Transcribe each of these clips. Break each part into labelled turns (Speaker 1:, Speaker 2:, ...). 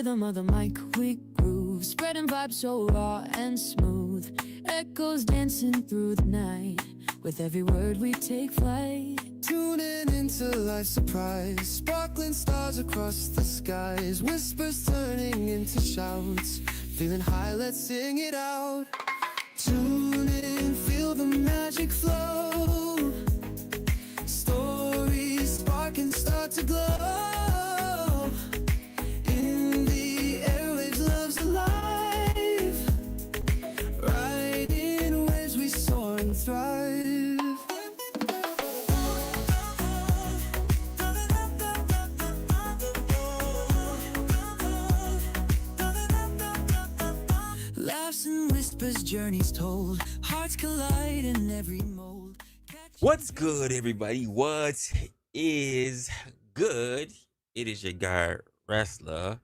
Speaker 1: rhythm of the mic we groove, spreading vibes so raw and smooth. Echoes dancing through the night, with every word we take flight.
Speaker 2: Tuning into life's surprise, sparkling stars across the skies, whispers turning into shouts. Feeling high, let's sing it out. Tune in, feel the magic flow. Stories spark and start to glow. In the airwaves, love's alive. Riding waves, we soar and thrive. Laughs and whispers, journeys told, hearts collide in every mold.
Speaker 3: What's good, everybody? What is good? It is your guy, Resla,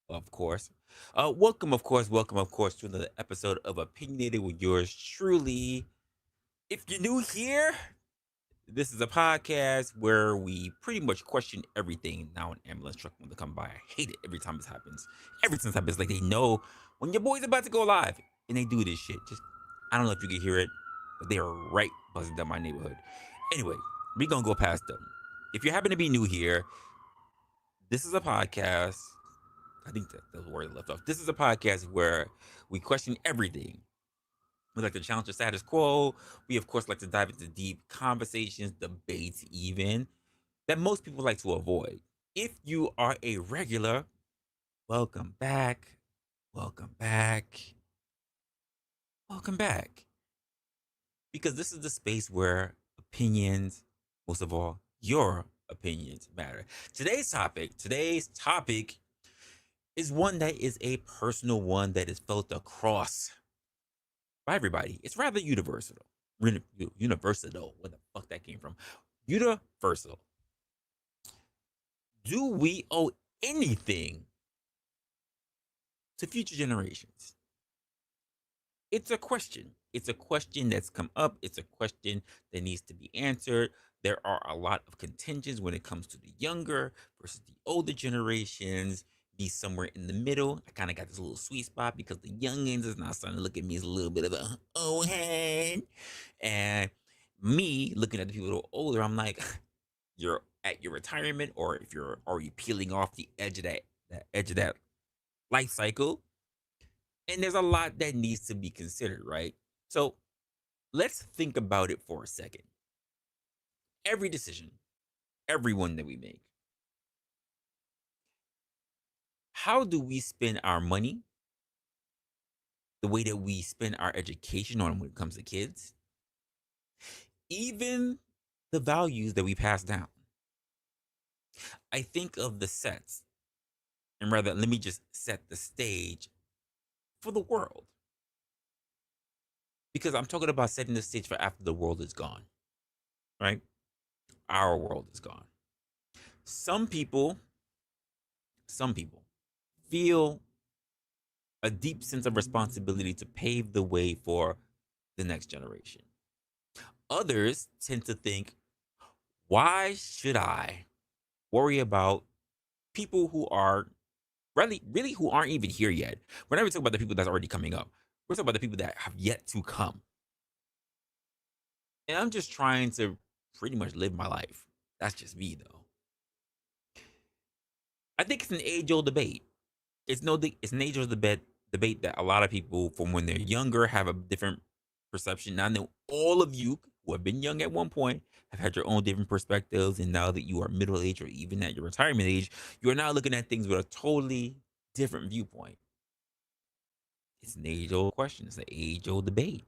Speaker 3: of course. Welcome, of course, to another episode of Opinionated with yours truly. If you're new here, this is a podcast where we pretty much question everything. Now an ambulance truck when they come by. I hate it every time this happens. Every time this happens, like they know when your boy's about to go live and they do this shit. Just, I don't know if you can hear it, but they are right buzzing down my neighborhood. Anyway, we gonna go past them. If you happen to be new here, this is a podcast. I think that's where I left off. This is a podcast where we question everything. We like to challenge the status quo. We, of course, like to dive into deep conversations, debates, even that most people like to avoid. If you are a regular, welcome back. Welcome back. Welcome back. Because this is the space where opinions, most of all, your opinions matter. Today's topic is one that is a personal one that is felt across by everybody. It's rather universal. Universal. Where the fuck that came from? Universal. Do we owe anything to future generations? It's a question. It's a question that's come up. It's a question that needs to be answered. There are a lot of contentions when it comes to the younger versus the older generations. Be somewhere in the middle. I kind of got this little sweet spot because the youngins is not starting to look at me as a little bit of a old head. And me looking at the people who are older, I'm like, you're at your retirement, or if you're already peeling off the edge of that life cycle. And there's a lot that needs to be considered, right? So let's think about it for a second. Every decision, every one that we make, how do we spend our money? The way that we spend our education on when it comes to kids, even the values that we pass down. I think of the sets, and rather, let me just set the stage for the world. Because I'm talking about setting the stage for after the world is gone, right? Our world is gone. Some people feel a deep sense of responsibility to pave the way for the next generation. Others tend to think, why should I worry about people who are really who aren't even here yet? We're not even talking about the people that's already coming up. We're talking about the people that have yet to come. And I'm just trying to pretty much live my life. That's just me, though. I think it's an age-old debate. It's an age-old debate that a lot of people from when they're younger have a different perception. Now, I know all of you who have been young at one point have had your own different perspectives, and now that you are middle age or even at your retirement age, you are now looking at things with a totally different viewpoint. It's an age-old question. It's an age-old debate.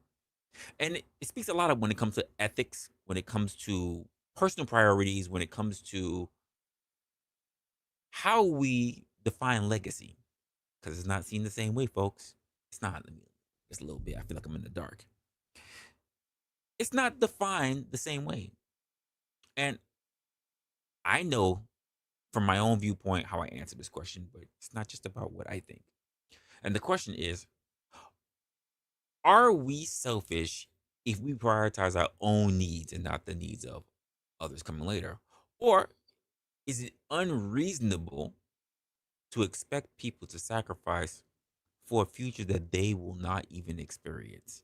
Speaker 3: And it speaks a lot of when it comes to ethics, when it comes to personal priorities, when it comes to how we define legacy. Because it's not seen the same way, folks. It's not. It's a little bit. I feel like I'm in the dark. It's not defined the same way. And I know from my own viewpoint how I answer this question, but it's not just about what I think. And the question is, are we selfish if we prioritize our own needs and not the needs of others coming later? Or is it unreasonable to expect people to sacrifice for a future that they will not even experience.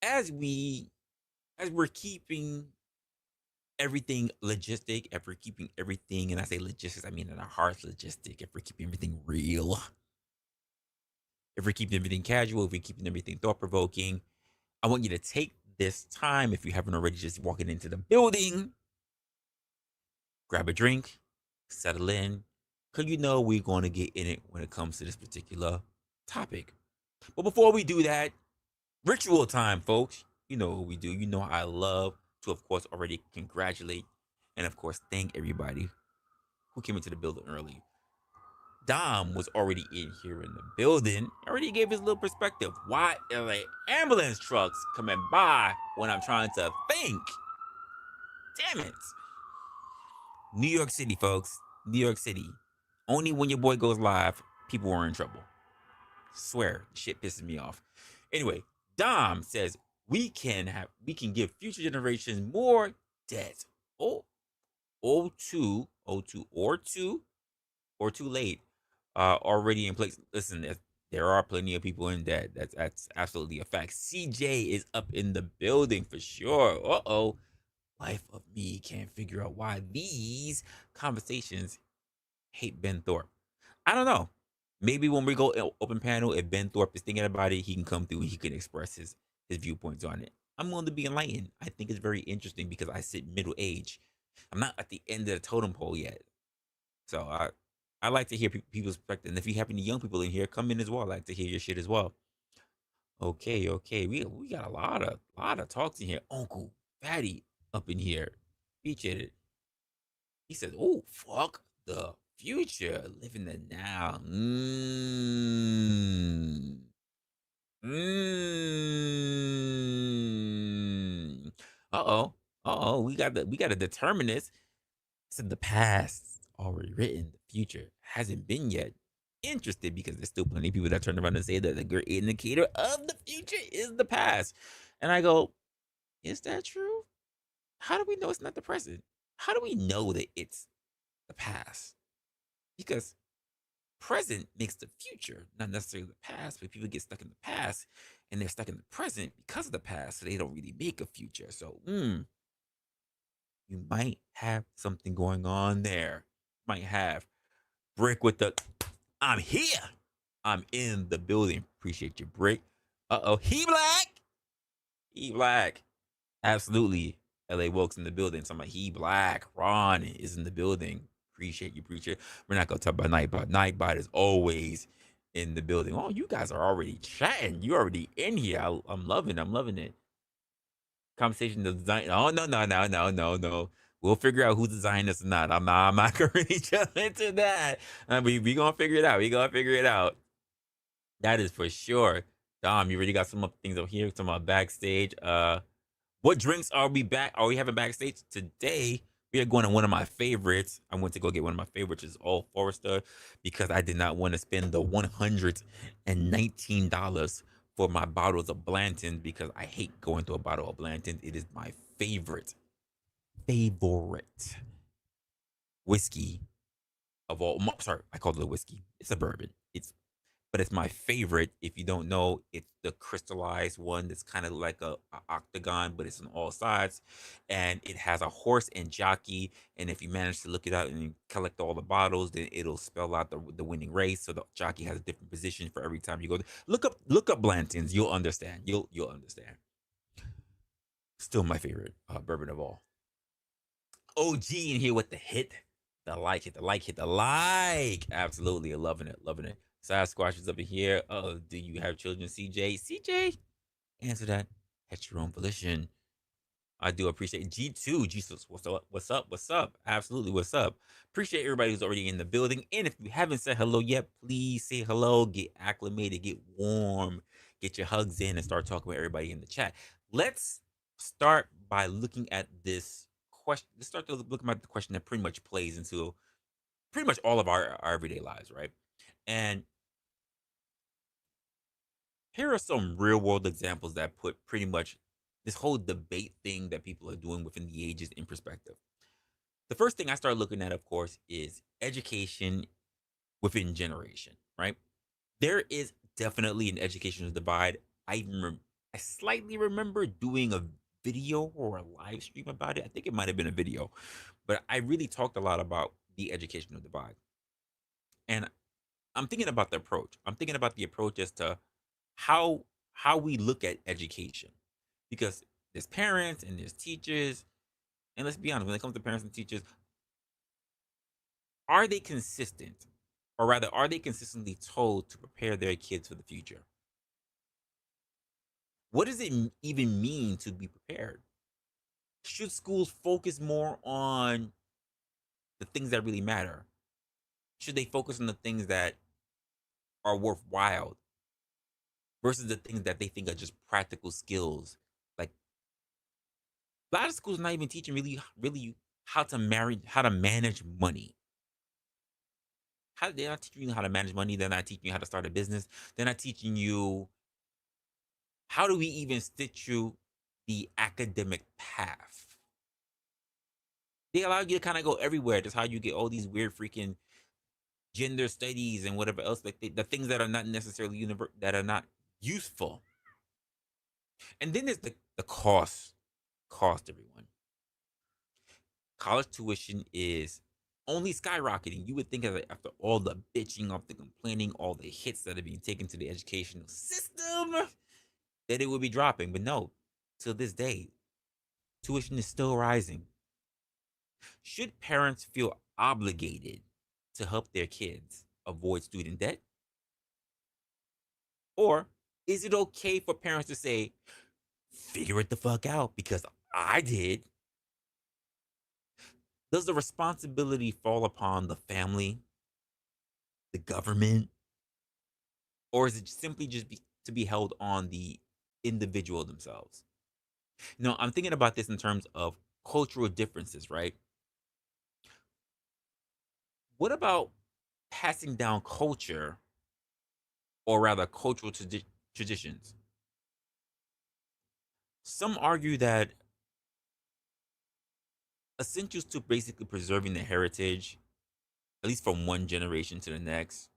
Speaker 3: As we as we're keeping everything logistic, if we're keeping everything, and I say logistics, I mean in our hearts logistic, if we're keeping everything real, if we're keeping everything casual, if we're keeping everything thought provoking, I want you to take this time, if you haven't already, just walking into the building, grab a drink, settle in, because you know we're going to get in it when it comes to this particular topic. But before we do that, ritual time, folks. You know what we do. You know I love to, of course, already congratulate and, of course, thank everybody who came into the building early. Dom was already in here in the building. Already gave his little perspective. Why are like ambulance trucks coming by when I'm trying to think? Damn it. New York City, folks. New York City. Only when your boy goes live, people are in trouble. Swear, shit pisses me off. Anyway, Dom says we can give future generations more debt. Oh, or too late. Already in place. Listen, there are plenty of people in debt. That's absolutely a fact. CJ is up in the building for sure. Uh-oh. Life of me can't figure out why these conversations hate Ben Thorpe. I don't know. Maybe when we go open panel, if Ben Thorpe is thinking about it, he can come through and he can express his viewpoints on it. I'm willing to be enlightened. I think it's very interesting because I sit middle age. I'm not at the end of the totem pole yet. So I like to hear people's perspective. And if you have any young people in here, come in as well. I like to hear your shit as well. Okay, okay. We got a lot of talks in here. Uncle Fatty up in here. Appreciate it. He says, "Oh, fuck the future, living the now." Mm. Uh-oh. Uh-oh. We got a determinist. Said the past already written, the future hasn't been yet. Interested because there's still plenty of people that turn around and say that the great indicator of the future is the past. And I go, is that true? How do we know it's not the present? How do we know that it's the past? Because present makes the future, not necessarily the past, but people get stuck in the past and they're stuck in the present because of the past, so they don't really make a future. So, you might have something going on there. Might have Brick with the I'm here. I'm in the building. Appreciate you, Brick. Uh-oh. He black. He black. Absolutely. LA Woke's in the building. So I'm like, he black. Ron is in the building. Appreciate you, preacher. We're not gonna talk about Nightbot. Nightbot is always in the building. Oh, you guys are already chatting. You already in here. I'm loving it. I'm loving it. Conversation design. Oh no. We'll figure out who's designing this or not. I'm not gonna really jump into that. We gonna figure it out. We gonna figure it out. That is for sure. Dom, you already got some things up here. Some backstage. What drinks are we having backstage today? We are going to one of my favorites. I went to go get one of my favorites, which is Old Forester, because I did not want to spend the $119 for my bottles of Blanton because I hate going through a bottle of Blanton. It is my favorite whiskey of all. Sorry, I called it a whiskey. It's a bourbon. But it's my favorite. If you don't know, it's the crystallized one that's kind of like a octagon, but it's on all sides, and it has a horse and jockey. And if you manage to look it out and you collect all the bottles, then it'll spell out the winning race. So the jockey has a different position for every time you go. Look up Blanton's. You'll understand. You'll understand. Still my favorite bourbon of all. OG in here with the hit, the like, hit the like, hit the like. Absolutely, loving it, loving it. Sasquatch is up in here. Oh, do you have children, CJ? CJ, answer that at your own volition. I do appreciate G2. Jesus, what's up? What's up? What's up? Absolutely, what's up? Appreciate everybody who's already in the building. And if you haven't said hello yet, please say hello. Get acclimated, get warm, get your hugs in, and start talking with everybody in the chat. Let's start by looking at this question. Let's start looking at the question that pretty much plays into pretty much all of our everyday lives, right? And here are some real world examples that put pretty much this whole debate thing that people are doing within the ages in perspective. The first thing I start looking at, of course, is education within generation, right? There is definitely an educational divide. I slightly remember doing a video or a live stream about it. I think it might have been a video, but I really talked a lot about the educational divide. And I'm thinking about the approach. I'm thinking about the approach as to how how we look at education. Because there's parents and there's teachers, and let's be honest, when it comes to parents and teachers, are they consistent? Or rather, are they consistently told to prepare their kids for the future? What does it even mean to be prepared? Should schools focus more on the things that really matter? Should they focus on the things that are worthwhile versus the things that they think are just practical skills? Like a lot of schools are not even teaching really how to manage money. They're not teaching you how to manage money. They're not teaching you how to start a business. They're not teaching you how do we even stitch you the academic path. They allow you to kind of go everywhere. That's how you get all these weird freaking gender studies and whatever else, like the things that are not necessarily that are not useful. And then there's the cost, everyone. College tuition is only skyrocketing. You would think of it after all the bitching, of the complaining, all the hits that are being taken to the educational system, that it would be dropping. But no, till this day, tuition is still rising. Should parents feel obligated to help their kids avoid student debt? Or is it okay for parents to say, figure it the fuck out because I did? Does the responsibility fall upon the family, the government, or is it simply to be held on the individual themselves? I'm thinking about this in terms of cultural differences, right? What about passing down culture, or rather cultural traditions? Some argue that essentials to basically preserving the heritage, at least from one generation to the next,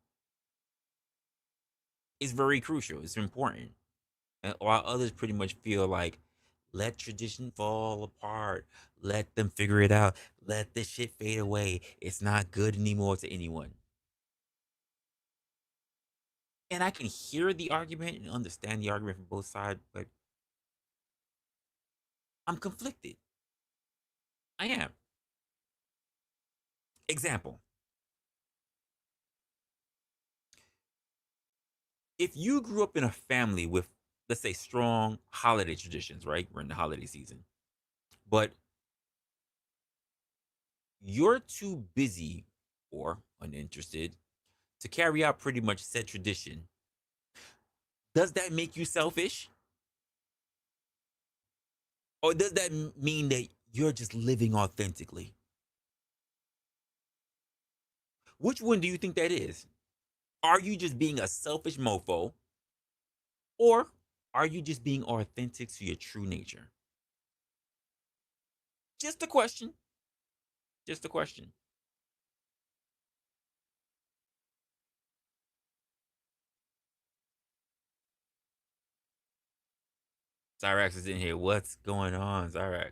Speaker 3: is very crucial. It's important. And while others pretty much feel like, let tradition fall apart, let them figure it out, let this shit fade away. It's not good anymore to anyone. And I can hear the argument and understand the argument from both sides, but I'm conflicted. I am. Example: if you grew up in a family with, let's say, strong holiday traditions, right? We're in the holiday season, but you're too busy or uninterested to carry out pretty much said tradition, does that make you selfish? Or does that mean that you're just living authentically? Which one do you think that is? Are you just being a selfish mofo? Or are you just being authentic to your true nature? Just a question. Just a question. Zyrax is in here. What's going on, Zyrax?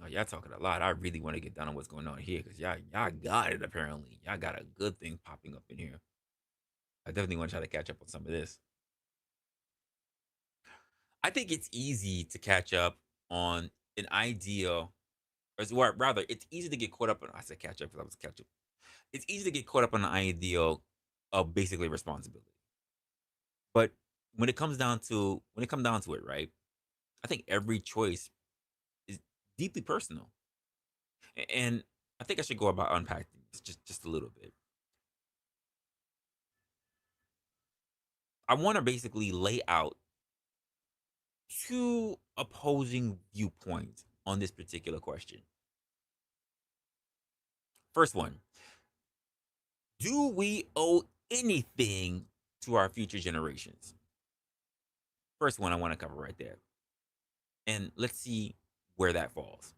Speaker 3: Oh, y'all talking a lot. I really want to get down on what's going on here because y'all got it apparently. Y'all got a good thing popping up in here. I definitely want to try to catch up on some of this. I think it's easy to catch up on an idea, or rather, it's easy to get caught up on. I said catch up because I was catch up. It's easy to get caught up on the idea of basically responsibility. But when it comes down to it, right? I think every choice is deeply personal, and I think I should go about unpacking this just a little bit. I want to basically lay out two opposing viewpoints on this particular question. First one: do we owe anything to our future generations? First one I want to cover right there. And let's see where that falls.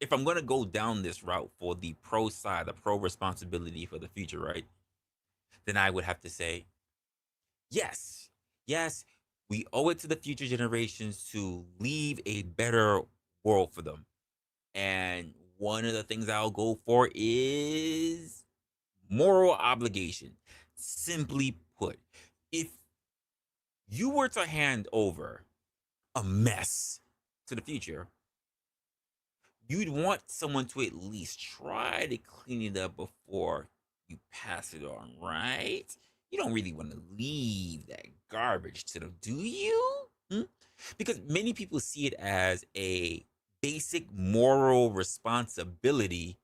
Speaker 3: if I'm gonna go down this route for the pro side, the pro responsibility for the future, right? Then I would have to say, yes, yes, we owe it to the future generations to leave a better world for them. And one of the things I'll go for is moral obligation. Simply put, if you were to hand over a mess to the future, you'd want someone to at least try to clean it up before you pass it on, right? You don't really want to leave that garbage to them, do you? Hmm? Because many people see it as a basic moral responsibility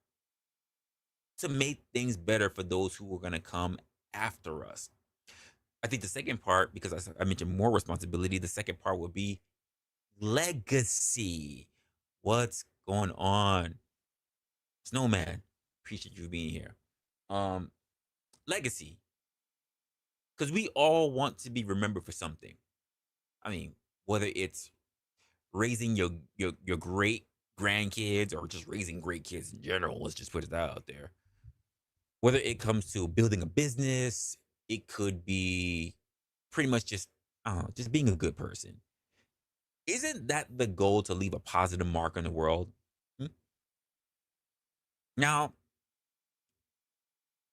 Speaker 3: to make things better for those who are going to come after us. I think the second part, because I mentioned more responsibility, the second part would be legacy. What's going on? Snowman, appreciate you being here. Um, Legacy, because we all want to be remembered for something. I mean, whether it's raising your great grandkids or just raising great kids in general, let's just put it out there. Whether it comes to building a business, it could be pretty much just I don't know, just being a good person. Isn't that the goal, to leave a positive mark on the world? Hmm? Now,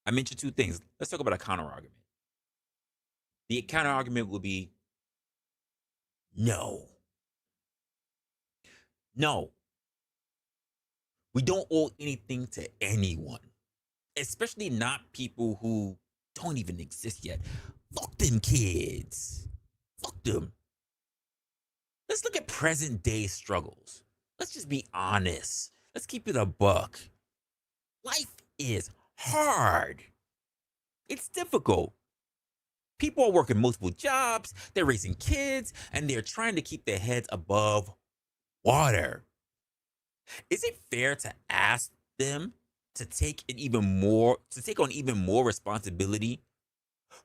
Speaker 3: I mentioned two things. Let's talk about a counter argument. The counter argument will be no. No, we don't owe anything to anyone, especially not people who don't even exist yet. Fuck them kids. Fuck them. Let's look at present day struggles. Let's just be honest. Let's keep it a buck. Life is hard. It's difficult. People are working multiple jobs, they're raising kids, and they're trying to keep their heads above water. Is it fair to ask them to take on even more responsibility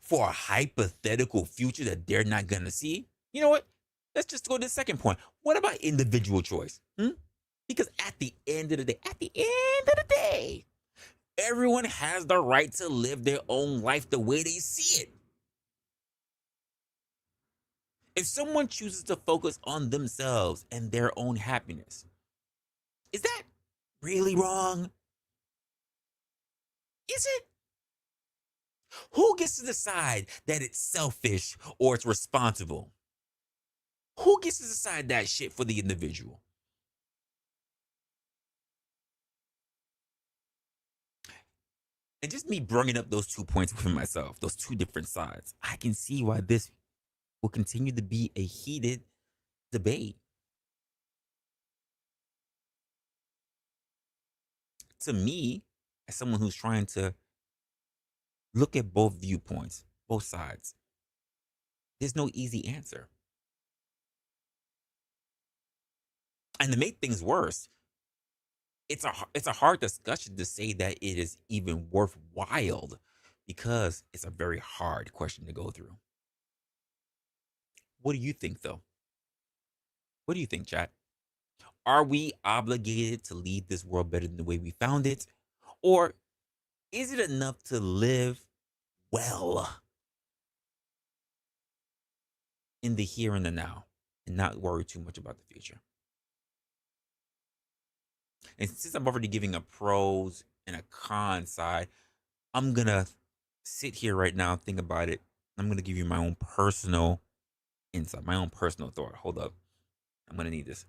Speaker 3: for a hypothetical future that they're not gonna see? You know what? Let's just go to the second point. What about individual choice? Hmm? Because at the end of the day, everyone has the right to live their own life the way they see it. If someone chooses to focus on themselves and their own happiness, is that really wrong? Is it? Who gets to decide that it's selfish or it's responsible? Who gets to decide that shit for the individual? And just me bringing up those 2 points within myself, those two different sides, I can see why this will continue to be a heated debate. To me, as someone who's trying to look at both viewpoints, both sides, there's no easy answer. And to make things worse, it's a hard discussion to say that it is even worthwhile because it's a very hard question to go through. What do you think though? What do you think, chat? Are we obligated to leave this world better than the way we found it? Or is it enough to live well in the here and the now and not worry too much about the future? And since I'm already giving a pros and a con side, I'm gonna sit here right now and think about it. I'm gonna give you my own personal insight, my own personal thought. Hold up. I'm gonna need this.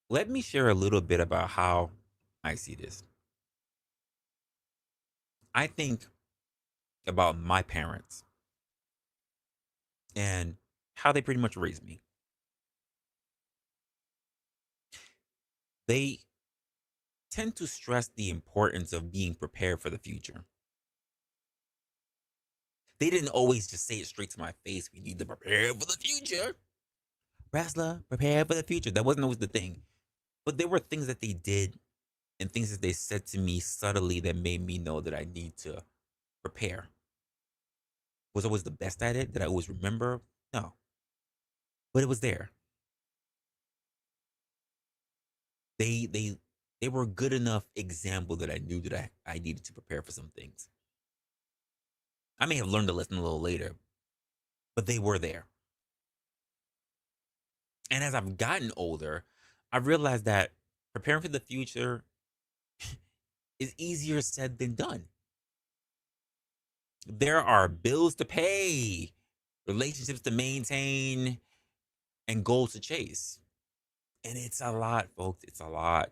Speaker 3: Let me share a little bit about how I see this. I think about my parents and how they pretty much raised me. They tend to stress the importance of being prepared for the future. They didn't always just say it straight to my face. We need to prepare for the future. Resla, prepare for the future. That wasn't always the thing. But there were things that they did and things that they said to me subtly that made me know that I need to prepare. Was I always the best at it? Did I always remember? No, but it was there. They they were a good enough example that I knew that I needed to prepare for some things. I may have learned a lesson a little later, but they were there. And as I've gotten older, I realized that preparing for the future is easier said than done. There are bills to pay, relationships to maintain, and goals to chase. And it's a lot, folks. It's a lot.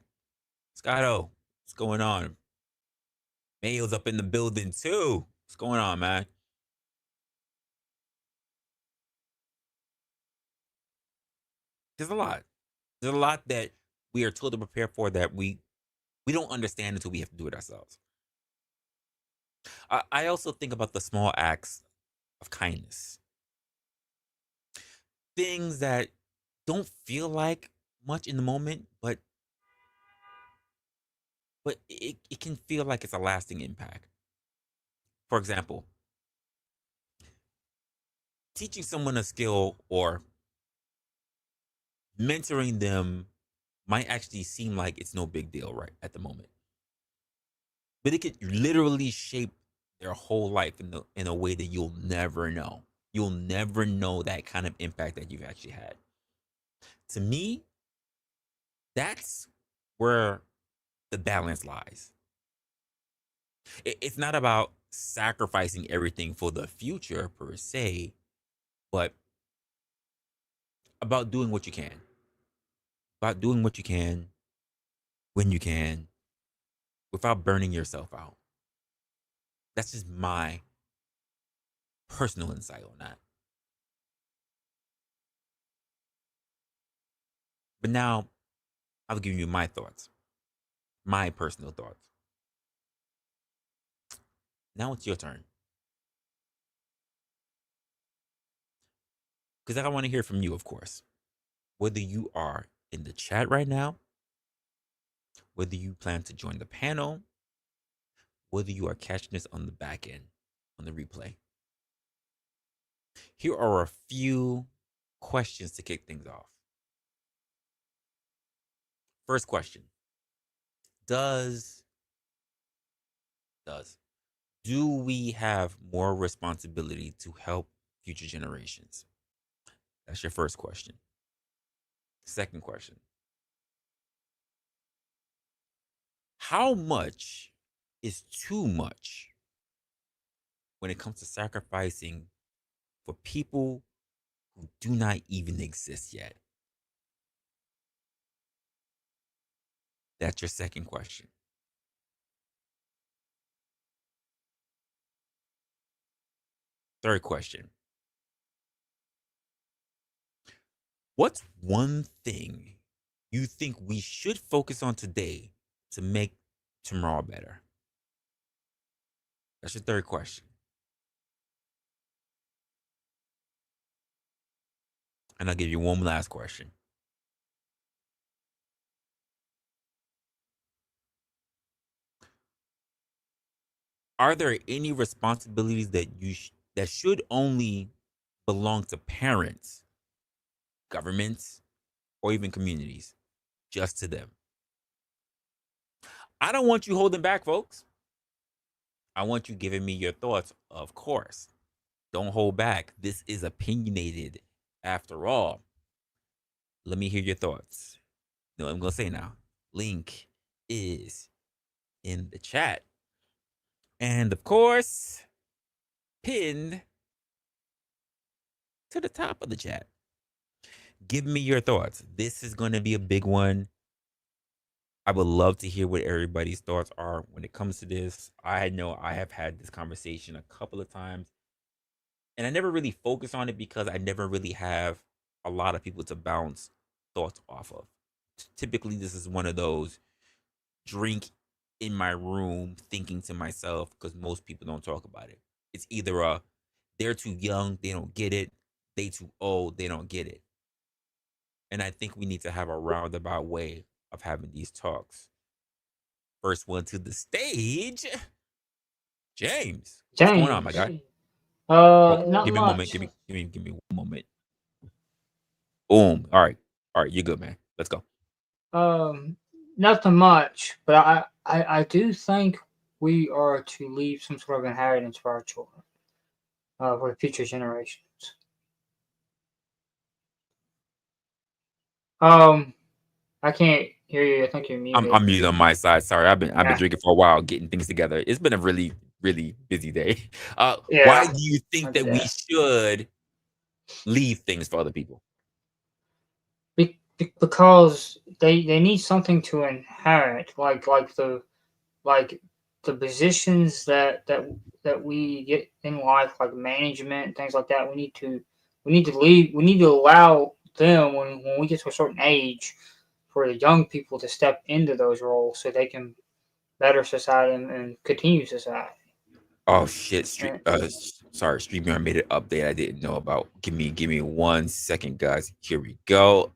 Speaker 3: Scotto, what's going on? Mayo's up in the building too. What's going on, man? There's a lot. There's a lot that we are told to prepare for that we don't understand until we have to do it ourselves. I also think about the small acts of kindness, things that don't feel like much in the moment, but it can feel like it's a lasting impact. For example, teaching someone a skill or mentoring them might actually seem like it's no big deal right at the moment, but it could literally shape their whole life in a way that you'll never know. You'll never know that kind of impact that you've actually had. To me, that's where the balance lies. It's not about sacrificing everything for the future per se, but about doing what you can. About doing what you can when you can without burning yourself out. That's just my personal insight on that. But now I'll give you my thoughts, my personal thoughts. Now it's your turn. Because I want to hear from you, of course. Whether you are in the chat right now, whether you plan to join the panel, whether you are catching this on the back end, on the replay. Here are a few questions to kick things off. First question. Does do we have more responsibility to help future generations? That's your first question. Second question. How much is too much when it comes to sacrificing for people who do not even exist yet? That's your second question. Third question. What's one thing you think we should focus on today to make tomorrow better? That's your third question. And I'll give you one last question. Are there any responsibilities that should only belong to parents, governments, or even communities? Just to them. I don't want you holding back, folks. I want you giving me your thoughts, of course. Don't hold back. This is opinionated after all. Let me hear your thoughts. No, I'm going to say now. Link is in the chat. And of course, pinned to the top of the chat. Give me your thoughts. This is going to be a big one. I would love to hear what everybody's thoughts are when it comes to this. I know I have had this conversation a couple of times, and I never really focus on it because I never really have a lot of people to bounce thoughts off of. Typically, this is one of those drink in my room thinking to myself because most people don't talk about it. It's either they're too young, they don't get it, they too old, they don't get it. And I think we need to have a roundabout way of having these talks. first one to the stage. James, what's going on, my
Speaker 4: James.
Speaker 3: guy? Oh,
Speaker 4: Not
Speaker 3: give me a moment.
Speaker 4: much.
Speaker 3: Give me 1 moment. Boom. All right, you're good, man. Let's go.
Speaker 4: Nothing much, but I do think we are to leave some sort of inheritance for our children, for future generations. I can't hear you. I think you're muted.
Speaker 3: I'm muted on my side. Sorry, I've been
Speaker 4: Yeah.
Speaker 3: drinking for a while, getting things together. It's been a really busy day. Why
Speaker 4: Yeah,
Speaker 3: do you
Speaker 4: I
Speaker 3: think
Speaker 4: did
Speaker 3: that we
Speaker 4: that.
Speaker 3: should leave things for other people?
Speaker 4: Because they need something to inherit, like the positions that we get in life, like management and things like that. We need to leave. We need to allow them when we get to a certain age for the young people to step into those roles so they can better society and continue society.
Speaker 3: Oh shit!
Speaker 4: Uh,
Speaker 3: Sorry, StreamYard made an update I didn't know about. Give me 1 second, guys. Here we go.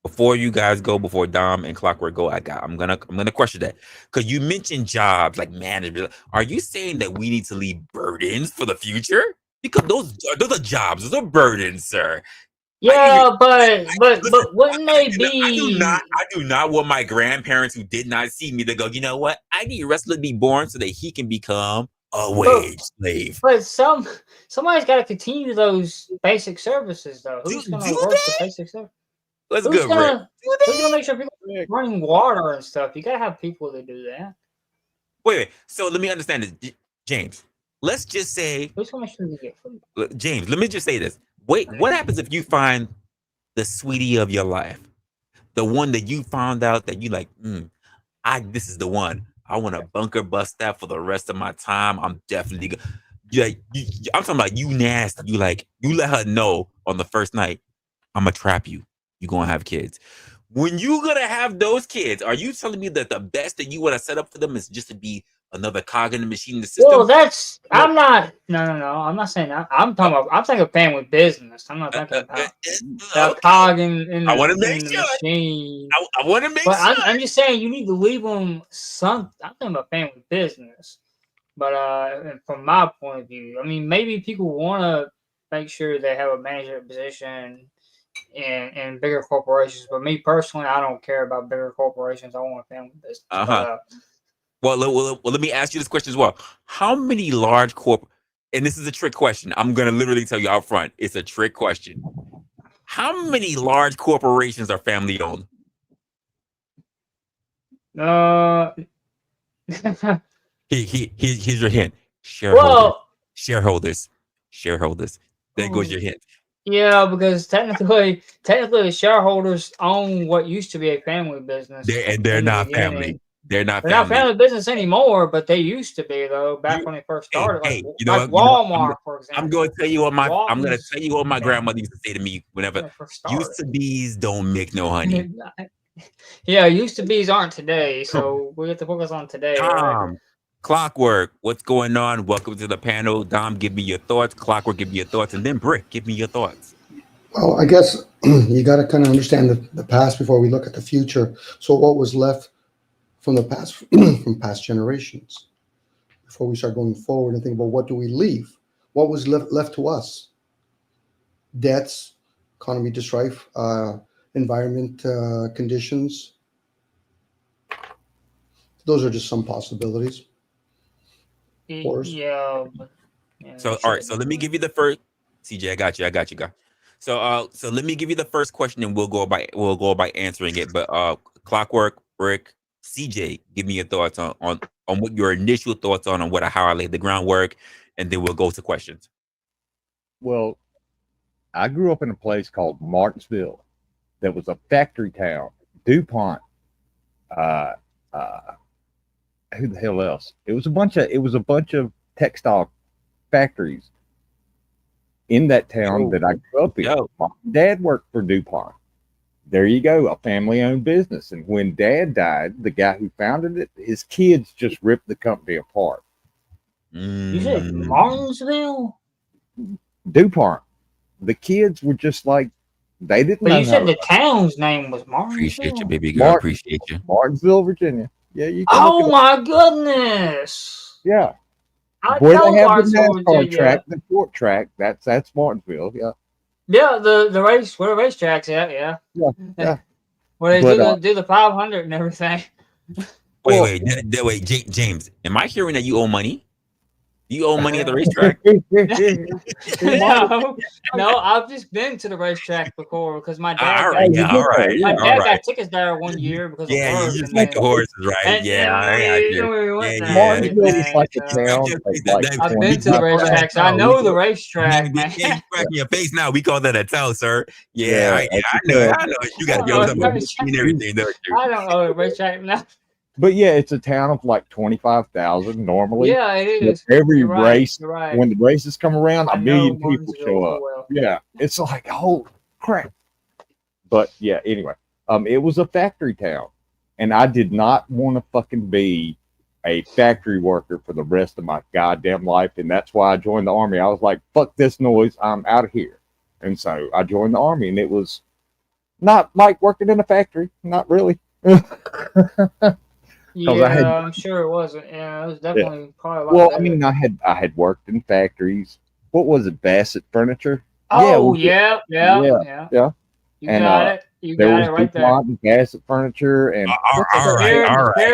Speaker 3: Before you guys go, before Dom and Clockwork go, I'm gonna question that because you mentioned jobs like management. Are you saying that we need to leave burdens for the future? Because those are jobs. Those are burdens, sir.
Speaker 4: yeah,
Speaker 3: Listen,
Speaker 4: wouldn't they be?
Speaker 3: I do not want my grandparents who did not see me to go, you know what? I need Wrestler to be born so that he can become a
Speaker 4: But
Speaker 3: wage slave.
Speaker 4: but somebody's got to continue those basic services though. Who's
Speaker 3: Do
Speaker 4: gonna work the
Speaker 3: they?
Speaker 4: basic service?
Speaker 3: Let's
Speaker 4: Who's
Speaker 3: go, Rick.
Speaker 4: gonna
Speaker 3: Do
Speaker 4: who's
Speaker 3: they?
Speaker 4: gonna make sure people are running water and stuff? You gotta have people that do that.
Speaker 3: Wait. So let me understand this, James. Let's just say,
Speaker 4: Who's gonna make sure you get food?
Speaker 3: James. Let me just say this. Wait, what happens if you find the sweetie of your life, the one that you found out that you like? This is the one. I want to bunker bust that for the rest of my time. I'm definitely good. I'm talking about you nasty. You let her know on the first night, I'm gonna trap you. You gonna have kids. When you gonna have those kids, are you telling me that the best that you want to set up for them is just to be another cog in the machine in the
Speaker 4: Well,
Speaker 3: system?
Speaker 4: that's
Speaker 3: No.
Speaker 4: I'm not. No. I'm not saying that. I'm talking about. I'm thinking family business. I'm not thinking about
Speaker 3: Okay.
Speaker 4: cog
Speaker 3: I want to make
Speaker 4: in the
Speaker 3: sure.
Speaker 4: machine.
Speaker 3: I want to make
Speaker 4: But
Speaker 3: sure.
Speaker 4: I'm just saying you need to leave them some. I'm thinking about family business. But from my point of view, I mean, maybe people want to make sure they have a management position in bigger corporations. But me personally, I don't care about bigger corporations. I want a family business.
Speaker 3: Uh-huh. Well, let me ask you this question as well. How many large and this is a trick question. I'm gonna literally tell you out front. It's a trick question. How many large corporations are family owned? Here's your hint. Shareholders.
Speaker 4: Well,
Speaker 3: Shareholders. There goes your hint.
Speaker 4: yeah, because technically the shareholders own what used to be a family business
Speaker 3: They're
Speaker 4: in the
Speaker 3: not family.
Speaker 4: beginning.
Speaker 3: They're not
Speaker 4: They're not
Speaker 3: family.
Speaker 4: family business anymore, but they used to be though. Back when they first started,
Speaker 3: You know
Speaker 4: like
Speaker 3: what?
Speaker 4: Walmart, for
Speaker 3: I'm
Speaker 4: example.
Speaker 3: going to tell you what I'm going to
Speaker 4: Walton's
Speaker 3: tell you what my
Speaker 4: family
Speaker 3: grandmother used to say to me whenever
Speaker 4: when they first
Speaker 3: used
Speaker 4: started.
Speaker 3: to bees don't make no honey.
Speaker 4: Yeah, used to be's aren't today, so we have to focus on today, right?
Speaker 3: Clockwork, what's going on? Welcome to the panel. Dom, give me your thoughts. Clockwork, give me your thoughts. And then Brick, give me your thoughts.
Speaker 5: Well, I guess you got to kind of understand the past before we look at the future. So, what was left from the past, from past generations, before we start going forward and think about what do we leave? What was left to us? Debts, economy to strife, environment conditions. Those are just some possibilities. Wars.
Speaker 4: Yeah,
Speaker 3: So, all right. So let me give you the first. CJ, I got you, guy. So let me give you the first question, and we'll go by answering it. But Clockwork, Brick, CJ, give me your thoughts on what your initial thoughts on what how I laid the groundwork, and then we'll go to questions.
Speaker 6: Well, I grew up in a place called Martinsville that was a factory town. DuPont. Who the hell else? It was a bunch of textile factories in that town that I grew up in. My dad worked for DuPont. There you go, a family-owned business. And when Dad died, the guy who founded it, his kids just ripped the company apart.
Speaker 4: You said Martinsville?
Speaker 6: DuPont. The kids were just like, they didn't
Speaker 4: But
Speaker 6: know
Speaker 4: you
Speaker 6: how
Speaker 4: said
Speaker 6: to
Speaker 4: the town's name was Martinsville?
Speaker 3: Appreciate you, baby girl. Appreciate you.
Speaker 6: Martinsville, Virginia. Yeah, you can look
Speaker 4: Oh
Speaker 6: it up.
Speaker 4: my goodness!
Speaker 6: Yeah.
Speaker 4: I
Speaker 6: Where
Speaker 4: know
Speaker 6: they have the
Speaker 4: Martinsville,
Speaker 6: NASCAR
Speaker 4: Virginia.
Speaker 6: track, the short track, that's Martinsville. Yeah.
Speaker 4: Yeah, the race where the racetrack's at. Yeah.
Speaker 6: Yeah.
Speaker 4: Where they
Speaker 6: But
Speaker 4: do the 500 and everything.
Speaker 3: Wait,
Speaker 6: well,
Speaker 3: wait, wait, James. Am I hearing that you owe money? You owe money at the racetrack?
Speaker 4: No, I've just been to the racetrack before because my dad
Speaker 3: All
Speaker 4: got
Speaker 3: right, yeah, all right,
Speaker 4: my
Speaker 3: yeah, all
Speaker 4: dad
Speaker 3: right.
Speaker 4: got tickets there one year because of
Speaker 3: Yeah, you
Speaker 4: work,
Speaker 3: just
Speaker 4: and
Speaker 3: like
Speaker 4: then
Speaker 3: the horses, right? Yeah, I got you.
Speaker 4: we
Speaker 3: Yeah,
Speaker 4: went there
Speaker 3: yeah.
Speaker 4: and
Speaker 6: Martinsville is
Speaker 4: everything.
Speaker 6: like a
Speaker 4: So
Speaker 6: town of like
Speaker 4: I've been to the
Speaker 6: 25,000.
Speaker 4: racetrack, so I know the racetrack, man.
Speaker 3: Yeah, you cracking your face now. We call that a tell, sir.
Speaker 6: Yeah,
Speaker 3: I know. I know. You got to give us up and everything, don't you?
Speaker 4: I don't know the racetrack now.
Speaker 6: But yeah, it's a town of like 25,000 normally.
Speaker 4: Yeah, it
Speaker 6: But
Speaker 4: is.
Speaker 6: every
Speaker 4: You're right.
Speaker 6: race,
Speaker 4: You're right.
Speaker 6: when the races come around,
Speaker 4: I
Speaker 6: a
Speaker 4: know
Speaker 6: million people
Speaker 4: Martinsville
Speaker 6: show
Speaker 4: full
Speaker 6: up.
Speaker 4: well.
Speaker 6: Yeah, it's like, holy crap. But yeah, anyway, it was a factory town, and I did not want to fucking be a factory worker for the rest of my goddamn life, and that's why I joined the army. I was like, fuck this noise, I'm out of here. And so I joined the army, and it was not like working in a factory, not really.
Speaker 4: Yeah, I'm sure it wasn't. Yeah, it was definitely probably a lot
Speaker 6: Well,
Speaker 4: better.
Speaker 6: I mean, I had worked in factories. What was it, Bassett Furniture?
Speaker 4: Oh,
Speaker 6: yeah,
Speaker 4: yeah. You
Speaker 6: And,
Speaker 4: got it. You
Speaker 6: there
Speaker 4: got
Speaker 6: was
Speaker 4: it right there.
Speaker 6: DuPont and Bassett Furniture, and
Speaker 3: All
Speaker 4: The fair plant,
Speaker 3: right.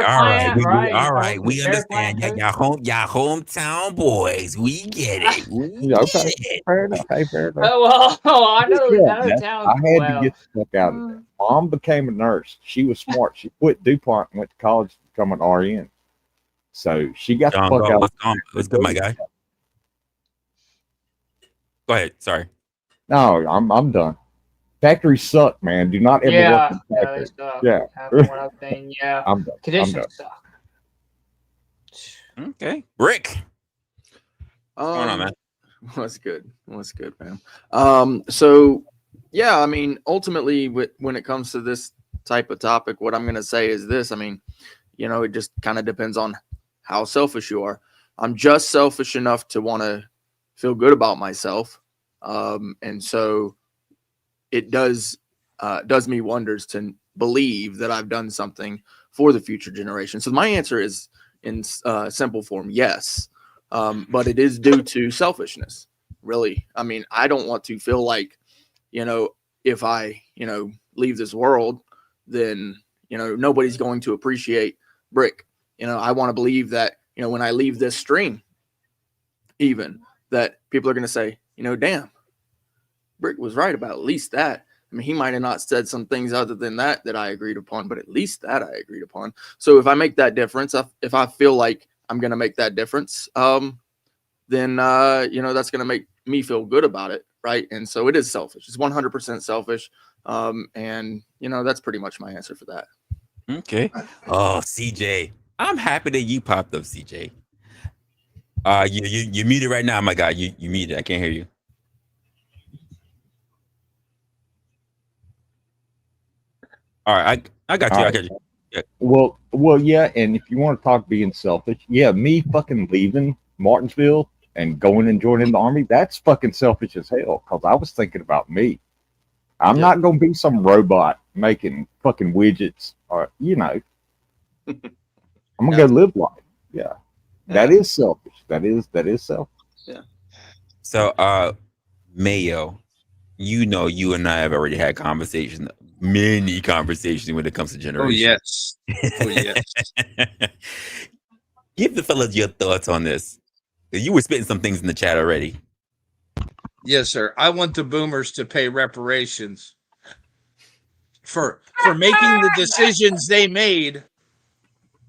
Speaker 4: right?
Speaker 3: All right.
Speaker 4: The
Speaker 3: We
Speaker 4: fair
Speaker 3: understand.
Speaker 4: plant,
Speaker 3: Yeah, y'all hometown boys. We get it. We
Speaker 6: yeah, okay,
Speaker 3: get it.
Speaker 6: fair enough. Hey, fair enough.
Speaker 4: Well, I know
Speaker 6: Yeah,
Speaker 4: town
Speaker 6: I had
Speaker 4: well.
Speaker 6: to get the fuck out of there. Mom became a nurse. She was smart. She quit DuPont and went to college to become an RN. So she got the fuck out.
Speaker 3: What's good, my guy? Go ahead. Sorry.
Speaker 6: No, I'm done. Factories suck, man. Do not ever work in
Speaker 4: They
Speaker 6: factories.
Speaker 4: suck.
Speaker 6: Yeah.
Speaker 4: From what I've seen, yeah.
Speaker 6: I'm done.
Speaker 4: Conditions suck.
Speaker 3: Okay. Rick. What's going on, man?
Speaker 7: What's good? What's good, man? So yeah, I mean, ultimately, when it comes to this type of topic, what I'm going to say is this. I mean, you know, it just kind of depends on how selfish you are. I'm just selfish enough to want to feel good about myself. And so it does me wonders to believe that I've done something for the future generation. So my answer is in simple form, yes. But it is due to selfishness, really. I mean, I don't want to feel like, you know, if I, you know, leave this world, then, you know, nobody's going to appreciate Brick. You know, I want to believe that, you know, when I leave this stream, even that people are going to say, you know, damn, Brick was right about at least that. I mean, he might have not said some things other than that I agreed upon, but at least that I agreed upon. So if I make that difference, if I feel like I'm going to make that difference, then, you know, that's going to make me feel good about it. Right. And so it is selfish. It's 100% selfish. And, you know, that's pretty much my answer for that.
Speaker 3: Okay. Oh, CJ. I'm happy that you popped up, CJ. You muted right now, my guy. You muted. I can't hear you. All right, I got you. I got you. Yeah.
Speaker 6: Well, yeah. And if you want to talk being selfish, yeah, me fucking leaving Martinsville and going and joining the army, that's fucking selfish as hell. Because I was thinking about me. I'm not gonna be some robot making fucking widgets, or you know. I'm gonna go live life. Yeah. That is selfish. That is selfish.
Speaker 7: Yeah.
Speaker 3: So, Mayo, you know, you and I have already had many conversations when it comes to generation.
Speaker 8: Oh yes. Oh yes.
Speaker 3: Give the fellas your thoughts on this. You were spitting some things in the chat already.
Speaker 8: Yes, sir. I want the boomers to pay reparations for making the decisions they made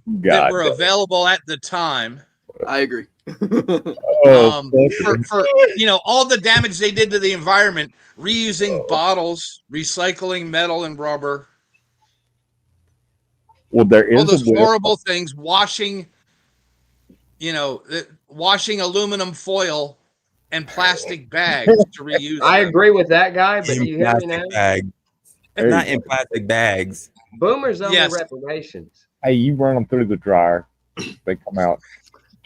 Speaker 8: that were available at the time.
Speaker 7: I agree.
Speaker 8: For you know, all the damage they did to the environment, reusing bottles, recycling metal and rubber.
Speaker 6: Well, there is
Speaker 8: all those horrible things, washing aluminum foil and plastic bags to reuse.
Speaker 9: I agree with that guy, but you hear me now?
Speaker 3: Not in plastic bags.
Speaker 9: Boomers owe me reparations.
Speaker 6: Hey, you run them through the dryer, they come out.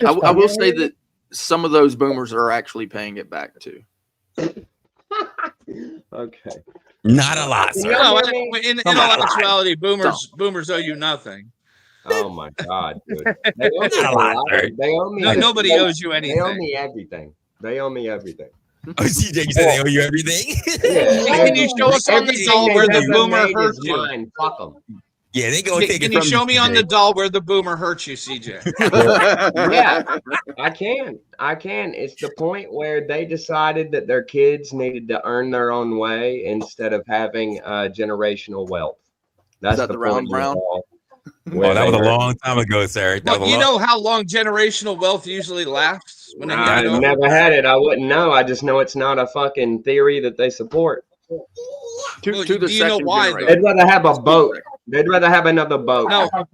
Speaker 7: I will say that some of those boomers are actually paying it back too.
Speaker 9: Okay.
Speaker 3: Not a lot, sir.
Speaker 8: No, in all actuality, boomers owe you nothing.
Speaker 9: Oh my God, dude. They owe me
Speaker 3: Not a lot, sir.
Speaker 9: They owe me.
Speaker 8: Nobody owes you
Speaker 9: They owe
Speaker 8: anything.
Speaker 9: me everything. They owe me everything.
Speaker 3: Oh, CJ, you said they owe you everything?
Speaker 8: Hey, can you show us on the
Speaker 9: Everything
Speaker 8: doll
Speaker 9: they
Speaker 8: where the
Speaker 9: ever
Speaker 8: boomer
Speaker 9: made
Speaker 8: hurt
Speaker 9: is
Speaker 8: you?
Speaker 9: mine. Fuck them.
Speaker 3: Yeah, they gonna take
Speaker 8: Can
Speaker 3: it
Speaker 8: you
Speaker 3: from
Speaker 8: show me on the
Speaker 3: CJ.
Speaker 8: doll where the boomer hurt you, CJ?
Speaker 9: Yeah, I can. I can. It's the point where they decided that their kids needed to earn their own way instead of having generational wealth. That's
Speaker 7: that
Speaker 9: the
Speaker 7: the round
Speaker 9: point
Speaker 7: brown?
Speaker 3: Oh, that was a long time ago, sir. That
Speaker 8: Well,
Speaker 3: was a
Speaker 8: you
Speaker 3: long.
Speaker 8: know how long generational wealth usually lasts when they hand
Speaker 9: I
Speaker 8: it over?
Speaker 9: never had it. I wouldn't know. I just know it's not a fucking theory that they support.
Speaker 8: Well,
Speaker 7: To the
Speaker 8: do you know
Speaker 7: second
Speaker 8: why,
Speaker 7: generation.
Speaker 9: They'd rather have a boat. They'd rather have another boat.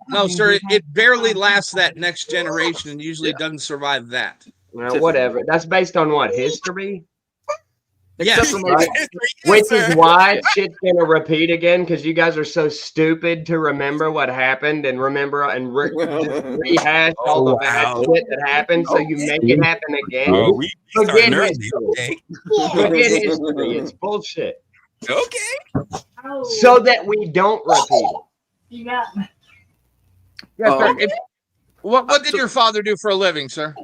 Speaker 8: No, sir. It barely lasts that next generation and usually doesn't survive that.
Speaker 9: Well, whatever. That's based on what? History?
Speaker 8: Yes.
Speaker 7: Except for maybe
Speaker 9: Which is why shit's gonna repeat again because you guys are so stupid to remember what happened and remember and just rehash all the bad shit that happened, so you make it happen again.
Speaker 3: Oh, we
Speaker 9: Forget
Speaker 3: starting early.
Speaker 9: history.
Speaker 3: Okay.
Speaker 9: Forget history. It's bullshit.
Speaker 3: Okay.
Speaker 9: So that we don't repeat it.
Speaker 4: You got me.
Speaker 8: Yes, sir. What did your father do for a living, sir?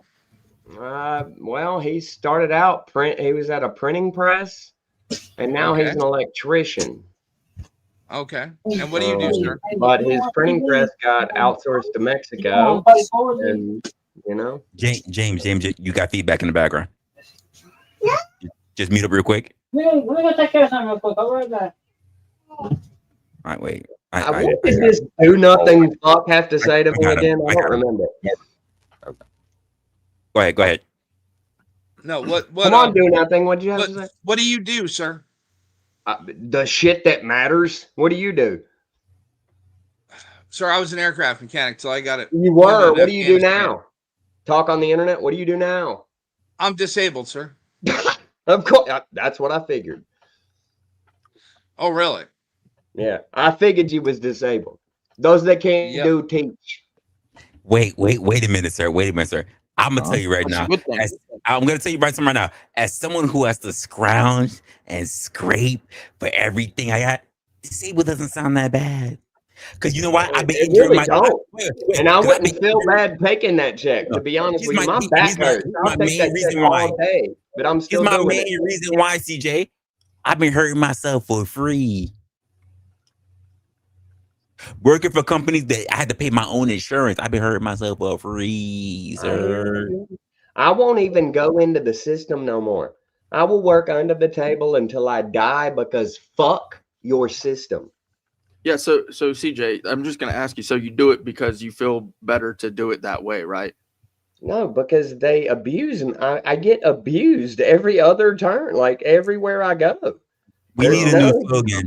Speaker 9: Well, he started out he was at a printing press, and now he's an electrician.
Speaker 8: Okay. And what do you do, sir?
Speaker 9: But his printing press got outsourced to Mexico, and you know.
Speaker 3: James, you got feedback in the background. Just mute up real quick.
Speaker 4: We're gonna take care of something real quick. I'll be right back.
Speaker 3: All right, wait.
Speaker 9: What did this do nothing fuck have to say to me again? I don't remember.
Speaker 3: Go ahead.
Speaker 8: No, what?
Speaker 9: Come on, do nothing. What did you have to say?
Speaker 8: What do you do, sir?
Speaker 9: The shit that matters. What do you do?
Speaker 8: Sir, I was an aircraft mechanic till I got it.
Speaker 9: You were. What do you do now? Talk on the internet. What do you do now?
Speaker 8: I'm disabled, sir.
Speaker 9: Of course. That's what I figured.
Speaker 8: Oh, really?
Speaker 3: Yeah,
Speaker 9: I figured you was disabled. Those that can't do teach.
Speaker 3: Wait a minute, sir. I'm gonna tell you right now. I'm gonna tell you right now. As someone who has to scrounge and scrape for everything I got, disabled doesn't sound that bad. Cause you know why? I've been injuring
Speaker 9: really
Speaker 3: my
Speaker 9: don't. And I wouldn't feel bad taking that check. To be honest with you, my back hurts. I'll take that check all day, but I'm still doing it.
Speaker 3: Here's my main reason why, CJ. I've been hurting myself for free. Working for companies that I had to pay my own insurance. I've been hurting myself for free, sir.
Speaker 9: I won't even go into the system no more. I will work under the table until I die because fuck your system.
Speaker 7: Yeah, so CJ, I'm just gonna ask you. So you do it because you feel better to do it that way, right?
Speaker 9: No, because they abuse and I get abused every other turn, like everywhere I go.
Speaker 3: We need a new slogan.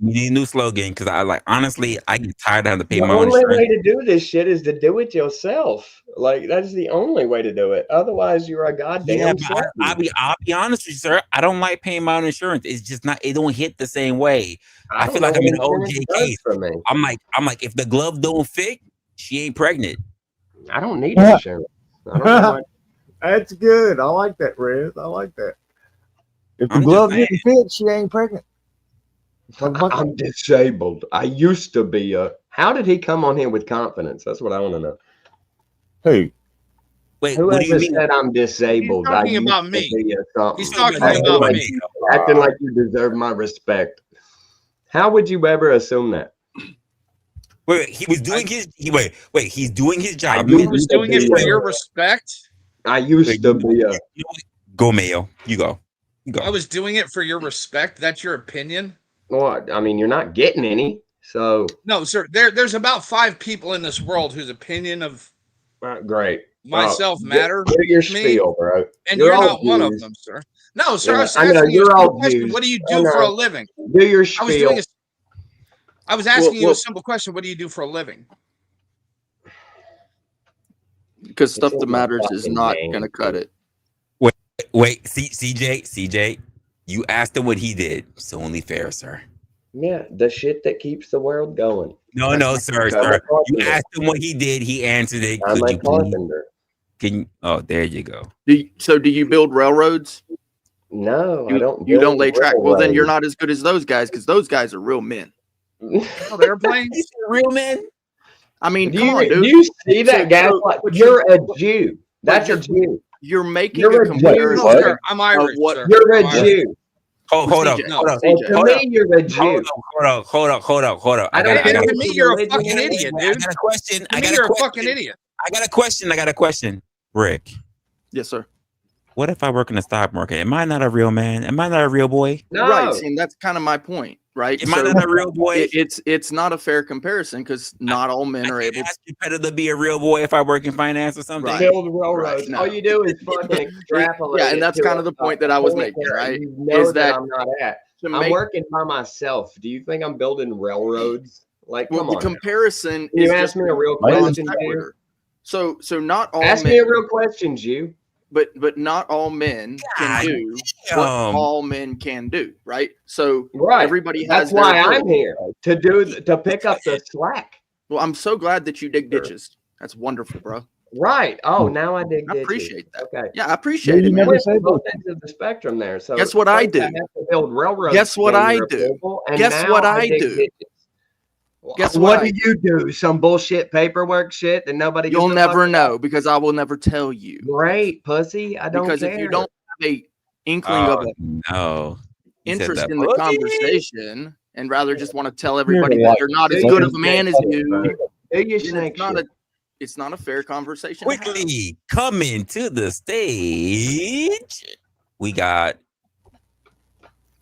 Speaker 3: We need a new slogan because honestly, I get tired of having to pay my own insurance.
Speaker 9: The only way to do this shit is to do it yourself. Like that's the only way to do it. Otherwise, you're a goddamn.
Speaker 3: Yeah, I'll be honest with you, sir. I don't like paying my own insurance. It's just not. It don't hit the same way. I feel like I'm in an OJ case. I'm like, if the glove don't fit, she ain't pregnant.
Speaker 9: I don't need insurance. I don't know why.
Speaker 6: That's good. I like that, Rez. I like that. If the glove didn't fit, she ain't pregnant.
Speaker 9: I'm disabled. I used to be a. How did he come on here with confidence? That's what I want to know.
Speaker 6: Who?
Speaker 3: Wait,
Speaker 9: whoever said I'm disabled?
Speaker 8: He's talking about me. He's talking about me.
Speaker 9: Acting like you deserve my respect. How would you ever assume that?
Speaker 3: Wait, he was doing his. He's doing his job.
Speaker 8: He was doing it for your respect.
Speaker 9: I used to be a.
Speaker 3: Go, Mayo. You go.
Speaker 8: I was doing it for your respect. That's your opinion.
Speaker 9: Well, I mean, you're not getting any. So
Speaker 8: no, sir. There's about 5 people in this world whose opinion of
Speaker 9: great
Speaker 8: myself matter.
Speaker 9: Do your spiel, bro.
Speaker 8: And you're not one of them, sir. No, sir.
Speaker 9: Yeah,
Speaker 8: I was asking you a simple question.
Speaker 9: views.
Speaker 8: What do you do for a living?
Speaker 9: Do your spiel.
Speaker 8: I was asking you a simple question. What do you do for a living?
Speaker 7: Because stuff that matters is not going to cut it.
Speaker 3: Wait, CJ, you asked him what he did. It's only fair, sir.
Speaker 9: Yeah, the shit that keeps the world going.
Speaker 3: No, sir. You asked him what he did. He answered it.
Speaker 9: I'm a carpenter.
Speaker 3: Oh, there you go.
Speaker 7: So do you build railroads?
Speaker 9: No, I don't.
Speaker 7: You don't lay track. Well, then you're not as good as those guys because those guys are real men.
Speaker 8: Oh, airplanes?
Speaker 3: Real men?
Speaker 7: I mean,
Speaker 9: Do
Speaker 7: come on, dude.
Speaker 9: do you see that,
Speaker 7: So-
Speaker 9: Gaslight?
Speaker 7: but
Speaker 9: You're a Jew. That's your Jew.
Speaker 7: You're making
Speaker 9: You're
Speaker 7: a
Speaker 9: a Jew.
Speaker 7: comparison.
Speaker 8: No,
Speaker 5: What?
Speaker 8: sir. I'm Irish,
Speaker 7: what-
Speaker 8: sir.
Speaker 9: You're a
Speaker 8: I'm Irish.
Speaker 9: Jew.
Speaker 3: Hold up,
Speaker 7: CJ,
Speaker 3: hold up,
Speaker 9: And
Speaker 7: CJ.
Speaker 9: to
Speaker 3: hold up.
Speaker 9: me, you're a Jew.
Speaker 3: Hold up.
Speaker 9: I don't
Speaker 8: And
Speaker 9: care
Speaker 8: to
Speaker 9: what
Speaker 8: me,
Speaker 9: your
Speaker 8: you're a
Speaker 9: religion
Speaker 8: fucking
Speaker 9: is.
Speaker 8: idiot,
Speaker 3: I
Speaker 8: dude.
Speaker 3: got a question.
Speaker 8: To me, you're a fucking idiot.
Speaker 3: I got a question. Rick,
Speaker 7: Yes, sir.
Speaker 3: what if I work in the stock market? Am I not a real man? Am I not a real boy?
Speaker 9: No.
Speaker 7: Right. See, and that's kind of my point, right?
Speaker 3: Am I not a real boy?
Speaker 7: It's not a fair comparison because not all men are able to.
Speaker 3: Ask you better to be a real boy if I work in finance or something.
Speaker 7: Right.
Speaker 9: Build railroads.
Speaker 7: Right, no.
Speaker 9: All you do is fucking extrapolate.
Speaker 7: Yeah, and that's
Speaker 9: it to
Speaker 7: kind of the point that I was
Speaker 9: point
Speaker 7: making,
Speaker 9: that
Speaker 7: right?
Speaker 9: You know
Speaker 7: Is that
Speaker 9: I'm not at.
Speaker 7: to
Speaker 9: I'm
Speaker 7: make
Speaker 9: working by myself. Do you think I'm building railroads? Like,
Speaker 7: well,
Speaker 9: come
Speaker 7: the
Speaker 9: on.
Speaker 7: comparison
Speaker 9: Can you
Speaker 7: is
Speaker 9: ask
Speaker 7: just
Speaker 9: me a real
Speaker 5: Wait,
Speaker 9: question, Jew?
Speaker 7: sequitur. So not all
Speaker 9: Ask
Speaker 7: men,
Speaker 9: me a real question, Jew.
Speaker 7: but not all men can
Speaker 3: God
Speaker 7: do what
Speaker 3: damn.
Speaker 7: all men can do, right? So
Speaker 9: Right.
Speaker 7: everybody has
Speaker 9: That's
Speaker 7: their
Speaker 9: why I'm
Speaker 7: ability.
Speaker 9: here to pick up the slack.
Speaker 7: Well, I'm so glad that you dig ditches. That's wonderful, bro.
Speaker 9: Right. Oh, now I dig
Speaker 7: I
Speaker 9: ditches.
Speaker 7: appreciate that.
Speaker 9: Okay.
Speaker 7: Yeah, I appreciate
Speaker 5: You
Speaker 7: it, man.
Speaker 5: never
Speaker 9: Went
Speaker 5: said
Speaker 9: from both
Speaker 5: that.
Speaker 9: ends of the spectrum there. So
Speaker 7: Guess what I
Speaker 9: first
Speaker 7: do?
Speaker 9: have to build railroads.
Speaker 7: Guess what
Speaker 9: to gain
Speaker 7: I
Speaker 9: your
Speaker 7: do?
Speaker 9: approval, and
Speaker 7: Guess
Speaker 9: now
Speaker 7: what
Speaker 9: I
Speaker 7: I
Speaker 9: dig
Speaker 7: do?
Speaker 9: ditches.
Speaker 7: Guess
Speaker 9: What
Speaker 7: what I
Speaker 9: do you do? Some bullshit paperwork shit that nobody.
Speaker 7: You'll
Speaker 9: gives a fuck
Speaker 7: never
Speaker 9: about?
Speaker 7: know because I will never tell you.
Speaker 9: Great, pussy. I don't
Speaker 7: Because
Speaker 9: care.
Speaker 7: if you don't have a inkling of
Speaker 3: Oh,
Speaker 7: an
Speaker 3: no. He said
Speaker 7: interest
Speaker 3: that.
Speaker 7: in the
Speaker 3: Pussy.
Speaker 7: conversation and rather just want to tell
Speaker 5: You're
Speaker 7: everybody
Speaker 5: the
Speaker 7: that
Speaker 5: white
Speaker 7: they're not as
Speaker 9: do
Speaker 7: good
Speaker 9: you
Speaker 7: of a man as
Speaker 9: think-
Speaker 7: you,
Speaker 9: Do you
Speaker 7: then
Speaker 9: snake shit?
Speaker 7: it's not a fair conversation. to have.
Speaker 3: Quickly coming to the stage, we got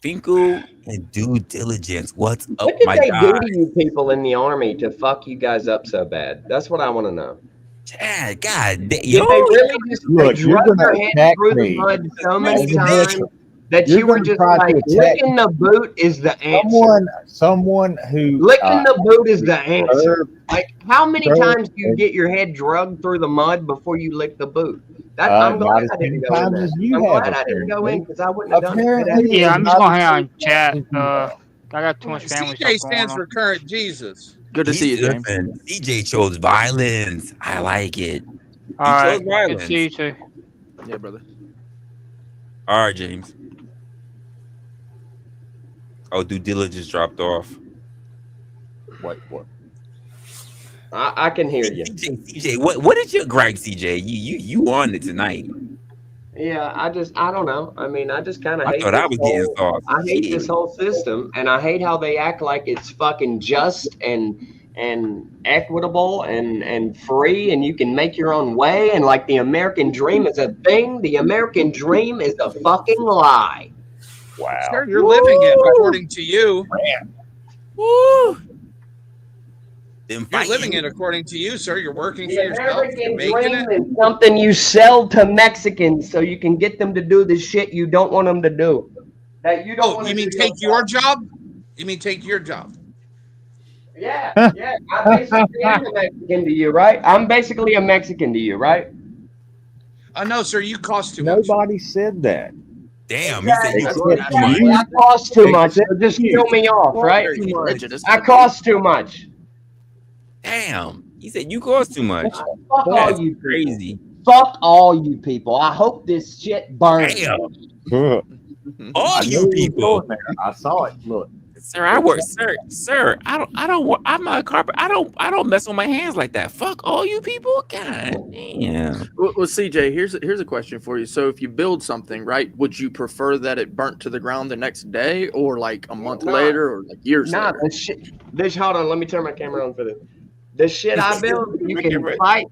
Speaker 3: Finkel and Due Diligence. What's up,
Speaker 9: What did
Speaker 3: my
Speaker 9: they
Speaker 3: guy?
Speaker 9: do to you people in the army to fuck you guys up so bad? That's what I want to know.
Speaker 3: Chad, God,
Speaker 9: Did
Speaker 3: yo,
Speaker 9: they really just
Speaker 5: Look,
Speaker 9: they
Speaker 5: you're
Speaker 9: drug
Speaker 5: gonna
Speaker 9: your head
Speaker 5: attack
Speaker 9: through the
Speaker 5: me.
Speaker 9: mud so many
Speaker 3: As a
Speaker 9: times
Speaker 3: bitch.
Speaker 9: that
Speaker 5: You're
Speaker 9: you were
Speaker 5: gonna
Speaker 9: just
Speaker 5: try to
Speaker 9: like
Speaker 5: attack
Speaker 9: licking the boot is the answer.
Speaker 5: Someone who
Speaker 9: Licking the boot is the answer.
Speaker 5: served-
Speaker 9: Like, how many
Speaker 5: served-
Speaker 9: times do you get your head drugged through the mud before you lick the boot? That, I'm
Speaker 5: not
Speaker 9: glad
Speaker 5: as
Speaker 9: I didn't
Speaker 5: many
Speaker 9: go in
Speaker 5: times
Speaker 9: there.
Speaker 5: as you
Speaker 9: I'm
Speaker 5: have,
Speaker 9: glad I didn't go in
Speaker 5: apparently.
Speaker 9: because I wouldn't have done it.
Speaker 5: Apparently,
Speaker 4: Yeah,
Speaker 5: it's
Speaker 4: I'm just
Speaker 5: not
Speaker 4: gonna
Speaker 5: as
Speaker 4: hang on
Speaker 5: many
Speaker 4: chat.
Speaker 5: times as you have.
Speaker 4: I got too much family
Speaker 8: CJ
Speaker 4: stuff going
Speaker 8: stands
Speaker 4: on.
Speaker 8: for current Jesus.
Speaker 7: Good to see you, James.
Speaker 3: listen, CJ chose violence. I like it.
Speaker 4: All right,
Speaker 3: chose
Speaker 4: good
Speaker 3: violence.
Speaker 4: to see you too.
Speaker 7: Yeah, brother.
Speaker 3: All right, James. Oh, Due Diligence dropped off.
Speaker 5: What?
Speaker 9: I can hear you.
Speaker 3: CJ, what is your gripe, CJ? You on it tonight?
Speaker 9: Yeah, I don't know. I mean, I just kind of
Speaker 3: I
Speaker 9: hate
Speaker 3: thought
Speaker 9: this
Speaker 3: I was getting
Speaker 9: whole,
Speaker 3: soft.
Speaker 9: I hate this whole system, and I hate how they act like it's fucking just and equitable and free, and you can make your own way, and like the American dream is a thing. The American dream is a fucking lie.
Speaker 5: Wow.
Speaker 8: Sir, you're living it according to you.
Speaker 3: Woo! Them
Speaker 8: You're
Speaker 3: fighting.
Speaker 8: living it according to you, sir. You're working for
Speaker 9: The
Speaker 8: yourself.
Speaker 9: American
Speaker 8: You're making
Speaker 9: dream
Speaker 8: it.
Speaker 9: is something you sell to Mexicans so you can get them to do the shit you don't want them to do. That you don't
Speaker 8: Oh,
Speaker 9: want
Speaker 8: you
Speaker 9: to
Speaker 8: mean
Speaker 9: do
Speaker 8: take your
Speaker 9: yourself.
Speaker 8: job? You mean take your job?
Speaker 9: Yeah. I basically am a Mexican to you, right? I'm basically a Mexican to you, right?
Speaker 8: No, sir. You cost too much.
Speaker 5: Nobody said that.
Speaker 3: Damn, you said you
Speaker 9: Exactly.
Speaker 3: cost too much.
Speaker 9: I cost too much, so just kill me off, right?
Speaker 7: Very prejudiced.
Speaker 9: I cost too much.
Speaker 3: Damn, he said you cost too much.
Speaker 9: Fuck all
Speaker 3: That's
Speaker 9: you people.
Speaker 3: crazy.
Speaker 9: Fuck all you people. I hope this shit burns.
Speaker 3: Damn,
Speaker 5: Look,
Speaker 3: all you people.
Speaker 5: I saw it. Look.
Speaker 3: Sir, I work, sir. I don't work. I'm not a carpenter. I don't mess with my hands like that. Fuck all you people. God damn.
Speaker 7: Well, CJ, here's a question for you. So, if you build something, right, would you prefer that it burnt to the ground the next day, or like a month
Speaker 9: Nah.
Speaker 7: later, or like years
Speaker 9: Nah,
Speaker 7: later?
Speaker 9: this hold on, let me turn my camera on for this. The shit I build, you can fight,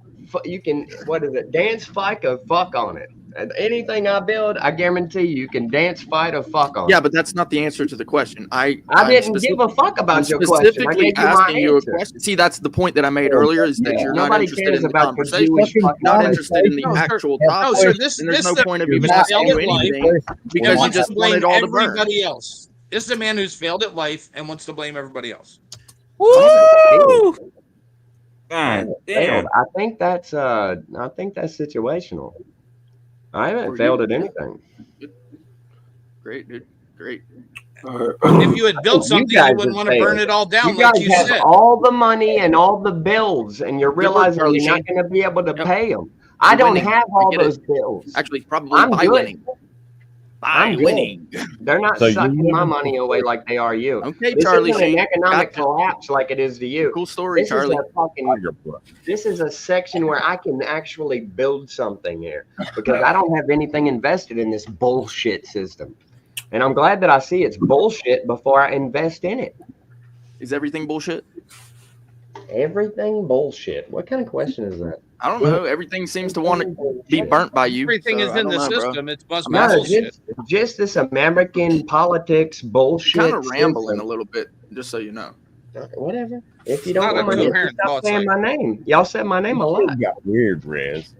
Speaker 9: you can, what is it, dance, fight, or fuck on it. And anything I build, I guarantee you can dance, fight, or fuck on
Speaker 7: Yeah,
Speaker 9: it.
Speaker 7: but that's not the answer to the question.
Speaker 9: I
Speaker 7: I'm
Speaker 9: didn't give a fuck
Speaker 7: I'm
Speaker 9: about your question. I
Speaker 7: specifically
Speaker 9: gave you my
Speaker 7: asking you a
Speaker 9: answer.
Speaker 7: question. See, that's the point that I made earlier is that
Speaker 5: Yeah.
Speaker 7: you're not
Speaker 9: Nobody
Speaker 7: interested
Speaker 9: cares
Speaker 7: in the
Speaker 9: about your
Speaker 7: conversation,
Speaker 9: Jewish fucking
Speaker 7: not
Speaker 9: life.
Speaker 7: interested in the
Speaker 8: No, sir.
Speaker 7: actual
Speaker 8: No,
Speaker 7: topic.
Speaker 8: sir. This
Speaker 7: And there's no
Speaker 8: the
Speaker 7: point of
Speaker 8: man
Speaker 7: even
Speaker 8: who's
Speaker 7: asking
Speaker 8: failed
Speaker 7: you
Speaker 8: at life
Speaker 7: anything
Speaker 8: and
Speaker 7: because you
Speaker 8: wants
Speaker 7: just
Speaker 8: to
Speaker 7: want
Speaker 8: blame
Speaker 7: it all to burn.
Speaker 8: everybody else. This is the man who's failed at life and wants to blame everybody else.
Speaker 3: Woo! God damn.
Speaker 9: I think that's situational. I haven't
Speaker 7: For
Speaker 9: failed
Speaker 7: you.
Speaker 9: at anything.
Speaker 7: Great, dude. Great.
Speaker 8: If you had built
Speaker 9: You
Speaker 8: something,
Speaker 9: guys
Speaker 8: you wouldn't
Speaker 9: have
Speaker 8: want to burn
Speaker 9: failed.
Speaker 8: it all down
Speaker 9: You guys
Speaker 8: like you
Speaker 9: have
Speaker 8: said.
Speaker 9: all the money and all the bills, and you're realizing
Speaker 7: Charlie
Speaker 9: you're not
Speaker 7: Sheen.
Speaker 9: going to be able to
Speaker 7: Yep.
Speaker 9: pay them. I
Speaker 7: You're
Speaker 9: don't
Speaker 7: winning.
Speaker 9: have all
Speaker 7: I get it.
Speaker 9: those bills.
Speaker 7: Actually, probably
Speaker 9: I'm
Speaker 7: by
Speaker 9: good.
Speaker 7: winning. by winning.
Speaker 9: They're not
Speaker 6: So
Speaker 9: sucking my
Speaker 6: you-
Speaker 9: money away like they are you.
Speaker 7: Okay,
Speaker 9: This
Speaker 7: Charlie
Speaker 9: isn't
Speaker 7: Sheen.
Speaker 9: an economic
Speaker 7: Gotcha.
Speaker 9: collapse like it is to you.
Speaker 7: Cool story,
Speaker 9: This
Speaker 7: Charlie.
Speaker 9: is a fucking. This is a section where I can actually build something here because I don't have anything invested in this bullshit system, and I'm glad that I see it's bullshit before I invest in it.
Speaker 7: Is everything bullshit?
Speaker 9: Everything bullshit. What kind of question is that?
Speaker 7: I don't know. Everything seems to want to be burnt by you.
Speaker 8: Everything
Speaker 7: so
Speaker 8: is
Speaker 7: I
Speaker 8: in
Speaker 7: don't
Speaker 8: the
Speaker 7: know, bro.
Speaker 8: system. It's bust
Speaker 9: No,
Speaker 8: bullshit.
Speaker 9: just this American politics bullshit.
Speaker 7: Kind of rambling
Speaker 9: system.
Speaker 7: a little bit, just so you know.
Speaker 9: Whatever. If you
Speaker 8: It's
Speaker 9: don't
Speaker 8: not
Speaker 9: want
Speaker 8: a
Speaker 9: my
Speaker 8: coherent
Speaker 9: stop
Speaker 8: thought
Speaker 9: saying
Speaker 8: cycle.
Speaker 9: my name. Y'all said my name a lot.
Speaker 6: It got weird, Rez.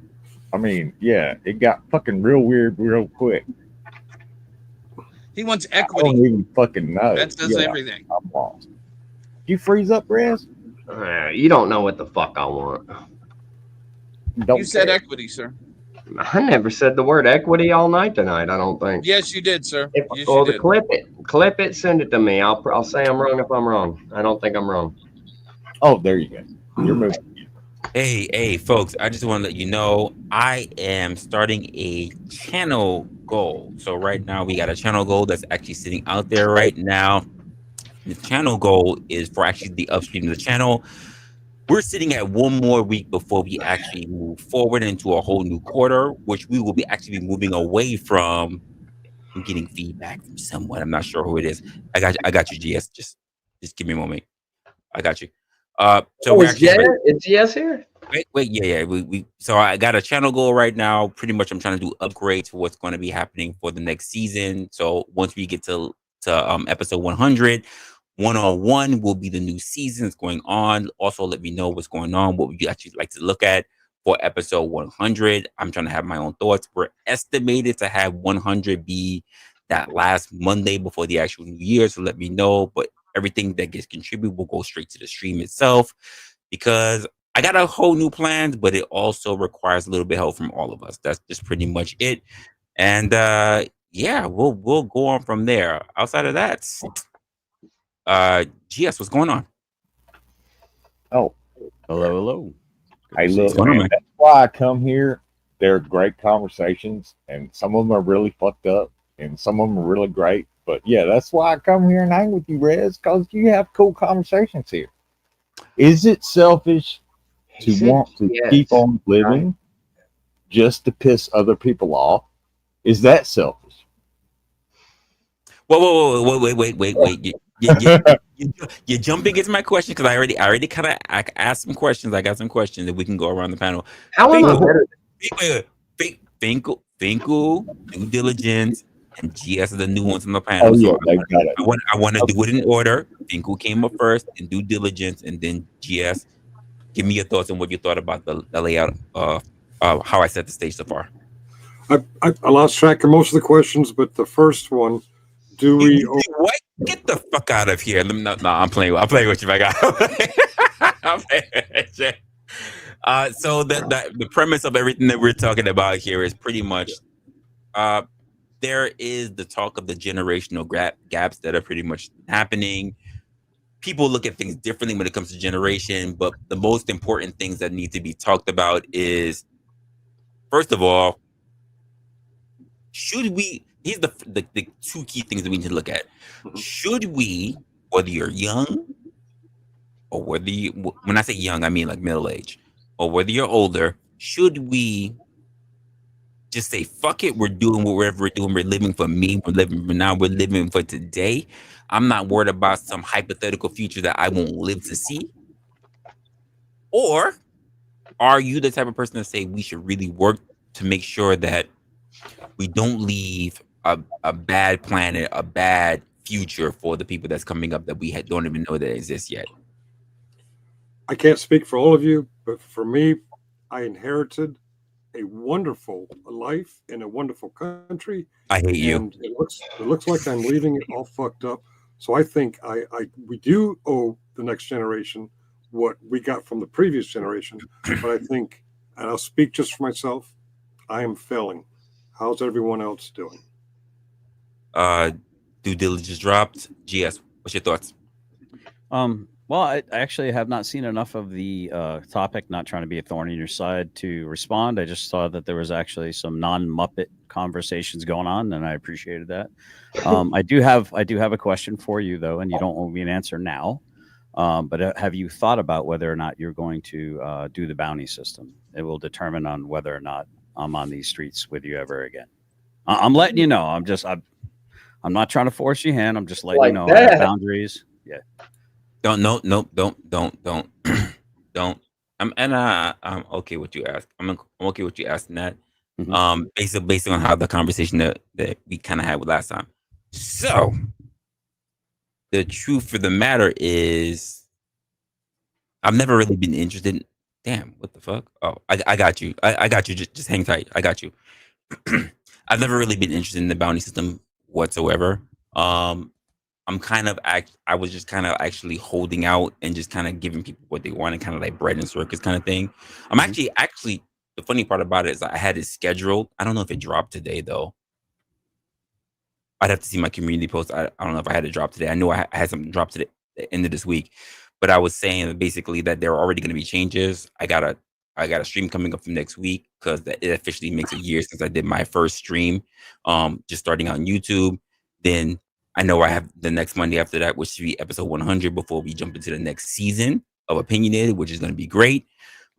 Speaker 6: I mean, yeah, it got fucking real weird real quick.
Speaker 8: He wants
Speaker 6: I
Speaker 8: equity.
Speaker 6: don't even fucking know.
Speaker 8: That says everything.
Speaker 6: I'm lost. You freeze up, Rez?
Speaker 9: You don't know what the fuck I want.
Speaker 6: Don't
Speaker 8: You said
Speaker 6: care.
Speaker 8: equity, sir.
Speaker 9: I never said the word equity all night tonight. I don't think.
Speaker 8: Yes, you did, sir.
Speaker 9: If,
Speaker 8: Yes,
Speaker 9: well,
Speaker 8: you did.
Speaker 9: clip it, send it to me. I'll say I'm wrong if I'm wrong. I don't think I'm wrong.
Speaker 6: Oh, there you go. You're moving.
Speaker 3: Hey, folks, I just want to let you know I am starting a channel goal. So right now we got a channel goal that's actually sitting out there right now. The channel goal is for actually the upstream of the channel. We're sitting at one more week before we actually move forward into a whole new quarter, which we will be actually moving away from. I'm getting feedback from someone. I'm not sure who it is. I got you, GS. Just give me a moment. I got you. So we're actually
Speaker 9: is GS here?
Speaker 3: Wait, yeah. So I got a channel goal right now. Pretty much, I'm trying to do upgrades for what's going to be happening for the next season. So once we get to episode 100, 101 will be the new seasons going on. Also, let me know what's going on. What would you actually like to look at for episode 100? I'm trying to have my own thoughts. We're estimated to have 100 be that last Monday before the actual New Year. So let me know. But everything that gets contributed will go straight to the stream itself because I got a whole new plans, but it also requires a little bit of help from all of us. That's just pretty much it. And yeah, we'll go on from there. Outside of that, GS, what's going on?
Speaker 6: Oh,
Speaker 10: hello.
Speaker 6: Hey, look,
Speaker 3: on,
Speaker 6: man,
Speaker 3: man?
Speaker 6: that's why I come here. They're great conversations, and some of them are really fucked up, and some of them are really great. But yeah, that's why I come here and hang with you, Rez, because you have cool conversations here. Is it selfish to want to keep on living just to piss other people off? Is that selfish?
Speaker 3: Whoa, wait. You're jumping into my question because I already kind of asked some questions. I got some questions that we can go around the panel.
Speaker 9: How am I better?
Speaker 3: Finkel, due diligence, and GS are the new ones on the panel.
Speaker 6: Oh, yeah,
Speaker 3: So
Speaker 6: they got it.
Speaker 3: I want to do it in order. Finkel came up first, and due diligence, and then GS. Give me your thoughts on what you thought about the layout of how I set the stage so far.
Speaker 11: I lost track of most of the questions, but the first one, do we?
Speaker 3: What? Get the fuck out of here! No, I'm playing with you, my guy. I'm playing with you. So the premise of everything that we're talking about here is pretty much, there is the talk of the generational gaps that are pretty much happening. People look at things differently when it comes to generation, but the most important things that need to be talked about is, first of all, should we? Here's the two key things that we need to look at. Should we, whether you're young or whether you, when I say young, I mean like middle age, or whether you're older, should we just say, fuck it, we're doing whatever we're doing, we're living for me, we're living for now, we're living for today. I'm not worried about some hypothetical future that I won't live to see. Or are you the type of person to say we should really work to make sure that we don't leave a bad planet, a bad future for the people that's coming up that we don't even know that exists yet?
Speaker 11: I can't speak for all of you, but for me, I inherited a wonderful life in a wonderful country.
Speaker 3: I hate you.
Speaker 11: And it looks like I'm leaving it all fucked up. So I think we do owe the next generation what we got from the previous generation. But I think, and I'll speak just for myself, I am failing. How's everyone else doing?
Speaker 3: Due diligence dropped. GS, what's your thoughts?
Speaker 10: Well, I actually have not seen enough of the topic, not trying to be a thorn in your side, to respond. I just saw that there was actually some non-Muppet conversations going on, and I appreciated that. I do have a question for you though, and you don't owe me an answer now. But have you thought about whether or not you're going to do the bounty system? It will determine on whether or not I'm on these streets with you ever again. I'm letting you know. I'm not trying to force your hand. I'm just letting you
Speaker 9: Like
Speaker 10: know I have
Speaker 9: that.
Speaker 10: boundaries. Yeah.
Speaker 3: Don't don't. I'm okay with you ask. I'm okay with you asking that.
Speaker 10: Mhm.
Speaker 3: Based on how the conversation that we kind of had with last time. So the truth for the matter is, I've never really been interested. Damn, what the fuck? Oh, I got you. I got you. Just hang tight. I got you. I've never really been interested in the bounty system whatsoever. Um, I was just kind of actually holding out and just kind of giving people what they wanted, kind of like bread and circus kind of thing. I'm
Speaker 10: Mhm.
Speaker 3: actually the funny part about it is I had it scheduled. I don't know if it dropped today though. I'd have to see my community post. I don't know if I had it drop today. I knew I had something drop today, the end of this week, but I was saying that basically that there are already going to be changes. I got a stream coming up from next week because it officially makes a year since I did my first stream, just starting on YouTube. Then I know I have the next Monday after that, which should be episode 100 before we jump into the next season of Opinionated, which is going to be great.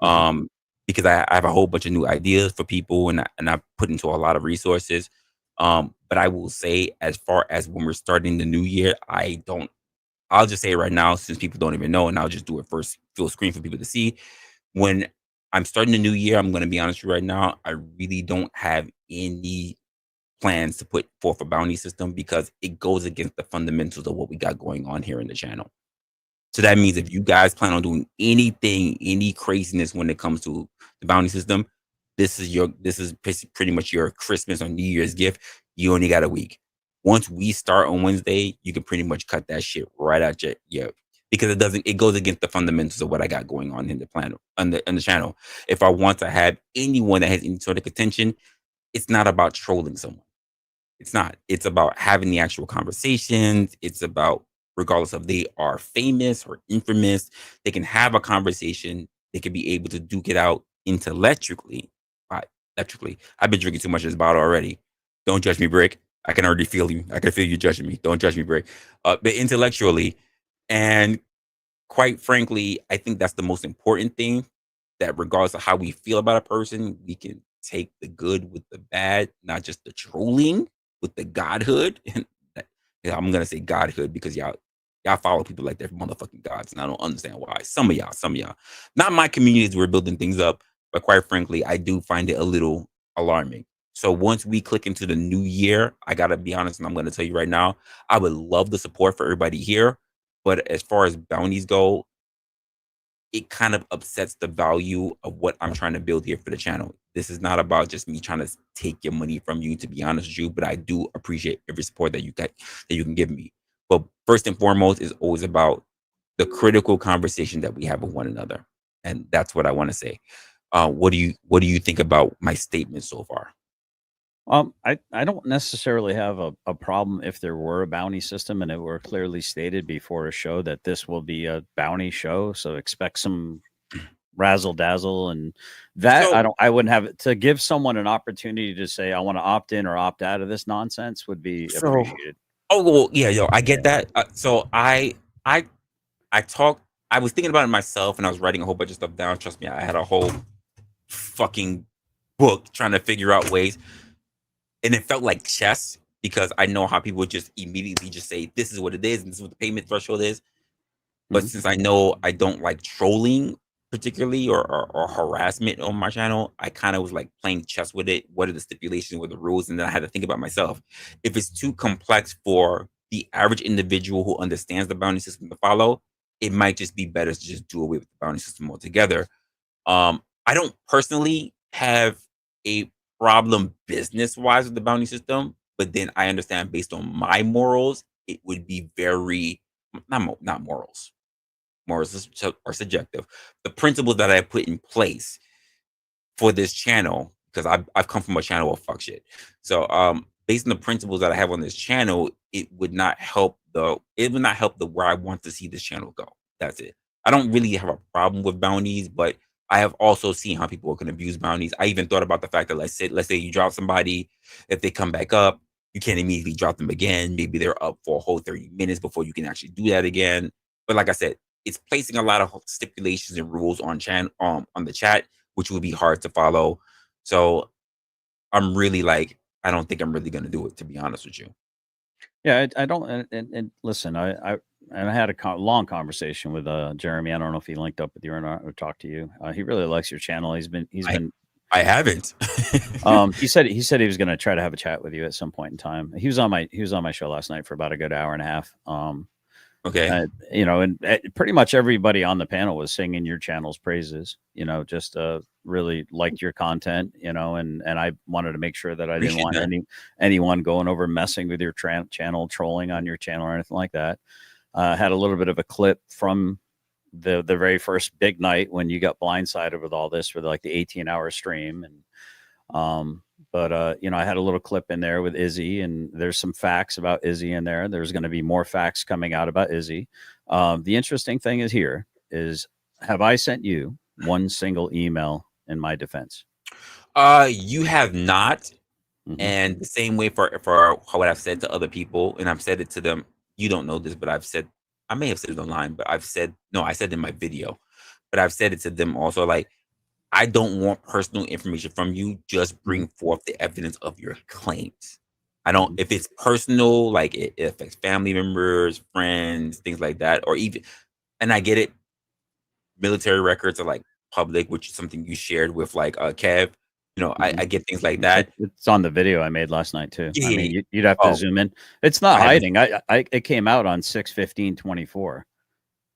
Speaker 10: Mhm.
Speaker 3: Um, because I have a whole bunch of new ideas for people, and I put into a lot of resources. But I will say, as far as when we're starting the new year, I'll just say it right now, since people don't even know, and I'll just do it first, full screen for people to see. When I'm starting the new year, I'm going to be honest with you right now, I really don't have any plans to put forth a bounty system because it goes against the fundamentals of what we got going on here in the channel. So that means if you guys plan on doing anything, any craziness when it comes to the bounty system, this is pretty much your Christmas or New Year's gift. You only got a week. Once we start on Wednesday, you can pretty much cut that shit right out your because it goes against the fundamentals of what I got going on in the planet on the channel. If I want to have anyone that has any sort of contention, it's not about trolling someone. It's not. It's about having the actual conversations. It's about, regardless of they are famous or infamous, they can have a conversation. They can be able to duke it out intellectually. Electrically. I've been drinking too much of this bottle already. Don't judge me, Brick. I can already feel you. I can feel you judging me. Don't judge me, Brick. But intellectually, and quite frankly, I think that's the most important thing, that regardless of how we feel about a person, we can take the good with the bad, not just the trolling with the godhood. And yeah, I'm gonna say godhood because y'all follow people like they're motherfucking gods, and I don't understand why. Some of y'all, not my communities. We're building things up, but quite frankly, I do find it a little alarming. So once we click into the new year, I gotta be honest, and I'm gonna tell you right now, I would love the support for everybody here, but as far as bounties go, it kind of upsets the value of what I'm trying to build here for the channel. This is not about just me trying to take your money from you, to be honest with you, but I do appreciate every support that you can give me. But first and foremost is always about the critical conversation that we have with one another. And that's what I want to say. What do you think about my statement so far?
Speaker 10: I don't necessarily have a problem if there were a bounty system and it were clearly stated before a show that this will be a bounty show. So expect some razzle dazzle and that
Speaker 3: So
Speaker 10: I wouldn't have it to give someone an opportunity to say I want to opt in or opt out of this nonsense would be
Speaker 3: so
Speaker 10: appreciated.
Speaker 3: oh well, yeah, yo, I
Speaker 10: Yeah.
Speaker 3: get that. I I talked. I was thinking about it myself, and I was writing a whole bunch of stuff down. Trust me, I had a whole fucking book trying to figure out ways, and it felt like chess because I know how people just immediately just say this is what it is and this is what the payment threshold is. But
Speaker 10: Mhm.
Speaker 3: since I know I don't like trolling particularly, or harassment on my channel, I kind of was like playing chess with it. What are the stipulations? What are the rules? And then I had to think about myself. If it's too complex for the average individual who understands the bounty system to follow, it might just be better to just do away with the bounty system altogether. I don't personally have a problem business wise with the bounty system, but then I understand based on my morals, it would be very not morals. Morals are subjective. The principles that I put in place for this channel, because I've come from a channel of fuck shit. So based on the principles that I have on this channel, it would not help the where I want to see this channel go. That's it. I don't really have a problem with bounties, but I have also seen how people can abuse bounties. I even thought about the fact that let's say you drop somebody, if they come back up, you can't immediately drop them again. Maybe they're up for a whole 30 minutes before you can actually do that again. But like I said, it's placing a lot of stipulations and rules on the chat, which would be hard to follow. So I'm really like, I don't think I'm really gonna do it, to be honest with you.
Speaker 10: Yeah, I don't. And listen, I had a long conversation with Jeremy. I don't know if he linked up with you or not, or talked to you. He really likes your channel. He's been
Speaker 3: I haven't.
Speaker 10: he said he was going to try to have a chat with you at some point in time. He was on my show last night for about a good hour and a half.
Speaker 3: Okay.
Speaker 10: You know, and pretty much everybody on the panel was singing your channel's praises. You know, just really liked your content. You know, and I wanted to make sure that I didn't want anyone going over messing with your channel, trolling on your channel or anything like that. Had a little bit of a clip from the very first big night when you got blindsided with all this, with like the 18-hour stream. And but you know, I had a little clip in there with Izzy, and there's some facts about Izzy in there. There's going to be more facts coming out about Izzy. The interesting thing is have I sent you one single email in my defense?
Speaker 3: You have not. And the same way for what I've said to other people, and I've said it to them. You don't know this, but I may have said it online, but I said it in my video, but I've said it to them also. Like, I don't want personal information from you. Just bring forth the evidence of your claims. I don't, if it's personal, like it affects family members, friends, things like that, or even, and I get it, military records are like public, which is something you shared with like Kev. You know, I get things like that.
Speaker 10: It's on the video I made last night too.
Speaker 3: Yeah.
Speaker 10: I mean, you'd have to zoom in. It's not hiding. It came out on 6/15/24.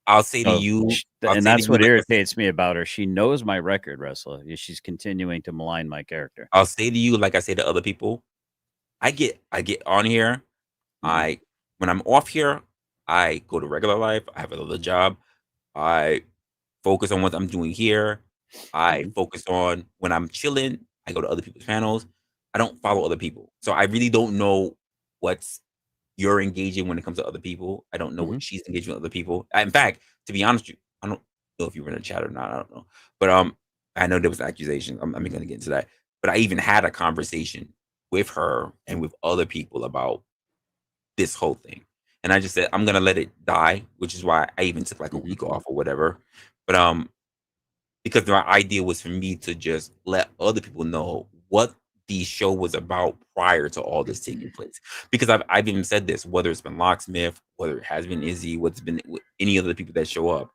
Speaker 3: I'll say to you,
Speaker 10: and that's what irritates me about her. She knows my record, Resla. She's continuing to malign my character.
Speaker 3: I'll say to you, like I say to other people, I get on here. When I'm off here, I go to regular life. I have another job. I focus on what I'm doing here. I focus on when I'm chilling. I go to other people's panels. I don't follow other people. So I really don't know what's you're engaging when it comes to other people. I don't know what she's engaging with other people. In fact, to be honest with you, I don't know if you were in the chat or not. I don't know. But I know there was accusations. I'm not going to get into that. But I even had a conversation with her and with other people about this whole thing. And I just said, I'm going to let it die, which is why I even took like a week off or whatever. But because my idea was for me to just let other people know what the show was about prior to all this taking place. Because I've even said this, whether it's been Locksmith, whether it has been Izzy, what's been any other people that show up.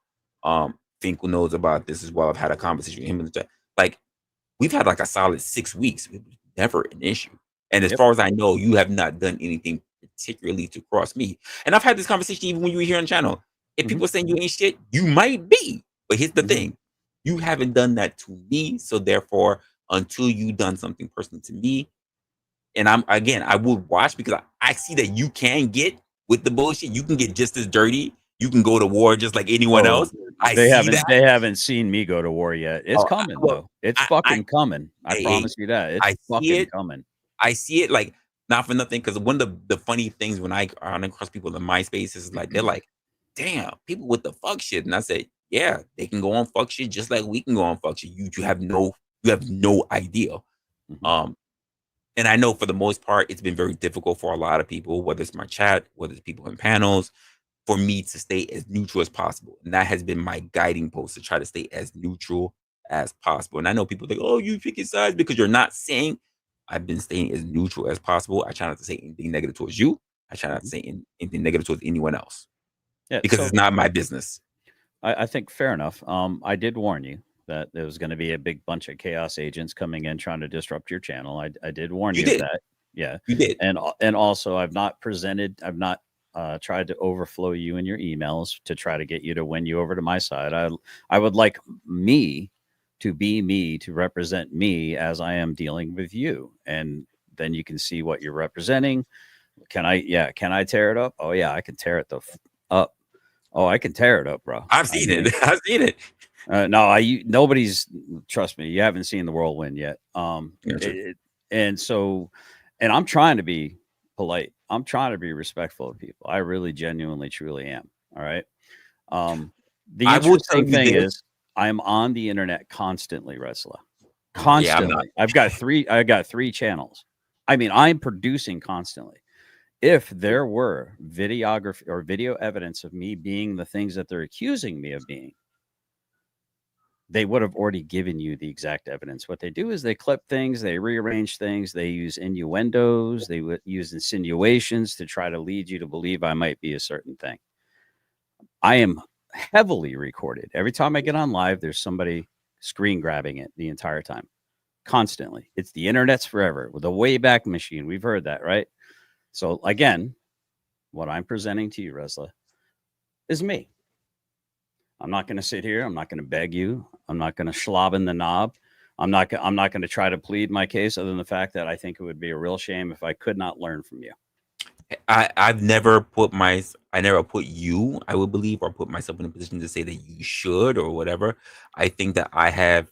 Speaker 3: Finkel knows about this as well. I've had a conversation with him in the chat. Like, we've had like a solid 6 weeks. It was never an issue. And as far as I know, you have not done anything particularly to cross me. And I've had this conversation even when you were here on the channel. If people are saying you ain't shit, you might be. But here's the thing. You haven't done that to me. So therefore, until you done something personal to me, and I would watch because I see that you can get with the bullshit. You can get just as dirty. You can go to war just like anyone else.
Speaker 10: They haven't seen me go to war yet. It's coming though. It's fucking coming. I promise you that. It's fucking coming.
Speaker 3: I see it, like, not for nothing, because one of the funny things when I run across people in MySpace is like, they're like, damn, people with the fuck shit. And I said, yeah, they can go on fuck shit just like we can go on fuck shit. You have no idea. And I know for the most part, it's been very difficult for a lot of people, whether it's my chat, whether it's people in panels, for me to stay as neutral as possible. And that has been my guiding post, to try to stay as neutral as possible. And I know people think, oh, you picking sides because you're not saying. I've been staying as neutral as possible. I try not to say anything negative towards you. I try not to say anything negative towards anyone else. Yeah, because it's not my business.
Speaker 10: I think fair enough. I did warn you that there was going to be a big bunch of chaos agents coming in trying to disrupt your channel. I did warn you of that. Yeah, you did. And also, I've not tried to overflow you in your emails to try to get you to win you over to my side. I would like me to be me, to represent me as I am dealing with you. And then you can see what you're representing. Can I tear it up? Oh yeah, I can tear it up. Oh, I can tear it up, bro.
Speaker 3: I've seen it. I've seen it.
Speaker 10: No, nobody's, trust me, you haven't seen the whirlwind yet. And I'm trying to be polite. I'm trying to be respectful of people. I really genuinely, truly am. All right. The
Speaker 3: I will tell
Speaker 10: interesting
Speaker 3: you
Speaker 10: thing
Speaker 3: this.
Speaker 10: is I'm on the internet constantly, Resla.
Speaker 3: Yeah, I'm not.
Speaker 10: Constantly. I've got three channels. I mean, I'm producing constantly. If there were videography or video evidence of me being the things that they're accusing me of being, they would have already given you the exact evidence. What they do is they clip things, they rearrange things, they use innuendos, they would use insinuations to try to lead you to believe I might be a certain thing. I am heavily recorded. Every time I get on live, there's somebody screen grabbing it the entire time, constantly. It's the internet's forever with a Wayback Machine. We've heard that, right? So again, what I'm presenting to you, Resla, is me. I'm not going to sit here. I'm not going to beg you. I'm not going to slob in the knob. I'm not going to try to plead my case, other than the fact that I think it would be a real shame if I could not learn from you.
Speaker 3: I've never put you, I would believe, or put myself in a position to say that you should or whatever. I think that I have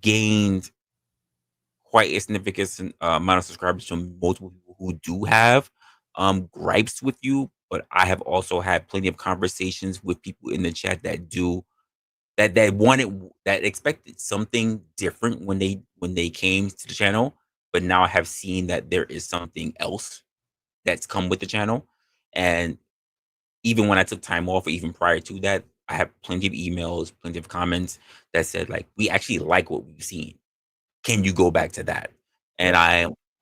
Speaker 3: gained quite a significant amount of subscribers from multiple people who do have gripes with you, but I have also had plenty of conversations with people in the chat that that expected something different when they came to the channel, but now I have seen that there is something else that's come with the channel. And even when I took time off, or even prior to that, I have plenty of emails, plenty of comments that said, like, we actually like what we've seen. Can you go back to that? And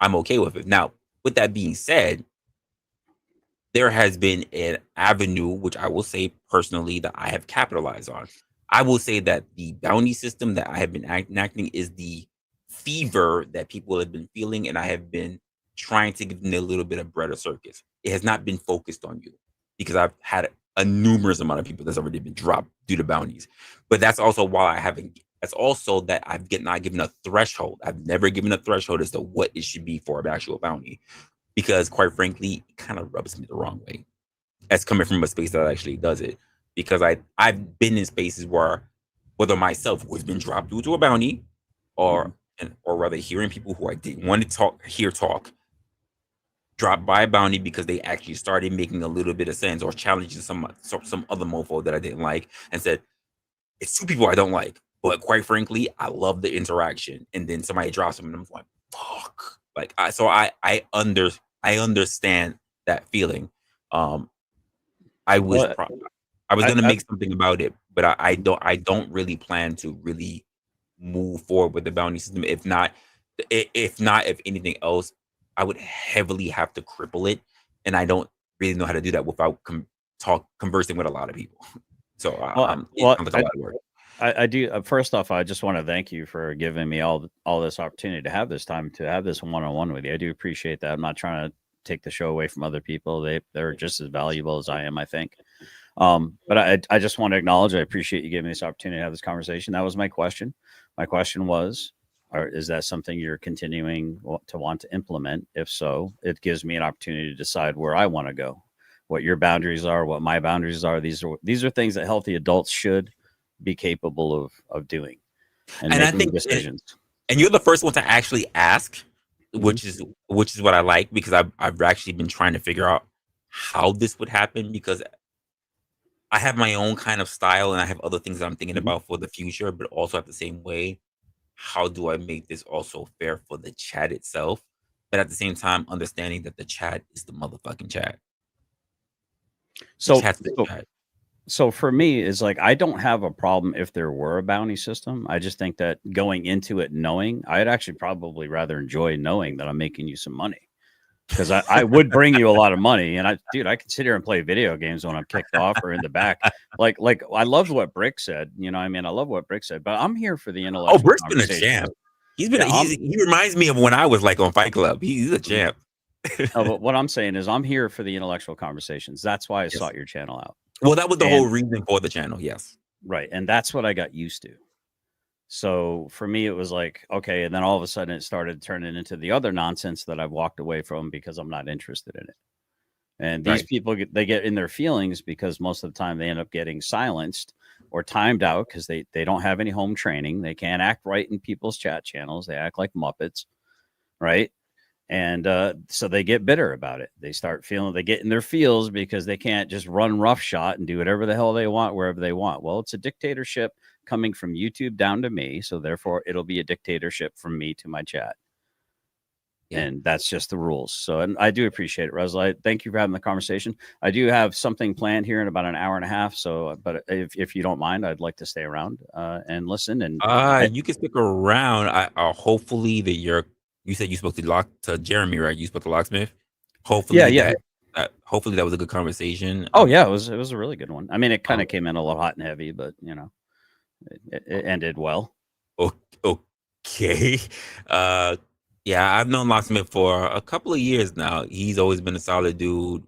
Speaker 3: I'm okay with it. Now, with that being said, there has been an avenue, which I will say personally, that I have capitalized on. I will say that the bounty system that I have been enacting is the fever that people have been feeling, and I have been trying to give them a little bit of bread or circus. It has not been focused on you, because I've had a numerous amount of people that's already been dropped due to bounties. But that's also why I haven't. That's also that I've not given a threshold. I've never given a threshold as to what it should be for an actual bounty, because quite frankly, it kind of rubs me the wrong way as coming from a space that actually does it. Because I've been in spaces where, whether myself who has been dropped due to a bounty, or rather hearing people who I didn't want to hear talk dropped by a bounty because they actually started making a little bit of sense, or challenging some other mofo that I didn't like, and said, it's two people I don't like, but quite frankly, I love the interaction. And then somebody drops them, and I'm like, fuck. Like, I understand that feeling. I was gonna make something about it, but I don't really plan to really move forward with the bounty system. If anything else, I would heavily have to cripple it, and I don't really know how to do that without conversing with a lot of people. So it sounds like a lot of work.
Speaker 10: I do. First off, I just want to thank you for giving me all this opportunity to have this time to have this one-on-one with you. I do appreciate that. I'm not trying to take the show away from other people. They're just as valuable as I am, I think. But I just want to acknowledge, I appreciate you giving me this opportunity to have this conversation. That was my question. My question was, is that something you're continuing to want to implement? If so, it gives me an opportunity to decide where I want to go, what your boundaries are, what my boundaries are. These are things that healthy adults should be capable of doing and making
Speaker 3: I think
Speaker 10: decisions.
Speaker 3: And you're the first one to actually ask, which is what I like, because I've actually been trying to figure out how this would happen, because I have my own kind of style and I have other things that I'm thinking about for the future, but also at the same way, how do I make this also fair for the chat itself? But at the same time, understanding that the chat is the motherfucking chat.
Speaker 10: So for me, it's like, I don't have a problem if there were a bounty system. I just think that going into it knowing, I'd actually probably rather enjoy knowing that I'm making you some money, because I would bring you a lot of money. And I can sit here and play video games when I'm kicked off or in the back. Like I loved what Brick said. You know, I mean, I love what Brick said, but I'm here for the intellectual.
Speaker 3: Oh, Brick's been a champ. He's been. He reminds me of when I was like on Fight Club. He's a champ.
Speaker 10: No, but what I'm saying is, I'm here for the intellectual conversations. That's why I sought your channel out.
Speaker 3: Well, that was the whole reason for the channel. Yes.
Speaker 10: Right. And that's what I got used to. So for me, it was like, okay. And then all of a sudden it started turning into the other nonsense that I've walked away from because I'm not interested in it. And these people, they get in their feelings because most of the time they end up getting silenced or timed out because they don't have any home training. They can't act right in people's chat channels. They act like Muppets. Right. And so they get bitter about it. They start feeling, they get in their feels because they can't just run roughshod and do whatever the hell they want wherever they want. Well, it's a dictatorship coming from YouTube down to me, so therefore it'll be a dictatorship from me to my chat. Yeah. And that's just the rules. So, and I do appreciate it, Resla. Thank you for having the conversation. I do have something planned here in about an hour and a half. So, but if you don't mind, I'd like to stay around and listen. And
Speaker 3: you can stick around. Hopefully that you said you spoke to Jeremy, right? You spoke to Locksmith. Hopefully,
Speaker 10: yeah.
Speaker 3: Hopefully that was a good conversation.
Speaker 10: Oh yeah, it was a really good one. I mean, it kind of came in a little hot and heavy, but you know, it ended well.
Speaker 3: Okay. Yeah, I've known Locksmith for a couple of years now. He's always been a solid dude,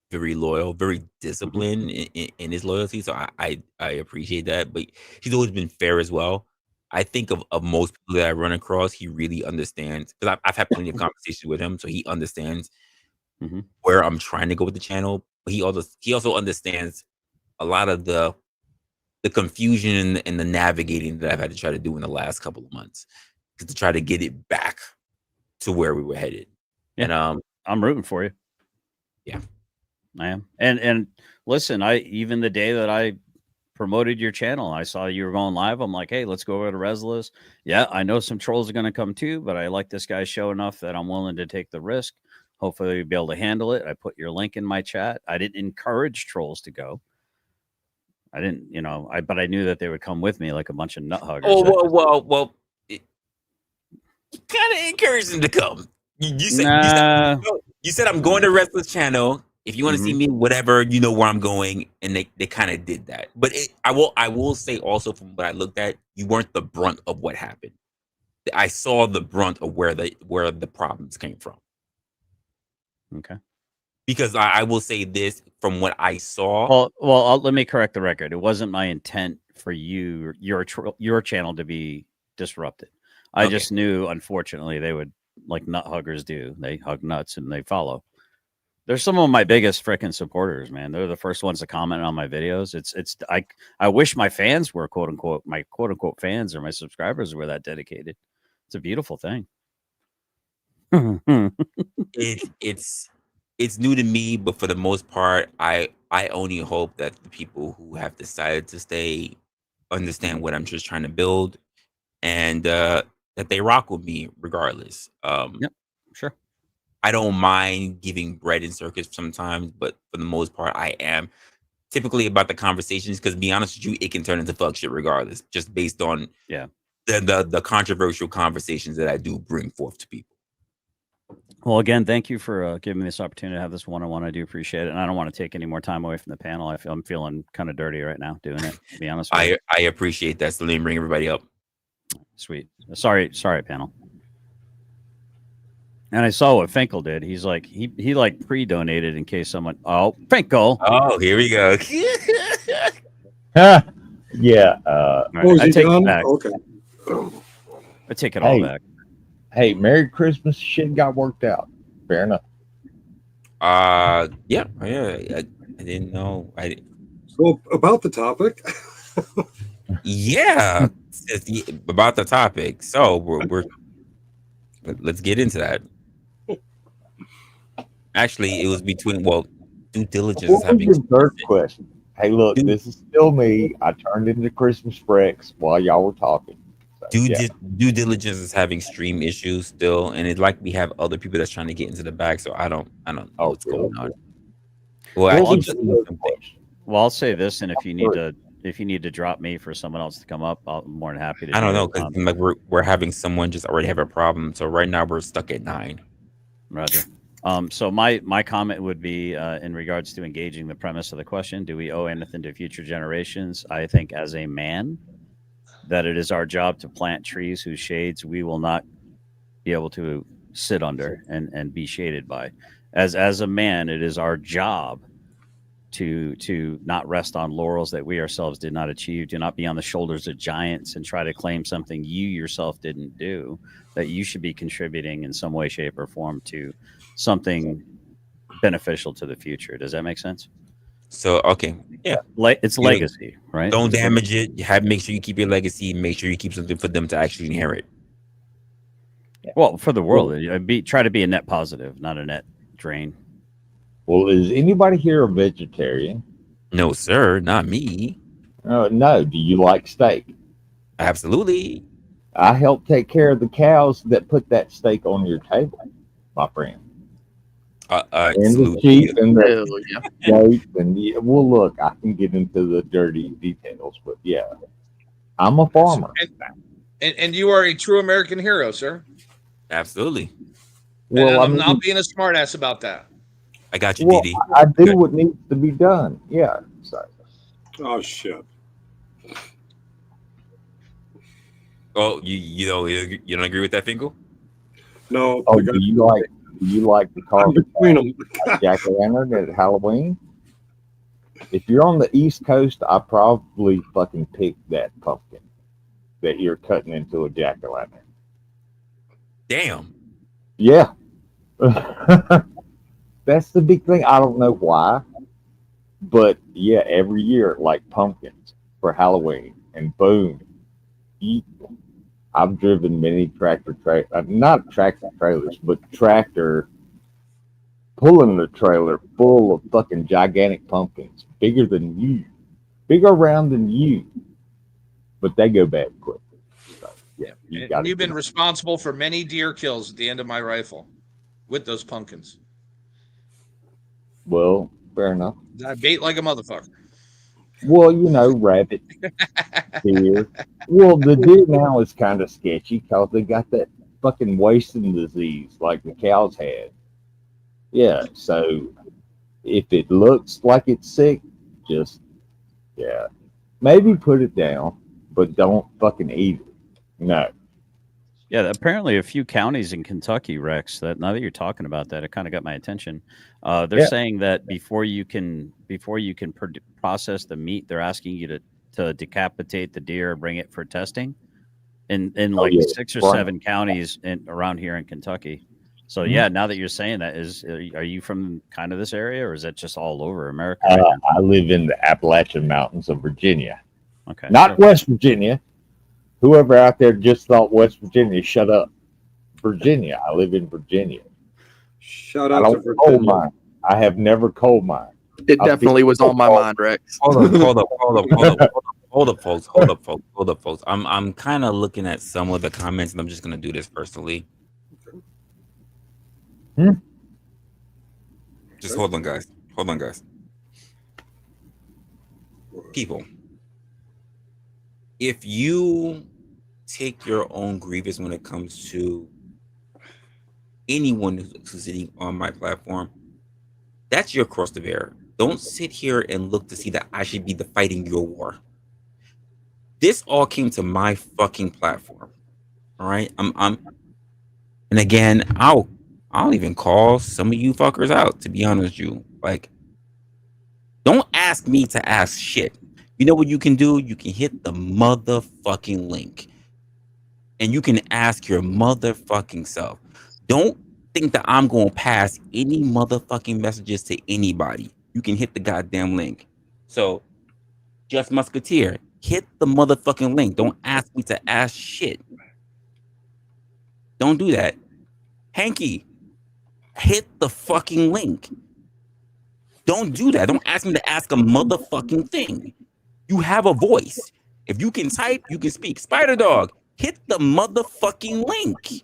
Speaker 3: very loyal, very disciplined in his loyalty. So I appreciate that. But he's always been fair as well. I think of most people that I run across, he really understands, because I've had plenty of conversations with him, so he understands where I'm trying to go with the channel. But he also understands a lot of the confusion and the navigating that I've had to try to do in the last couple of months to try to get it back to where we were headed.
Speaker 10: Yeah. And I'm rooting for you.
Speaker 3: Yeah,
Speaker 10: I am. And listen, even the day that I promoted your channel, I saw you were going live. I'm like, hey, let's go over to Resla's. Yeah, I know some trolls are going to come too, but I like this guy's show enough that I'm willing to take the risk. Hopefully you'll be able to handle it. I put your link in my chat. I didn't encourage trolls to go. I didn't, but I knew that they would come with me like a bunch of nut huggers.
Speaker 3: Oh, well, kind of encouraged them to come. You said I'm going to Resla's channel. If you want to see me, whatever, you know where I'm going, and they kind of did that. But I will say also, from what I looked at, you weren't the brunt of what happened. I saw the brunt of where the problems came from.
Speaker 10: Okay. Because
Speaker 3: I will say this, from what I saw.
Speaker 10: Well, let me correct the record. It wasn't my intent for your channel to be disrupted. I just knew, unfortunately, they would, like nut huggers do. They hug nuts and they follow. They're some of my biggest freaking supporters, man. They're the first ones to comment on my videos. I wish my fans were quote unquote fans, or my subscribers were that dedicated. It's a beautiful thing.
Speaker 3: It's new to me, but for the most part, I only hope that the people who have decided to stay understand what I'm just trying to build, and that they rock with me regardless.
Speaker 10: Yep, sure.
Speaker 3: I don't mind giving bread in circus sometimes, but for the most part, I am typically about the conversations, because to be honest with you, it can turn into fuck shit regardless, just based on the controversial conversations that I do bring forth to people.
Speaker 10: Well, again, thank you for giving me this opportunity to have this one-on-one. I do appreciate it, and I don't want to take any more time away from the panel. I'm feeling kind of dirty right now doing it, to be honest with you.
Speaker 3: I appreciate that. So let me bring everybody up.
Speaker 10: Sweet. Sorry, panel. And I saw what Finkel did. He's like, he like pre-donated in case someone. Oh, Finkel.
Speaker 3: Oh, here we go.
Speaker 6: Yeah.
Speaker 10: Right, I take it back.
Speaker 11: Okay.
Speaker 10: I take it all back.
Speaker 6: Hey, Merry Christmas. Shit got worked out. Fair enough.
Speaker 3: Yeah. I didn't know.
Speaker 11: So about the topic.
Speaker 3: Yeah, about the topic. So let's get into that. Actually, it was between due diligence.
Speaker 6: What was your third question? Hey, look, this is still me. I turned into Christmas Rex while y'all were talking. So,
Speaker 3: due diligence is having stream issues still, and it's like we have other people that's trying to get into the back. So I don't know what's going on. Well,
Speaker 10: I'll say this, and if you need to drop me for someone else to come up, I'm more than happy to.
Speaker 3: I don't know, because like we're having someone just already have a problem. So right now we're stuck at 9.
Speaker 10: Roger. So my comment would be in regards to engaging the premise of the question: do we owe anything to future generations? I think as a man, that it is our job to plant trees whose shades we will not be able to sit under and be shaded by. As a man, it is our job to not rest on laurels that we ourselves did not achieve, to not be on the shoulders of giants and try to claim something you yourself didn't do, that you should be contributing in some way, shape, or form to something beneficial to the future. Does that make sense?
Speaker 3: So, okay. Yeah.
Speaker 10: It's legacy, right?
Speaker 3: Don't damage it. Make sure you keep your legacy. Make sure you keep something for them to actually inherit.
Speaker 10: Well, for the world, try to be a net positive, not a net drain.
Speaker 6: Well, is anybody here a vegetarian?
Speaker 3: No, sir, not me.
Speaker 6: No. Do you like steak?
Speaker 3: Absolutely.
Speaker 6: I help take care of the cows that put that steak on your table, my friend. And the sheep and the goats well, look, I can get into the dirty details, but yeah, I'm a farmer.
Speaker 8: And you are a true American hero, sir.
Speaker 3: Absolutely.
Speaker 8: Well, I'm not being a smartass about that.
Speaker 3: I got you,
Speaker 6: well,
Speaker 3: DD.
Speaker 6: I do what needs to be done. Yeah. So.
Speaker 11: Oh shit.
Speaker 3: Oh, you don't agree with that, Finkel?
Speaker 11: No.
Speaker 6: Oh, do you like the carve jack-o'-lantern at Halloween? If you're on the East Coast, I probably fucking picked that pumpkin that you're cutting into a jack-o'-lantern.
Speaker 3: Damn.
Speaker 6: Yeah. That's the big thing. I don't know why, but yeah, every year like pumpkins for Halloween, and boom, I've driven many not tractor trailers, but tractor pulling the trailer full of fucking gigantic pumpkins, bigger around than you, but they go bad quick. So, yeah,
Speaker 8: you've been responsible for many deer kills at the end of my rifle with those pumpkins.
Speaker 6: Well, fair enough.
Speaker 8: I bait like a motherfucker.
Speaker 6: Well, rabbit, deer. Well, the deer now is kind of sketchy because they got that fucking wasting disease like the cows had. Yeah, so if it looks like it's sick, maybe put it down, but don't fucking eat it. No.
Speaker 10: Yeah, apparently a few counties in Kentucky, Rex, that now that you're talking about that, it kind of got my attention. They're saying that before you can process the meat, they're asking you to decapitate the deer and bring it for testing in 6 or 7 counties around here in Kentucky. So yeah, now that you're saying that, are you from kind of this area, or is that just all over America?
Speaker 6: I live in the Appalachian Mountains of Virginia.
Speaker 10: Okay,
Speaker 6: not West Virginia. Whoever out there just thought West Virginia, shut up. Virginia. I live in Virginia.
Speaker 11: Shut up. I don't coal
Speaker 6: mine. I have never coal mined.
Speaker 7: It definitely was on my mind, Rex.
Speaker 3: Hold up, folks. I'm kind of looking at some of the comments, and I'm just gonna do this personally. Just hold on, guys. People, if you take your own grievance when it comes to anyone who's sitting on my platform, that's your cross to bear. Don't sit here and look to see that I should be fighting your war. This all came to my fucking platform. All right, and again, I'll even call some of you fuckers out, to be honest with you. Like, don't ask me to ask shit. You know what you can do? You can hit the motherfucking link. And you can ask your motherfucking self. Don't think that I'm going to pass any motherfucking messages to anybody. You can hit the goddamn link. So, Just Musketeer, hit the motherfucking link. Don't ask me to ask shit. Don't do that. Hanky, hit the fucking link. Don't do that. Don't ask me to ask a motherfucking thing. You have a voice. If you can type, you can speak. Spider Dog, hit the motherfucking link.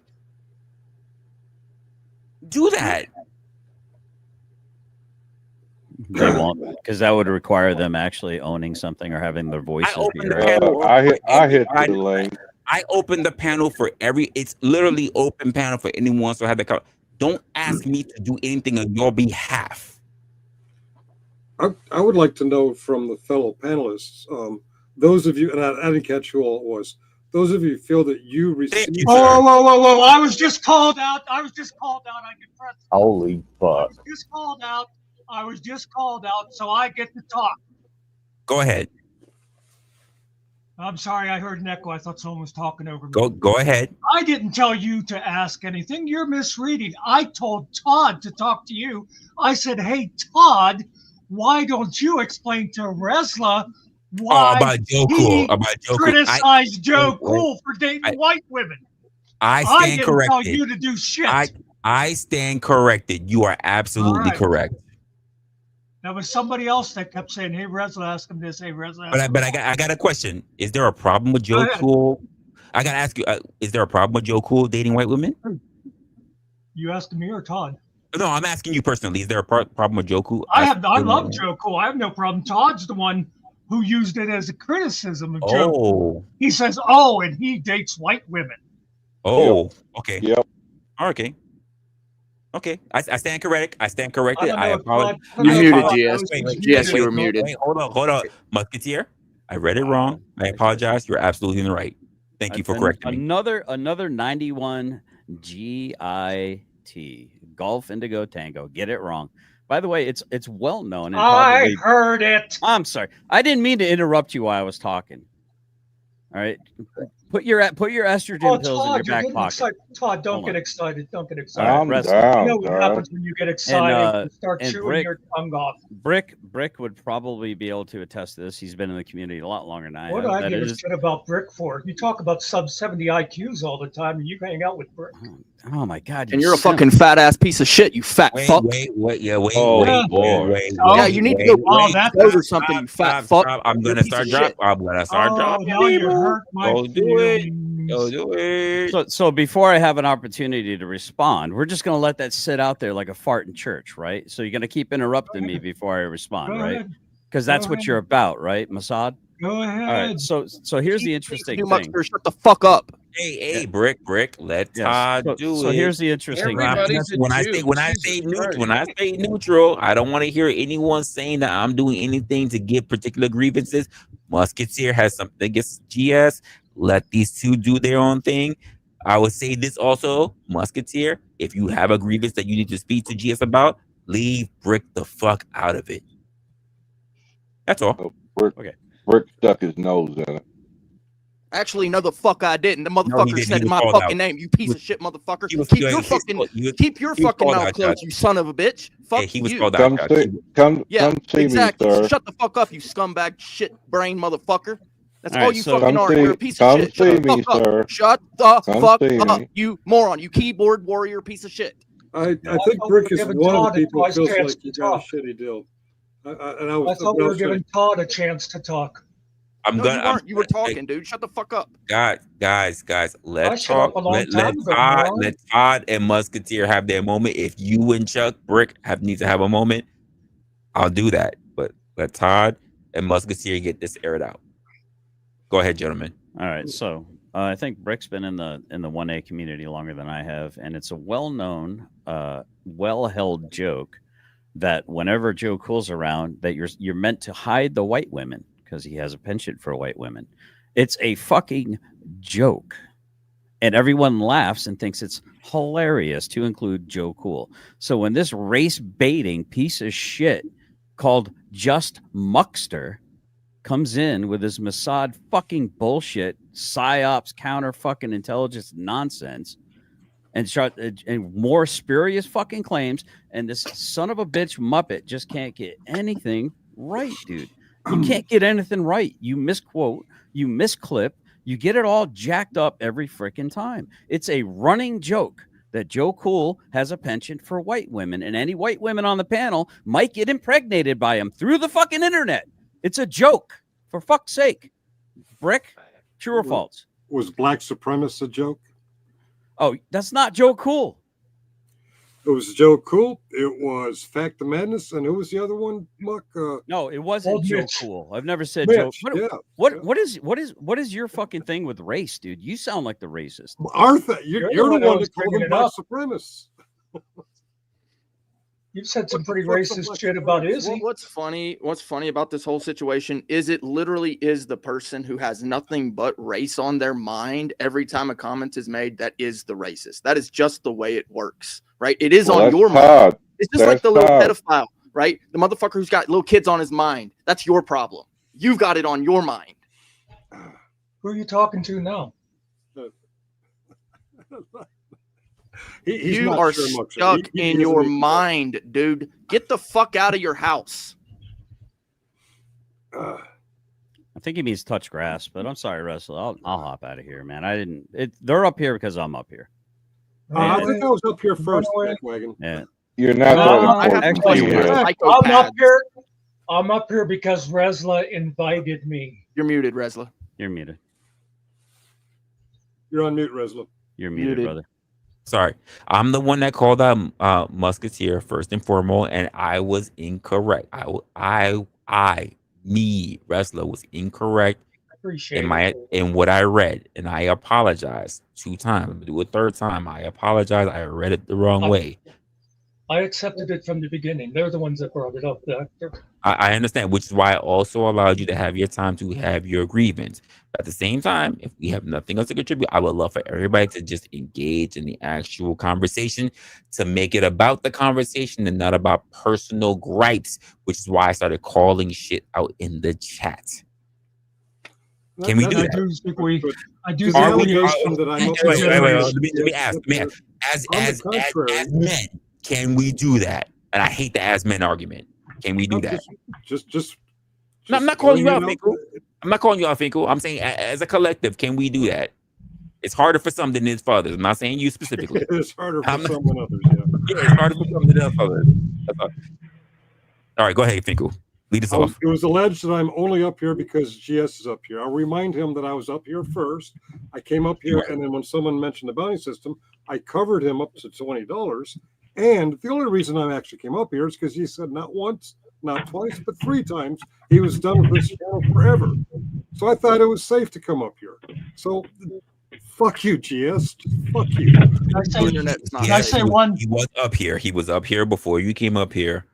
Speaker 3: Do that.
Speaker 10: They won't, because that would require them actually owning something or having their voices.
Speaker 11: I hit the link.
Speaker 3: I opened the panel for it's literally open panel for anyone. So have the don't ask me to do anything on your behalf.
Speaker 11: I would like to know from the fellow panelists, those of you, and I didn't catch who all it was, those of you feel that you received.
Speaker 12: Whoa. I was just called out. I can press.
Speaker 6: Holy fuck.
Speaker 12: I was just called out, so I get to talk.
Speaker 3: Go ahead.
Speaker 12: I'm sorry, I heard an echo. I thought someone was talking over me.
Speaker 3: Go ahead.
Speaker 12: I didn't tell you to ask anything. You're misreading. I told Todd to talk to you. I said, hey, Todd, why don't you explain to Resla why
Speaker 3: about Joe Cool.
Speaker 12: criticized Joe Cool for dating white women?
Speaker 3: I
Speaker 12: I
Speaker 3: stand
Speaker 12: didn't tell
Speaker 3: corrected.
Speaker 12: you to do shit.
Speaker 3: I stand corrected. You are absolutely
Speaker 12: right.
Speaker 3: correct.
Speaker 12: There was somebody else that kept saying, "Hey, Resla, ask him this. Hey, Resla, ask him
Speaker 3: But
Speaker 12: that."
Speaker 3: I got a question. Is there a problem with
Speaker 12: Go
Speaker 3: Joe
Speaker 12: ahead.
Speaker 3: Cool? I gotta ask you. Is there a problem with Joe Cool dating white women?
Speaker 12: You asking me or Todd?
Speaker 3: No, I'm asking you personally. Is there a problem with Joe Cool?
Speaker 12: I love Joe Cool. I have no problem. Todd's the one who used it as a criticism of Joe Cool. He says, "Oh, and he dates white women."
Speaker 3: Oh, okay.
Speaker 6: Yep.
Speaker 3: Okay. Okay. I stand corrected. I stand corrected. I apologize.
Speaker 7: You muted,
Speaker 3: GS.
Speaker 7: GS, you were muted.
Speaker 3: Wait, hold on. Musketeer, I read it wrong. I apologize. You're absolutely in the right. Thank you for correcting me.
Speaker 10: Another 91 GIT, Golf Indigo Tango. Get it wrong. By the way, it's well known. And
Speaker 12: I heard it.
Speaker 10: I'm sorry. I didn't mean to interrupt you while I was talking. All right. Put your estrogen pills in your back pocket.
Speaker 12: Todd, don't get excited. Don't get excited.
Speaker 10: Calm down,
Speaker 12: you know what happens when you get excited? You start chewing your tongue off.
Speaker 10: Brick would probably be able to attest to this. He's been in the community a lot longer than I have.
Speaker 12: What do I give a shit about Brick for? You talk about sub 70 IQs all the time, and you hang out with Brick.
Speaker 10: Oh my God!
Speaker 7: And you're a fucking fat ass piece of shit. You fat fuck.
Speaker 3: Wait. Yeah,
Speaker 7: you need to go or something. You fat fuck.
Speaker 3: I'm gonna start dropping.
Speaker 12: Now you hurt my
Speaker 3: do it.
Speaker 10: So before I have an opportunity to respond, we're just gonna let that sit out there like a fart in church, right? So you're gonna keep interrupting me before I respond, right? Because that's what you're about, right, Masad?
Speaker 12: Go ahead.
Speaker 10: All right. So here's the interesting thing.
Speaker 7: Shut the fuck up.
Speaker 3: Hey, Brick, let Todd do it.
Speaker 10: So here's the interesting
Speaker 3: thing. When I say neutral, I don't want to hear anyone saying that I'm doing anything to get particular grievances. Musketeer has something against GS. Let these two do their own thing. I would say this also, Musketeer, if you have a grievance that you need to speak to GS about, leave Brick the fuck out of it. That's all.
Speaker 6: Brick stuck his nose in it.
Speaker 7: Actually, no, the fuck I didn't. The motherfucker said my fucking name. You piece of shit, motherfucker. Keep your fucking mouth closed, you son of a bitch. Fuck
Speaker 3: he was
Speaker 7: you.
Speaker 6: Come see
Speaker 7: exactly.
Speaker 6: me, sir.
Speaker 7: Shut the fuck up, you scumbag shit brain motherfucker. That's all you
Speaker 6: so
Speaker 7: fucking are. You're a piece of shit.
Speaker 6: Shut the fuck up.
Speaker 7: Shut the fuck up, you moron. You keyboard warrior piece of shit.
Speaker 11: I think Brick is one of the people who feels like he got a shitty deal.
Speaker 12: I thought we were giving Todd a chance to talk.
Speaker 7: You were talking, dude. Shut the fuck up.
Speaker 3: Guys, let's talk. Let Todd and Musketeer have their moment. If you and Chuck Brick need to have a moment, I'll do that. But let Todd and Musketeer get this aired out. Go ahead, gentlemen.
Speaker 10: All right. So I think Brick's been in the 1A community longer than I have, and it's a well-known, well-held joke that whenever Joe Cool's around, that you're meant to hide the white women because he has a penchant for white women. It's a fucking joke, and everyone laughs and thinks it's hilarious, to include Joe Cool. So when this race baiting piece of shit called Just Muckster comes in with his Mossad fucking bullshit, psyops, counter fucking intelligence nonsense, and more spurious fucking claims, and this son of a bitch Muppet just can't get anything right, dude. You can't get anything right. You misquote, you misclip, you get it all jacked up every freaking time. It's a running joke that Joe Cool has a penchant for white women, and any white women on the panel might get impregnated by him through the fucking internet. It's a joke, for fuck's sake. Brick, true or false?
Speaker 11: Was black supremacist a joke?
Speaker 10: Oh, that's not Joe Cool.
Speaker 11: It was Joe Cool. It was Fact of Madness, and who was the other one? Muck.
Speaker 10: No, it wasn't Joe
Speaker 11: Mitch.
Speaker 10: Cool. I've never said
Speaker 11: Mitch,
Speaker 10: Joe. What is your fucking thing with race, dude? You sound like the racist.
Speaker 11: Arthur, you're the one that called them black supremacists.
Speaker 12: You've said some pretty racist shit about Izzy.
Speaker 7: What's funny about this whole situation is it literally is the person who has nothing but race on their mind every time a comment is made that is the racist. That is just the way it works, right? It is on your mind. It's just like the little pedophile, right? The motherfucker who's got little kids on his mind. That's your problem. You've got it on your mind.
Speaker 12: Who are you talking to now?
Speaker 7: You are stuck in your mind, dude. Get the fuck out of your house.
Speaker 10: I think he means touch grass, but I'm sorry, Resla. I'll hop out of here, man. I didn't. They're up here because I'm up here.
Speaker 11: I think I was up here first, Wagon.
Speaker 10: Yeah.
Speaker 6: You're not
Speaker 4: I
Speaker 6: going
Speaker 4: have
Speaker 6: to
Speaker 4: to tell you,
Speaker 12: I'm up here. I'm up here because Resla invited me.
Speaker 7: You're muted, Resla.
Speaker 10: You're muted.
Speaker 11: You're on mute, Resla.
Speaker 10: You're muted, brother.
Speaker 3: Sorry, I'm the one that called out Musketeer first and foremost, and I was incorrect. Me, Resla, was incorrect in what I read, and I apologize 2 times. I'm gonna do a 3rd time. I apologize. I read it the wrong way.
Speaker 12: I accepted it from the beginning. They're the ones that brought it up.
Speaker 3: I understand, which is why I also allowed you to have your time to have your grievance. But at the same time, if we have nothing else to contribute, I would love for everybody to just engage in the actual conversation, to make it about the conversation and not about personal gripes, which is why I started calling shit out in the chat. Can we do that?
Speaker 12: I do
Speaker 3: let me ask. As men, can we do that? And I hate the as men argument. Can we do that? No, I'm not calling you out, Finkel. I'm not calling you out, Finkel. I'm saying as a collective, can we do that? It's harder for some than it is for others. I'm not saying you specifically.
Speaker 11: It's harder for some than others, yeah.
Speaker 3: Yeah, it's harder for some than others. All right, go ahead, Finkel. Lead us off.
Speaker 11: It was alleged that I'm only up here because GS is up here. I'll remind him that I was up here first. I came up here, and then when someone mentioned the bounty system, I covered him up to $20. And the only reason I actually came up here is because he said not once, not twice, but 3 times he was done with this channel forever. So I thought it was safe to come up here. So fuck you, GS. Fuck you.
Speaker 12: Can I say one?
Speaker 3: He was up here. He was up here before you came up here.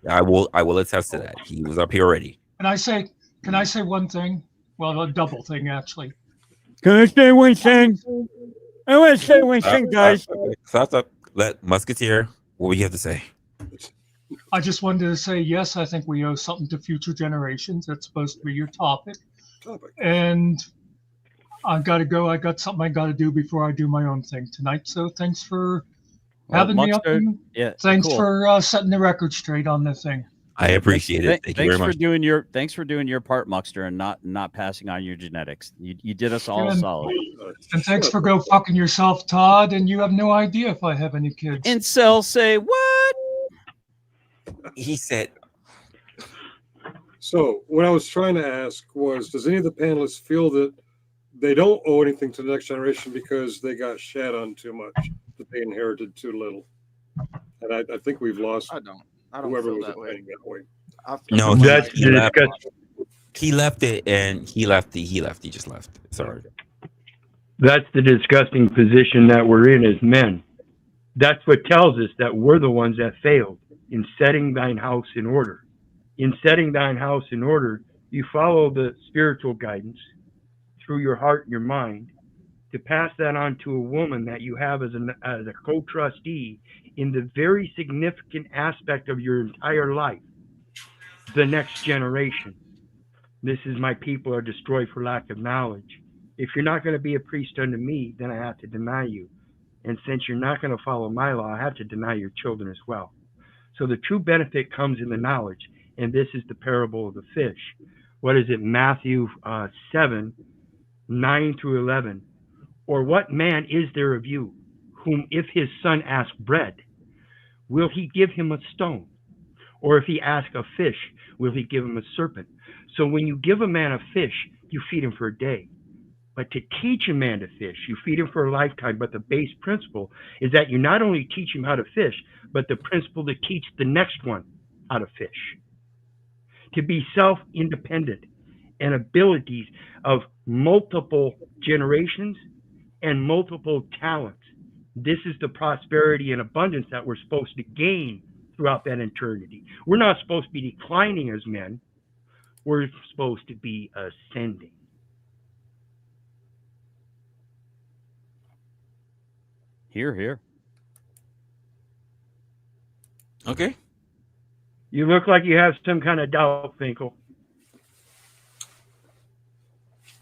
Speaker 3: I will attest to that. He was up here already.
Speaker 12: Can I say one thing? Well, a double thing actually.
Speaker 13: Can I say one thing? I want to say one thing, guys.
Speaker 3: Stop. Let Musketeer. What do you have to say?
Speaker 12: I just wanted to say yes. I think we owe something to future generations. That's supposed to be your topic. And I got to go. I got something I got to do before I do my own thing tonight. So thanks for having me up. And thanks for setting the record straight on the thing.
Speaker 3: I appreciate it. Thank you very much.
Speaker 10: Thanks for doing your part, Muckster, and not passing on your genetics. You did us all a solid.
Speaker 12: And thanks for go fucking yourself, Todd. And you have no idea if I have any kids.
Speaker 10: Incel say what?
Speaker 3: He said.
Speaker 11: So what I was trying to ask was, does any of the panelists feel that they don't owe anything to the next generation because they got shat on too much, that they inherited too little? And I think we've lost. I don't whoever
Speaker 7: feel
Speaker 11: was
Speaker 7: that way.
Speaker 11: that way.
Speaker 3: No, he left it, and he left. He just left. Sorry.
Speaker 13: That's the disgusting position that we're in as men. That's what tells us that we're the ones that failed in setting thine house in order. In setting thine house in order, you follow the spiritual guidance through your heart and your mind to pass that on to a woman that you have as a co-trustee in the very significant aspect of your entire life, the next generation. This is my people are destroyed for lack of knowledge. If you're not going to be a priest unto me, then I have to deny you. And since you're not going to follow my law, I have to deny your children as well. So the true benefit comes in the knowledge. And this is the parable of the fish. What is it? Matthew 7, 9 through 11. Or what man is there of you, whom if his son ask bread, will he give him a stone? Or if he ask a fish, will he give him a serpent? So when you give a man a fish, you feed him for a day. But to teach a man to fish, you feed him for a lifetime. But the base principle is that you not only teach him how to fish, but the principle to teach the next one how to fish. To be self-independent and abilities of multiple generations and multiple talents. This is the prosperity and abundance that we're supposed to gain throughout that eternity. We're not supposed to be declining as men. We're supposed to be ascending.
Speaker 10: Here, here.
Speaker 3: Okay.
Speaker 13: You look like you have some kind of doubt, Finkel.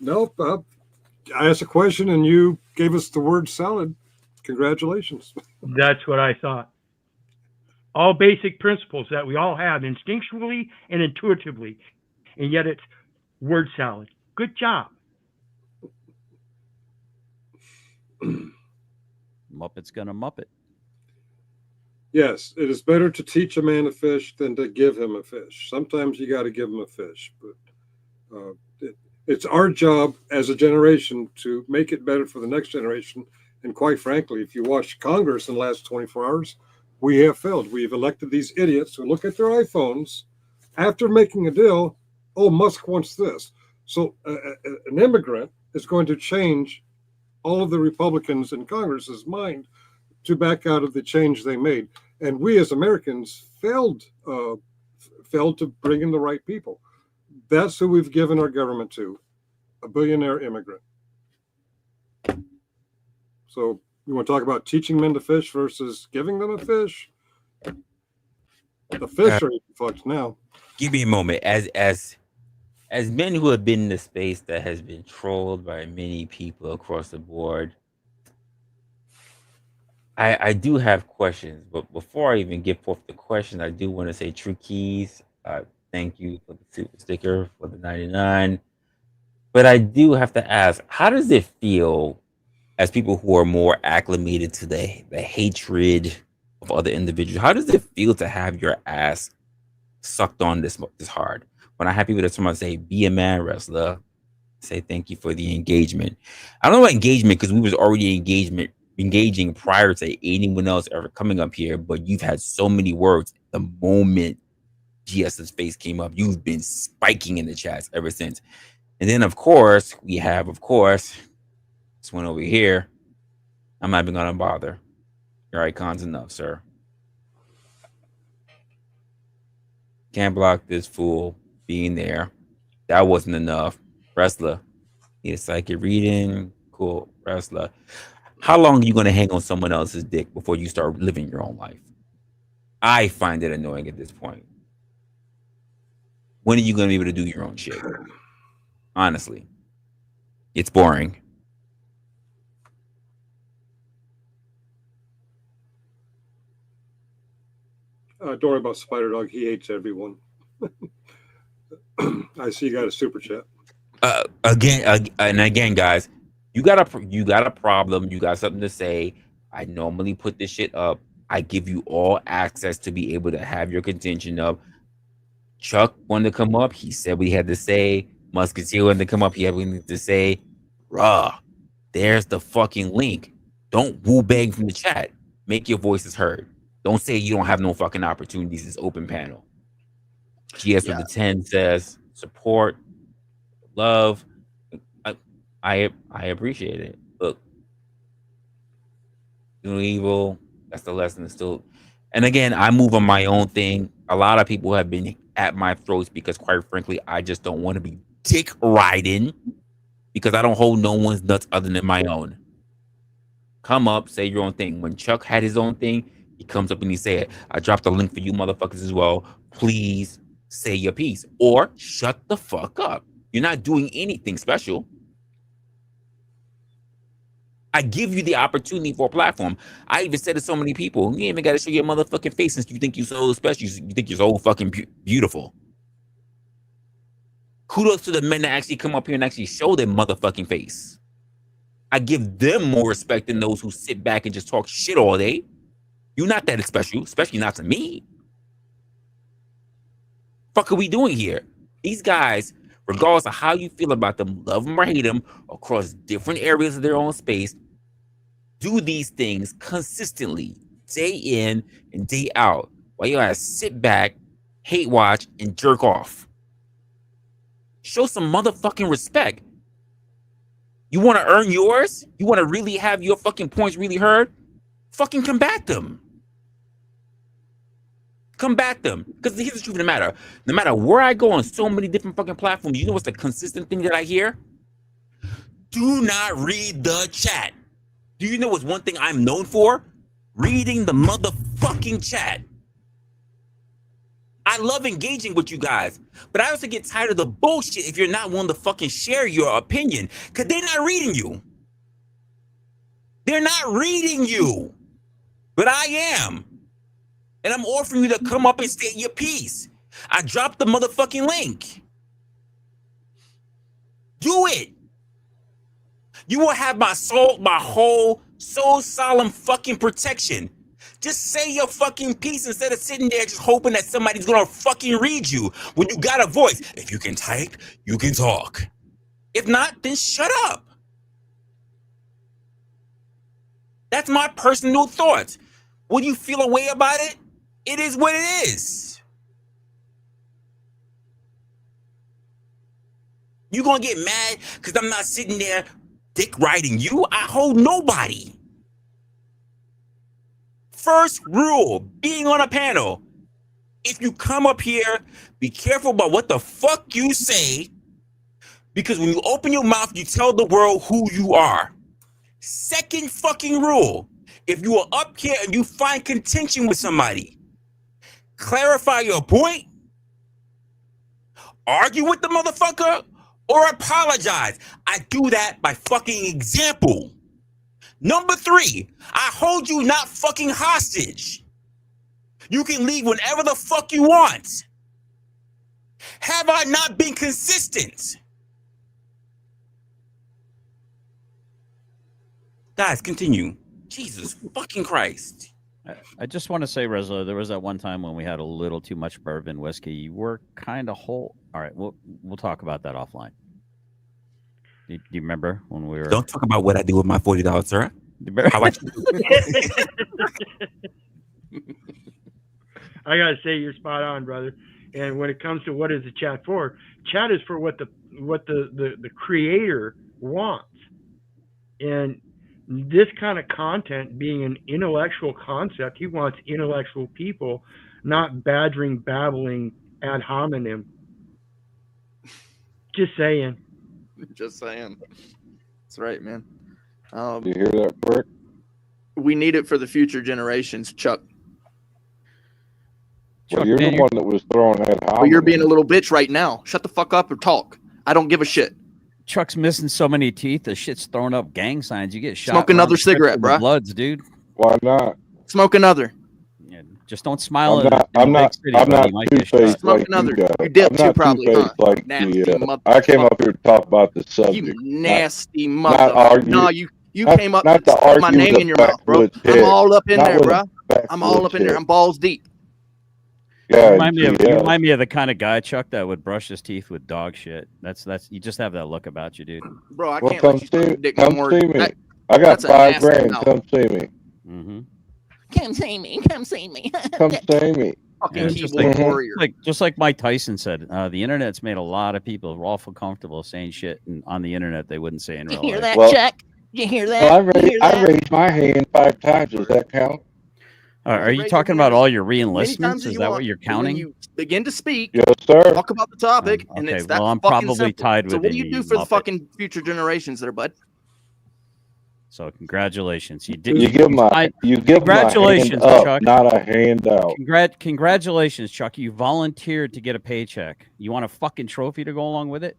Speaker 11: Nope. I asked a question and you gave us the word salad. Congratulations.
Speaker 13: That's what I thought. All basic principles that we all have instinctually and intuitively. And yet it's Word salad. Good job.
Speaker 10: Muppet's gonna Muppet.
Speaker 11: Yes, it is better to teach a man to fish than to give him a fish. Sometimes you got to give him a fish, but it's our job as a generation to make it better for the next generation. And quite frankly, if you watch Congress in the last 24 hours, we have failed. We've elected these idiots who look at their iPhones after making a deal. Oh, Musk wants this. So an immigrant is going to change all of the Republicans in Congress's mind to back out of the change they made. And we as Americans failed to bring in the right people. That's who we've given our government to, a billionaire immigrant. So you want to talk about teaching men to fish versus giving them a fish? The fish are fucked now.
Speaker 3: Give me a moment. As men who have been in the space that has been trolled by many people across the board, I do have questions, but before I even get forth the question, I do want to say, True Keys, thank you for the super sticker for the 99. But I do have to ask, how does it feel as people who are more acclimated to the hatred of other individuals? How does it feel to have your ass sucked on this hard? When I have people that someone say, be a man, Resla, say thank you for the engagement. I don't know about engagement because we was already engaging prior to anyone else ever coming up here, but you've had so many words. The moment GS's face came up, you've been spiking in the chats ever since. And then of course we have this one over here. I'm not even gonna bother. Your icon's enough, sir. Can't block this fool being there. That wasn't enough. Resla, need a psychic reading. Cool, Resla. How long are you going to hang on someone else's dick before you start living your own life? I find it annoying at this point. When are you going to be able to do your own shit? Honestly, it's boring.
Speaker 11: Don't worry about Spider Dog. He hates everyone. I see you got a super chat.
Speaker 3: Again, guys, you got a problem. You got something to say. I normally put this shit up. I give you all access to be able to have your contention up. Chuck wanted to come up. He said what he had to say. Musketeer wanted to come up. He had something to say. Bruh, there's the fucking link. Don't woo bang from the chat. Make your voices heard. Don't say you don't have no fucking opportunities. It's open panel. GS with the 10 says support, love. I appreciate it. Look, doing evil, that's the lesson. Still, and again, I move on my own thing. A lot of people have been at my throats because, quite frankly, I just don't want to be dick riding because I don't hold no one's nuts other than my own. Come up, say your own thing. When Chuck had his own thing, he comes up and he said, I dropped a link for you motherfuckers as well. Please say your piece or shut the fuck up. You're not doing anything special. I give you the opportunity for a platform. I even said to so many people, you ain't even got to show your motherfucking face since you think you're so special. You think you're so fucking beautiful. Kudos to the men that actually come up here and actually show their motherfucking face. I give them more respect than those who sit back and just talk shit all day. You're not that special, especially not to me. Fuck are we doing here? These guys, regardless of how you feel about them, love them or hate them, across different areas of their own space, do these things consistently, day in and day out, while you guys sit back, hate watch, and jerk off. Show some motherfucking respect. You want to earn yours? You want to really have your fucking points really heard? Fucking combat them. Combat them. Because here's the truth of the matter. No matter where I go on so many different fucking platforms, you know what's the consistent thing that I hear? Do not read the chat. Do you know what's one thing I'm known for? Reading the motherfucking chat. I love engaging with you guys, but I also get tired of the bullshit if you're not willing to fucking share your opinion, because they're not reading you. They're not reading you, but I am. And I'm offering you to come up and state your piece. I dropped the motherfucking link. Do it. You will have my soul, my whole soul solemn fucking protection. Just say your fucking piece instead of sitting there just hoping that somebody's gonna fucking read you when you got a voice. If you can type, you can talk. If not, then shut up. That's my personal thoughts. Will you feel a way about it? It is what it is. You gonna get mad because I'm not sitting there dick riding you? I hold nobody. First rule, being on a panel. If you come up here, be careful about what the fuck you say, because when you open your mouth, you tell the world who you are. Second fucking rule, if you are up here and you find contention with somebody, clarify your point, argue with the motherfucker, or apologize. I do that by fucking example. Number 3, I hold you not fucking hostage. You can leave whenever the fuck you want. Have I not been consistent? Guys, continue. Jesus fucking Christ.
Speaker 10: I just want to say, Resla, there was that one time when we had a little too much bourbon whiskey. You were kind of whole. All right, we'll talk about that offline. Do you remember when we were?
Speaker 3: Don't talk about what I do with my $40, sir. How I
Speaker 13: I gotta say, you're spot on, brother. And when it comes to what is the chat for, chat is for what the creator wants. And this kind of content being an intellectual concept, he wants intellectual people, not badgering, babbling ad hominem. Just saying.
Speaker 7: Just saying. That's right, man.
Speaker 6: You hear that, Brick?
Speaker 7: We need it for the future generations, Chuck.
Speaker 6: Well, you're the one that was throwing that.
Speaker 7: Well, you're being a little bitch right now. Shut the fuck up or talk. I don't give a shit.
Speaker 10: Chuck's missing so many teeth. The shit's throwing up gang signs. You get shot.
Speaker 7: Smoke another cigarette, bro.
Speaker 10: Bloods, dude.
Speaker 6: Why not?
Speaker 7: Smoke another.
Speaker 10: Yeah, just don't smile.
Speaker 6: I'm not two-faced
Speaker 7: Smoke
Speaker 6: like
Speaker 7: another.
Speaker 6: you guys.
Speaker 7: You did too, probably, huh?
Speaker 6: Like
Speaker 7: Nasty mother.
Speaker 6: I came up here to talk about the subject.
Speaker 7: You nasty mother. No, you came up
Speaker 6: and
Speaker 7: to put my name in your mouth, bro. I'm all up in there, bro. I'm all up in there. I'm balls deep.
Speaker 6: Yeah,
Speaker 10: you remind me of the kind of guy, Chuck, that would brush his teeth with dog shit. That's you just have that look about you, dude.
Speaker 7: Bro, I
Speaker 6: come
Speaker 7: can't let you suck your dick no more.
Speaker 6: See me. I got $5 grand. Come see me.
Speaker 10: Mm-hmm.
Speaker 14: Come see me. Come see me.
Speaker 6: Come see me.
Speaker 7: Fucking keyboard warrior.
Speaker 10: Just like Mike Tyson said, the internet's made a lot of people awful comfortable saying shit on the internet they wouldn't say in real life.
Speaker 14: You hear that, Chuck? You hear that?
Speaker 6: Well, I raised my hand 5 times. Does that count?
Speaker 10: Are you talking about all your re-enlistments? Is that what you're counting?
Speaker 7: When you begin to speak,
Speaker 6: yes, sir.
Speaker 7: Talk about the topic, and it's that
Speaker 10: I'm
Speaker 7: fucking
Speaker 10: probably
Speaker 7: simple.
Speaker 10: tied with
Speaker 7: So what do
Speaker 10: you,
Speaker 7: you do for the
Speaker 10: Muppet.
Speaker 7: fucking future generations there, bud?
Speaker 10: So congratulations. You did.
Speaker 6: You give my
Speaker 10: congratulations,
Speaker 6: my hand up,
Speaker 10: Chuck.
Speaker 6: not a handout.
Speaker 10: Congratulations, Chuck. You volunteered to get a paycheck. You want a fucking trophy to go along with it?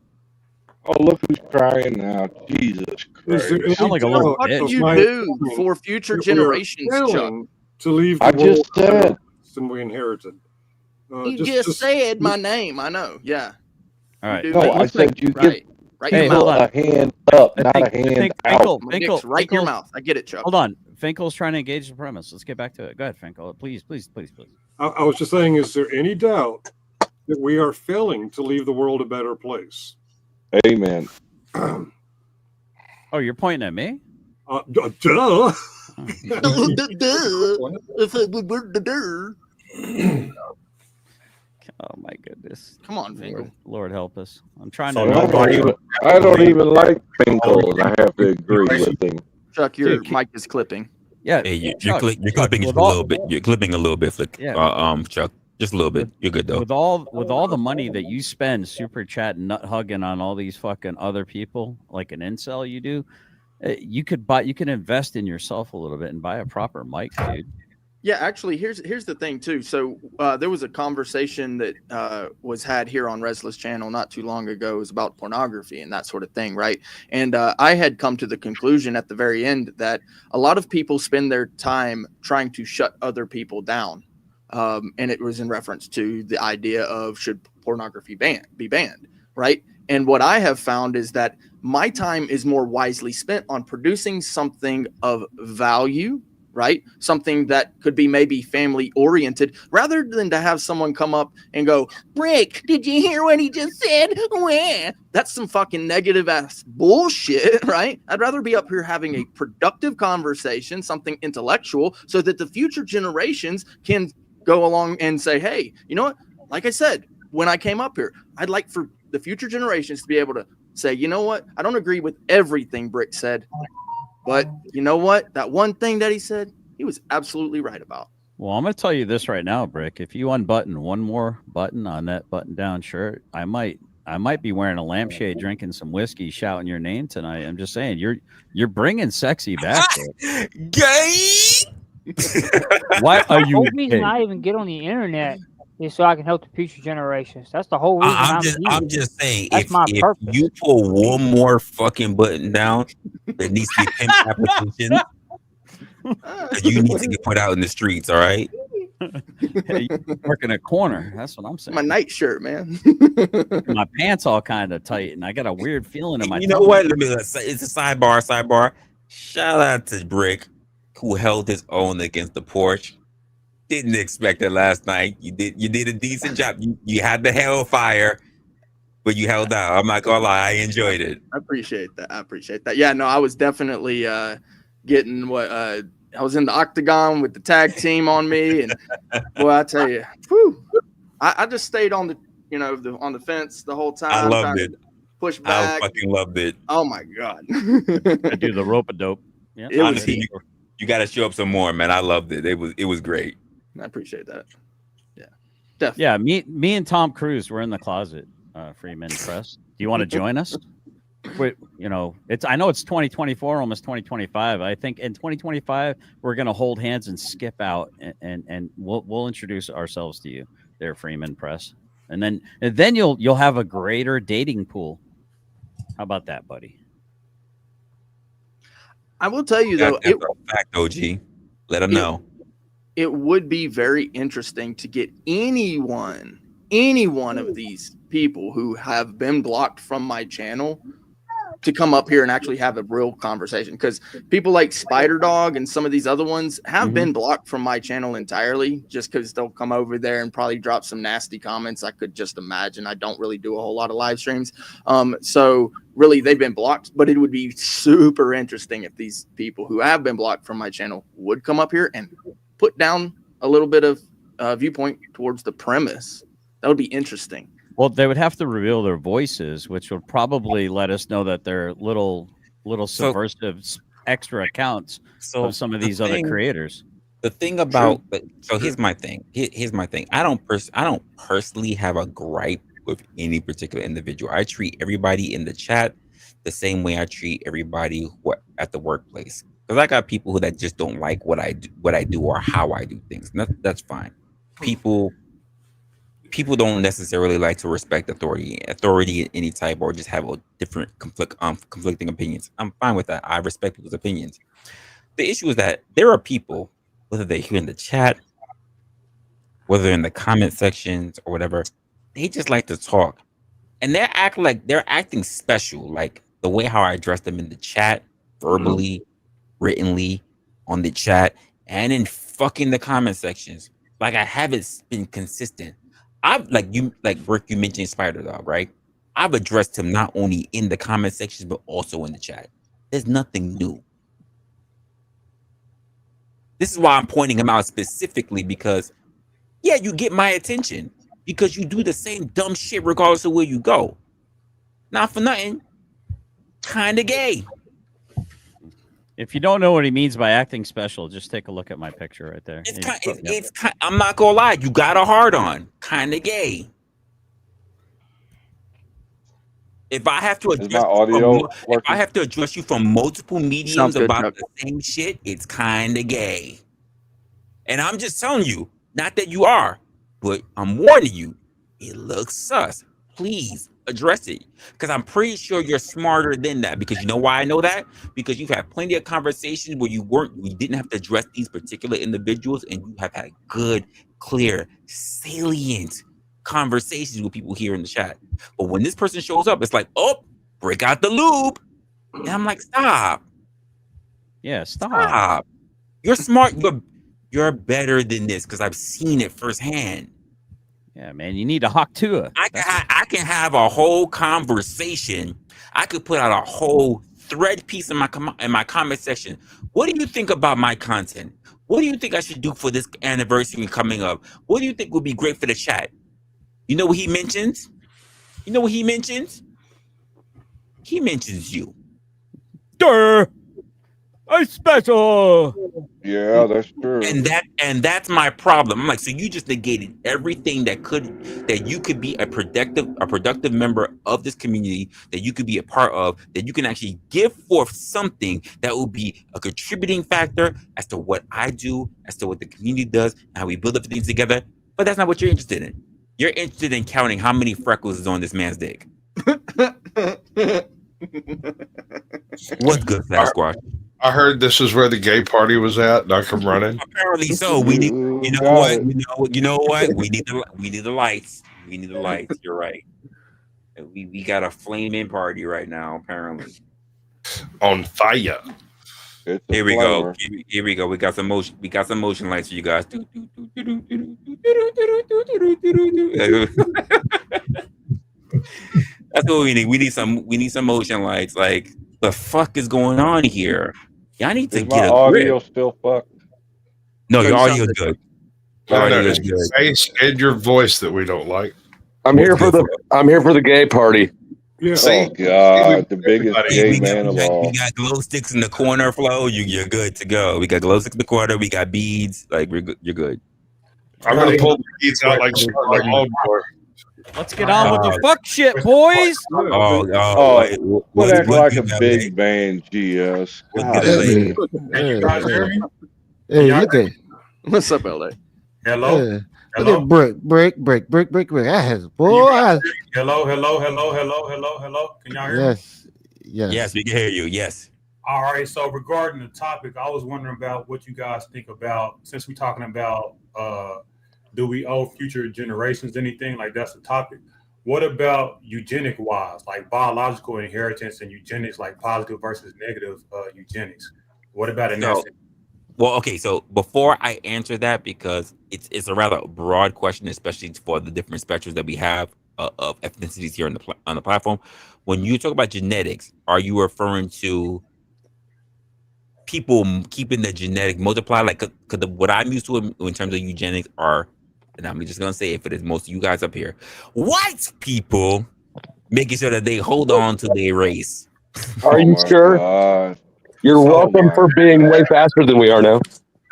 Speaker 6: Oh, look who's crying now. Jesus Christ.
Speaker 10: You sound like a little
Speaker 7: What do
Speaker 10: bitch.
Speaker 7: you do for future generations, Chuck?
Speaker 11: To leave the
Speaker 6: I
Speaker 11: world
Speaker 6: just said.
Speaker 11: than we inherited.
Speaker 7: You just said my name. I know. Yeah.
Speaker 10: All right.
Speaker 7: You do
Speaker 6: No,
Speaker 7: make
Speaker 6: I said
Speaker 7: mistakes.
Speaker 6: you
Speaker 7: Right.
Speaker 6: give
Speaker 7: Right
Speaker 10: Hey,
Speaker 7: in your
Speaker 10: hold
Speaker 7: mouth.
Speaker 10: on.
Speaker 6: a hand up, not a hand out.
Speaker 7: My dick's right in your mouth. I get it, Chuck.
Speaker 10: Hold on. Finkel's trying to engage the premise. Let's get back to it. Go ahead, Finkel. Please.
Speaker 11: I was just saying, is there any doubt that we are failing to leave the world a better place?
Speaker 6: Amen.
Speaker 10: Oh, you're pointing at me?
Speaker 11: Duh.
Speaker 10: Oh my goodness!
Speaker 7: Come on, Finkel.
Speaker 10: Lord help us! I'm trying to.
Speaker 6: I don't even like Finkel. I have to agree with him.
Speaker 7: Chuck, your mic is clipping.
Speaker 10: Yeah,
Speaker 3: Hey, you're
Speaker 10: Chuck,
Speaker 3: clipping just a little bit. You're clipping a little bit, Flick.
Speaker 10: Yeah.
Speaker 3: Chuck, just a little bit. You're good though.
Speaker 10: With all the money that you spend super chat nut hugging on all these fucking other people, like an incel, you do, you can invest in yourself a little bit and buy a proper mic, dude.
Speaker 7: Yeah, actually, here's the thing too. So there was a conversation that was had here on Resla's channel not too long ago. It was about pornography and that sort of thing, right? And I had come to the conclusion at the very end that a lot of people spend their time trying to shut other people down, and it was in reference to the idea of should pornography be banned. right? And what I have found is that my time is more wisely spent on producing something of value, right? Something that could be maybe family oriented, rather than to have someone come up and go, Rick, did you hear what he just said? Wah. That's some fucking negative ass bullshit, right? I'd rather be up here having a productive conversation, something intellectual, so that the future generations can go along and say, hey, you know what? Like I said, when I came up here, I'd like for the future generations to be able to say, you know what? I don't agree with everything Brick said, but you know what? That one thing that he said, he was absolutely right about.
Speaker 10: Well, I'm going to tell you this right now, Brick. If you unbutton one more button on that button-down shirt, I might be wearing a lampshade, drinking some whiskey, shouting your name tonight. I'm just saying, you're bringing sexy back.
Speaker 3: Gay.
Speaker 10: Why are you?
Speaker 4: The whole reason I even get on the internet is so I can help the future generations. That's the whole reason
Speaker 3: I'm just saying,
Speaker 4: That's
Speaker 3: if
Speaker 4: my purpose.
Speaker 3: you pull one more fucking button down, that needs to be pimp application. You need to get put out in the streets. All right.
Speaker 10: Hey, you work in a corner. That's what I'm saying.
Speaker 7: My nightshirt, man.
Speaker 10: My pants all kind of tight, and I got a weird feeling in my.
Speaker 3: You know what? It's a sidebar. Shout out to Brick, who held his own against the Porsche. Didn't expect it last night. You did a decent job. You had the hellfire, but you held out. I'm not gonna lie, I enjoyed it.
Speaker 7: I appreciate that. Yeah, no, I was definitely getting what I was in the octagon with the tag team on me, and boy, I tell you, whew, I just stayed on the on the fence the whole time.
Speaker 3: I loved it.
Speaker 7: Push back.
Speaker 3: I fucking loved it.
Speaker 7: Oh my god.
Speaker 10: I do the rope a dope.
Speaker 3: Yeah, honestly, you got to show up some more, man. I loved it. It was great.
Speaker 7: I appreciate that. Yeah, definitely.
Speaker 10: Yeah, me and Tom Cruise were in the closet. Freeman Press. Do you want to join us? I know it's 2024, almost 2025. I think in 2025 we're gonna hold hands and skip out, and we'll introduce ourselves to you there, Freeman Press, and then you'll have a greater dating pool. How about that, buddy?
Speaker 7: I will tell you though,
Speaker 3: that's a fact, OG. Let them know.
Speaker 7: It would be very interesting to get any one of these people who have been blocked from my channel to come up here and actually have a real conversation, because people like Spider Dog and some of these other ones have been blocked from my channel entirely, just because they'll come over there and probably drop some nasty comments. I could just imagine. I don't really do a whole lot of live streams, so really they've been blocked. But it would be super interesting if these people who have been blocked from my channel would come up here and put down a little bit of viewpoint towards the premise. That would be interesting.
Speaker 10: Well, they would have to reveal their voices, which would probably let us know that they're little subversive extra accounts of some of these other creators.
Speaker 3: The thing about here's my thing. Here's my thing. I don't personally have a gripe with any particular individual. I treat everybody in the chat the same way I treat everybody at the workplace. Because I got people that just don't like what I do or how I do things. That's fine. People don't necessarily like to respect authority in any type, or just have a different conflicting opinions. I'm fine with that. I respect people's opinions. The issue is that there are people, whether they're here in the chat, whether they're in the comment sections or whatever, they just like to talk, and they're acting special. Like the way how I address them in the chat, verbally, writtenly, on the chat, and in fucking the comment sections. Like I haven't been consistent. I've Rick, you mentioned Spider Dog, right? I've addressed him not only in the comment sections but also in the chat. There's nothing new. This is why I'm pointing him out specifically, because you get my attention because you do the same dumb shit regardless of where you go. Not for nothing, kind of gay.
Speaker 10: If you don't know what he means by acting special, just take a look at my picture right there.
Speaker 3: I'm not gonna lie, you got a hard on, kind of gay. If I have to address you from multiple mediums about the same shit, it's kind of gay. And I'm just telling you, not that you are, but I'm warning you, it looks sus. Please address it, because I'm pretty sure you're smarter than that. Because you know why I know that? Because you've had plenty of conversations where you didn't have to address these particular individuals, and you have had good, clear, salient conversations with people here in the chat. But when this person shows up, it's like, oh, break out the lube. And I'm like, stop.
Speaker 10: Yeah, stop.
Speaker 3: Stop. You're smart. You're better than this because I've seen it firsthand.
Speaker 10: Yeah, man, you need to hawk to it.
Speaker 3: I can have a whole conversation. I could put out a whole thread piece in my comment section. What do you think about my content? What do you think I should do for this anniversary coming up? What do you think would be great for the chat? You know what he mentions? You know what he mentions? He mentions you.
Speaker 6: Durr! I'm special.
Speaker 15: Yeah, that's true.
Speaker 3: And that's my problem. I'm like, so you just negated everything that you could be a productive member of this community, that you could be a part of, that you can actually give forth something that will be a contributing factor as to what I do, as to what the community does, and how we build up things together. But that's not what you're interested in. You're interested in counting how many freckles is on this man's dick. What's good, Sasquatch?
Speaker 16: I heard this is where the gay party was at, and I come running.
Speaker 3: Apparently so. We need, you know what? You know what? We need the lights. We need the lights. You're right. We got a flaming party right now. Apparently,
Speaker 16: on fire.
Speaker 3: Here we go. Here we go. We got some motion. We got some motion lights for you guys. That's what we need. We need some motion lights. Like, the fuck is going on here? Y'all need to get
Speaker 15: my audio still fucked.
Speaker 3: No, your audio is good.
Speaker 16: No, it's your face and your voice that we don't like.
Speaker 17: I'm here for the gay party.
Speaker 16: Yeah.
Speaker 15: Oh God, the biggest gay man of all.
Speaker 3: We got glow sticks in the corner, Flo. You're good to go. We got glow sticks in the corner. We got beads. Like, you're good.
Speaker 16: I'm gonna pull the beads out like Lawnmower.
Speaker 6: Let's get on with the fuck shit, boys.
Speaker 15: What act like a big band, GS.
Speaker 18: Hey, look at
Speaker 7: What's up, LA?
Speaker 18: Hello. Look at break. I has boy.
Speaker 19: Hello. Can y'all hear me?
Speaker 3: Yes, we can hear you. Yes.
Speaker 19: All right. So regarding the topic, I was wondering about what you guys think about, since we're talking about do we owe future generations anything? Like, that's the topic. What about eugenic wise, like biological inheritance and eugenics, like positive versus negative eugenics? What about in that sense?
Speaker 3: Well, okay. So before I answer that, because it's a rather broad question, especially for the different spectrums that we have of ethnicities here on the platform. When you talk about genetics, are you referring to people keeping the genetic multiply? Like, what I'm used to in terms of eugenics are, and I'm just gonna say it for this, most of you guys up here, white people making sure that they hold on to their race.
Speaker 17: Are you sure?
Speaker 15: God.
Speaker 17: You're welcome for being way faster than we are now.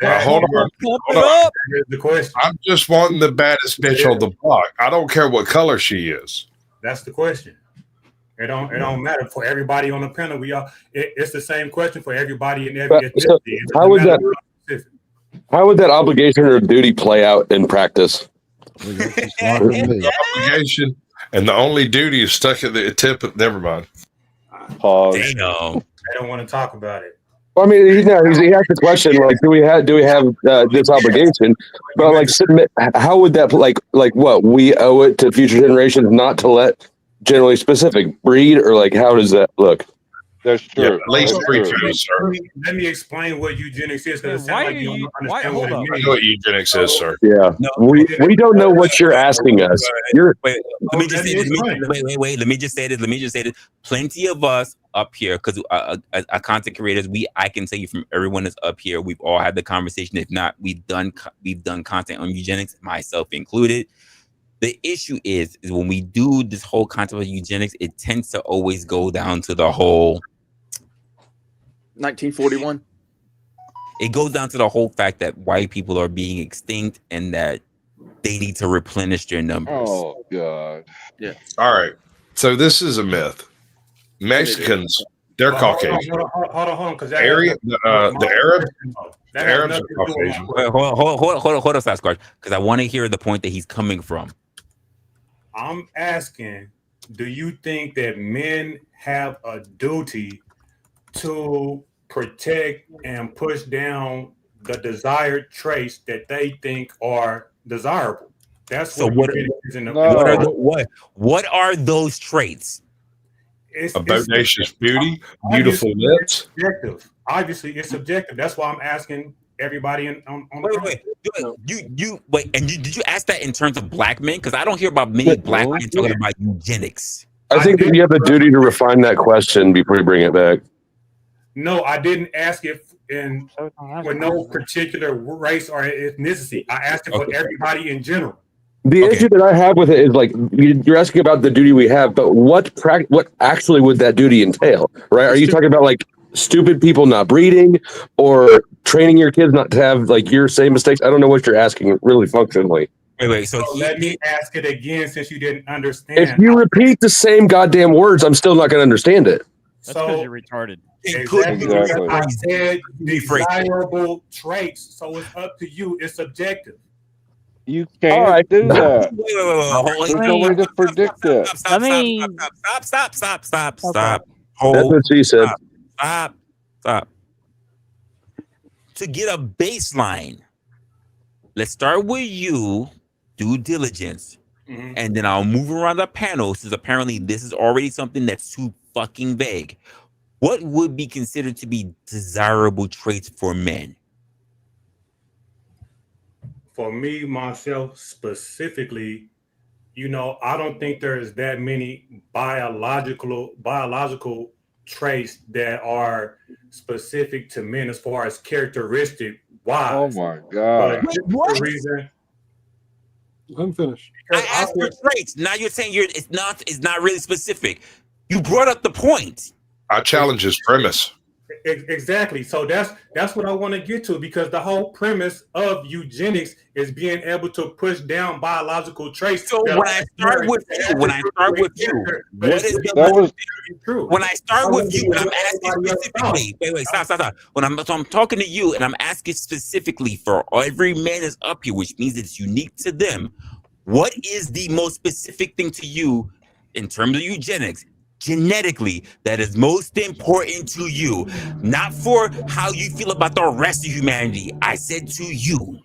Speaker 16: Hold on.
Speaker 19: Here's the question.
Speaker 16: I'm just wanting the baddest bitch on the block. I don't care what color she is.
Speaker 19: That's the question. It don't matter for everybody on the panel. It's the same question for everybody in every ethnicity.
Speaker 17: How would that obligation or duty play out in practice?
Speaker 16: The obligation and the only duty is stuck at the tip of. Never mind.
Speaker 17: Pause.
Speaker 19: Damn. I don't want to talk about it.
Speaker 17: Well, I mean, he asked the question like, do we have this obligation? But like, submit. How would that like what we owe it to future generations not to let generally specific breed, or like how does that look?
Speaker 15: That's true.
Speaker 16: Yeah, at least sir.
Speaker 19: Let me explain what eugenics is, because it sounds like you don't understand what it means.
Speaker 16: I know what eugenics is, sir.
Speaker 17: Yeah, we don't know what you're asking us.
Speaker 3: Wait, let me just say this. Wait. Let me just say this. Plenty of us up here, because as content creators, I can tell you from everyone that's up here, we've all had the conversation. If not, we've done content on eugenics, myself included. The issue is when we do this whole concept of eugenics, it tends to always go down to the whole
Speaker 7: 1941.
Speaker 3: It goes down to the whole fact that white people are being extinct and that they need to replenish their numbers.
Speaker 15: Oh God.
Speaker 7: Yeah.
Speaker 16: All right. So this is a myth. Mexicans, they're Caucasian.
Speaker 19: Hold on, because
Speaker 16: the Arabs are Caucasian.
Speaker 3: Hold on, Sasquatch, because I want to hear the point that he's coming from.
Speaker 19: I'm asking, do you think that men have a duty to protect and push down the desired traits that they think are desirable? That's
Speaker 3: So
Speaker 19: what
Speaker 3: what?
Speaker 19: eugenics is in the.
Speaker 3: What are those traits?
Speaker 19: It's
Speaker 16: bodacious beauty,
Speaker 19: obviously,
Speaker 16: beautiful lips.
Speaker 19: it's subjective. Obviously, it's subjective. That's why I'm asking everybody on
Speaker 3: Wait. Did you ask that in terms of black men? Because I don't hear about many black men talking about eugenics.
Speaker 17: I think that you have a duty to refine that question before you bring it back.
Speaker 19: No, I didn't ask it for no particular race or ethnicity. I asked it for everybody in general.
Speaker 17: The issue that I have with it is like you're asking about the duty we have, but what actually would that duty entail? Right? Are you talking about like stupid people not breeding, or training your kids not to have like your same mistakes? I don't know what you're asking really functionally.
Speaker 3: Wait. So
Speaker 19: let me ask it again since you didn't understand.
Speaker 17: If you repeat the same goddamn words, I'm still not going to understand it.
Speaker 10: That's because you're retarded.
Speaker 19: Exactly. I said desirable traits, so it's up to you. It's subjective.
Speaker 15: You can't do that.
Speaker 3: Wait.
Speaker 15: There's no way to predict it.
Speaker 3: Stop.
Speaker 17: That's what she said.
Speaker 3: Stop. To get a baseline, let's start with you, due diligence, and then I'll move around the panel since apparently this is already something that's too fucking vague. What would be considered to be desirable traits for men?
Speaker 19: For me, myself specifically, I don't think there's that many biological traits that are specific to men as far as characteristic wise.
Speaker 15: Oh my God.
Speaker 19: What? The reason
Speaker 11: I'm finished.
Speaker 3: I asked for traits. Now you're saying it's not really specific. You brought up the point.
Speaker 16: I challenge his premise.
Speaker 19: Exactly. So that's what I want to get to, because the whole premise of eugenics is being able to push down biological traits.
Speaker 3: So when I start with you, what is
Speaker 19: true?
Speaker 3: When I start with you, and I'm asking specifically. Wait, stop. When I'm talking to you, and I'm asking specifically for every man that's up here, which means it's unique to them. What is the most specific thing to you in terms of eugenics? Genetically, that is most important to you, not for how you feel about the rest of humanity. I said to you.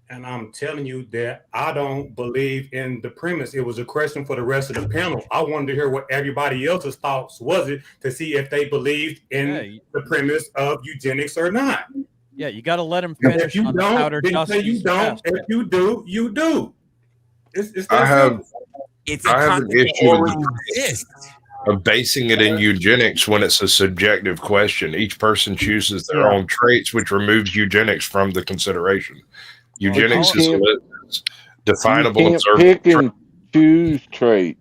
Speaker 19: And I'm telling you that I don't believe in the premise. It was a question for the rest of the panel. I wanted to hear what everybody else's thoughts was it to see if they believed in the premise of eugenics or not.
Speaker 10: Yeah, you got to let them finish.
Speaker 19: If you
Speaker 10: on
Speaker 19: don't,
Speaker 10: the powder
Speaker 19: then
Speaker 10: dust
Speaker 19: say you don't.
Speaker 10: fast.
Speaker 19: If you do, you do. It's
Speaker 16: I have an issue
Speaker 3: with
Speaker 16: of basing it in eugenics when it's a subjective question. Each person chooses their own traits, which removes eugenics from the consideration. Eugenics is definable.
Speaker 15: You can't pick and choose trait.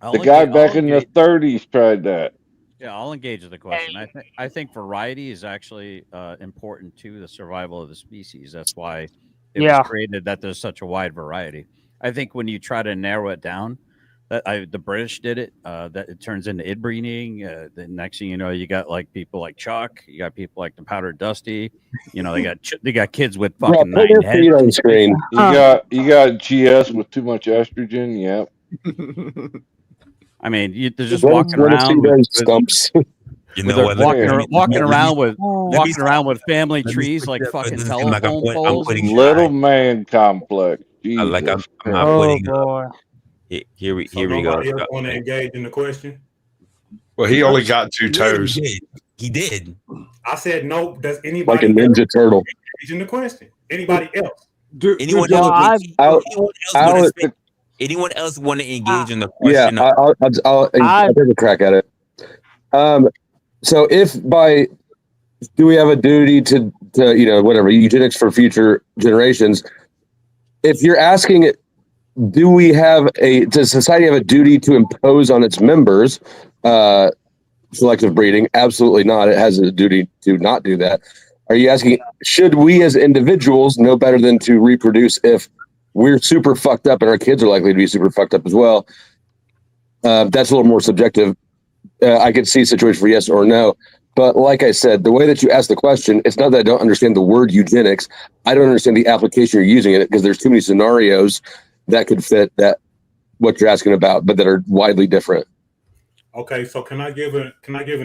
Speaker 15: The guy back in the 30s tried that.
Speaker 10: Yeah, I'll engage with the question. I think variety is actually important to the survival of the species. That's why it was created, that there's such a wide variety. I think when you try to narrow it down, the British did it. That it turns into inbreeding. The next thing you know, you got like people like Chuck. You got people like the powdered dusty. They got kids with fucking 9 heads
Speaker 17: on screen.
Speaker 15: You got GS with too much estrogen. Yep.
Speaker 10: I mean, they're just walking around with
Speaker 17: stumps.
Speaker 10: Walking around with family trees like fucking telephone poles.
Speaker 15: Little man complex. Jesus
Speaker 3: I'm not putting
Speaker 4: boy.
Speaker 3: Here we go.
Speaker 19: Nobody else want to engage in the question?
Speaker 16: Well, he only got 2 toes.
Speaker 3: He did.
Speaker 19: I said no. Does anybody
Speaker 17: like a ninja turtle
Speaker 19: engage in the question? Anybody else?
Speaker 3: Anyone else want to engage in the question?
Speaker 17: Yeah, I'll take a crack at it. So do we have a duty to whatever eugenics for future generations? If you're asking it, does society have a duty to impose on its members selective breeding? Absolutely not. It has a duty to not do that. Are you asking, should we as individuals know better than to reproduce if we're super fucked up and our kids are likely to be super fucked up as well? That's a little more subjective. I could see a situation for yes or no. But like I said, the way that you ask the question, it's not that I don't understand the word eugenics. I don't understand the application you're using it because there's too many scenarios that could fit what you're asking about, but that are widely different.
Speaker 19: Okay, so can I give an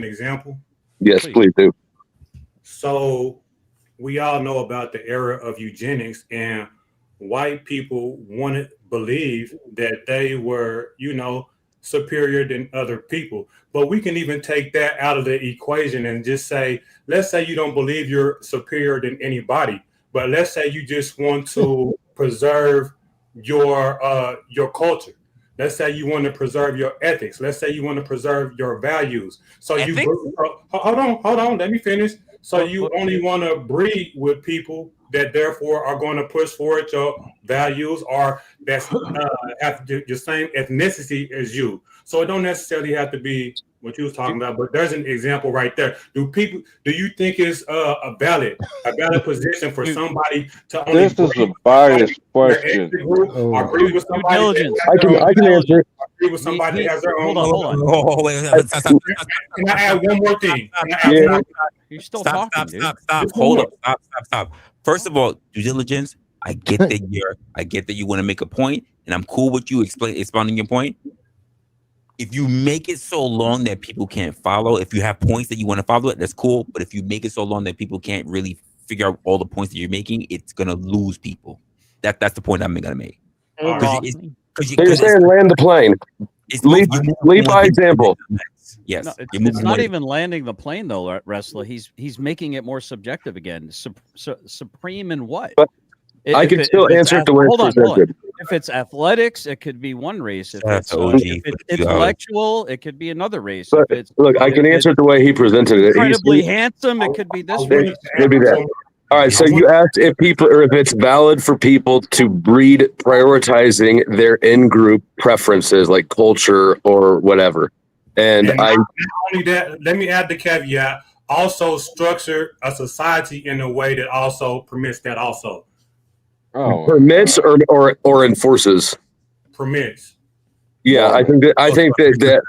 Speaker 19: example?
Speaker 17: Yes, please do.
Speaker 19: So we all know about the era of eugenics, and white people wanted believe that they were, superior than other people. But we can even take that out of the equation and just say, let's say you don't believe you're superior than anybody, but let's say you just want to preserve your culture. Let's say you want to preserve your ethics. Let's say you want to preserve your values. So hold on, let me finish. So you only want to breed with people that therefore are going to push forward your values or that's have the same ethnicity as you. So it don't necessarily have to be what you was talking about, but there's an example right there. Do you think it's a valid position for somebody to only
Speaker 15: This is a biased question.
Speaker 19: or breed with somebody
Speaker 10: diligence.
Speaker 17: I can answer.
Speaker 19: Agree with somebody that has their own.
Speaker 10: Hold on.
Speaker 3: Oh, wait, stop.
Speaker 19: Can I add one more thing?
Speaker 10: You're still
Speaker 3: Stop.
Speaker 10: talking, dude.
Speaker 3: Hold up. Stop. First of all, due diligence. I get that you want to make a point, and I'm cool with you expounding your point. If you make it so long that people can't follow, if you have points that you want to follow, that's cool. But if you make it so long that people can't really figure out all the points that you're making, it's gonna lose people. That's the point I'm gonna make.
Speaker 17: So you're saying land the plane. Lead by example.
Speaker 3: Yes.
Speaker 10: No, it's not even landing the plane though, Resla. He's making it more subjective again. Supreme in what?
Speaker 17: But I can still answer it the way it's presented.
Speaker 10: If it's athletics, it could be one race. If it's intellectual, it could be another race.
Speaker 17: But look, I can answer it the way he presented it.
Speaker 10: Incredibly handsome, it could be this race.
Speaker 17: Maybe that. All right, so you asked if it's valid for people to breed prioritizing their in-group preferences like culture or whatever. And
Speaker 19: not only that, let me add the caveat, also structure a society in a way that also permits that also.
Speaker 17: Permits or enforces?
Speaker 19: Permits.
Speaker 17: Yeah, I think that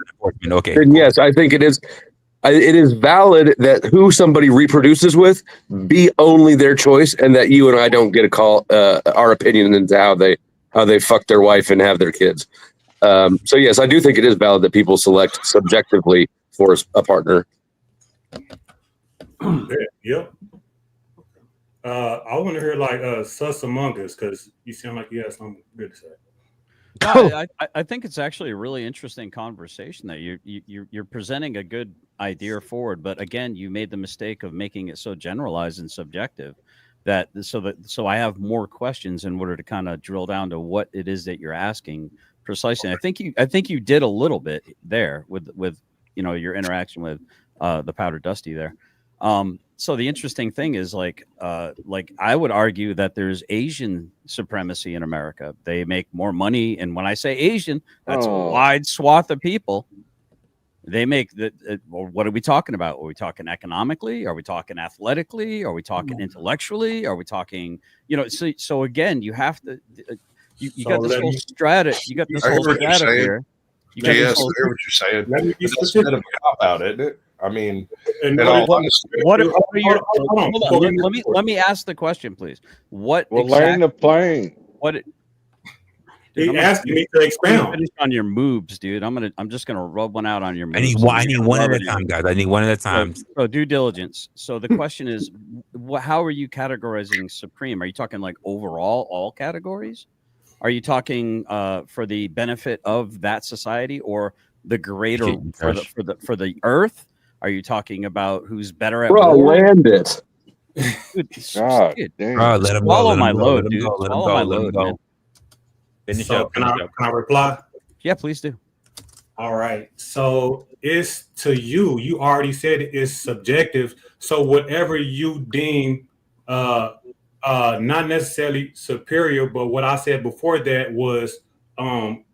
Speaker 3: okay.
Speaker 17: Then yes, I think it is. It is valid that who somebody reproduces with be only their choice, and that you and I don't get a call our opinion into how they fuck their wife and have their kids. So yes, I do think it is valid that people select subjectively for a partner.
Speaker 19: Yep. I want to hear like sus among us because you sound like you have something good to say.
Speaker 10: No, I think it's actually a really interesting conversation that you're presenting a good idea forward, but again, you made the mistake of making it so generalized and subjective so I have more questions in order to kind of drill down to what it is that you're asking precisely. And I think you did a little bit there with your interaction with the Powder Dusty there. So the interesting thing is like I would argue that there's Asian supremacy in America. They make more money. And when I say Asian, that's a wide swath of people. They make what are we talking about? Are we talking economically? Are we talking athletically? Are we talking intellectually? Are we talking, so again, you have to, you got this whole strata. You got this whole strata here.
Speaker 16: Yes, I hear what you're saying. It's a bit of a cop out, isn't it? I mean, let
Speaker 10: me ask the question, please.
Speaker 15: Land the plane.
Speaker 19: He asked me to expound
Speaker 10: on your moves, dude. I'm just gonna rub one out on your moves.
Speaker 3: I need one at a time, guys. I need one at a time.
Speaker 10: So due diligence. So the question is, how are you categorizing Supreme? Are you talking like overall all categories? Are you talking for the benefit of that society or the greater for the Earth? Are you talking about who's better at
Speaker 17: land it?
Speaker 10: God,
Speaker 3: let him
Speaker 10: swallow my load, dude. Swallow my load, man.
Speaker 19: Can I reply?
Speaker 10: Yeah, please do.
Speaker 19: All right. So it's to you. You already said it's subjective. So whatever you deem not necessarily superior, but what I said before that was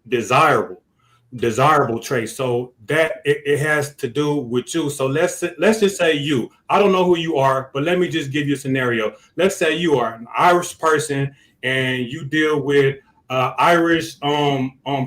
Speaker 19: desirable traits. So that it has to do with you. So let's just say you. I don't know who you are, but let me just give you a scenario. Let's say you are an Irish person and you deal with Irish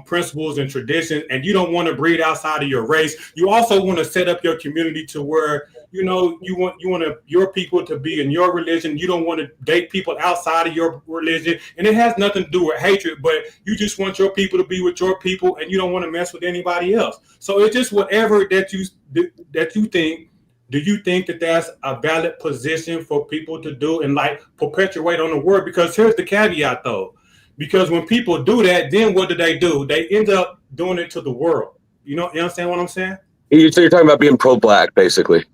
Speaker 19: principles and traditions, and you don't want to breed outside of your race. You also want to set up your community to where you want your people to be in your religion. You don't want to date people outside of your religion, and it has nothing to do with hatred. But you just want your people to be with your people, and you don't want to mess with anybody else. So it's just whatever that you think. Do you think that that's a valid position for people to do and like perpetuate on the word? Because here's the caveat, though. Because when people do that, then what do? They end up doing it to the world. You understand what I'm saying?
Speaker 17: So you're talking about being pro-black, basically.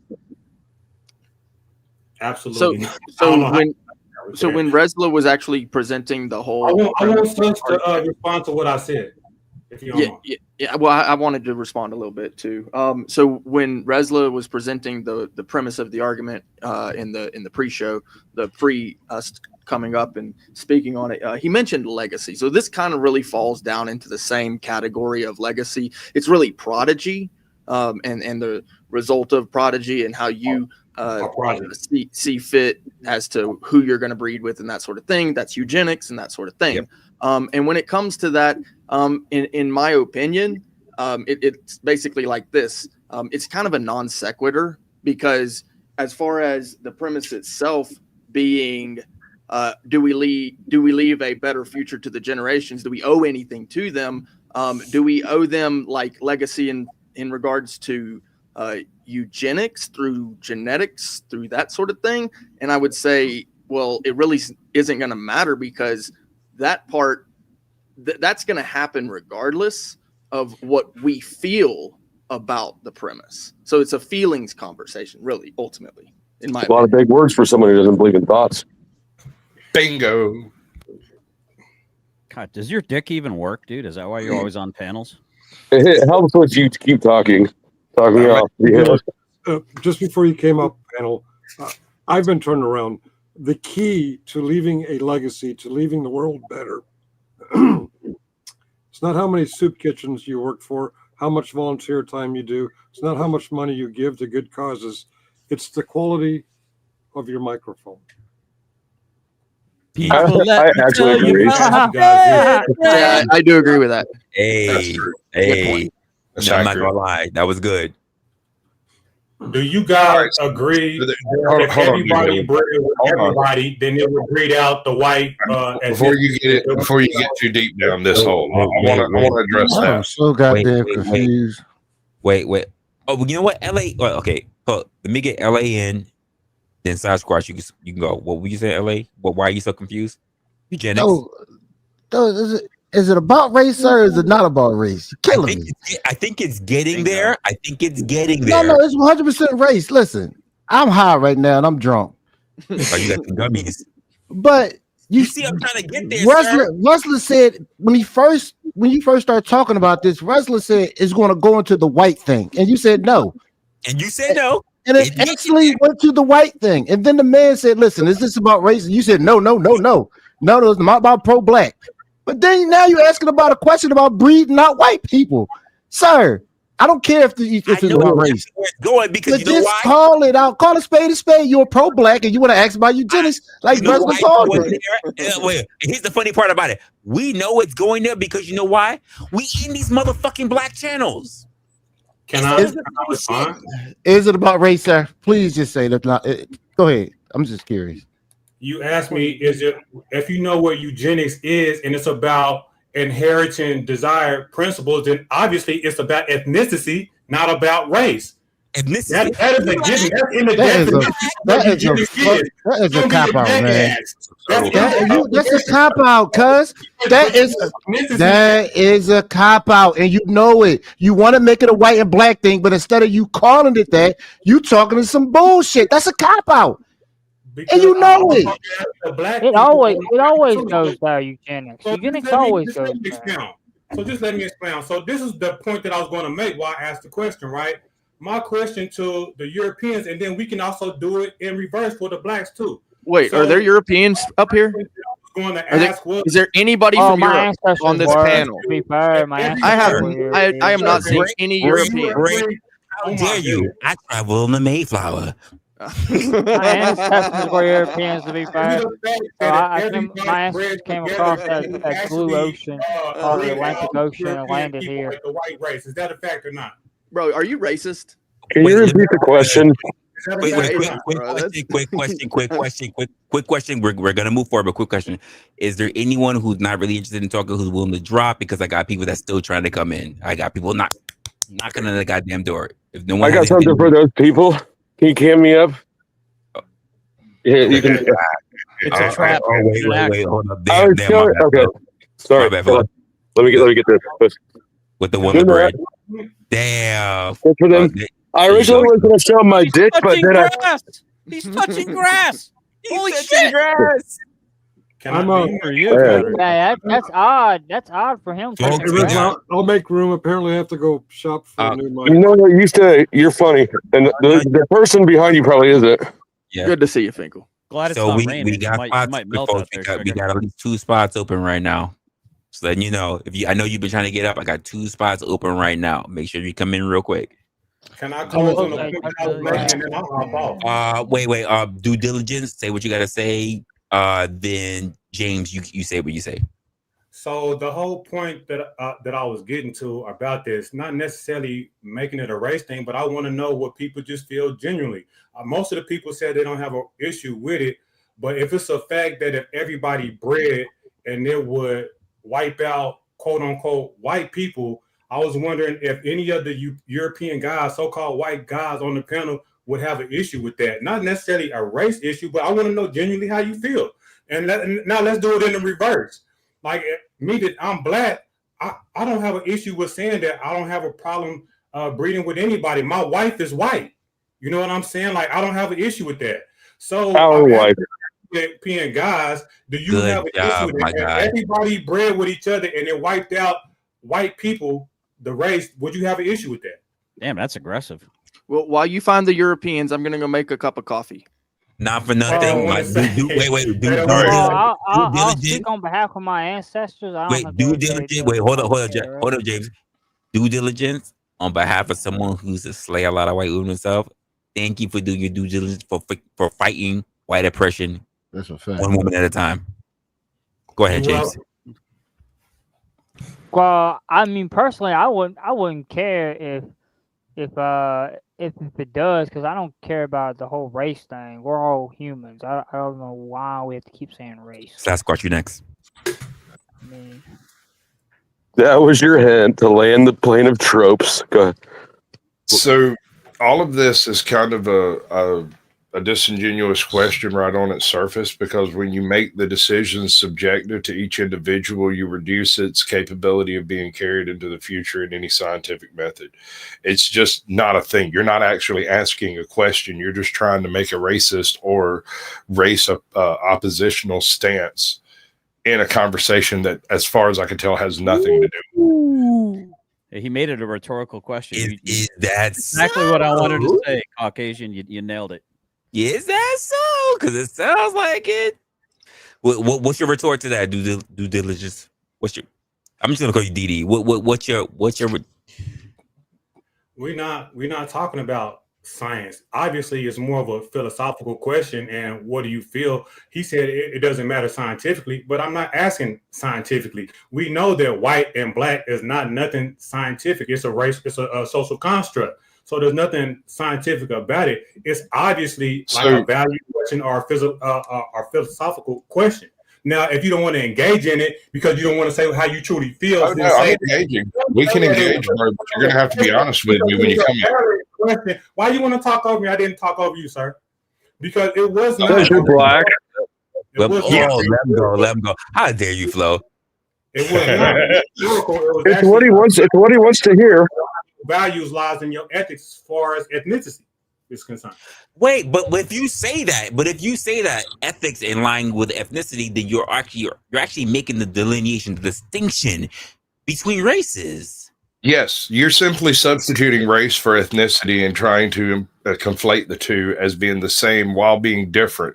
Speaker 19: Absolutely.
Speaker 7: So when Resla was actually presenting the whole,
Speaker 19: I want Sus to respond to what I said. If you don't mind.
Speaker 7: Yeah. Well, I wanted to respond a little bit too. So when Resla was presenting the premise of the argument in the pre-show, the pre us coming up and speaking on it, he mentioned legacy. So this kind of really falls down into the same category of legacy. It's really prodigy, and the result of prodigy and how you see fit as to who you're going to breed with and that sort of thing. That's eugenics and that sort of thing. Yep. And when it comes to that, in my opinion, it's basically like this. It's kind of a non sequitur, because as far as the premise itself being, do we leave a better future to the generations? Do we owe anything to them? Do we owe them like legacy in regards to eugenics, through genetics, through that sort of thing? And I would say, well, it really isn't going to matter, because that part, that's going to happen regardless of what we feel about the premise. So it's a feelings conversation, really, ultimately, in my opinion.
Speaker 17: A lot of big words for someone who doesn't believe in thoughts.
Speaker 16: Bingo.
Speaker 10: God, does your dick even work, dude? Is that why you're always on panels?
Speaker 17: It helps when you keep talking off. Yeah.
Speaker 11: Just before you came up, panel, I've been turned around. The key to leaving a legacy, to leaving the world better, it's not how many soup kitchens you work for, how much volunteer time you do. It's not how much money you give to good causes. It's the quality of your microphone.
Speaker 17: I actually agree.
Speaker 7: Yeah, I do agree with that.
Speaker 3: Hey, I'm not gonna lie, that was good.
Speaker 19: Do you guys agree that if everybody bred with everybody, then it would breed out the white?
Speaker 16: Before you get too deep down this hole, I want to address that.
Speaker 18: I'm so goddamn confused.
Speaker 3: Wait. Oh, you know what? LA. Well, okay. Let me get LA in. Then Sasquatch, you can go. What were you saying, LA? Why are you so confused? Eugenics.
Speaker 18: Is it about race, or is it not about race? You're killing me.
Speaker 3: I think it's getting there. I think it's getting
Speaker 18: No,
Speaker 3: there.
Speaker 18: it's 100% race. Listen, I'm high right now and I'm drunk.
Speaker 3: Oh, you got the gummies.
Speaker 18: But
Speaker 3: you see, I'm trying to get there.
Speaker 18: Resla said when you first started talking about this, Resla said it's going to go into the white thing, and you said no.
Speaker 3: And you said no.
Speaker 18: And it actually went to the white thing. And then the man said, listen, is this about race? And you said, no, it's not about pro-black. But then now you're asking about a question about breeding out white people. Sir, I don't care if it's about race.
Speaker 3: Where it's going, because
Speaker 18: but just call it out. Call a spade a spade. You're pro-black and you want to ask about eugenics like Resla called it.
Speaker 3: Wait, here's the funny part about it. We know it's going there because you know why? We in these motherfucking black channels.
Speaker 18: Is it about race, sir? Please just say that. Go ahead. I'm just curious.
Speaker 19: You asked me, is it if you know what eugenics is and it's about inheriting desired principles, then obviously it's about ethnicity, not about race.
Speaker 3: Ethnicity.
Speaker 19: That is a given. That's in the definition.
Speaker 18: That is a cop out, man. That's a cop out, cuz that is a cop out, and you know it. You want to make it a white and black thing, but instead of you calling it that, you talking to some bullshit. That's a cop out. And you know it.
Speaker 4: It always goes there, eugenics. Eugenics always goes there.
Speaker 19: So just let me explain. So this is the point that I was going to make while I asked the question, right? My question to the Europeans, and then we can also do it in reverse for the blacks too.
Speaker 7: Wait, are there Europeans up here? Is there anybody from Europe on this panel? I am not seeing any Europeans.
Speaker 3: How dare you? I travel in the Mayflower.
Speaker 4: My ancestors were Europeans, to be fair. So my ancestors came across that blue ocean, called the Atlantic Ocean, and landed here.
Speaker 19: The white race, is that a fact or not?
Speaker 7: Bro, are you racist?
Speaker 17: Can you repeat the question?
Speaker 3: Quick question. We're gonna move forward, but quick question: is there anyone who's not really interested in talking who's willing to drop? Because I got people that's still trying to come in. I got people knocking on the goddamn door. If no one,
Speaker 17: I got something for those people. Can you cam me up? Yeah, you can.
Speaker 10: It's a trap.
Speaker 3: Wait, hold up.
Speaker 17: Okay. Sorry.
Speaker 3: Bad,
Speaker 17: Let me get this.
Speaker 3: With the Wonder Bread. Damn.
Speaker 17: Good for them. I originally was going to show my dick, but then I.
Speaker 10: He's touching grass. Holy
Speaker 3: touching
Speaker 10: shit!
Speaker 3: grass.
Speaker 11: I'm
Speaker 12: for
Speaker 11: you.
Speaker 4: Yeah, that's odd. That's odd for him.
Speaker 11: Hey,
Speaker 4: touching
Speaker 11: Resla,
Speaker 4: grass.
Speaker 11: I'll make room. Apparently, I have to go shop for a new mic.
Speaker 17: No, you're funny, and the person behind you probably isn't.
Speaker 3: Yeah.
Speaker 7: Good to see you, Finkel.
Speaker 10: Glad it's
Speaker 3: So
Speaker 10: not
Speaker 3: we
Speaker 10: raining.
Speaker 3: got
Speaker 10: You
Speaker 3: spots
Speaker 10: might
Speaker 3: open,
Speaker 10: melt
Speaker 3: folks.
Speaker 10: out there,
Speaker 3: We
Speaker 10: sugar.
Speaker 3: got at least 2 spots open right now. So then you know, I know you've been trying to get up. I got 2 spots open right now. Make sure you come in real quick.
Speaker 19: Can I close on the point I was making and then I'll hop off?
Speaker 3: Wait. Due diligence. Say what you gotta say. Then James, you say what you say.
Speaker 19: So the whole point that I was getting to about this, not necessarily making it a race thing, but I want to know what people just feel genuinely. Most of the people said they don't have an issue with it, but if it's a fact that if everybody bred and it would wipe out quote unquote white people, I was wondering if any of the European guys, so-called white guys on the panel, would have an issue with that. Not necessarily a race issue, but I want to know genuinely how you feel. And now let's do it in the reverse. Like me, that I'm black, I don't have an issue with saying that I don't have a problem breeding with anybody. My wife is white. You know what I'm saying? Like I don't have an issue with that. So
Speaker 17: Our wife.
Speaker 19: European guys, do you
Speaker 3: Good
Speaker 19: have an
Speaker 3: job,
Speaker 19: issue with
Speaker 3: my
Speaker 19: that? If
Speaker 3: guy.
Speaker 19: everybody bred with each other and it wiped out white people, the race, would you have an issue with that?
Speaker 10: Damn, that's aggressive.
Speaker 7: Well, while you find the Europeans, I'm gonna go make a cup of coffee.
Speaker 3: Not for nothing. Wait.
Speaker 4: I'll speak on behalf of my ancestors. I don't think
Speaker 3: Due diligence. Wait, hold up, James. Due diligence on behalf of someone who's to slay a lot of white women himself. Thank you for doing your due diligence for fighting white oppression.
Speaker 20: That's a fact.
Speaker 3: One woman at a time. Go ahead, James.
Speaker 4: Well, I mean, personally, I wouldn't care if it does, because I don't care about the whole race thing. We're all humans. I don't know why we have to keep saying race.
Speaker 3: Sasquatch, you next.
Speaker 17: That was your hint to land the plane of tropes. Go ahead.
Speaker 16: So all of this is kind of a disingenuous question right on its surface, because when you make the decisions subjective to each individual, you reduce its capability of being carried into the future in any scientific method. It's just not a thing. You're not actually asking a question. You're just trying to make a racist or race oppositional stance in a conversation that, as far as I can tell, has nothing to do.
Speaker 10: He made it a rhetorical question.
Speaker 3: That's
Speaker 10: exactly what I wanted to say. Caucasian, you nailed it.
Speaker 3: Is that so? Because it sounds like it. What's your retort to that? Due diligence. I'm just gonna call you DD. What's your?
Speaker 19: We're not talking about science. Obviously, it's more of a philosophical question. And what do you feel? He said it doesn't matter scientifically, but I'm not asking scientifically. We know that white and black is not nothing scientific. It's a race. It's a social construct. So there's nothing scientific about it. It's obviously like a value question or a philosophical question. Now, if you don't want to engage in it because you don't want to say how you truly feel,
Speaker 16: I'm engaging. We can engage, but you're going to have to be honest with me when you come in.
Speaker 19: Why you want to talk over me? I didn't talk over you, sir. Because it was not.
Speaker 17: Because you're black.
Speaker 3: Let him go. How dare you, Flo?
Speaker 19: It was not historical.
Speaker 17: It's what he wants. It's what he wants to hear.
Speaker 19: Values lies in your ethics as far as ethnicity is concerned.
Speaker 3: Wait, but if you say that ethics in line with ethnicity, then you're actually making the delineation, the distinction between races.
Speaker 16: Yes, you're simply substituting race for ethnicity and trying to conflate the two as being the same while being different.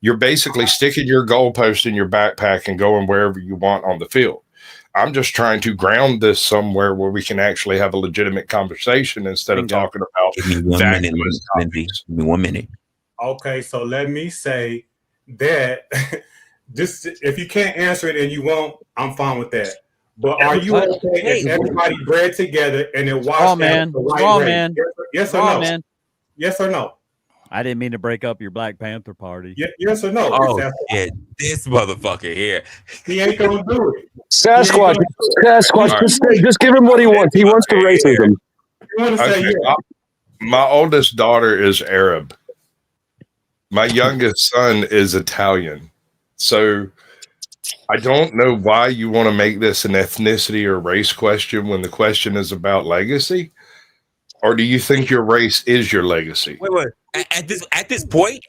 Speaker 16: You're basically sticking your goalpost in your backpack and going wherever you want on the field. I'm just trying to ground this somewhere where we can actually have a legitimate conversation instead of talking about.
Speaker 3: Give me 1 minute, Lindsay. Give me 1 minute.
Speaker 19: Okay, so let me say that just if you can't answer it and you won't, I'm fine with that. But are you okay if everybody bred together and it washed out the white race? Yes or no? Yes or no?
Speaker 10: I didn't mean to break up your Black Panther party.
Speaker 19: Yes or no?
Speaker 3: Oh shit! This motherfucker here.
Speaker 19: He ain't gonna do it.
Speaker 17: Sasquatch, just give him what he wants. He wants the racism.
Speaker 19: You want to say yeah?
Speaker 16: My oldest daughter is Arab. My youngest son is Italian. So I don't know why you want to make this an ethnicity or race question when the question is about legacy. Or do you think your race is your legacy?
Speaker 3: Wait. At this point,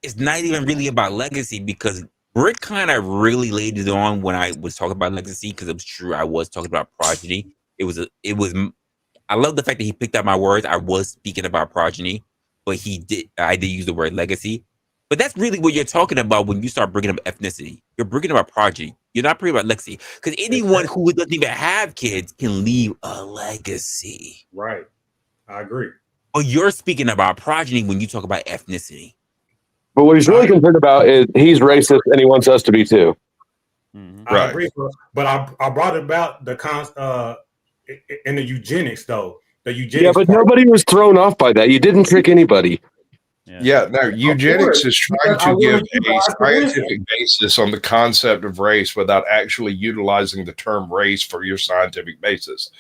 Speaker 3: it's not even really about legacy because Rick kind of really laid it on when I was talking about legacy because it was true. I was talking about progeny. I love the fact that he picked up my words. I was speaking about progeny, but I did use the word legacy. But that's really what you're talking about when you start bringing up ethnicity. You're bringing about progeny. You're not bringing about legacy because anyone who doesn't even have kids can leave a legacy.
Speaker 19: Right. I agree.
Speaker 3: But you're speaking about progeny when you talk about ethnicity.
Speaker 17: But what he's really concerned about is he's racist and he wants us to be too.
Speaker 19: I agree, but I brought about the in the eugenics though. The eugenics.
Speaker 17: Yeah, but nobody was thrown off by that. You didn't trick anybody.
Speaker 16: Yeah, no, eugenics is trying to give a scientific basis on the concept of race without actually utilizing the term race for your scientific basis.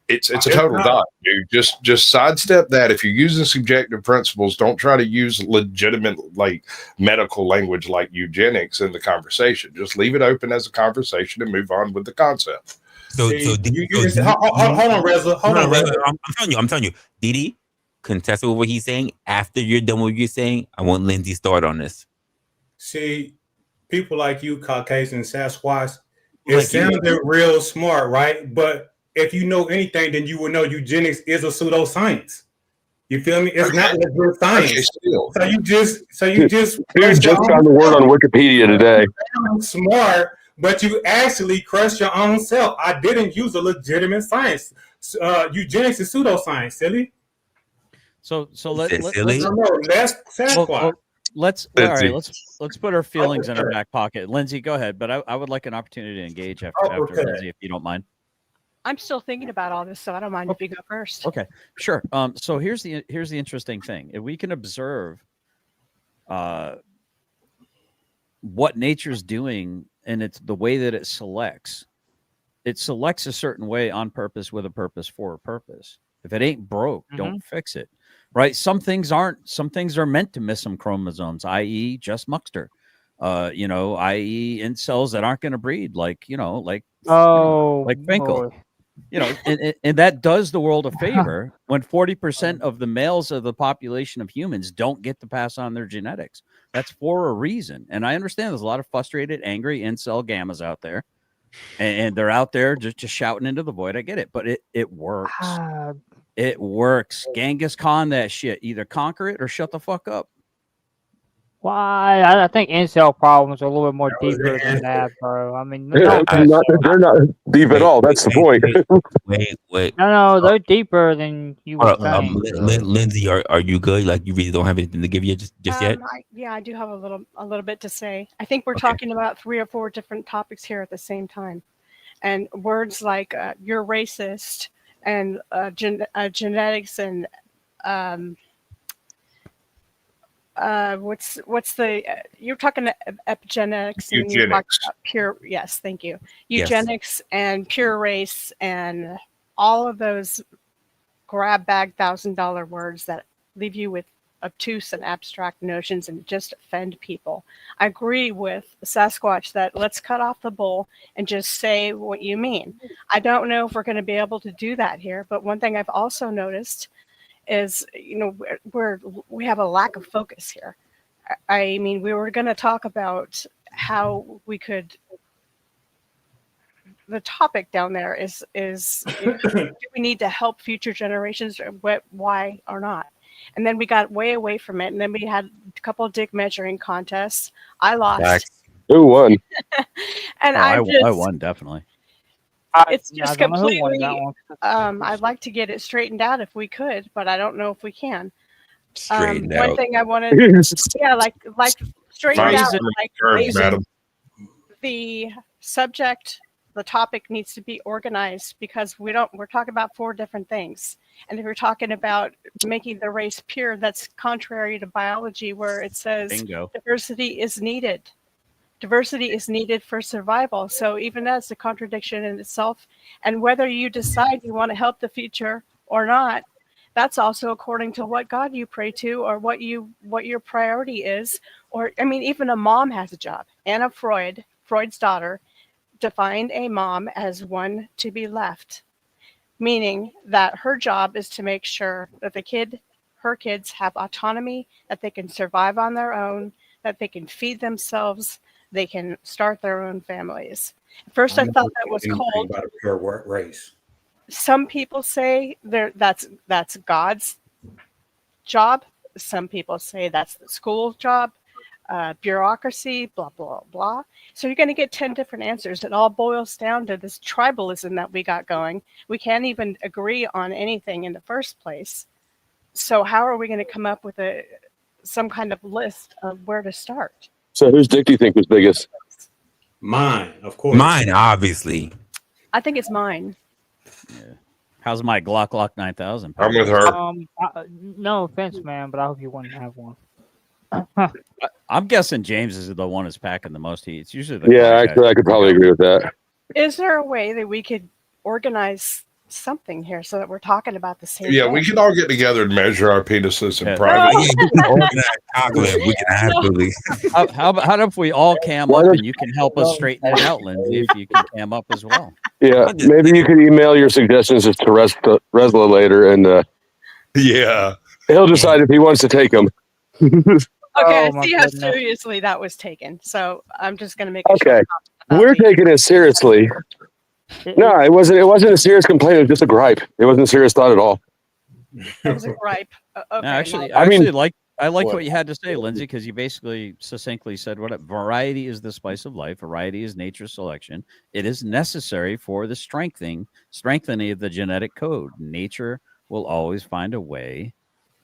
Speaker 16: It's a total dot, dude. Just sidestep that. If you're using subjective principles, don't try to use legitimate like medical language like eugenics in the conversation. Just leave it open as a conversation and move on with the concept.
Speaker 19: Hold on, Resla. Hold on, Resla.
Speaker 3: I'm telling you, Didi, contest with what he's saying. After you're done with what you're saying, I want Lindsay's thought on this.
Speaker 19: See, people like you, Caucasian Sasquatch, it sounded real smart, right? But if you know anything, then you will know eugenics is a pseudoscience. You feel me? It's not legit science. So you just
Speaker 17: Dude just found the word on Wikipedia today.
Speaker 19: Smart, but you actually crush your own self. I didn't use a legitimate science. Eugenics is pseudoscience, silly.
Speaker 10: So let's put our feelings in our back pocket. Lindsay, go ahead. But I would like an opportunity to engage after Lindsay, if you don't mind.
Speaker 20: I'm still thinking about all this, so I don't mind if you go first.
Speaker 10: Okay, sure. So here's the interesting thing. If we can observe what nature's doing, and it's the way that it selects a certain way on purpose, with a purpose, for a purpose. If it ain't broke, don't fix it. Right? Some things are meant to miss some chromosomes, i.e. just Muxter. I.e. incels that aren't going to breed, like Finkel. And that does the world a favor when 40% of the males of the population of humans don't get to pass on their genetics. That's for a reason. And I understand there's a lot of frustrated, angry incel gammas out there, and they're out there just shouting into the void. I get it, but it works. It works. Genghis Khan that shit. Either conquer it or shut the fuck up.
Speaker 4: Why? I think incel problems are a little bit more deeper than that, bro. I mean,
Speaker 17: they're not deep at all. That's the point.
Speaker 3: Wait.
Speaker 4: No, they're deeper than you would think.
Speaker 3: Lindsay, are you good? Like, you really don't have anything to give you just yet?
Speaker 20: I do have a little bit to say. I think we're talking about 3 or 4 different topics here at the same time, and words like "you're racist" and genetics and what's the you're talking epigenetics and you're talking about pure, yes, thank you, eugenics and pure race and all of those grab bag $1,000 words that leave you with obtuse and abstract notions and just offend people. I agree with Sasquatch that let's cut off the bull and just say what you mean. I don't know if we're going to be able to do that here, but one thing I've also noticed is, we have a lack of focus here. I mean, we were going to talk about how we could. The topic down there is do we need to help future generations, why or not? And then we got way away from it, and then we had a couple of dick measuring contests. I lost.
Speaker 17: Who won?
Speaker 20: And
Speaker 10: I won, definitely.
Speaker 20: It's just completely. I'd like to get it straightened out if we could, but I don't know if we can.
Speaker 3: Straightened out.
Speaker 20: One thing I wanted, like straightened out. Like the subject, the topic needs to be organized because we're talking about 4 different things, and if we're talking about making the race pure, that's contrary to biology, where it says diversity is needed. Diversity is needed for survival. So even that's a contradiction in itself. And whether you decide you want to help the future or not, that's also according to what God you pray to or what your priority is. Or, I mean, even a mom has a job. Anna Freud Freud's daughter, defined a mom as one to be left, meaning that her job is to make sure that her kids have autonomy, that they can survive on their own, that they can feed themselves, they can start their own families. At first, I thought that was cold.
Speaker 19: About a pure race.
Speaker 20: Some people say that's God's job. Some people say that's the school's job, bureaucracy, blah, blah, blah. So you're going to get 10 different answers. It all boils down to this tribalism that we got going. We can't even agree on anything in the first place. So how are we going to come up with some kind of list of where to start?
Speaker 17: So whose dick do you think was biggest?
Speaker 19: Mine, of course.
Speaker 3: Mine, obviously.
Speaker 20: I think it's mine.
Speaker 10: Yeah. How's my Glock 9000?
Speaker 16: I'm with her.
Speaker 4: No offense, man, but I hope you wouldn't have one.
Speaker 10: I'm guessing James is the one who's packing the most heat. It's usually
Speaker 17: actually, I could probably agree with that.
Speaker 20: Is there a way that we could organize something here so that we're talking about the same
Speaker 16: Yeah,
Speaker 20: thing?
Speaker 16: we can all get together and measure our penises in
Speaker 10: Yeah.
Speaker 16: private.
Speaker 3: We can absolutely.
Speaker 10: How about if we all cam up and you can help us straighten it out, Lindsay, if you can cam up as well.
Speaker 17: Yeah, maybe you could email your suggestions to Resla later, and
Speaker 16: yeah,
Speaker 17: he'll decide if he wants to take them.
Speaker 20: Okay,
Speaker 4: Oh,
Speaker 20: I see
Speaker 4: my
Speaker 20: how
Speaker 4: goodness.
Speaker 20: seriously that was taken. So I'm just going to make
Speaker 17: Okay, we're taking it seriously. No, it wasn't. It wasn't a serious complaint. It was just a gripe. It wasn't a serious thought at all.
Speaker 20: That was a gripe. Okay,
Speaker 10: No, actually,
Speaker 17: I mean-
Speaker 10: I like
Speaker 17: What?
Speaker 10: what you had to say, Lindsay, because you basically succinctly said what variety is the spice of life. Variety is nature's selection. It is necessary for the strengthening of the genetic code. Nature will always find a way.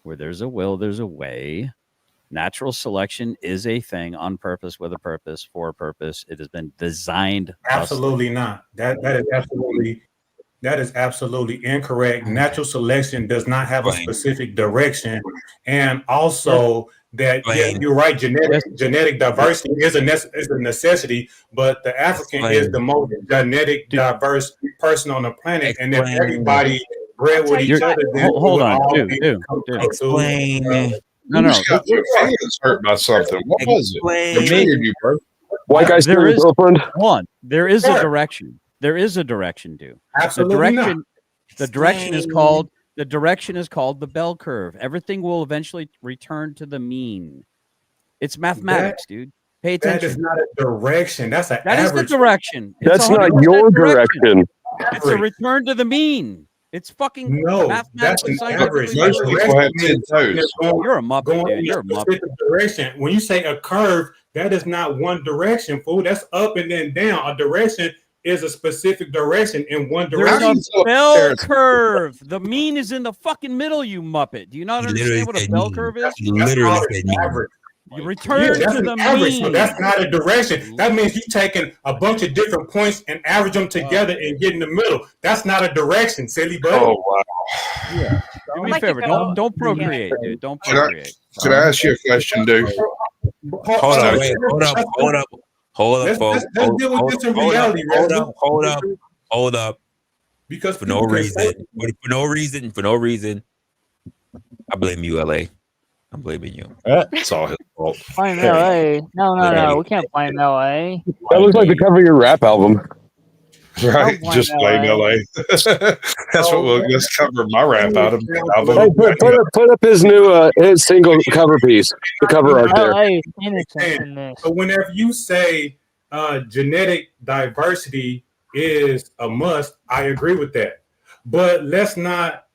Speaker 10: Where there's a will, there's a way. Natural selection is a thing on purpose, with a purpose, for a purpose. It has been designed.
Speaker 19: Absolutely not. That is absolutely incorrect. Natural selection does not have a specific direction, and also that you're right. Genetic diversity is a necessity, but the African is the most genetic diverse person on the planet, and if everybody bred with each other, then
Speaker 10: Hold on,
Speaker 19: all
Speaker 10: dude.
Speaker 3: Explain.
Speaker 10: No.
Speaker 16: You just got your feelings hurt by something. What was it? What triggered you, bro?
Speaker 17: White guy stealing his girlfriend.
Speaker 10: There is a direction. There is a direction, dude.
Speaker 19: Absolutely not.
Speaker 10: The direction is called the bell curve. Everything will eventually return to the mean. It's mathematics, dude. Pay attention.
Speaker 19: That is not a direction. That's an
Speaker 10: That is
Speaker 19: average.
Speaker 10: the direction. It's
Speaker 17: That's not
Speaker 10: 100%
Speaker 17: your direction.
Speaker 10: It's a return to the mean. It's fucking mathematically
Speaker 19: average.
Speaker 10: scientifically.
Speaker 19: Most people have 10 toes.
Speaker 10: You're a muppet, dude. You're a muppet.
Speaker 19: Direction. When you say a curve, that is not one direction, fool. That's up and then down. A direction is a specific direction in one direction.
Speaker 10: There's a bell curve. The mean is in the fucking middle, you muppet. Do you not understand what a bell curve is?
Speaker 3: Literally said
Speaker 19: average.
Speaker 10: You return
Speaker 19: that's
Speaker 10: to
Speaker 19: an
Speaker 10: the
Speaker 19: average,
Speaker 10: mean.
Speaker 19: so that's not a direction. That means you're taking a bunch of different points and average them together and get in the middle. That's not a direction, silly buddy.
Speaker 16: Oh wow.
Speaker 10: Yeah. Do me a favor. Don't procreate, dude. Don't procreate.
Speaker 16: Can I ask you a question, dude?
Speaker 3: Hold up, wait, hold up, folks.
Speaker 19: Let's deal with this in reality.
Speaker 3: Hold up.
Speaker 19: Because
Speaker 3: for no reason, I blame you, LA. I'm blaming you.
Speaker 16: It's all his fault.
Speaker 4: Blame LA. No. We can't blame LA.
Speaker 17: That looks like the cover of your rap album.
Speaker 16: Right, just blame LA. That's what we'll just cover my rap album.
Speaker 17: Hey, put up his new his single cover piece, the cover art there.
Speaker 4: LA is innocent in this.
Speaker 19: So whenever you say genetic diversity is a must, I agree with that. But let's not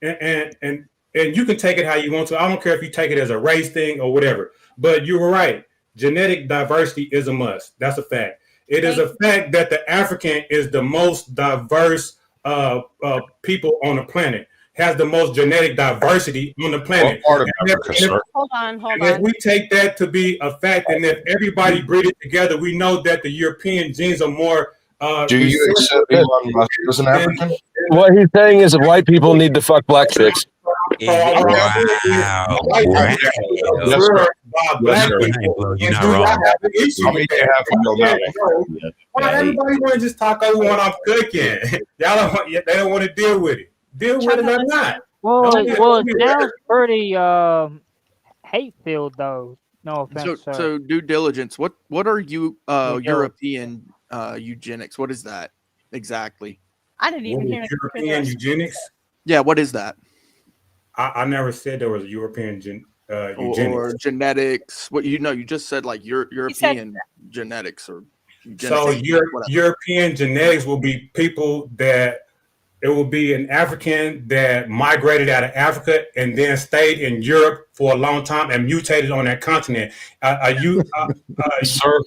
Speaker 19: and you can take it how you want to. I don't care if you take it as a race thing or whatever. But you were right. Genetic diversity is a must. That's a fact. It is a fact that the African is the most diverse people on the planet, has the most genetic diversity on the planet.
Speaker 16: Hold on.
Speaker 19: If we take that to be a fact, and if everybody breed it together, we know that the European genes are more.
Speaker 16: Do you accept Elon Musk as an African?
Speaker 17: What he's saying is that white people need to fuck black chicks.
Speaker 3: Wow. You're not wrong.
Speaker 19: Why everybody want to just talk over what I'm cooking? They don't want to deal with it. Deal with it or not.
Speaker 4: Well, it sounds pretty hate-filled, though. No offense.
Speaker 7: So due diligence. What are you European eugenics. What is that exactly?
Speaker 20: I didn't even hear
Speaker 19: European eugenics?
Speaker 7: Yeah, what is that?
Speaker 19: I never said there was European eugenics.
Speaker 7: Or genetics. What you just said like European genetics or eugenics.
Speaker 19: So European genetics will be people that it will be an African that migrated out of Africa and then stayed in Europe for a long time and mutated on that continent.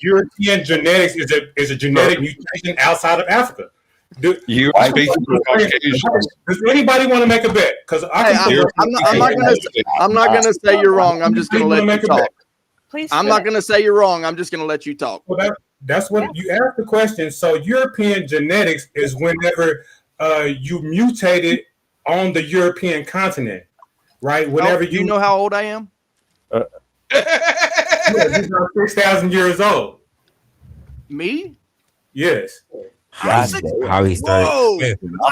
Speaker 19: European genetics is a genetic mutation outside of Africa. Does anybody want to make a bet? Because
Speaker 7: I'm not gonna say you're wrong. I'm just gonna let you talk.
Speaker 20: Please.
Speaker 7: I'm not gonna say you're wrong. I'm just gonna let you talk.
Speaker 19: Well, that's what you asked the question. So European genetics is whenever you mutated on the European continent, right? Whenever
Speaker 7: you know how old I am.
Speaker 19: You're 6,000 years old.
Speaker 7: Me?
Speaker 19: Yes.
Speaker 3: How he started.
Speaker 7: Whoa!
Speaker 21: He's not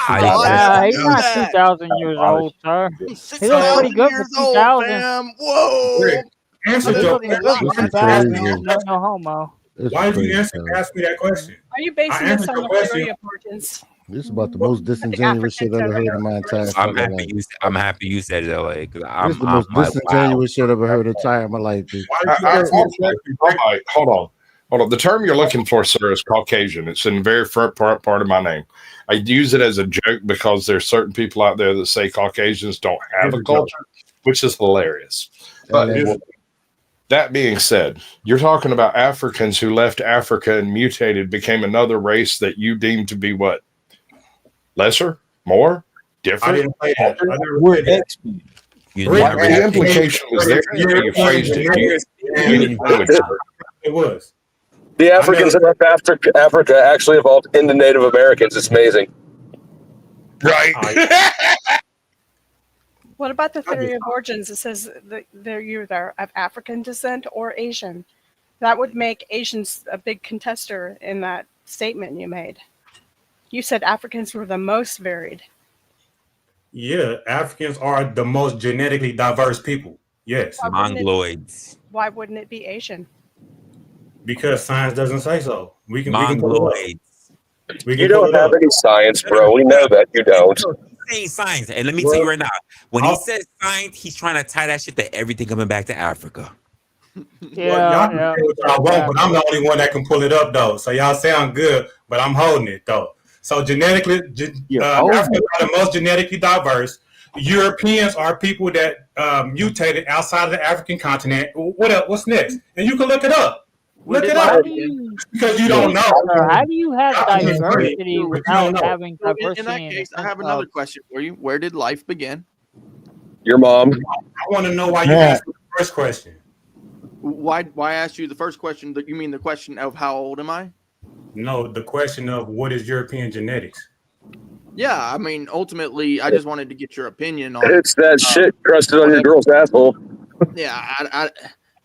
Speaker 21: 2,000 years old, sir. He looks pretty good for 2,000.
Speaker 7: Whoa!
Speaker 19: Answer
Speaker 21: No homo.
Speaker 19: Why did you ask me that question?
Speaker 20: Are you basing this on the theory of origins?
Speaker 18: This is about the most disingenuous shit I've ever heard in my entire life.
Speaker 3: I'm happy you said it that way because
Speaker 18: This is the most disingenuous shit I've ever heard in my life, dude.
Speaker 16: Hold on. The term you're looking for, sir, is Caucasian. It's in the very front part of my name. I use it as a joke because there's certain people out there that say Caucasians don't have a culture, which is hilarious. But that being said, you're talking about Africans who left Africa and mutated, became another race that you deem to be what? Lesser? More? Different?
Speaker 19: I didn't say that.
Speaker 16: The implication was there. You phrased it.
Speaker 19: It was.
Speaker 17: The Africans that left Africa actually evolved into Native Americans. It's amazing.
Speaker 16: Right.
Speaker 20: What about the theory of origins? It says that they're either of African descent or Asian. That would make Asians a big contester in that statement you made. You said Africans were the most varied.
Speaker 19: Yeah, Africans are the most genetically diverse people. Yes.
Speaker 3: Mongoloids.
Speaker 20: Why wouldn't it be Asian?
Speaker 19: Because science doesn't say so. We can
Speaker 3: Mongoloids.
Speaker 17: You don't have any science, bro. We know that you don't.
Speaker 3: Saying science, and let me tell you right now, when he says science, he's trying to tie that shit to everything coming back to Africa.
Speaker 19: Y'all can say what y'all want, but I'm the only one that can pull it up though. So y'all sound good, but I'm holding it though. So genetically, Africans are the most genetically diverse. Europeans are people that mutated outside of the African continent. What else? What's next? And you can look it up. Look it up. Because you don't know.
Speaker 21: How do you have diversity without having diversity?
Speaker 7: In that case, I have another question for you. Where did life begin?
Speaker 17: Your mom.
Speaker 19: I want to know why you asked the first question.
Speaker 7: Why I asked you the first question? You mean the question of how old am I?
Speaker 19: No, the question of what is European genetics?
Speaker 7: Yeah, I mean, ultimately, I just wanted to get your opinion on.
Speaker 17: It's that shit crusted on your girl's asshole.
Speaker 7: Yeah,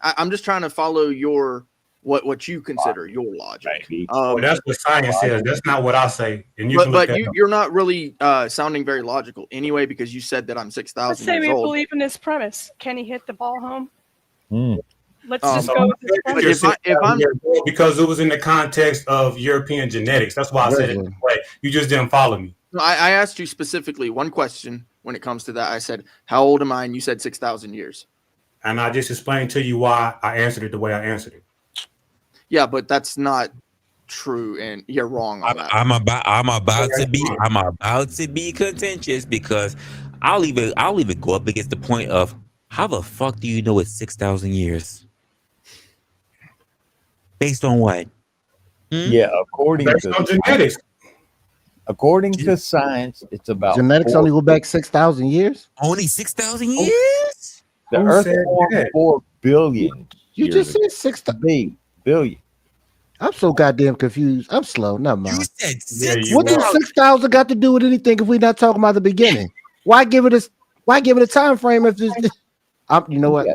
Speaker 7: I'm just trying to follow your what you consider your logic.
Speaker 19: Well, that's what science says. That's not what I say. And you
Speaker 7: but you're not really sounding very logical anyway, because you said that I'm 6,000
Speaker 20: Let's say
Speaker 7: years
Speaker 20: we
Speaker 7: old.
Speaker 20: believe in his premise. Can he hit the ball home? Let's
Speaker 19: So
Speaker 20: just go with his premise.
Speaker 19: because it was in the context of European genetics. That's why I said it that way. You just didn't follow me.
Speaker 7: No, I asked you specifically one question when it comes to that. I said, how old am I? And you said 6,000 years.
Speaker 19: And I just explained to you why I answered it the way I answered it.
Speaker 7: Yeah, but that's not true, and you're wrong on that.
Speaker 3: I'm about to be contentious because I'll even go up against the point of how the fuck do you know it's 6,000 years? Based on what?
Speaker 6: Yeah, according to
Speaker 19: genetics.
Speaker 6: According to science, it's about
Speaker 18: genetics only go back 6,000 years.
Speaker 3: Only 6,000 years?
Speaker 6: The Earth formed 4 billion.
Speaker 18: You just said 6,000
Speaker 6: billion.
Speaker 18: I'm so goddamn confused. I'm slow. Never mind.
Speaker 3: You said 6,000.
Speaker 18: What does 6,000 got to do with anything if we're not talking about the beginning? Why give it a time frame if it's you know what?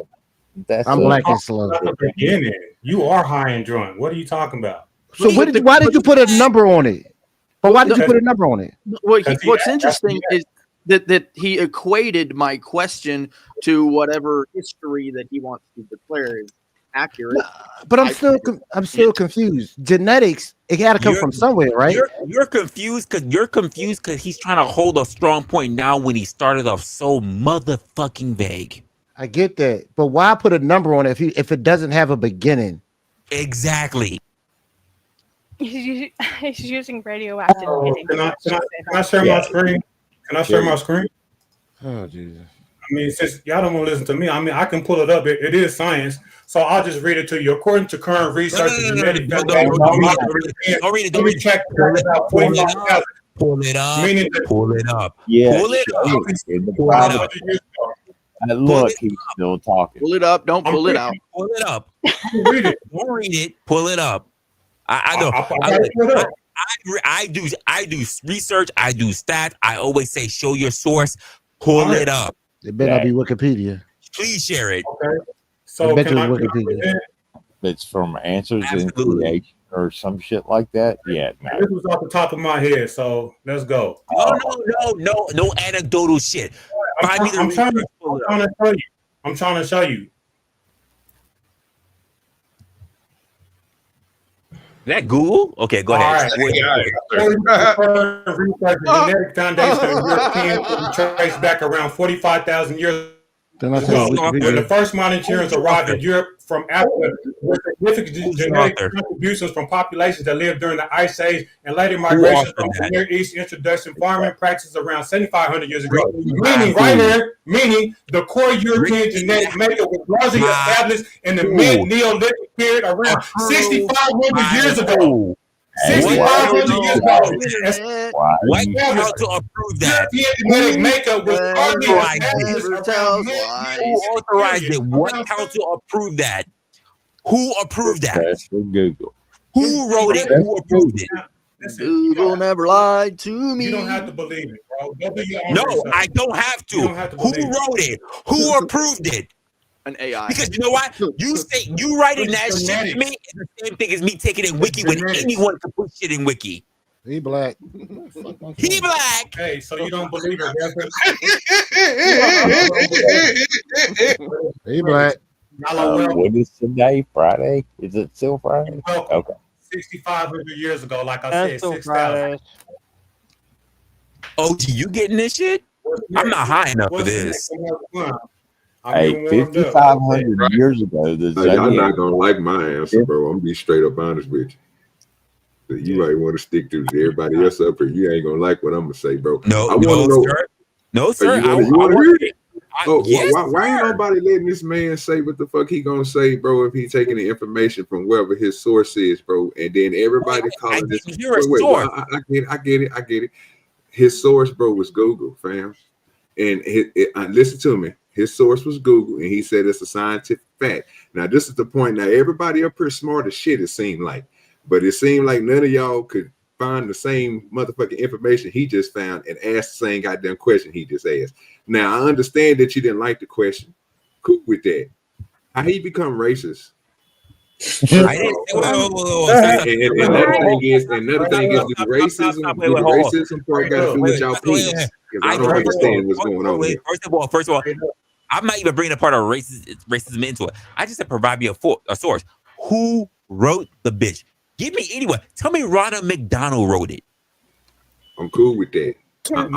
Speaker 18: I'm black and slow.
Speaker 19: Beginning. You are high and drunk. What are you talking about?
Speaker 18: So why did you put a number on it? But why did you put a number on it?
Speaker 7: What's interesting is that he equated my question to whatever history that he wants to declare is accurate.
Speaker 18: But I'm still confused. Genetics, it got to come from somewhere, right?
Speaker 3: You're confused because he's trying to hold a strong point now when he started off so motherfucking vague.
Speaker 18: I get that, but why put a number on it if it doesn't have a beginning?
Speaker 3: Exactly.
Speaker 20: He's using radioactive hitting.
Speaker 19: Can I share my screen? Can I share my screen?
Speaker 18: Oh Jesus!
Speaker 19: I mean, since y'all don't want to listen to me, I mean, I can pull it up. It is science, so I'll just read it to you. According to current research,
Speaker 3: Don't read it.
Speaker 19: Let me check.
Speaker 3: Pull it up.
Speaker 6: Yeah.
Speaker 3: Pull it up.
Speaker 6: Look, he's still talking.
Speaker 7: Pull it up. Don't pull it out.
Speaker 3: Pull it up.
Speaker 19: Read it.
Speaker 3: Don't read it. Pull it up. I know. I do research. I do stats. I always say, show your source. Pull it up.
Speaker 18: It better not be Wikipedia.
Speaker 3: Please share it.
Speaker 19: Okay. So
Speaker 18: can I Wikipedia.
Speaker 6: It's from Answers in Creation or some shit like that. Yeah. No.
Speaker 19: This was off the top of my head, so let's go.
Speaker 3: No anecdotal shit.
Speaker 19: I'm trying to show you.
Speaker 3: Is that Google? Okay, go ahead.
Speaker 19: The genetic foundation of Europeans can be traced back around 45,000 years ago. When the first modern humans arrived in Europe from Africa with significant genetic contributions from populations that lived during the Ice Age and later migrations from the Near East, introducing farming practices around 7,500 years ago. Meaning the core European genetic makeup was largely established in the mid-Neolithic period around 6,500 years ago. 6,500 years ago.
Speaker 3: What count to approve that?
Speaker 19: Genetic makeup was hardly
Speaker 3: Who authorized it? What council approved that? Who approved that?
Speaker 6: Google.
Speaker 3: Who wrote it? Who approved it?
Speaker 7: Google never lied to me.
Speaker 19: You don't have to believe it, bro.
Speaker 3: No, I don't have to. Who wrote it? Who approved it?
Speaker 7: An AI.
Speaker 3: Because you know what? You writing that shit to me is the same thing as me taking it in Wiki when anyone can put shit in Wiki.
Speaker 18: He black.
Speaker 3: He black.
Speaker 19: Hey, so you don't believe it?
Speaker 18: He black.
Speaker 6: What is today? Friday? Is it still Friday? Okay.
Speaker 19: 6,500 years ago, like I said, 6,000.
Speaker 3: OG, you getting this shit? I'm not high enough for this.
Speaker 6: Hey, 5,500 years ago, the
Speaker 1: I'm not gonna like my answer, bro. I'm gonna be straight up honest with you. So you might want to stick to everybody else up here. You ain't gonna like what I'm gonna say, bro.
Speaker 3: No, sir.
Speaker 1: You want to hear it?
Speaker 3: Yes,
Speaker 1: why ain't nobody letting this man say what the fuck he gonna say, bro? If he taking the information from wherever his source is, bro, and then everybody calling this. I get it. His source, bro, was Google, fam, and listen to me. His source was Google, and he said it's a scientific fact. Now, this is the point. Now, everybody up here smart as shit, it seemed like. But it seemed like none of y'all could find the same motherfucking information he just found and ask the same goddamn question he just asked. Now, I understand that you didn't like the question. Cool with that. How he become racist? Another thing is the racism part got to do with y'all penis. Because I don't understand what's going on here.
Speaker 3: First of all, I'm not even bringing a part of racism into it. I just said provide me a source. Who wrote the bitch? Give me anyone. Tell me Ronald McDonald wrote it.
Speaker 1: I'm cool with that. I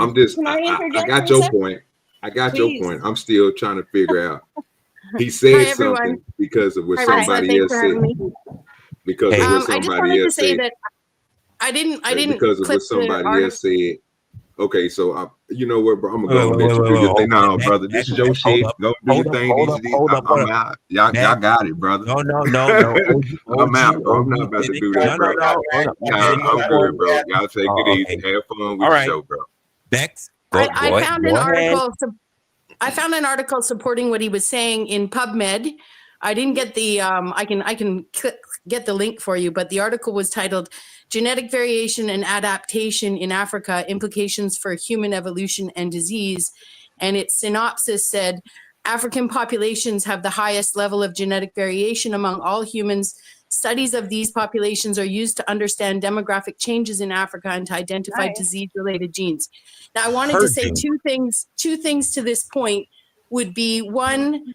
Speaker 1: got your point. I got your point. I'm still trying to figure out. He said something because of what somebody else said. Because of what somebody else said.
Speaker 22: I didn't
Speaker 1: because of what somebody else said. Okay, so you know what, bro? I'm gonna go and let you do your thing. No, brother, this is your shit. Go do your thing. I'm out. Y'all got it, brother.
Speaker 3: No.
Speaker 1: I'm out, bro. I'm not about to do that, bro. I'm good, bro. Y'all take it easy. Have fun with the show, bro.
Speaker 3: Bex,
Speaker 22: I found an article supporting what he was saying in PubMed. I didn't get the I can get the link for you, but the article was titled Genetic Variation and Adaptation in Africa, Implications for Human Evolution and Disease. And its synopsis said, African populations have the highest level of genetic variation among all humans. Studies of these populations are used to understand demographic changes in Africa and to identify disease-related genes. Now, I wanted to say two things to this point would be one,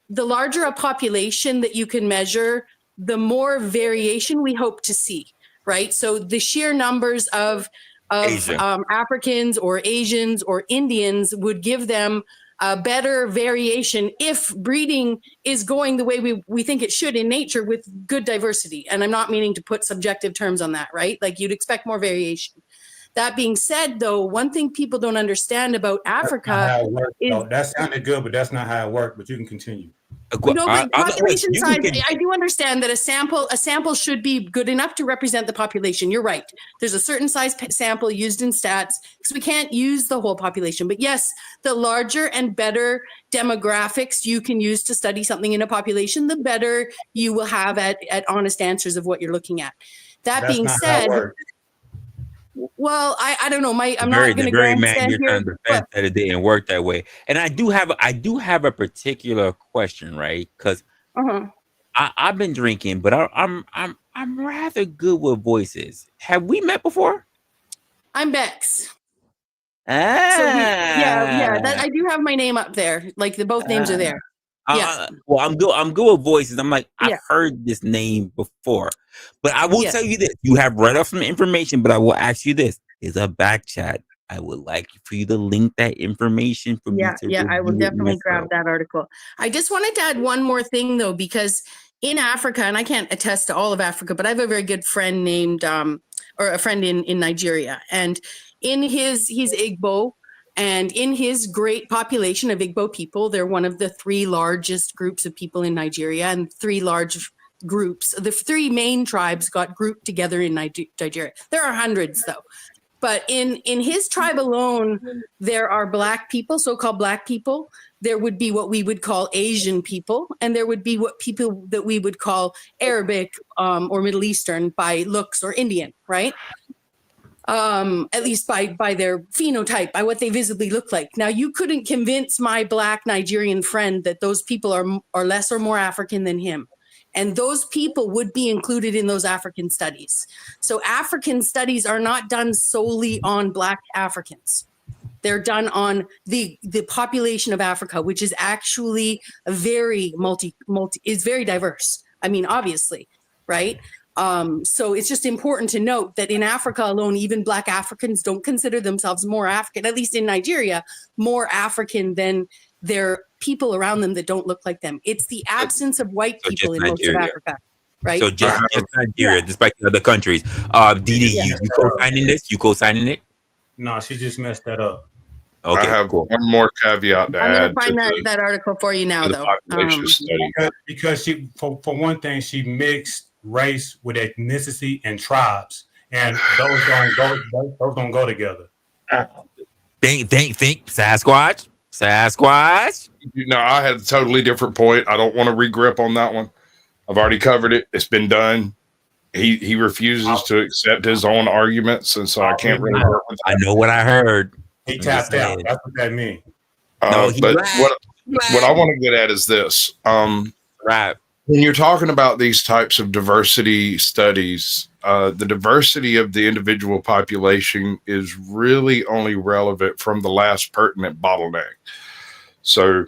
Speaker 22: the larger a population that you can measure, the more variation we hope to see, right? So the sheer numbers of Africans or Asians or Indians would give them a better variation if breeding is going the way we think it should in nature with good diversity. And I'm not meaning to put subjective terms on that, right? Like you'd expect more variation. That being said, though, one thing people don't understand about Africa is...
Speaker 19: No, that sounded good, but that's not how it worked. But you can continue.
Speaker 22: No, but population size, I do understand that a sample should be good enough to represent the population. You're right. There's a certain size sample used in stats because we can't use the whole population. But yes, the larger and better demographics you can use to study something in a population, the better you will have at honest answers of what you're looking at. That being said, well, I don't know. I'm not going to grandstand here.
Speaker 3: Trying to defend that it didn't work that way. And I do have a particular question, right? Because I've been drinking, but I'm rather good with voices. Have we met before?
Speaker 22: I'm Bex. I do have my name up there. Like both names are there.
Speaker 3: Well, I'm good with voices. I'm like, I've heard this name before. But I will tell you this. You have read off some information, but I will ask you this. Is a back chat. I would like for you to link that information for me to
Speaker 22: I will definitely grab that article. I just wanted to add one more thing, though, because in Africa, and I can't attest to all of Africa, but I have a very good friend named, or a friend in Nigeria. And he's Igbo. And in his great population of Igbo people, they're one of the 3 largest groups of people in Nigeria, and 3 large groups. The 3 main tribes got grouped together in Nigeria. There are hundreds, though. But in his tribe alone, there are Black people, so-called Black people. There would be what we would call Asian people, and there would be what people that we would call Arabic or Middle Eastern by looks, or Indian, right? At least by their phenotype, by what they visibly look like. Now, you couldn't convince my Black Nigerian friend that those people are less or more African than him. And those people would be included in those African studies. So African studies are not done solely on Black Africans. They're done on the population of Africa, which is actually very is very diverse. I mean, obviously, right? So it's just important to note that in Africa alone, even Black Africans don't consider themselves more African, at least in Nigeria, more African than their people around them that don't look like them. It's the absence of white people in most of Africa, right?
Speaker 3: So just Nigeria, despite the other countries. DD, you co-signing this? You co-signing it?
Speaker 19: No, she just messed that up.
Speaker 16: Okay, I have one more caveat to
Speaker 22: I'm
Speaker 16: add.
Speaker 22: going to find that article for you now, though.
Speaker 19: Because she, for one thing, she mixed race with ethnicity and tribes, and those don't go together.
Speaker 3: Think, Sasquatch.
Speaker 16: No, I had a totally different point. I don't want to regrip on that one. I've already covered it. It's been done. He refuses to accept his own arguments, and so I can't really work with that.
Speaker 3: I know what I heard.
Speaker 19: He tapped out. That's what that means.
Speaker 16: But what I want to get at is this.
Speaker 3: Right.
Speaker 16: When you're talking about these types of diversity studies, the diversity of the individual population is really only relevant from the last pertinent bottleneck. So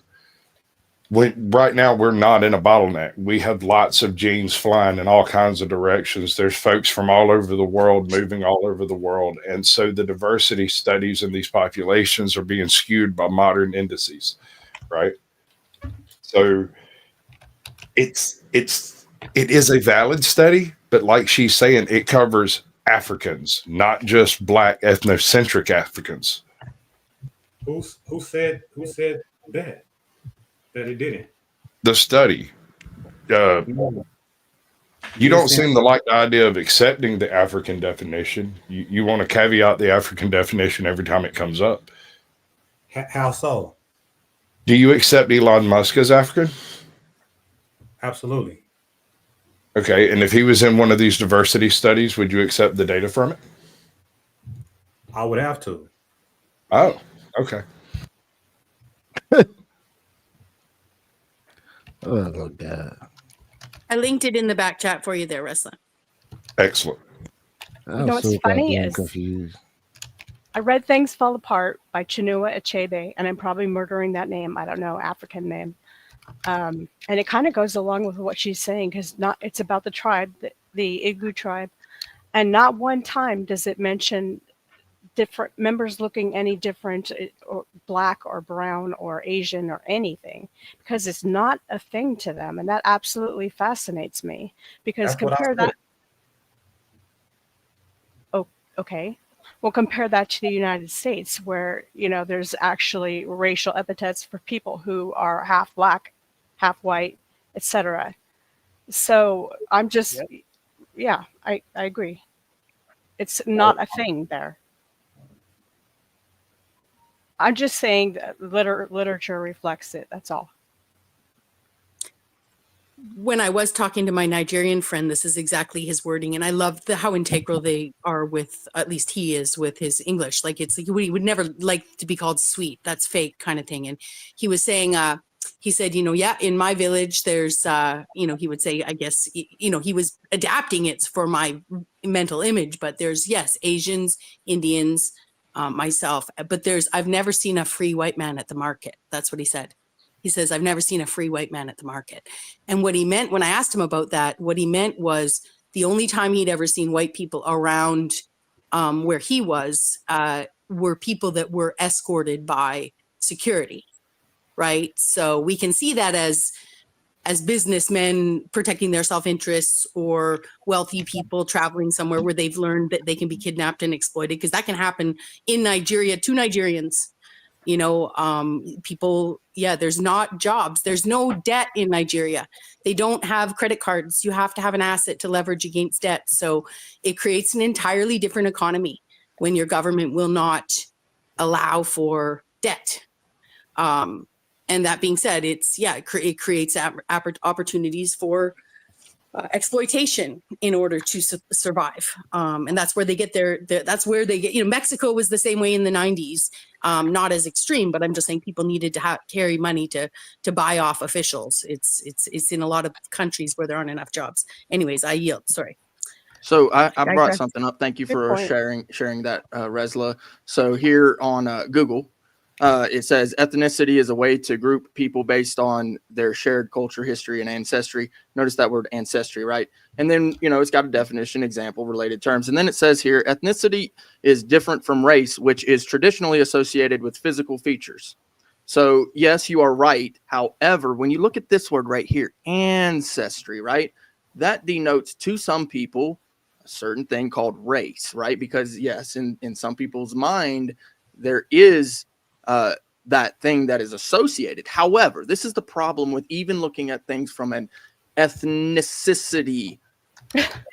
Speaker 16: right now we're not in a bottleneck. We have lots of genes flying in all kinds of directions. There's folks from all over the world moving all over the world. And so the diversity studies in these populations are being skewed by modern indices, right? So it is a valid study, but like she's saying, it covers Africans, not just Black ethnocentric Africans.
Speaker 19: Who said that it didn't?
Speaker 16: The study. You don't seem to like the idea of accepting the African definition. You want to caveat the African definition every time it comes up.
Speaker 19: How so?
Speaker 16: Do you accept Elon Musk as African?
Speaker 19: Absolutely.
Speaker 16: Okay, and if he was in one of these diversity studies, would you accept the data from it?
Speaker 19: I would have to.
Speaker 16: Oh, okay.
Speaker 18: Oh, God.
Speaker 22: I linked it in the back chat for you there, Resla.
Speaker 16: Excellent.
Speaker 20: You know what's funny is
Speaker 18: confused.
Speaker 20: I read Things Fall Apart by Chinua Achebe, and I'm probably murdering that name. I don't know, African name. And it kind of goes along with what she's saying, because it's about the tribe, the Igloo tribe, and not one time does it mention different members looking any different, or black or brown or Asian or anything, because it's not a thing to them, and that absolutely fascinates me. Because compare that. Oh, okay. Well, compare that to the United States, where there's actually racial epithets for people who are half black, half white, etc. So I'm just, yeah, I agree. It's not a thing there. I'm just saying that literature reflects it. That's all.
Speaker 22: When I was talking to my Nigerian friend, this is exactly his wording. And I love how integral they are with, at least he is with his English. Like he would never like to be called sweet. That's fake kind of thing. And he was saying, he said, yeah, in my village, there's, he would say, I guess, he was adapting it for my mental image, but there's, yes, Asians, Indians, myself, but I've never seen a free white man at the market. That's what he said. He says, I've never seen a free white man at the market. And what he meant, when I asked him about that, what he meant was the only time he'd ever seen white people around where he was were people that were escorted by security, right? So we can see that as businessmen protecting their self-interests, or wealthy people traveling somewhere where they've learned that they can be kidnapped and exploited, because that can happen in Nigeria to Nigerians. People, there's not jobs. There's no debt in Nigeria. They don't have credit cards. You have to have an asset to leverage against debt. So it creates an entirely different economy when your government will not allow for debt. And that being said, it creates opportunities for exploitation in order to survive. And that's where they get that's where they get, Mexico was the same way in the 90s, not as extreme, but I'm just saying people needed to carry money to buy off officials. It's in a lot of countries where there aren't enough jobs. Anyways, I yield. Sorry.
Speaker 7: So I brought something up. Thank you for sharing that, Resla. So here on Google, it says ethnicity is a way to group people based on their shared culture, history, and ancestry. Notice that word ancestry, right? And then, it's got a definition, example, related terms. And then it says here, ethnicity is different from race, which is traditionally associated with physical features. So yes, you are right. However, when you look at this word right here, ancestry, right? That denotes to some people a certain thing called race, right? Because yes, in some people's mind, there is that thing that is associated. However, this is the problem with even looking at things from an ethnicity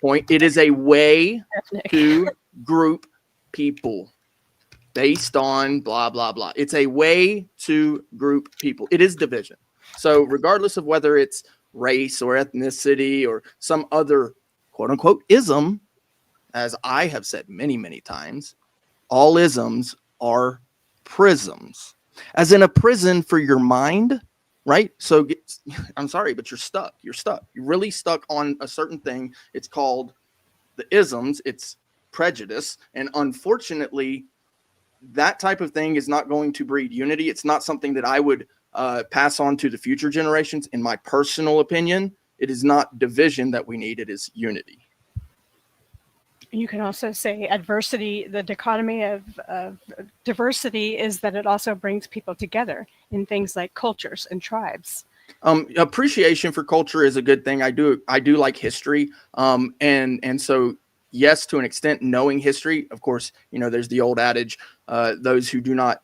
Speaker 7: point. It is a way to group people based on blah, blah, blah. It's a way to group people. It is division. So regardless of whether it's race or ethnicity or some other quote unquote ism, as I have said many, many times, all isms are prisms, as in a prison for your mind, right? So I'm sorry, but you're stuck. You're really stuck on a certain thing. It's called the isms. It's prejudice. And unfortunately, that type of thing is not going to breed unity. It's not something that I would pass on to the future generations. In my personal opinion, it is not division that we need. It is unity.
Speaker 20: You can also say adversity, the dichotomy of diversity is that it also brings people together in things like cultures and tribes.
Speaker 7: Appreciation for culture is a good thing. I do like history. And so, yes, to an extent, knowing history, of course, there's the old adage, those who do not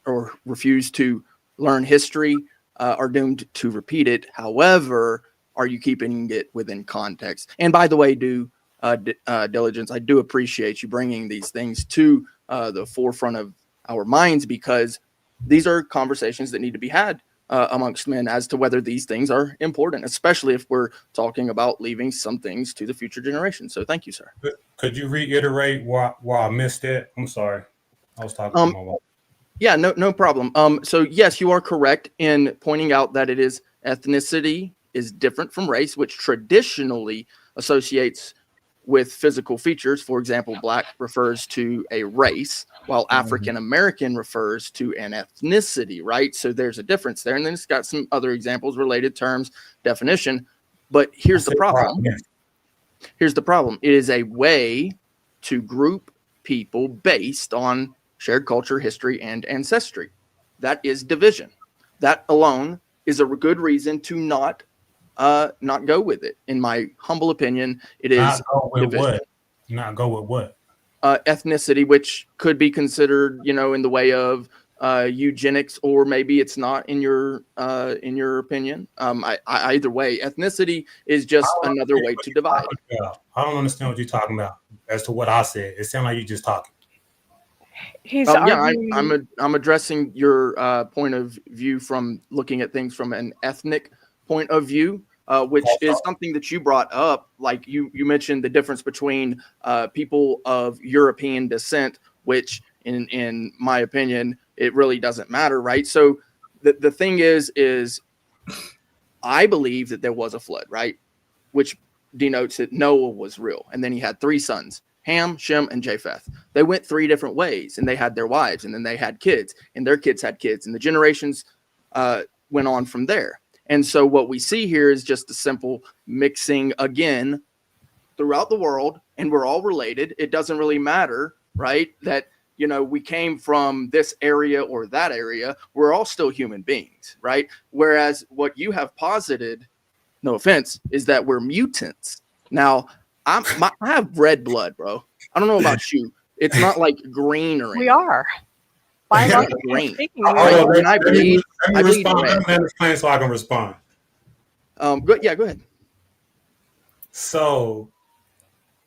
Speaker 7: or refuse to learn history are doomed to repeat it. However, are you keeping it within context? And by the way, diligence, I do appreciate you bringing these things to the forefront of our minds, because these are conversations that need to be had amongst men as to whether these things are important, especially if we're talking about leaving some things to the future generation. So thank you, sir.
Speaker 19: Could you reiterate why I missed it? I'm sorry. I was talking to my wife.
Speaker 7: Yeah, no problem. So yes, you are correct in pointing out that it is ethnicity is different from race, which traditionally associates with physical features. For example, black refers to a race, while African American refers to an ethnicity, right? So there's a difference there. And then it's got some other examples, related terms, definition. But here's the problem. Here's the problem. It is a way to group people based on shared culture, history, and ancestry. That is division. That alone is a good reason to not go with it. In my humble opinion, it is
Speaker 19: not go with
Speaker 7: division.
Speaker 19: what? Not go with what?
Speaker 7: Ethnicity, which could be considered, in the way of eugenics, or maybe it's not in your opinion. Either way, ethnicity is just another way to divide.
Speaker 19: I don't understand what you're talking about. As to what I said, it sounds like you're just talking.
Speaker 7: I'm addressing your point of view from looking at things from an ethnic point of view, which is something that you brought up. Like you mentioned the difference between people of European descent, which in my opinion, it really doesn't matter, right? So the thing is I believe that there was a flood, right? Which denotes that Noah was real. And then he had 3 sons, Ham, Shem, and Japheth. They went 3 different ways, and they had their wives, and then they had kids, and their kids had kids, and the generations went on from there. And so what we see here is just a simple mixing again throughout the world, and we're all related. It doesn't really matter, right? That, we came from this area or that area. We're all still human beings, right? Whereas what you have posited, no offense, is that we're mutants. Now, I have red blood, bro. I don't know about you. It's not like green or anything.
Speaker 20: We are.
Speaker 7: Green.
Speaker 19: Let me respond. Let me explain so I can respond.
Speaker 7: Go ahead.
Speaker 19: So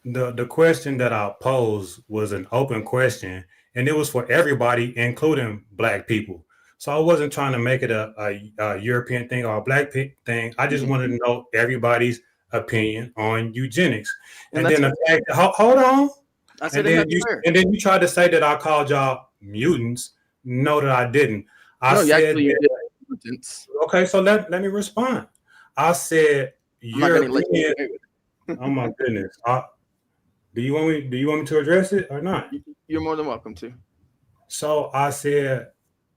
Speaker 19: the question that I posed was an open question, and it was for everybody, including Black people. So I wasn't trying to make it a European thing or a Black thing. I just wanted to know everybody's opinion on eugenics. And then the fact, hold on. And then you tried to say that I called y'all mutants. No, that I didn't. Okay, so let me respond. I said European. Oh my goodness. Do you want me to address it or not?
Speaker 7: You're more than welcome to. So
Speaker 19: I said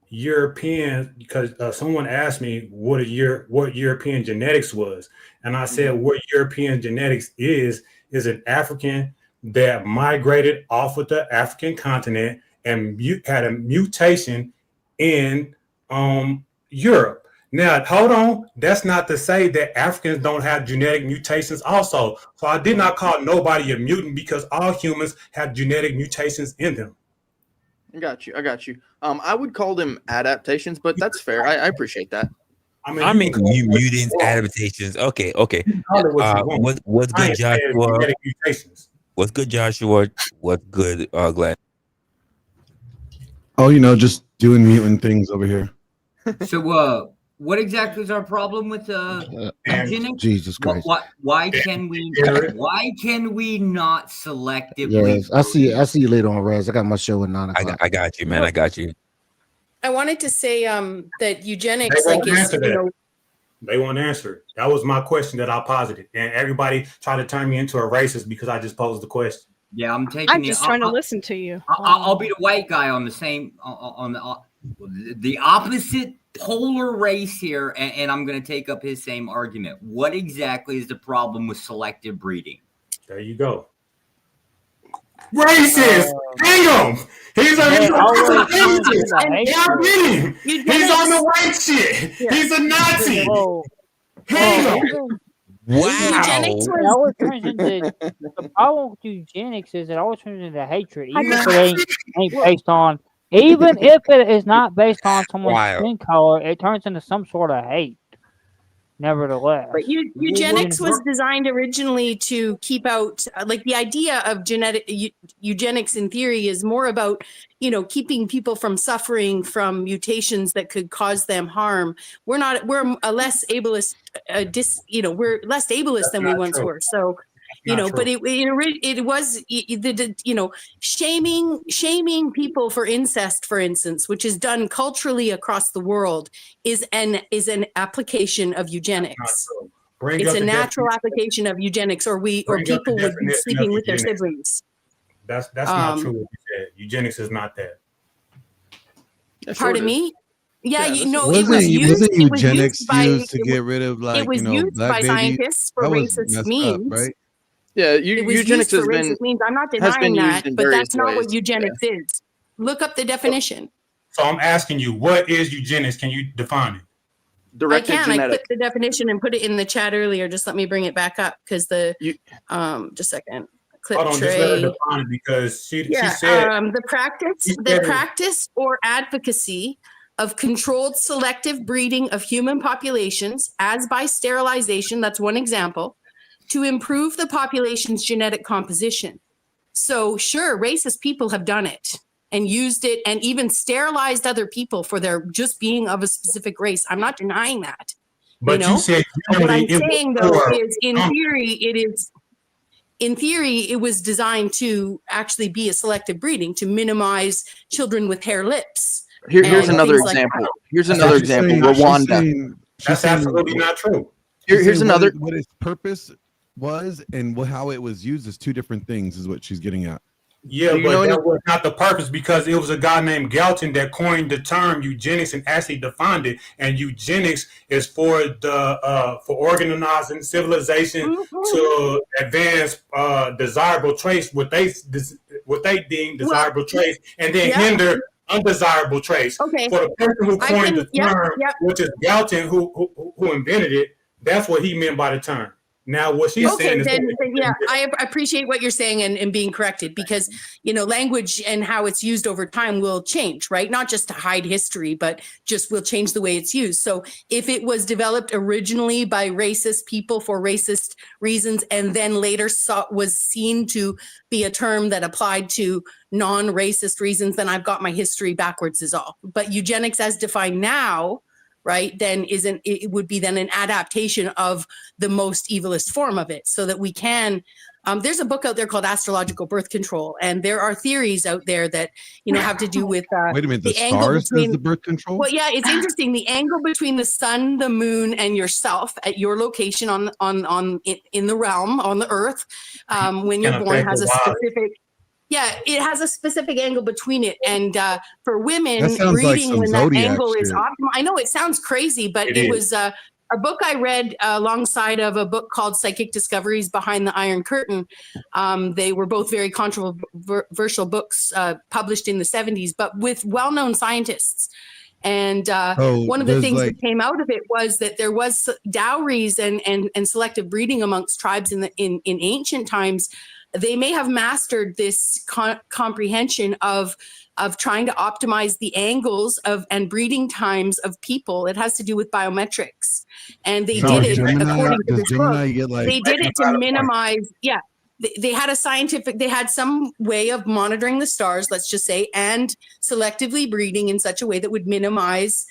Speaker 19: European because someone asked me what European genetics was, and I said what European genetics is an African that migrated off of the African continent and had a mutation in Europe. Now, hold on. That's not to say that Africans don't have genetic mutations also. So I did not call nobody a mutant because all humans have genetic mutations in them.
Speaker 7: I got you. I would call them adaptations, but that's fair. I appreciate that.
Speaker 3: I mean, mutants, adaptations. Okay. What's good, Joshua? What's good, Joshua? What's good, Glenn?
Speaker 2: Oh, just doing mutant things over here.
Speaker 5: So, what exactly is our problem with eugenics?
Speaker 2: Jesus Christ!
Speaker 5: Why can we not selectively?
Speaker 18: Yes, I see you later on, Rez. I got my show at 9 o'clock.
Speaker 3: I got you, man. I got you.
Speaker 22: I wanted to say that eugenics,
Speaker 19: They won't answer. That was my question that I posited, and everybody tried to turn me into a racist because I just posed the question.
Speaker 5: Yeah, I'm
Speaker 20: just trying to listen to you.
Speaker 5: I'll be the white guy on the same on the opposite polar race here, and I'm going to take up his same argument. What exactly is the problem with selective breeding?
Speaker 19: There you go. Racist! Hang him! He's on the white shit.
Speaker 21: Yeah.
Speaker 19: He's a Nazi. Hang him!
Speaker 21: It always turns into the problem with eugenics is it always turns into hatred, even if it ain't based on. Even if it is not based on someone's skin color, it turns into some sort of hate. Nevertheless,
Speaker 22: but eugenics was designed originally to keep out, like the idea of eugenics in theory is more about, keeping people from suffering from mutations that could cause them harm. We're a less ableist, we're less ableist than we once were. So, but it was shaming people for incest, for instance, which is done culturally across the world, is an application of eugenics. It's a natural application of eugenics, or people would be sleeping with their siblings.
Speaker 19: That's not true what you said. Eugenics is not that.
Speaker 22: Pardon me? Yeah,
Speaker 2: it
Speaker 22: was
Speaker 2: eugenics used to
Speaker 22: it
Speaker 2: get rid of, like,
Speaker 22: it was used
Speaker 2: black
Speaker 22: by
Speaker 2: babies?
Speaker 22: scientists for
Speaker 2: That was
Speaker 22: racist
Speaker 2: messed
Speaker 22: means.
Speaker 2: up, right?
Speaker 7: Yeah,
Speaker 22: It was
Speaker 7: eugenics
Speaker 22: used for
Speaker 7: has been
Speaker 22: racist means. I'm not
Speaker 7: has been
Speaker 22: denying
Speaker 7: used
Speaker 22: that,
Speaker 7: in
Speaker 22: but
Speaker 7: various
Speaker 22: that's not what
Speaker 7: ways.
Speaker 22: eugenics is. Look up the definition.
Speaker 19: So I'm asking you, what is eugenics? Can you define it?
Speaker 7: Directed
Speaker 22: I
Speaker 7: genetic.
Speaker 22: clicked the definition and put it in the chat earlier. Just let me bring it back up because just a second. Clip
Speaker 19: Hold on, just let her define it because she said
Speaker 22: the practice or advocacy of controlled selective breeding of human populations, as by sterilization, that's one example, to improve the population's genetic composition. So sure, racist people have done it and used it and even sterilized other people for their just being of a specific race. I'm not denying that.
Speaker 19: But you said
Speaker 22: what I'm saying though is in theory, it was designed to actually be a selective breeding to minimize children with hair lips.
Speaker 7: Here's another example. Here's another example. Rwanda.
Speaker 19: That's absolutely not true.
Speaker 7: Here's another.
Speaker 2: What its purpose was and how it was used is two different things, is what she's getting at.
Speaker 19: Yeah, but that was not the purpose, because it was a guy named Galton that coined the term eugenics and actually defined it. And eugenics is for for organizing civilization to advance desirable traits, what they deem desirable traits, and then hinder undesirable traits.
Speaker 22: Okay.
Speaker 19: For the person who coined the term, which is Galton, who invented it, that's what he meant by the term. Now, what she's saying is
Speaker 22: I appreciate what you're saying and being corrected, because language and how it's used over time will change, right? Not just to hide history, but just will change the way it's used. So if it was developed originally by racist people for racist reasons, and then later was seen to be a term that applied to non-racist reasons, then I've got my history backwards is all. But eugenics as defined now, right, then it would be then an adaptation of the most evilest form of it, so that we can there's a book out there called Astrological Birth Control, and there are theories out there that have to do with
Speaker 2: wait a minute, the stars is the birth control?
Speaker 22: Well, yeah, it's interesting, the angle between the sun, the moon, and yourself at your location in the realm on the earth when you're born has a specific. Yeah, it has a specific angle between it, and for women, breeding when that angle is optimal. I know it sounds crazy, but it was a book I read alongside of a book called Psychic Discoveries Behind the Iron Curtain. They were both very controversial books published in the 70s, but with well-known scientists. And one of the things that came out of it was that there was dowries and selective breeding amongst tribes in ancient times. They may have mastered this comprehension of trying to optimize the angles and breeding times of people. It has to do with biometrics, and they did it according to this book. They did it to minimize. Yeah, they had they had some way of monitoring the stars, let's just say, and selectively breeding in such a way that would minimize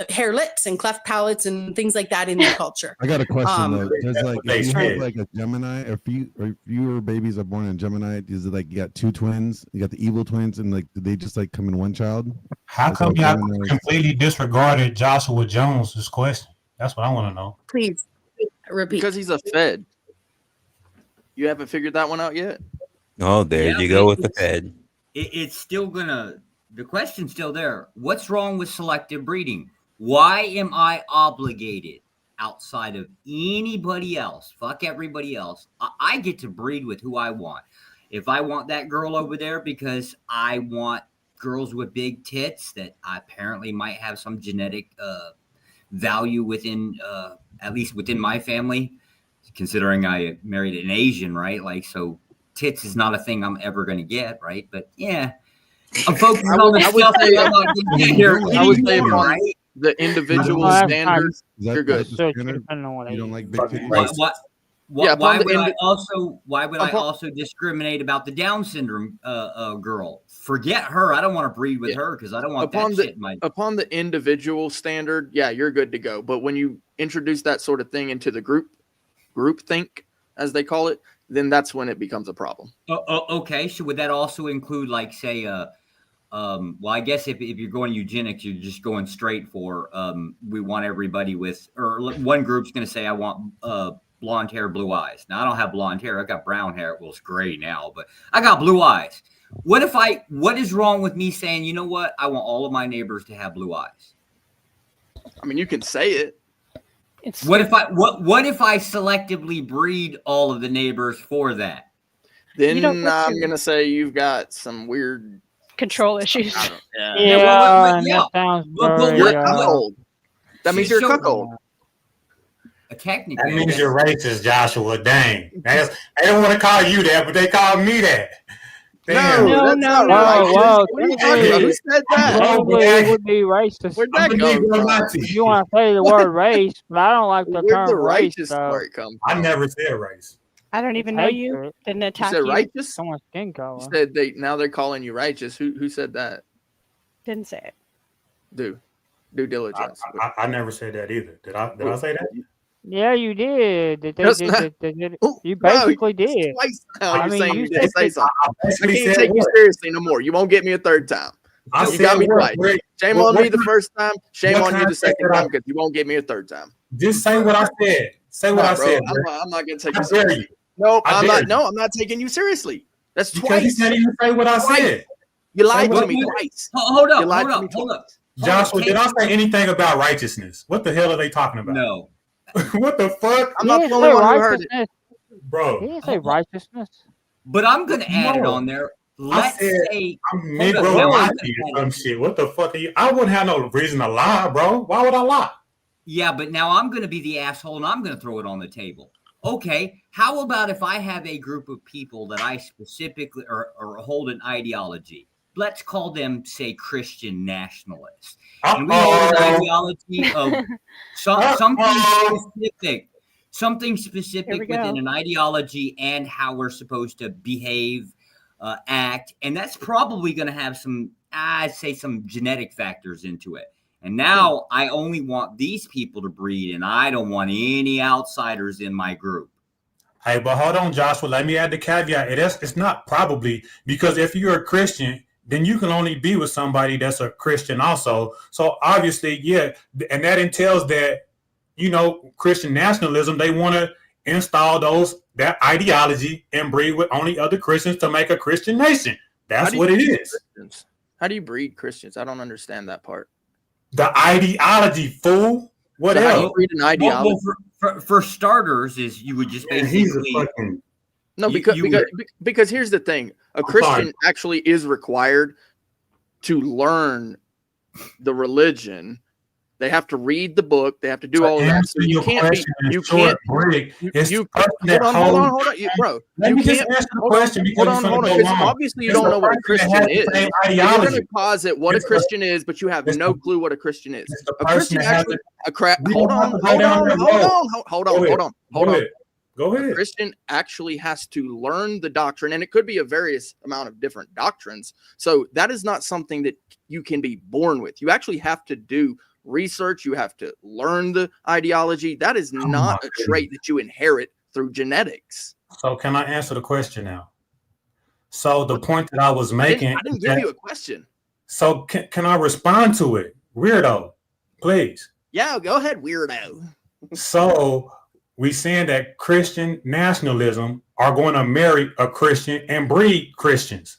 Speaker 22: hair lips and cleft palates and things like that in their culture.
Speaker 2: I got a question though. Does if you have like a Gemini, or if your babies are born in Gemini, is it like you got two twins, you got the evil twins, and like do they just like come in one child?
Speaker 19: How come y'all completely disregarded Joshua Jones's question? That's what I want to know.
Speaker 22: Please repeat.
Speaker 7: Because he's a Fed. You haven't figured that one out yet?
Speaker 3: Oh, there you go with the Fed.
Speaker 5: It's still gonna. The question's still there. What's wrong with selective breeding? Why am I obligated outside of anybody else? Fuck everybody else. I get to breed with who I want. If I want that girl over there because I want girls with big tits that apparently might have some genetic value within, at least within my family, considering I married an Asian, right? Like, so tits is not a thing I'm ever going to get, right? But yeah. I'm focusing on the stuff
Speaker 7: I would say upon the individual standards, you're good.
Speaker 2: You don't like big titties?
Speaker 5: Why would I also discriminate about the Down syndrome girl? Forget her. I don't want to breed with her because I don't want that shit in my...
Speaker 7: Upon the individual standard, yeah, you're good to go. But when you introduce that sort of thing into the group think, as they call it, then that's when it becomes a problem.
Speaker 5: Okay, so would that also include, like, say, well, I guess if you're going eugenics, you're just going straight for we want everybody with, or one group's going to say I want blonde hair, blue eyes. Now I don't have blonde hair. I got brown hair. Well, it's gray now, but I got blue eyes. What is wrong with me saying, you know what? I want all of my neighbors to have blue eyes.
Speaker 7: I mean, you can say it.
Speaker 5: What if I selectively breed all of the neighbors for that?
Speaker 7: Then I'm going to say you've got some weird
Speaker 20: control issues.
Speaker 21: Yeah, that sounds very,
Speaker 7: you're a cuckold. That means you're a cuckold.
Speaker 5: Technically,
Speaker 19: that means you're racist, Joshua. Dang, they don't want to call you that, but they call me that. Damn.
Speaker 7: No, that's not right.
Speaker 21: Whoa,
Speaker 7: What are you talking about? Who said that?
Speaker 21: It would be racist.
Speaker 7: Where'd that go from?
Speaker 21: You want to say the word race, but I don't like the
Speaker 7: Where'd
Speaker 21: term
Speaker 7: the
Speaker 21: race.
Speaker 7: righteous part come from?
Speaker 19: I never said race.
Speaker 20: I don't even know you. Didn't attack
Speaker 7: You said
Speaker 20: you.
Speaker 7: righteous?
Speaker 21: Someone's skin color.
Speaker 7: You said now they're calling you righteous. Who said that?
Speaker 20: Didn't say it.
Speaker 7: Due diligence.
Speaker 19: I never said that either. Did I say that?
Speaker 21: Yeah, you did. You
Speaker 7: Bro,
Speaker 21: basically did.
Speaker 7: Twice now
Speaker 21: I
Speaker 7: you're
Speaker 21: mean,
Speaker 7: saying
Speaker 21: you
Speaker 7: you didn't say something. I
Speaker 19: basically
Speaker 7: can't
Speaker 19: said
Speaker 7: take you
Speaker 19: what?
Speaker 7: seriously no more. You won't get me a third time.
Speaker 19: I
Speaker 7: You got
Speaker 19: said
Speaker 7: me
Speaker 19: what,
Speaker 7: twice.
Speaker 19: Greg?
Speaker 7: Shame
Speaker 19: What-
Speaker 7: on
Speaker 19: what
Speaker 7: me the
Speaker 19: kind-
Speaker 7: first time. Shame
Speaker 19: what
Speaker 7: on you
Speaker 19: kind
Speaker 7: the
Speaker 19: of thing
Speaker 7: second
Speaker 19: did I-
Speaker 7: time because you won't get me a third time.
Speaker 19: Just say what I said. Say what
Speaker 7: Nah,
Speaker 19: I
Speaker 7: bro,
Speaker 19: said.
Speaker 7: I'm
Speaker 19: Greg.
Speaker 7: not going to take
Speaker 19: How
Speaker 7: you
Speaker 19: dare
Speaker 7: seriously.
Speaker 19: you?
Speaker 7: Nope,
Speaker 19: How
Speaker 7: I'm
Speaker 19: dare
Speaker 7: not.
Speaker 19: you?
Speaker 7: No, I'm not taking you seriously. That's
Speaker 19: Because
Speaker 7: twice.
Speaker 19: you can't even say what I
Speaker 7: Twice.
Speaker 19: said.
Speaker 7: You lied
Speaker 19: Say
Speaker 7: to
Speaker 19: what-
Speaker 7: me twice.
Speaker 5: Hold
Speaker 7: You
Speaker 5: up,
Speaker 7: lied
Speaker 5: hold
Speaker 7: to me
Speaker 5: up, hold
Speaker 7: twice.
Speaker 5: up.
Speaker 19: Joshua, did I say anything about righteousness? What the hell are they talking about?
Speaker 5: No.
Speaker 19: What the fuck?
Speaker 7: I'm not the only one who heard it.
Speaker 19: Bro.
Speaker 21: He didn't say righteousness.
Speaker 5: But I'm going to add it
Speaker 19: No.
Speaker 5: on there.
Speaker 19: I
Speaker 5: Let's
Speaker 19: said
Speaker 5: say
Speaker 19: I'm
Speaker 5: hold
Speaker 19: Negro
Speaker 5: up, hold up.
Speaker 19: Nazi or some shit. What the fuck are you? I wouldn't have no reason to lie, bro. Why would I lie?
Speaker 5: Yeah, but now I'm going to be the asshole and I'm going to throw it on the table. Okay, how about if I have a group of people that I specifically or hold an ideology? Let's call them, say, Christian nationalists. And we hold an ideology of something specific within an ideology and how we're supposed to behave, act. And that's probably going to have some, I'd say, some genetic factors into it. And now I only want these people to breed, and I don't want any outsiders in my group.
Speaker 19: Hey, but hold on, Joshua. Let me add the caveat. It's not probably, because if you're a Christian, then you can only be with somebody that's a Christian also. So obviously, yeah, and that entails that, you know, Christian nationalism, they want to install that ideology and breed with only other Christians to make a Christian nation. That's what it is.
Speaker 7: Christians? How do you breed Christians? I don't understand that part.
Speaker 19: The ideology, fool. What
Speaker 7: So how do
Speaker 19: else?
Speaker 7: you breed an ideology?
Speaker 5: For starters, is you would just basically.
Speaker 7: No, because here's the thing: a Christian actually is required to learn the religion. They have to read the book. They have to do all of that. So you can't be. You can't. Hold on, bro.
Speaker 19: Let me just answer the question because
Speaker 7: hold on. Because obviously you don't know what a Christian is. You're going to posit what a Christian is, but you have no clue what a Christian is. A Christian actually. Hold on.
Speaker 19: Go ahead.
Speaker 7: A Christian actually has to learn the doctrine, and it could be a various amount of different doctrines. So that is not something that you can be born with. You actually have to do research. You have to learn the ideology. That is not a trait that you inherit through genetics.
Speaker 19: So can I answer the question now? So the point that I was making.
Speaker 7: I didn't give you a question.
Speaker 19: So can I respond to it? Weirdo, please.
Speaker 7: Yeah, go ahead, weirdo.
Speaker 19: So we saying that Christian nationalism are going to marry a Christian and breed Christians.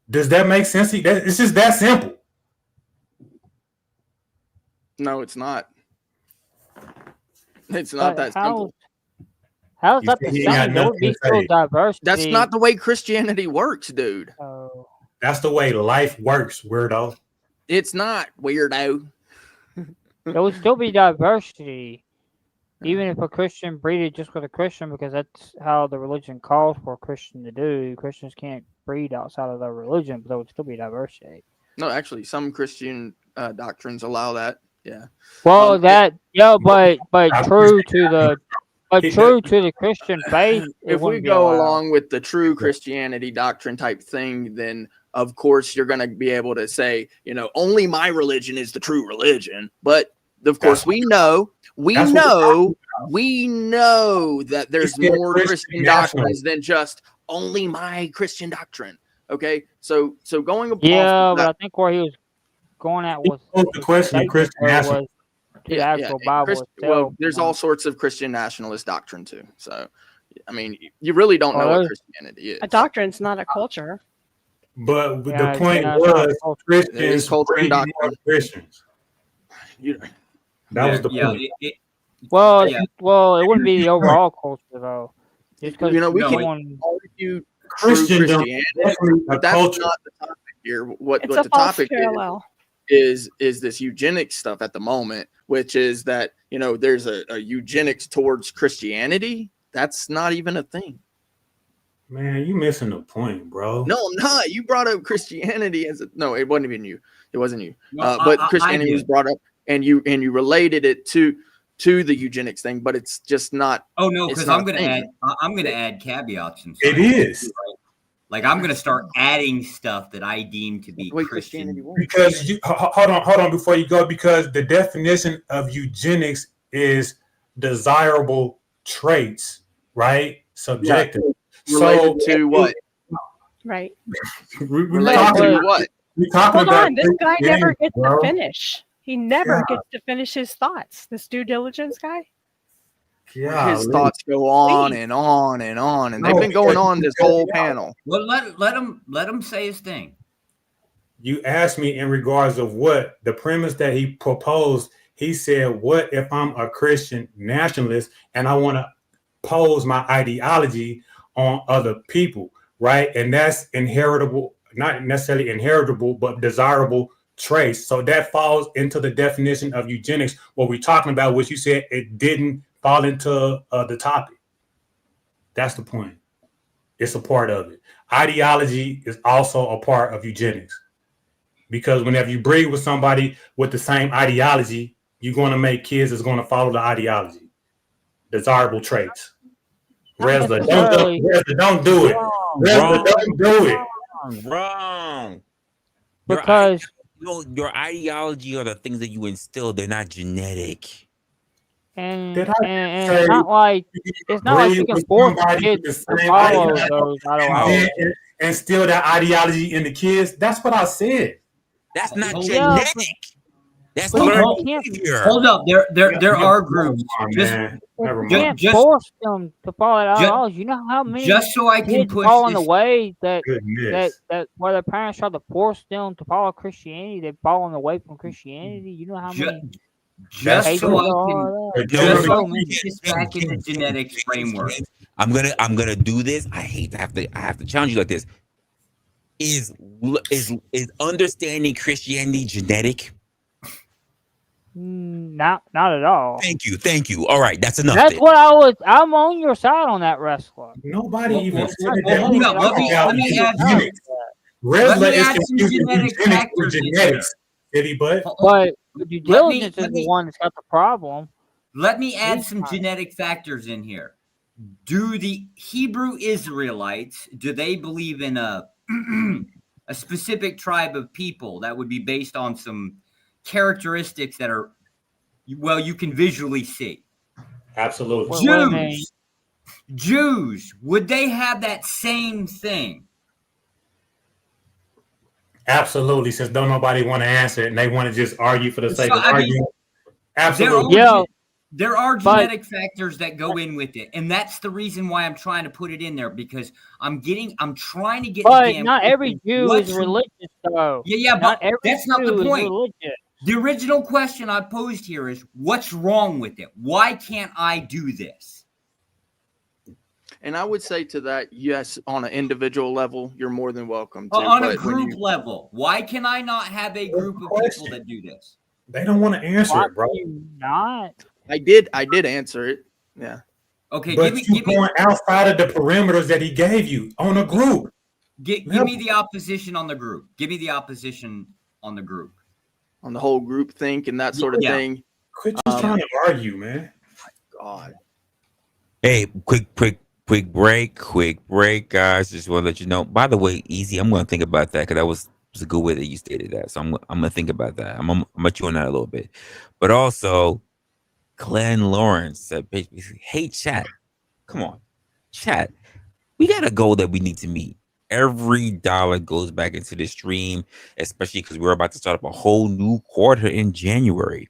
Speaker 19: Does that make sense? It's just that simple.
Speaker 7: No, it's not. It's not that simple.
Speaker 21: How's that the same? There would be still diversity.
Speaker 7: That's not the way Christianity works, dude.
Speaker 19: That's the way life works, weirdo.
Speaker 7: It's not, weirdo.
Speaker 21: There would still be diversity, even if a Christian breeded just with a Christian, because that's how the religion calls for a Christian to do. Christians can't breed outside of their religion, but there would still be diversity.
Speaker 7: No, actually, some Christian doctrines allow that. Yeah.
Speaker 21: Well, but true to the Christian faith.
Speaker 7: If we go along with the true Christianity doctrine type thing, then of course you're going to be able to say, you know, only my religion is the true religion. But of course, we know that there's more Christian doctrines than just only my Christian doctrine. Okay, so going off
Speaker 21: Yeah,
Speaker 7: of
Speaker 21: but
Speaker 7: that,
Speaker 21: I think where he was going at was
Speaker 19: the question of Christian
Speaker 21: was to the actual Bible itself.
Speaker 7: there's all sorts of Christian nationalist doctrine too. So, I mean, you really don't know what Christianity is.
Speaker 20: A doctrine's not a culture.
Speaker 19: But the point was Christians breed more Christians. That was the point.
Speaker 21: Well, it wouldn't be the overall culture though. Just because
Speaker 7: we can argue Christianity, but that's not the topic here. What the topic is this eugenics stuff at the moment, which is that there's a eugenics towards Christianity. That's not even a thing.
Speaker 19: Man, you missing the point, bro.
Speaker 7: No, I'm not. You brought up Christianity as no, it wasn't even you. It wasn't you. But Christianity was brought up, and you related it to the eugenics thing, but it's just not.
Speaker 5: Oh no, because I'm gonna add caveats.
Speaker 19: It is.
Speaker 5: Right? Like I'm gonna start adding stuff that I deem to be Christian.
Speaker 19: Because hold on before you go, because the definition of eugenics is desirable traits, right? Subjective.
Speaker 7: Related to what?
Speaker 20: Right.
Speaker 7: Related to what?
Speaker 20: Hold on, this guy never gets to finish. He never gets to finish his thoughts. This due diligence guy.
Speaker 7: Yeah, his thoughts go on and on and on, and they've been going on this whole panel.
Speaker 5: Well, let him say his thing.
Speaker 19: You asked me in regards of what the premise that he proposed. He said, "What if I'm a Christian nationalist and I want to pose my ideology on other people, right? And that's inheritable, not necessarily inheritable, but desirable traits." So that falls into the definition of eugenics. What we're talking about, which you said it didn't fall into the topic. That's the point. It's a part of it. Ideology is also a part of eugenics, because whenever you breed with somebody with the same ideology, you're going to make kids that's going to follow the ideology. Desirable traits. Resla, don't do it. Resla, don't do it.
Speaker 3: Wrong.
Speaker 21: Because
Speaker 3: your ideology or the things that you instill, they're not genetic.
Speaker 21: And it's not like you can force kids to follow those ideologies.
Speaker 19: And steal that ideology in the kids. That's what I said.
Speaker 3: That's not genetic. That's
Speaker 5: learned behavior. Hold up, there are groups.
Speaker 21: You can't force them to follow that ideology. You know how many
Speaker 5: just so I can
Speaker 21: kids fall in the way that where their parents try to force them to follow Christianity, they've fallen away from Christianity. You know how many.
Speaker 5: Just so I can get this back in the genetics framework.
Speaker 3: I'm gonna do this. I have to challenge you like this. Is understanding Christianity genetic?
Speaker 21: Not at all.
Speaker 3: Thank you. All right, that's enough.
Speaker 21: That's what I'm on your side on that, Wrestler.
Speaker 19: Nobody even said
Speaker 5: let me add
Speaker 19: Resla is confusing eugenics with genetics.
Speaker 21: But due diligence is the one that's got the problem.
Speaker 5: Let me add some genetic factors in here. Do the Hebrew Israelites, do they believe in a specific tribe of people that would be based on some characteristics that are, well, you can visually see?
Speaker 19: Absolutely.
Speaker 5: Jews, would they have that same thing?
Speaker 19: Absolutely, since don't nobody want to answer it and they want to just argue for the sake of arguing. Absolutely.
Speaker 5: There are genetic factors that go in with it, and that's the reason why I'm trying to put it in there, because I'm trying to get.
Speaker 21: But not every Jew is religious, though.
Speaker 5: Yeah, but that's not the point. The original question I posed here is, what's wrong with it? Why can't I do this?
Speaker 7: And I would say to that, yes, on an individual level, you're more than welcome to.
Speaker 5: On a group level, why can I not have a group of people that do this?
Speaker 19: They don't want to answer it, bro.
Speaker 21: Not.
Speaker 7: I did answer it. Yeah.
Speaker 5: Okay,
Speaker 19: but you're going outside of the perimeters that he gave you on a group.
Speaker 5: Give me the opposition on the group. Give me the opposition on the group.
Speaker 7: On the whole group think and that sort of thing.
Speaker 19: Quit just trying to argue, man.
Speaker 7: God.
Speaker 3: Hey, quick break, guys. Just want to let you know. By the way, Easy, I'm going to think about that because that was a good way that you stated that. So I'm going to think about that. I'm going to chew on that a little bit. But also, Glenn Lawrence said basically, hey, chat, come on, chat. We got a goal that we need to meet. Every dollar goes back into the stream, especially because we're about to start up a whole new quarter in January.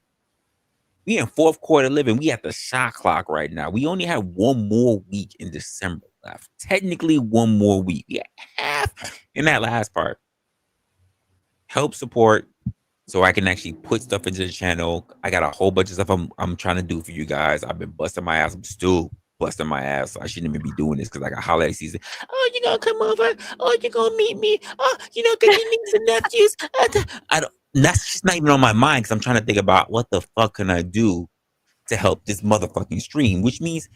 Speaker 3: We in fourth quarter living. We at the shot clock right now. We only have one more week in December left. Technically, one more week. We have half in that last part. Help support so I can actually put stuff into the channel. I got a whole bunch of stuff I'm trying to do for you guys. I've been busting my ass. I'm still busting my ass. I shouldn't even be doing this because I got holiday season. Oh, you gonna come over? Oh, you gonna meet me? Oh, you know, get your nieces and nephews. I don't. That's just not even on my mind because I'm trying to think about what the fuck can I do to help this motherfucking stream. Which means,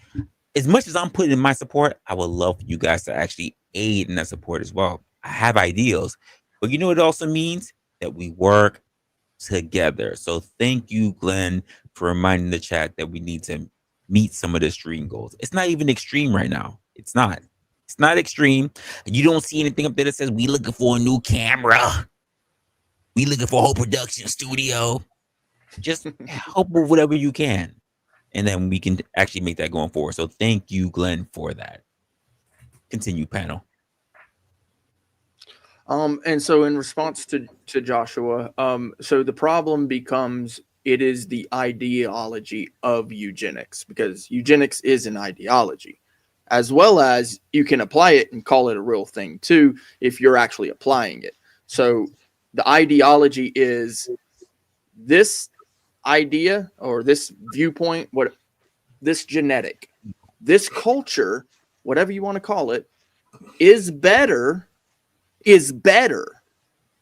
Speaker 3: as much as I'm putting in my support, I would love for you guys to actually aid in that support as well. I have ideas, but you know what it also means? That we work together. So thank you, Glenn, for reminding the chat that we need to meet some of the stream goals. It's not even extreme right now. It's not. It's not extreme. You don't see anything up there that says we looking for a new camera. We looking for a whole production studio. Just help with whatever you can. And then we can actually make that going forward. So thank you, Glenn, for that. Continue, panel.
Speaker 7: And so in response to Joshua, so the problem becomes it is the ideology of eugenics, because eugenics is an ideology, as well as you can apply it and call it a real thing too if you're actually applying it. So the ideology is this idea or this viewpoint, what this genetic, this culture, whatever you want to call it, is better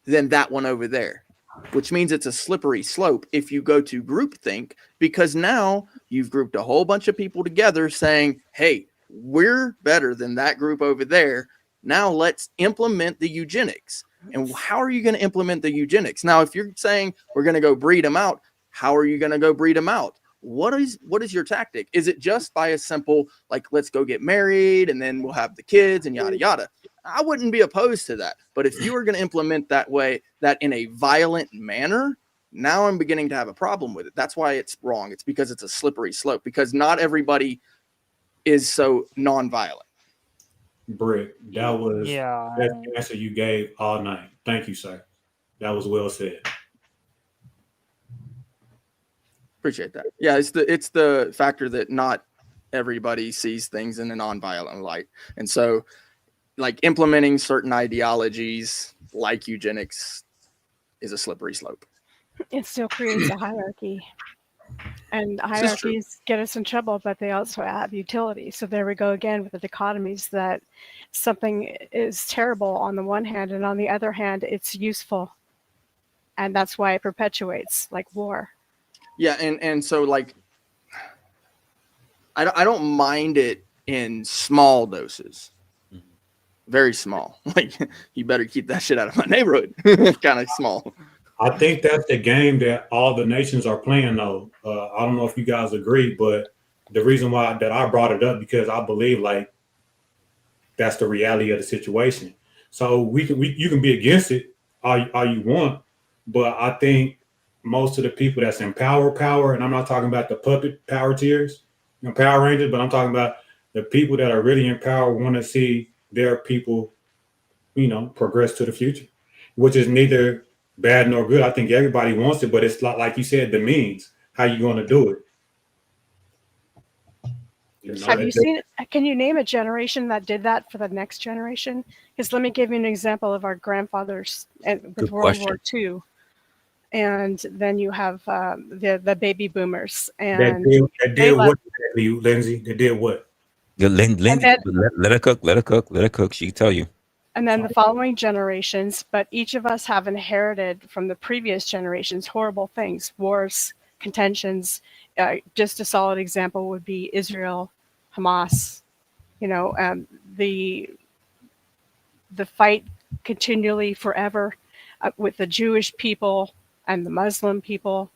Speaker 7: than that one over there, which means it's a slippery slope if you go to groupthink, because now you've grouped a whole bunch of people together saying, hey, we're better than that group over there. Now let's implement the eugenics. And how are you going to implement the eugenics? Now, if you're saying we're going to go breed them out, how are you going to go breed them out? What is your tactic? Is it just by a simple, like, let's go get married and then we'll have the kids and yada, yada? I wouldn't be opposed to that. But if you are going to implement that in a violent manner, now I'm beginning to have a problem with it. That's why it's wrong. It's because it's a slippery slope, because not everybody is so nonviolent.
Speaker 19: Britt, that was the best answer you gave all night. Thank you, sir. That was well said.
Speaker 7: Appreciate that. Yeah, it's the factor that not everybody sees things in a nonviolent light. And so, like, implementing certain ideologies like eugenics is a slippery slope.
Speaker 20: It still creates a hierarchy. And hierarchies get us in trouble, but they also have utility. So there we go again with the dichotomies, that something is terrible on the one hand, and on the other hand, it's useful. And that's why it perpetuates, like war.
Speaker 7: Yeah, and so, like, I don't mind it in small doses. Very small. Like, you better keep that shit out of my neighborhood. Kind of small.
Speaker 19: I think that's the game that all the nations are playing, though. I don't know if you guys agree, but the reason why that I brought it up, because I believe, like, that's the reality of the situation. So you can be against it all you want, but I think most of the people that's in power, and I'm not talking about the puppet power tiers, Power Rangers, but I'm talking about the people that are really in power want to see their people, progress to the future, which is neither bad nor good. I think everybody wants it, but it's like you said, the means, how you going to do it.
Speaker 20: Have you seen it? Can you name a generation that did that for the next generation? Because let me give you an example of our grandfathers with World War II. And then you have the baby boomers. And
Speaker 19: that did what, Lindsay? They did what?
Speaker 3: Lindsay, let her cook. She can tell you.
Speaker 20: And then the following generations, but each of us have inherited from the previous generations horrible things, wars, contentions. Just a solid example would be Israel, Hamas. The fight continually forever with the Jewish people and the Muslim people.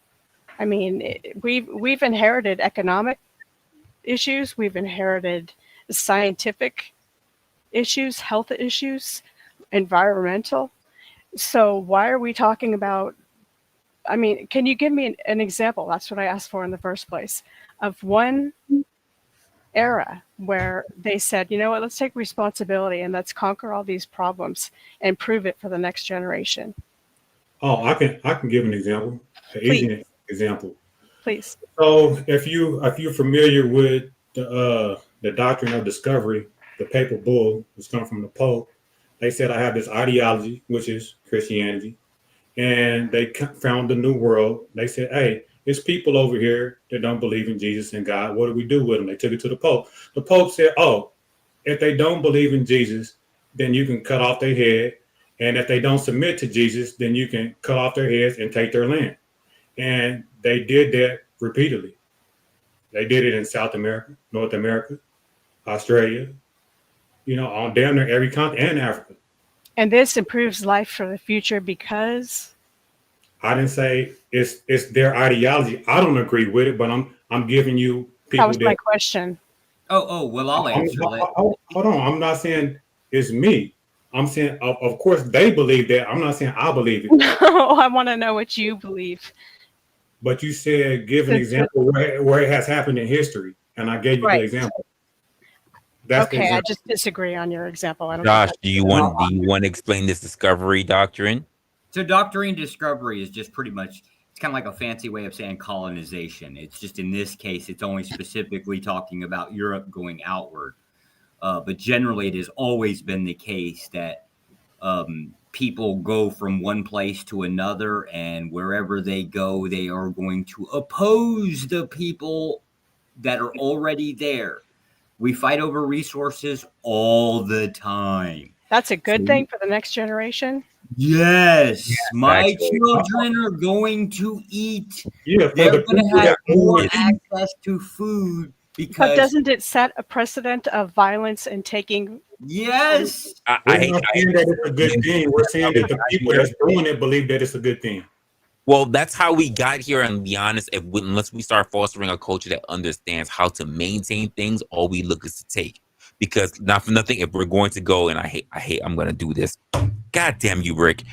Speaker 20: I mean, we've inherited economic issues. We've inherited scientific issues, health issues, environmental. So why are we talking about, I mean, can you give me an example? That's what I asked for in the first place, of one era where they said, you know what, let's take responsibility and let's conquer all these problems and prove it for the next generation.
Speaker 19: Oh, I can give an example, an easy example.
Speaker 20: Please.
Speaker 19: So if you're familiar with the doctrine of discovery, the papal bull, which comes from the Pope, they said I have this ideology, which is Christianity, and they found the new world. They said, hey, there's people over here that don't believe in Jesus and God. What do we do with them? They took it to the Pope. The Pope said, oh, if they don't believe in Jesus, then you can cut off their head. And if they don't submit to Jesus, then you can cut off their heads and take their land. And they did that repeatedly. They did it in South America, North America, Australia, on damn near every continent, and Africa.
Speaker 20: And this improves life for the future because
Speaker 19: I didn't say it's their ideology. I don't agree with it, but I'm giving you people
Speaker 20: that was my question.
Speaker 5: Well, I'll answer that.
Speaker 19: Hold on. I'm not saying it's me. I'm saying, of course, they believe that. I'm not saying I believe it.
Speaker 20: No, I want to know what you believe.
Speaker 19: But you said give an example where it has happened in history, and I gave you the example.
Speaker 20: That's okay, I just disagree on your example. I don't.
Speaker 3: Josh, do you want to explain this discovery doctrine?
Speaker 5: So doctrine discovery is just pretty much, it's kind of like a fancy way of saying colonization. It's just in this case, it's only specifically talking about Europe going outward. But generally, it has always been the case that people go from one place to another, and wherever they go, they are going to oppose the people that are already there. We fight over resources all the time.
Speaker 20: That's a good thing for the next generation.
Speaker 5: Yes, my children are going to eat. They're going to have more access to food because.
Speaker 20: But doesn't it set a precedent of violence and taking?
Speaker 5: Yes,
Speaker 19: we're not saying that it's a good thing. We're saying that the people that's doing it believe that it's a good thing.
Speaker 3: Well, that's how we got here, and be honest, unless we start fostering a culture that understands how to maintain things, all we look is to take. Because not for nothing, if we're going to go, and I'm going to do this. God damn you, Rick.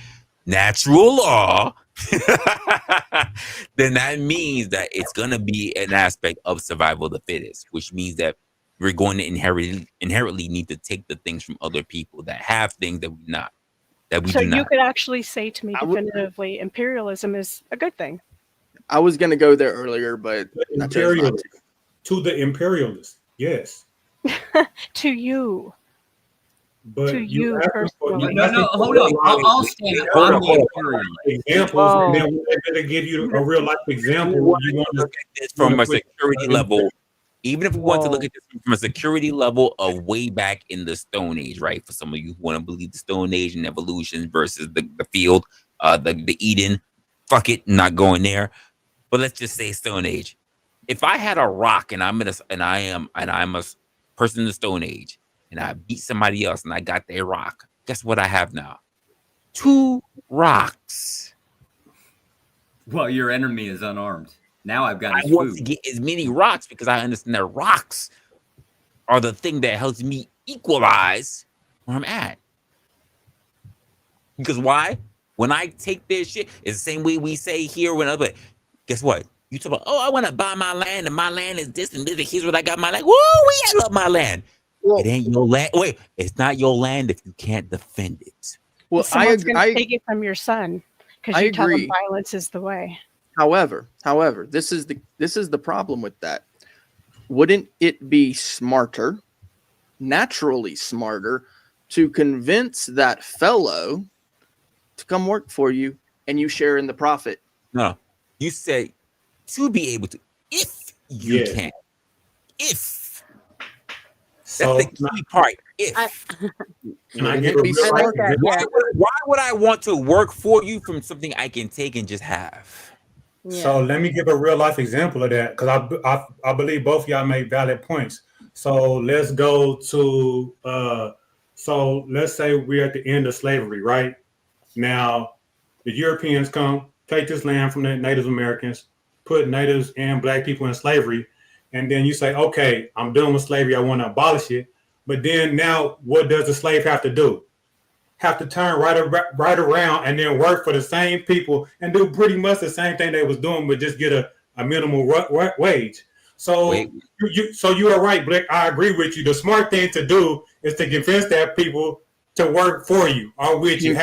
Speaker 3: Natural law. Then that means that it's going to be an aspect of survival of the fittest, which means that we're going to inherently need to take the things from other people that have things that we not.
Speaker 20: So you could actually say to me definitively, imperialism is a good thing.
Speaker 7: I was going to go there earlier, but
Speaker 19: to the imperialists, yes.
Speaker 20: To you.
Speaker 19: But
Speaker 20: to you personally.
Speaker 5: No, hold on. I'll stand up. I'm the imperialist.
Speaker 19: Examples, and then we're going to give you a real life example. You want to look at
Speaker 3: this from a security level. Even if we want to look at this from a security level of way back in the Stone Age, right? For some of you who want to believe the Stone Age and evolution versus the field, the Eden, fuck it, not going there. But let's just say Stone Age. If I had a rock and I'm a person in the Stone Age, and I beat somebody else and I got their rock, guess what I have now? 2 rocks.
Speaker 5: Well, your enemy is unarmed. Now I've got his
Speaker 3: I want
Speaker 5: food.
Speaker 3: to get as many rocks because I understand that rocks are the thing that helps me equalize where I'm at. Because why? When I take their shit, it's the same way we say here whenever. Guess what? You talk about, I want to buy my land and my land is this and this. And here's what I got my land. Woo, I love my land. It ain't your land. Wait, it's not your land if you can't defend it.
Speaker 20: Well, someone's going to take it from your son because you tell him violence is the way.
Speaker 7: However, this is the problem with that. Wouldn't it be smarter, naturally smarter, to convince that fellow to come work for you and you share in the profit?
Speaker 3: No, you say to be able to, if you can, if.
Speaker 19: So,
Speaker 3: that's the key part. If. Why would I want to work for you from something I can take and just have?
Speaker 19: So let me give a real life example of that because I believe both of y'all made valid points. So let's go to so let's say we're at the end of slavery, right? Now the Europeans come, take this land from the Native Americans, put natives and black people in slavery, and then you say, okay, I'm done with slavery, I want to abolish it. But then now what does the slave have to do? Have to turn right around and then work for the same people and do pretty much the same thing they was doing, but just get a minimal wage. So you are right, Blake. I agree with you. The smart thing to do is to convince that people to work for you or with you.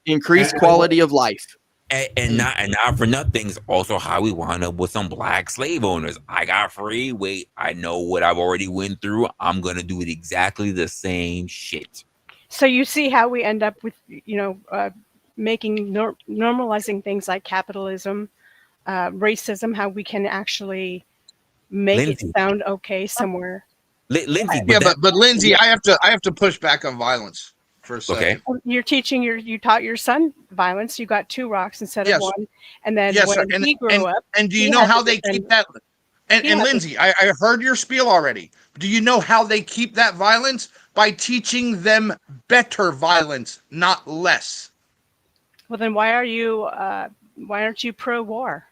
Speaker 7: Increase quality of life.
Speaker 3: And not for nothing's also how we wound up with some black slave owners. I got free. Wait, I know what I've already went through. I'm gonna do it exactly the same shit.
Speaker 20: So you see how we end up with, making normalizing things like capitalism, racism. How we can actually make it sound okay somewhere.
Speaker 3: Lindsay,
Speaker 8: but Lindsay, I have to push back on violence for a second.
Speaker 20: You're teaching you taught your son violence. You got 2 rocks instead of 1, and then when he grew up.
Speaker 8: And do you know how they keep that? And Lindsay, I heard your spiel already. Do you know how they keep that violence? By teaching them better violence, not less.
Speaker 20: Well, then why aren't you pro-war?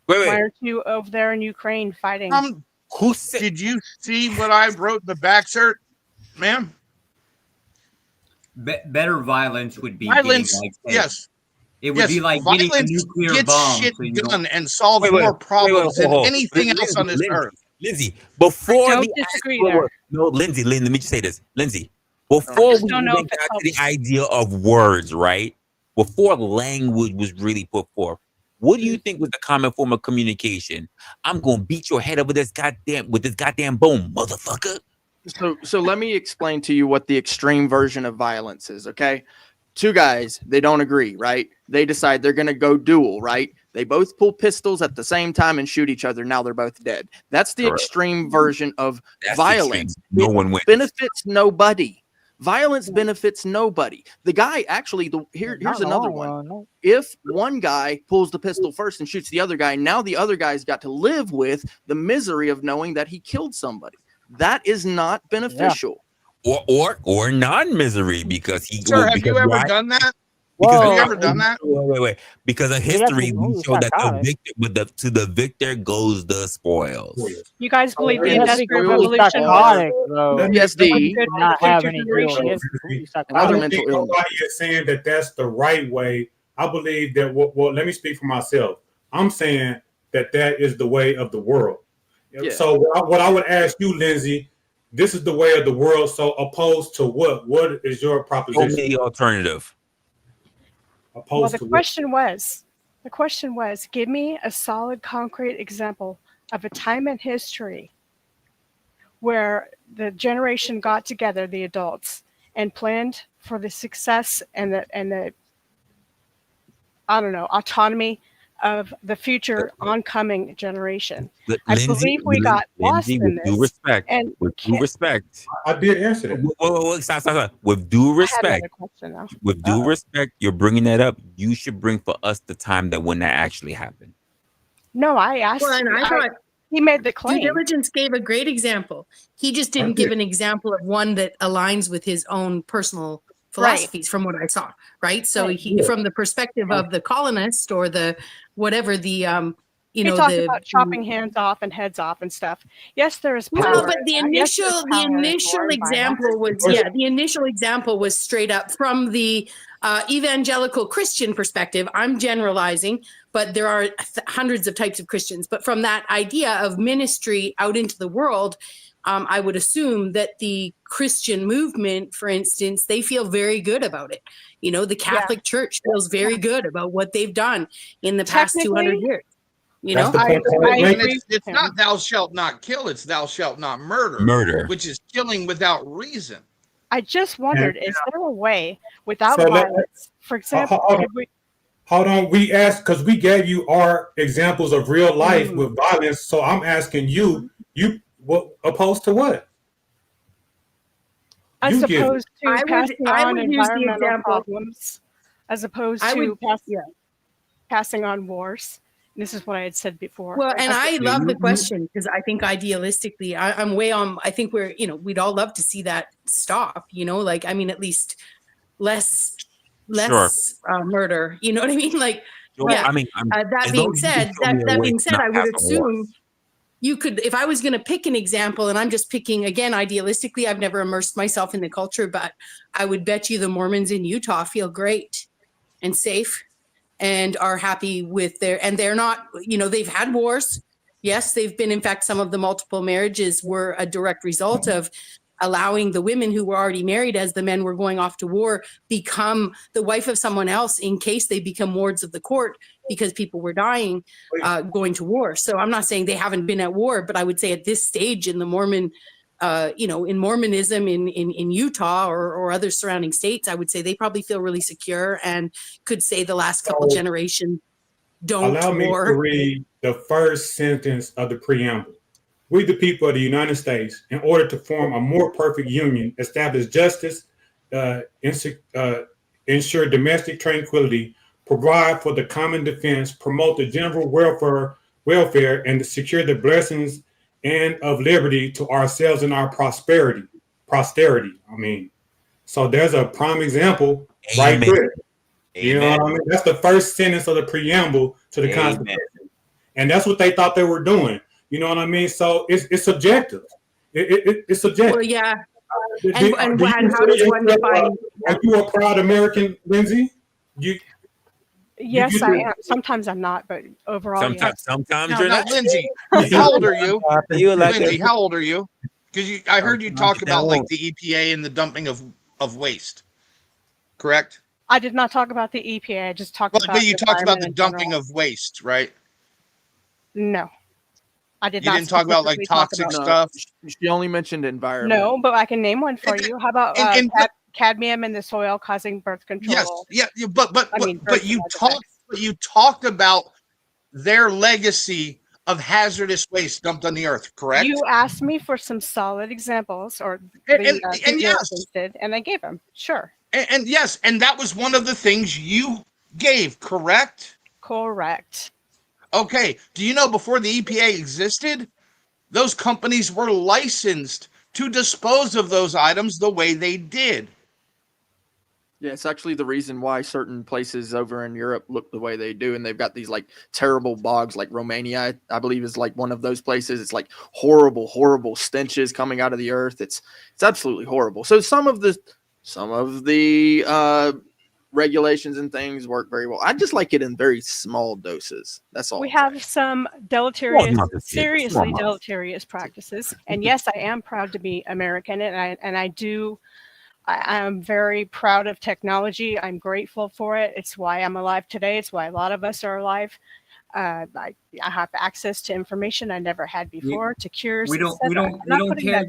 Speaker 3: Wait.
Speaker 20: Why aren't you over there in Ukraine fighting?
Speaker 8: Did you see what I wrote in the back, sir, ma'am?
Speaker 5: Better violence would be
Speaker 8: violence.
Speaker 5: Yes, it would be like getting a nuclear bomb.
Speaker 8: Shit done and solve more problems than anything else on this earth.
Speaker 3: Lindsay, before
Speaker 20: I don't disagree there.
Speaker 3: No, Lindsay, let me just say this, Lindsay. Before we even got to the idea of words, right? Before language was really put forth, what do you think was the common form of communication? I'm gonna beat your head over this goddamn bone, motherfucker.
Speaker 7: So let me explain to you what the extreme version of violence is, okay? 2 guys, they don't agree, right? They decide they're going to go duel, right? They both pull pistols at the same time and shoot each other. Now they're both dead. That's the extreme version of violence.
Speaker 3: No one wins.
Speaker 7: Benefits nobody. Violence benefits nobody. The guy actually, here's another one. If one guy pulls the pistol first and shoots the other guy, now the other guy's got to live with the misery of knowing that he killed somebody. That is not beneficial.
Speaker 3: Or non-misery because he.
Speaker 8: Sir, have you ever done that?
Speaker 3: Because
Speaker 8: have you ever done that?
Speaker 3: Wait. Because of history, we show that to the victor goes the spoils.
Speaker 20: You guys believe the Industrial Revolution?
Speaker 7: Yes,
Speaker 21: not have any real.
Speaker 19: I don't think nobody is saying that that's the right way. I believe that. Well, let me speak for myself. I'm saying that is the way of the world. Yeah. So what I would ask you, Lindsay, this is the way of the world. So opposed to what? What is your proposition?
Speaker 3: The alternative.
Speaker 20: The question was, give me a solid, concrete example of a time in history where the generation got together, the adults, and planned for the success and the autonomy of the future oncoming generation. I believe we got lost in this.
Speaker 3: With due respect.
Speaker 19: I did answer that.
Speaker 3: Whoa, stop. With due respect. With due respect, you're bringing that up. You should bring for us the time that when that actually happened.
Speaker 20: No, I asked.
Speaker 22: Well, and I thought
Speaker 20: he made the claim.
Speaker 22: Due diligence gave a great example. He just didn't give an example of one that aligns with his own personal philosophies, from what I saw, right? So from the perspective of the colonist or the whatever he
Speaker 20: talked about chopping hands off and heads off and stuff. Yes, there is power.
Speaker 22: No, but the initial example was straight up from the evangelical Christian perspective. I'm generalizing, but there are hundreds of types of Christians. But from that idea of ministry out into the world, I would assume that the Christian movement, for instance, they feel very good about it. The Catholic Church feels very good about what they've done in the past 200 years.
Speaker 8: It's not thou shalt not kill, it's thou shalt not murder, which is killing without reason.
Speaker 20: I just wondered, is there a way without violence? For example,
Speaker 19: hold on. We asked because we gave you our examples of real life with violence. So I'm asking you opposed to what?
Speaker 20: As opposed to passing on environmental problems, as opposed to passing on wars. This is what I had said before.
Speaker 22: Well, and I love the question because I think idealistically, I'm way on. I think we'd all love to see that stop. At least less murder. You know what I mean? That being said, I would assume you could, if I was going to pick an example, and I'm just picking again idealistically. I've never immersed myself in the culture, but I would bet you the Mormons in Utah feel great and safe and are happy with they're not, they've had wars. Yes, they've been, in fact, some of the multiple marriages were a direct result of allowing the women who were already married as the men were going off to war become the wife of someone else in case they become wards of the court because people were dying going to war. So I'm not saying they haven't been at war, but I would say at this stage in the Mormon, in Mormonism in Utah or other surrounding states, I would say they probably feel really secure and could say the last couple generations don't
Speaker 19: Allow me
Speaker 22: war.
Speaker 19: to read the first sentence of the preamble. We, the people of the United States, in order to form a more perfect union, establish justice, ensure domestic tranquility, provide for the common defense, promote the general welfare, and to secure the blessings and of liberty to ourselves and our posterity. I mean, so there's a prime example right there. You know what I mean? That's the first sentence of the preamble to the Constitution. And that's what they thought they were doing. You know what I mean? So it's subjective. It's subjective.
Speaker 22: Well, yeah.
Speaker 19: And
Speaker 22: how does one define?
Speaker 19: Are you a proud American, Lindsay?
Speaker 20: Yes, I am. Sometimes I'm not, but overall,
Speaker 3: sometimes
Speaker 8: you're not. Lindsay, how old are you? Lindsay, how old are you? Because I heard you talk about like the EPA and the dumping of waste. Correct?
Speaker 20: I did not talk about the EPA. I just talked about.
Speaker 8: But you talked about the dumping
Speaker 20: general.
Speaker 8: of waste, right?
Speaker 20: No, I did
Speaker 8: you
Speaker 20: not.
Speaker 8: You didn't talk about like toxic stuff.
Speaker 7: She only mentioned environment.
Speaker 20: No, but I can name one for you. How about cadmium in the soil causing birth control?
Speaker 8: Yes, yeah, but you talked about their legacy of hazardous waste dumped on the earth, correct?
Speaker 20: You asked me for some solid examples, or
Speaker 8: and yes,
Speaker 20: did, and I gave them. Sure.
Speaker 8: And yes, and that was one of the things you gave, correct?
Speaker 20: Correct.
Speaker 8: Okay. Do you know before the EPA existed, those companies were licensed to dispose of those items the way they did?
Speaker 7: Yeah, it's actually the reason why certain places over in Europe look the way they do, and they've got these like terrible bogs, like Romania, I believe, is like one of those places. It's like horrible, horrible stenches coming out of the earth. It's absolutely horrible. So some of the regulations and things work very well. I just like it in very small doses. That's all.
Speaker 20: We have some seriously deleterious practices, and yes, I am proud to be American, and I'm very proud of technology. I'm grateful for it. It's why I'm alive today. It's why a lot of us are alive. I have access to information I never had before, to cures.
Speaker 5: We don't care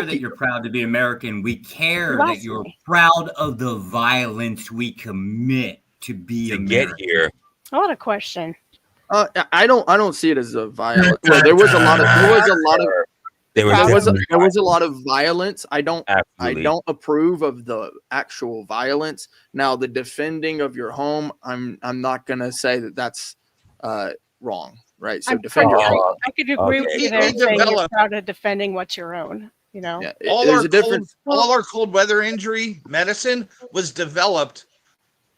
Speaker 5: that you're proud to be American. We care that you're proud of the violence we commit to be American.
Speaker 3: Get here.
Speaker 20: What a question.
Speaker 7: I don't see it as a violent. Well, there was a lot of violence. I don't approve of the actual violence. Now, the defending of your home, I'm not gonna say that that's wrong, right? So defend your home.
Speaker 20: I could agree with you there, saying you're proud of defending what's your own. You know,
Speaker 8: all our cold weather injury medicine was developed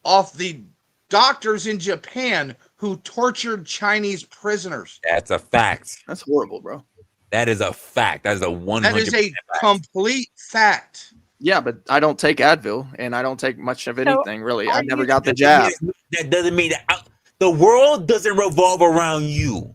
Speaker 8: off the doctors in Japan who tortured Chinese prisoners.
Speaker 3: That's a fact.
Speaker 7: That's horrible, bro.
Speaker 3: That is a fact. That is a 100%.
Speaker 8: That is a complete fact.
Speaker 7: Yeah, but I don't take Advil, and I don't take much of anything, really. I never got the jab.
Speaker 3: That doesn't mean that the world doesn't revolve around you.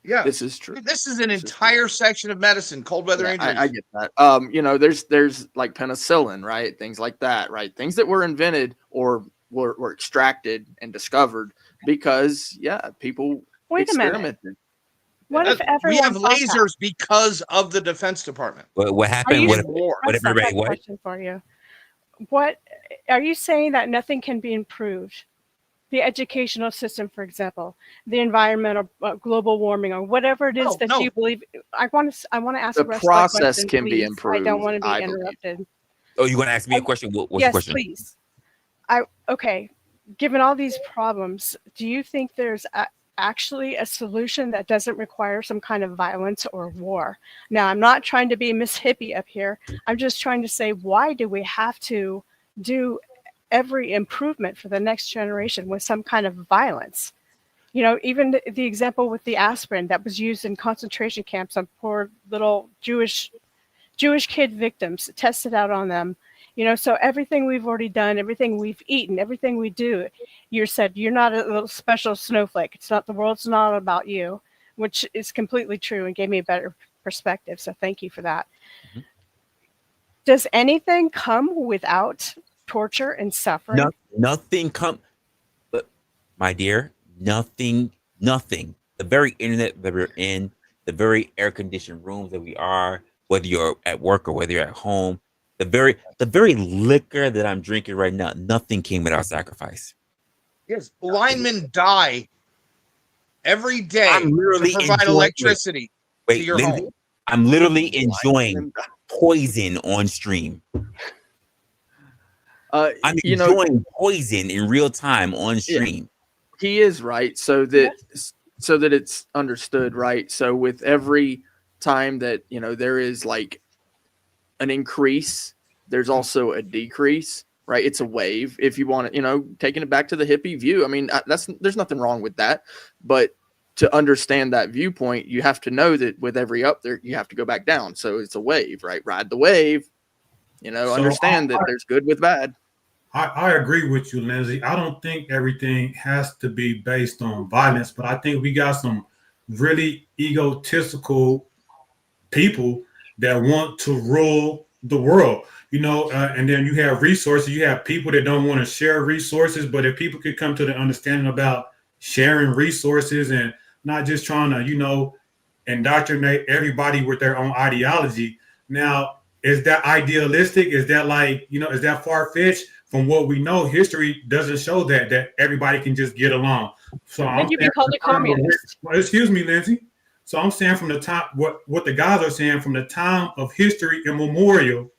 Speaker 8: Yeah,
Speaker 7: this is true.
Speaker 8: This is an entire section of medicine, cold weather injuries.
Speaker 7: I get that. You know, there's like penicillin, right? Things like that, right? Things that were invented or were extracted and discovered because, people experimented.
Speaker 20: What if everyone
Speaker 8: we have lasers because of the Defense Department?
Speaker 3: What happened? What if everybody? What?
Speaker 20: Question for you. What are you saying that nothing can be improved? The educational system, for example, the environmental, global warming, or whatever it is you believe. I want to ask
Speaker 7: the process can be improved.
Speaker 20: I don't want to be interrupted.
Speaker 3: Oh, you want to ask me a question? What's
Speaker 20: yes,
Speaker 3: your question?
Speaker 20: Please. Okay. Given all these problems, do you think there's actually a solution that doesn't require some kind of violence or war? Now, I'm not trying to be Miss Hippie up here. I'm just trying to say, why do we have to do every improvement for the next generation with some kind of violence? You know, even the example with the aspirin that was used in concentration camps on poor little Jewish kid victims, tested out on them. You know, so everything we've already done, everything we've eaten, everything we do, you said you're not a little special snowflake. It's not, the world's not about you. which is completely true and gave me a better perspective. So thank you for that.
Speaker 3: Mm-hmm.
Speaker 20: Does anything come without torture and suffering?
Speaker 3: Nothing come, but my dear, nothing. The very internet that we're in, the very air-conditioned rooms that we are, whether you're at work or whether you're at home, the very liquor that I'm drinking right now, nothing came without sacrifice.
Speaker 8: Yes, linemen die every day
Speaker 3: I'm literally
Speaker 8: to provide electricity to your
Speaker 3: Lindsay,
Speaker 8: home.
Speaker 3: I'm literally enjoying poison on stream. I'm enjoying poison in real time on stream.
Speaker 7: He is right, so that it's understood, right? So with every time that there is like an increase, there's also a decrease, right? It's a wave. If you want to, taking it back to the hippie view, I mean, there's nothing wrong with that, but to understand that viewpoint, you have to know that with every up there, you have to go back down. So it's a wave, right? Ride the wave. Understand that there's good with bad.
Speaker 19: I agree with you, Lindsay. I don't think everything has to be based on violence, but I think we got some really egotistical people that want to rule the world, and then you have resources. You have people that don't want to share resources, but if people could come to the understanding about sharing resources and not just trying to, indoctrinate everybody with their own ideology. Now, is that idealistic? Is that is that far-fetched? From what we know, history doesn't show that everybody can just get along. So
Speaker 20: Then you'd be called a communist.
Speaker 19: Excuse me, Lindsay. So I'm saying from the time, what the guys are saying, from the time of history immemorial,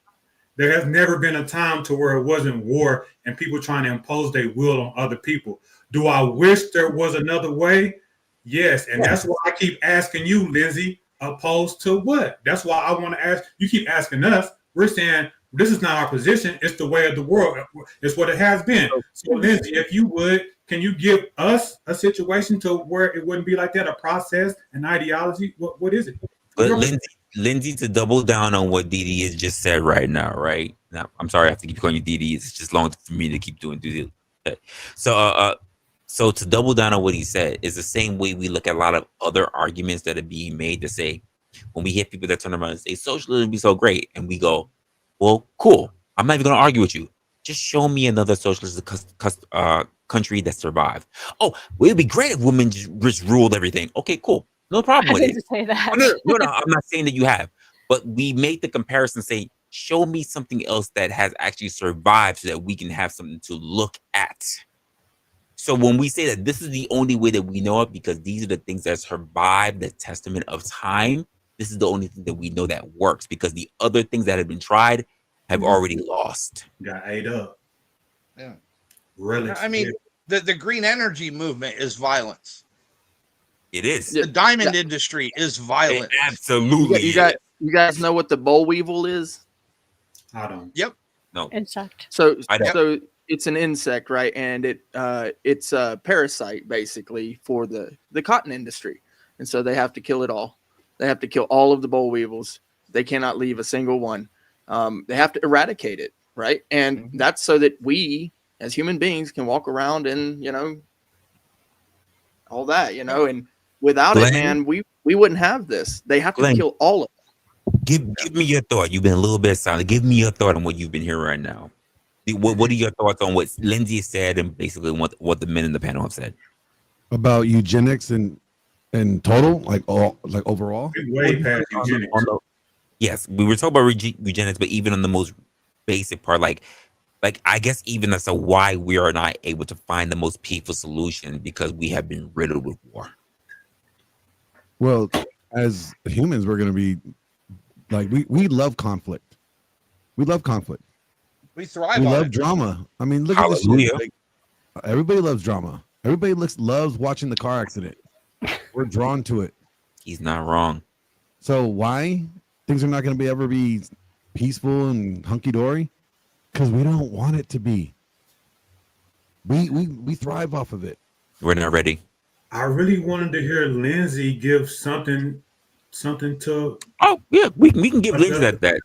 Speaker 19: there has never been a time to where it wasn't war and people trying to impose their will on other people. Do I wish there was another way? Yes. And that's why I keep asking you, Lindsay, opposed to what? That's why I want to ask. You keep asking us. We're saying this is not our position. It's the way of the world. It's what it has been. So, Lindsay, if you would, can you give us a situation to where it wouldn't be like that, a process, an ideology? What is it?
Speaker 3: But Lindsay, to double down on what DD has just said right now, right? Now, I'm sorry I have to keep calling you DD. It's just long for me to keep doing DD. So to double down on what he said is the same way we look at a lot of other arguments that are being made to say, when we hear people that turn around and say socialism be so great, and we go, well, cool. I'm not even going to argue with you. Just show me another socialist country that survived. Oh, well, it'd be great if women just ruled everything. Okay, cool. No problem with it.
Speaker 20: I didn't say that.
Speaker 3: No, I'm not saying that you have. But we make the comparison, say, show me something else that has actually survived so that we can have something to look at. So when we say that this is the only way that we know it, because these are the things that survive the testament of time, this is the only thing that we know that works, because the other things that have been tried have already lost.
Speaker 19: Got ate up.
Speaker 8: Yeah.
Speaker 19: Really?
Speaker 8: I mean, the green energy movement is violence.
Speaker 3: It is.
Speaker 8: The diamond industry is violent.
Speaker 3: It absolutely.
Speaker 7: You guys know what the boll weevil is?
Speaker 19: I don't.
Speaker 8: Yep.
Speaker 3: No.
Speaker 20: Insect.
Speaker 7: So it's an insect, right? And it's a parasite basically for the cotton industry. And so they have to kill it all. They have to kill all of the boll weevils. They cannot leave a single one. They have to eradicate it, right? And that's so that we as human beings can walk around and, all that, and without it, man, we wouldn't have this. They have to kill all of
Speaker 3: it. Give me your thought. You've been a little bit silent. Give me your thought on what you've been hearing right now. What are your thoughts on what Lindsay said and basically what the men in the panel have said
Speaker 2: about eugenics and total, like overall?
Speaker 19: Way past eugenics.
Speaker 3: Yes, we were talking about eugenics, but even on the most basic part, like I guess even that's why we are not able to find the most peaceful solution, because we have been riddled with war.
Speaker 2: Well, as humans, we're going to be like, we love conflict. We love conflict.
Speaker 8: We thrive
Speaker 2: We
Speaker 8: on
Speaker 2: love
Speaker 8: it.
Speaker 2: drama. I mean, look at this shit. Like, everybody loves drama. Everybody loves watching the car accident. We're drawn to it.
Speaker 3: He's not wrong.
Speaker 2: So why things are not going to ever be peaceful and hunky-dory? Because we don't want it to be. We thrive off of it.
Speaker 3: We're not ready.
Speaker 19: I really wanted to hear Lindsay give something to.
Speaker 3: Oh yeah, we can give Lindsay that.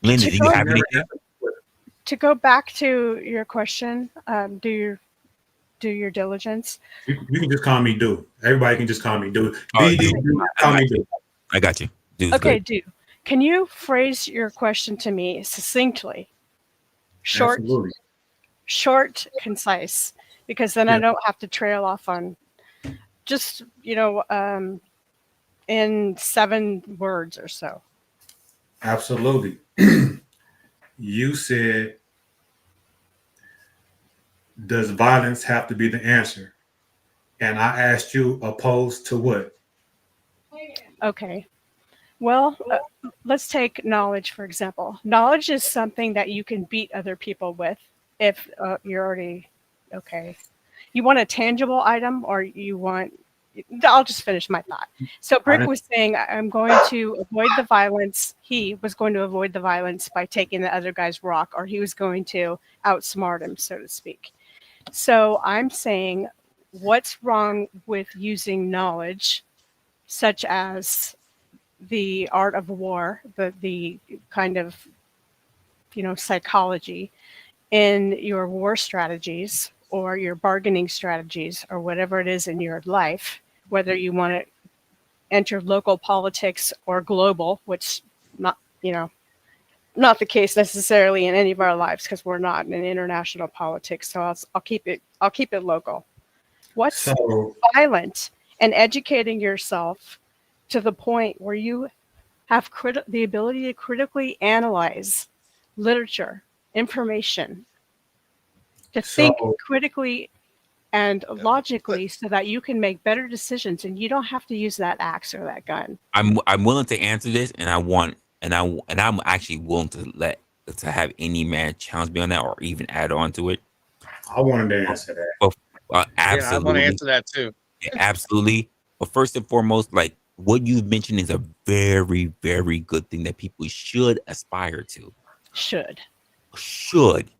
Speaker 3: Lindsay, do you have anything?
Speaker 20: To go back to your question, do your diligence.
Speaker 19: You can just call me Do. Everybody can just call me Do.
Speaker 3: I got you. Dude's
Speaker 20: Okay,
Speaker 3: good.
Speaker 20: Do. Can you phrase your question to me succinctly?
Speaker 19: Absolutely.
Speaker 20: Short, concise, because then I don't have to trail off on just, in 7 words or so.
Speaker 19: Absolutely. You said, does violence have to be the answer? And I asked you, opposed to what?
Speaker 20: Okay. Well, let's take knowledge, for example. Knowledge is something that you can beat other people with if you're already okay. You want a tangible item, or you want... I'll just finish my thought. So Brick was saying, I'm going to avoid the violence. He was going to avoid the violence by taking the other guy's rock, or he was going to outsmart him, so to speak. So I'm saying, what's wrong with using knowledge, such as the art of war, the kind of, psychology in your war strategies or your bargaining strategies or whatever it is in your life, whether you want to enter local politics or global, which not the case necessarily in any of our lives, because we're not in international politics. So I'll keep it local. What's violent and educating yourself to the point where you have the ability to critically analyze literature, information, to think critically and logically, so that you can make better decisions, and you don't have to use that axe or that gun.
Speaker 3: I'm willing to answer this, and I'm actually willing to have any man challenge me on that or even add on to it.
Speaker 19: I wanted to answer that.
Speaker 3: Absolutely.
Speaker 8: Yeah, I want to answer that too.
Speaker 3: Yeah, absolutely. But first and foremost, like what you mentioned is a very, very good thing that people should aspire to.
Speaker 20: Should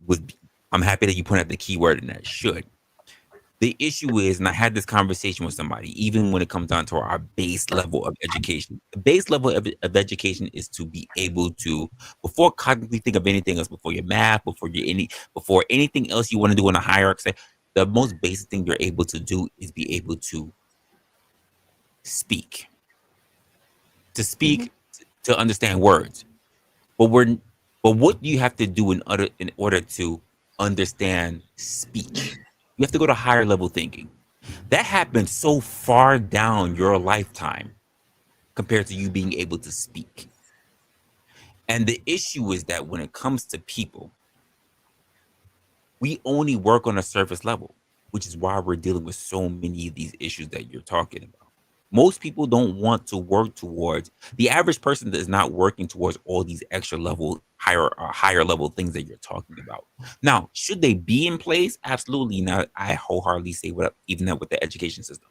Speaker 3: would be. I'm happy that you pointed out the key word in that, should. The issue is, and I had this conversation with somebody, even when it comes down to our base level of education. The base level of education is to be able to, before cognitively think of anything else, before your math, before anything else you want to do in a hierarchy, the most basic thing you're able to do is be able to speak. To speak, to understand words. But what do you have to do in order to understand speech? You have to go to higher level thinking. That happens so far down your lifetime compared to you being able to speak. And the issue is that when it comes to people, we only work on a surface level, which is why we're dealing with so many of these issues that you're talking about. Most people don't want to work towards, the average person that is not working towards all these extra level, higher level things that you're talking about. Now, should they be in place? Absolutely. Now, I wholeheartedly say even that with the education system.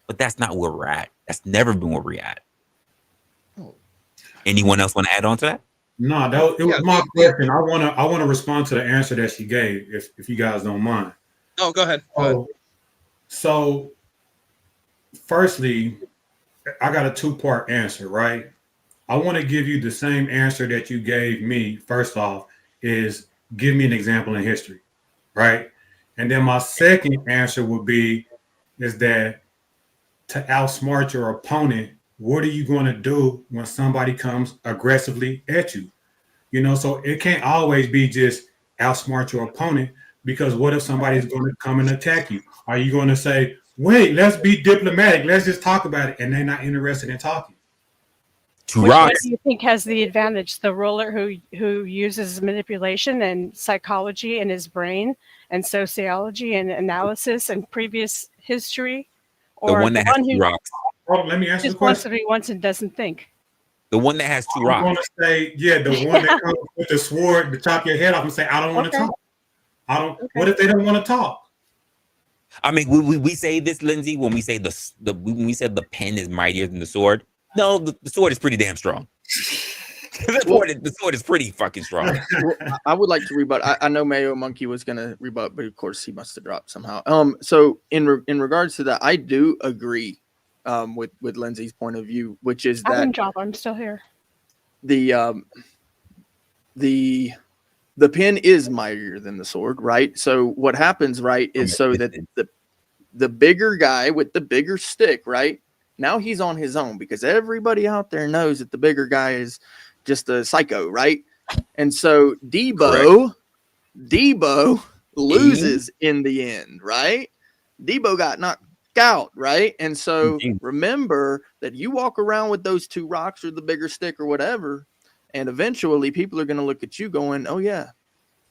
Speaker 3: But that's not where we're at. That's never been where we're at. Anyone else want to add on to that?
Speaker 19: No, it was my question. I want to respond to the answer that she gave, if you guys don't mind.
Speaker 8: No, go ahead.
Speaker 19: So, firstly, I got a 2-part answer, right? I want to give you the same answer that you gave me. First off, is give me an example in history, right? And then my second answer would be is that to outsmart your opponent, what are you going to do when somebody comes aggressively at you? So it can't always be just outsmart your opponent, because what if somebody's going to come and attack you? Are you going to say, wait, let's be diplomatic, let's just talk about it, and they're not interested in talking?
Speaker 20: Which one do you think has the advantage? The ruler who uses manipulation and psychology in his brain and sociology and analysis and previous history, or
Speaker 3: the one that has 2 rocks?
Speaker 19: Let me answer the question.
Speaker 20: Just wants to be once and doesn't think.
Speaker 3: The one that has 2 rocks.
Speaker 19: I'm going to say, the one that comes with the sword to chop your head off and say, I don't want to talk. What if they don't want to talk?
Speaker 3: I mean, we say this, Lindsay, when we say when we said the pen is mightier than the sword. No, the sword is pretty damn strong. The sword is pretty fucking strong.
Speaker 7: Well, I would like to rebut. I know Mayo Monkey was going to rebut, but of course he must have dropped somehow. So in regards to that, I do agree with Lindsay's point of view, which is
Speaker 20: I
Speaker 7: that
Speaker 20: didn't drop. I'm still here.
Speaker 7: the the pen is mightier than the sword, right? So what happens, right, is so that the bigger guy with the bigger stick, right, now he's on his own because everybody out there knows that the bigger guy is just a psycho, right? And so Debo loses in the end, right? Debo got knocked out, right? And so remember that you walk around with those two rocks or the bigger stick or whatever, and eventually people are going to look at you going, oh yeah,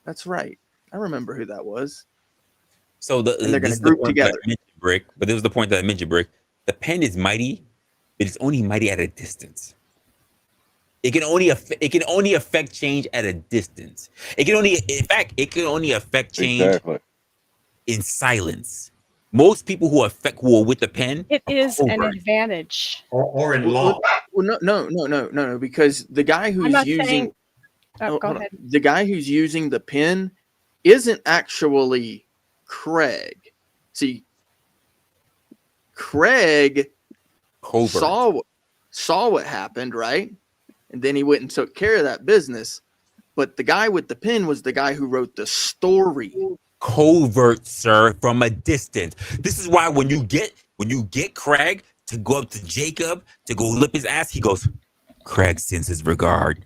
Speaker 7: that's right. I remember who that was.
Speaker 3: So
Speaker 7: and they're going to group together.
Speaker 3: Brick, but this was the point that I mentioned, Brick. The pen is mighty, but it's only mighty at a distance. It can only affect change at a distance. It can only affect change in silence. Most people who are with the pen,
Speaker 20: it is an advantage.
Speaker 19: Or in law.
Speaker 7: Well, no, because the guy who's using
Speaker 20: go ahead.
Speaker 7: The guy who's using the pen isn't actually Craig. See, Craig saw what happened, right? And then he went and took care of that business. But the guy with the pen was the guy who wrote the story.
Speaker 3: Covert, sir, from a distance. This is why when you get Craig to go up to Jacob to go lip his ass, he goes, Craig sends his regard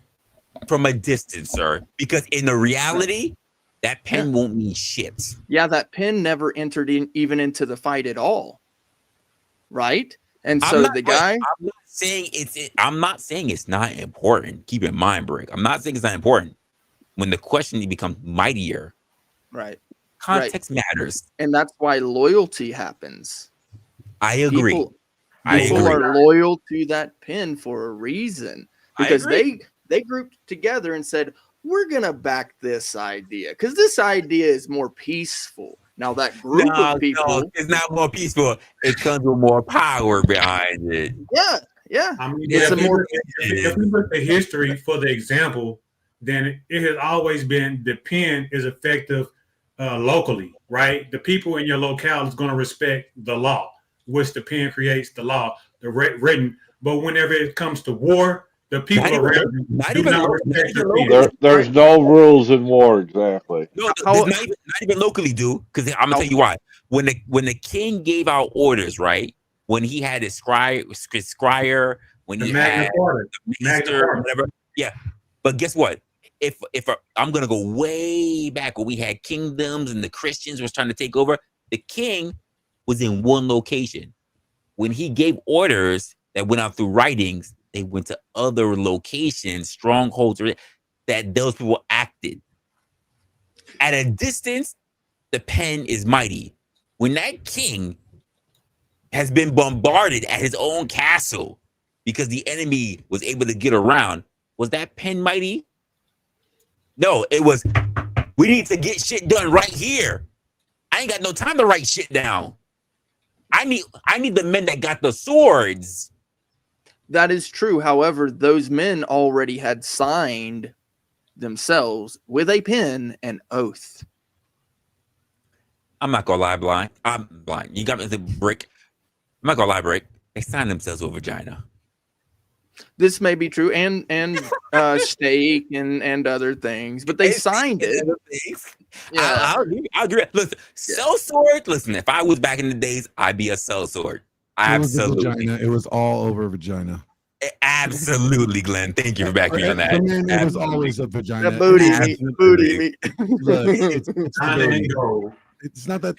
Speaker 3: from a distance, sir. Because in the reality, that pen won't mean shit.
Speaker 7: Yeah, that pen never entered even into the fight at all. Right? And so the guy,
Speaker 3: I'm not saying it's not important. Keep in mind, Brick. I'm not saying it's not important. When the question becomes mightier,
Speaker 7: right?
Speaker 3: Context matters,
Speaker 7: and that's why loyalty happens.
Speaker 3: I agree.
Speaker 7: People are loyal to that pen for a reason because they grouped together and said, "We're gonna back this idea because this idea is more peaceful." Now that group of people,
Speaker 3: it's not more peaceful. It comes with more power behind it.
Speaker 7: Yeah.
Speaker 19: I mean, if we look at history for the example, then it has always been the pen is effective locally, right? The people in your locale is going to respect the law, which the pen creates the law, the written. But whenever it comes to war, the people around you do not respect the pen.
Speaker 15: There's no rules in war, exactly.
Speaker 3: No, not even locally, dude. Because I'm gonna tell you why. When the king gave out orders, right? When he had his scryer, when he had the minister, whatever. Yeah, but guess what? If I'm gonna go way back when we had kingdoms and the Christians was trying to take over, the king was in one location. When he gave orders that went out through writings, they went to other locations, strongholds, that those people acted. At a distance, the pen is mighty. When that king has been bombarded at his own castle because the enemy was able to get around, was that pen mighty? No, it was, we need to get shit done right here. I ain't got no time to write shit down. I need the men that got the swords.
Speaker 7: That is true. However, those men already had signed themselves with a pen an oath.
Speaker 3: I'm not gonna lie, blind. I'm blind. You got me the Brick. I'm not gonna lie, Brick. They signed themselves with vagina.
Speaker 7: This may be true, and steak and other things, but they signed it.
Speaker 3: Yeah, I'll agree. Listen, sellsword. Listen, if I was back in the days, I'd be a sellsword. Absolutely.
Speaker 2: It was all over vagina.
Speaker 3: Absolutely, Glenn. Thank you for backing me on that.
Speaker 2: It was always a vagina.
Speaker 7: The booty meat.
Speaker 2: Look, it's not that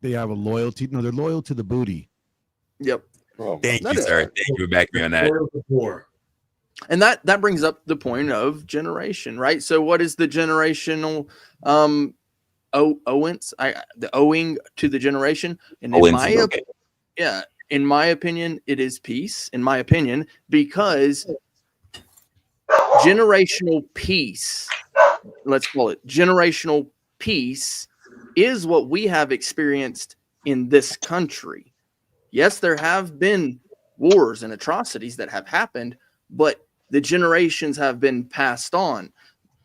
Speaker 2: they have a loyalty. No, they're loyal to the booty.
Speaker 7: Yep.
Speaker 3: Thank you, sir. Thank you for backing me on that.
Speaker 7: And that brings up the point of generation, right? So what is the generational the owing to the generation? And in my opinion, it is peace, in my opinion, because generational peace, let's call it generational peace, is what we have experienced in this country. Yes, there have been wars and atrocities that have happened, but the generations have been passed on.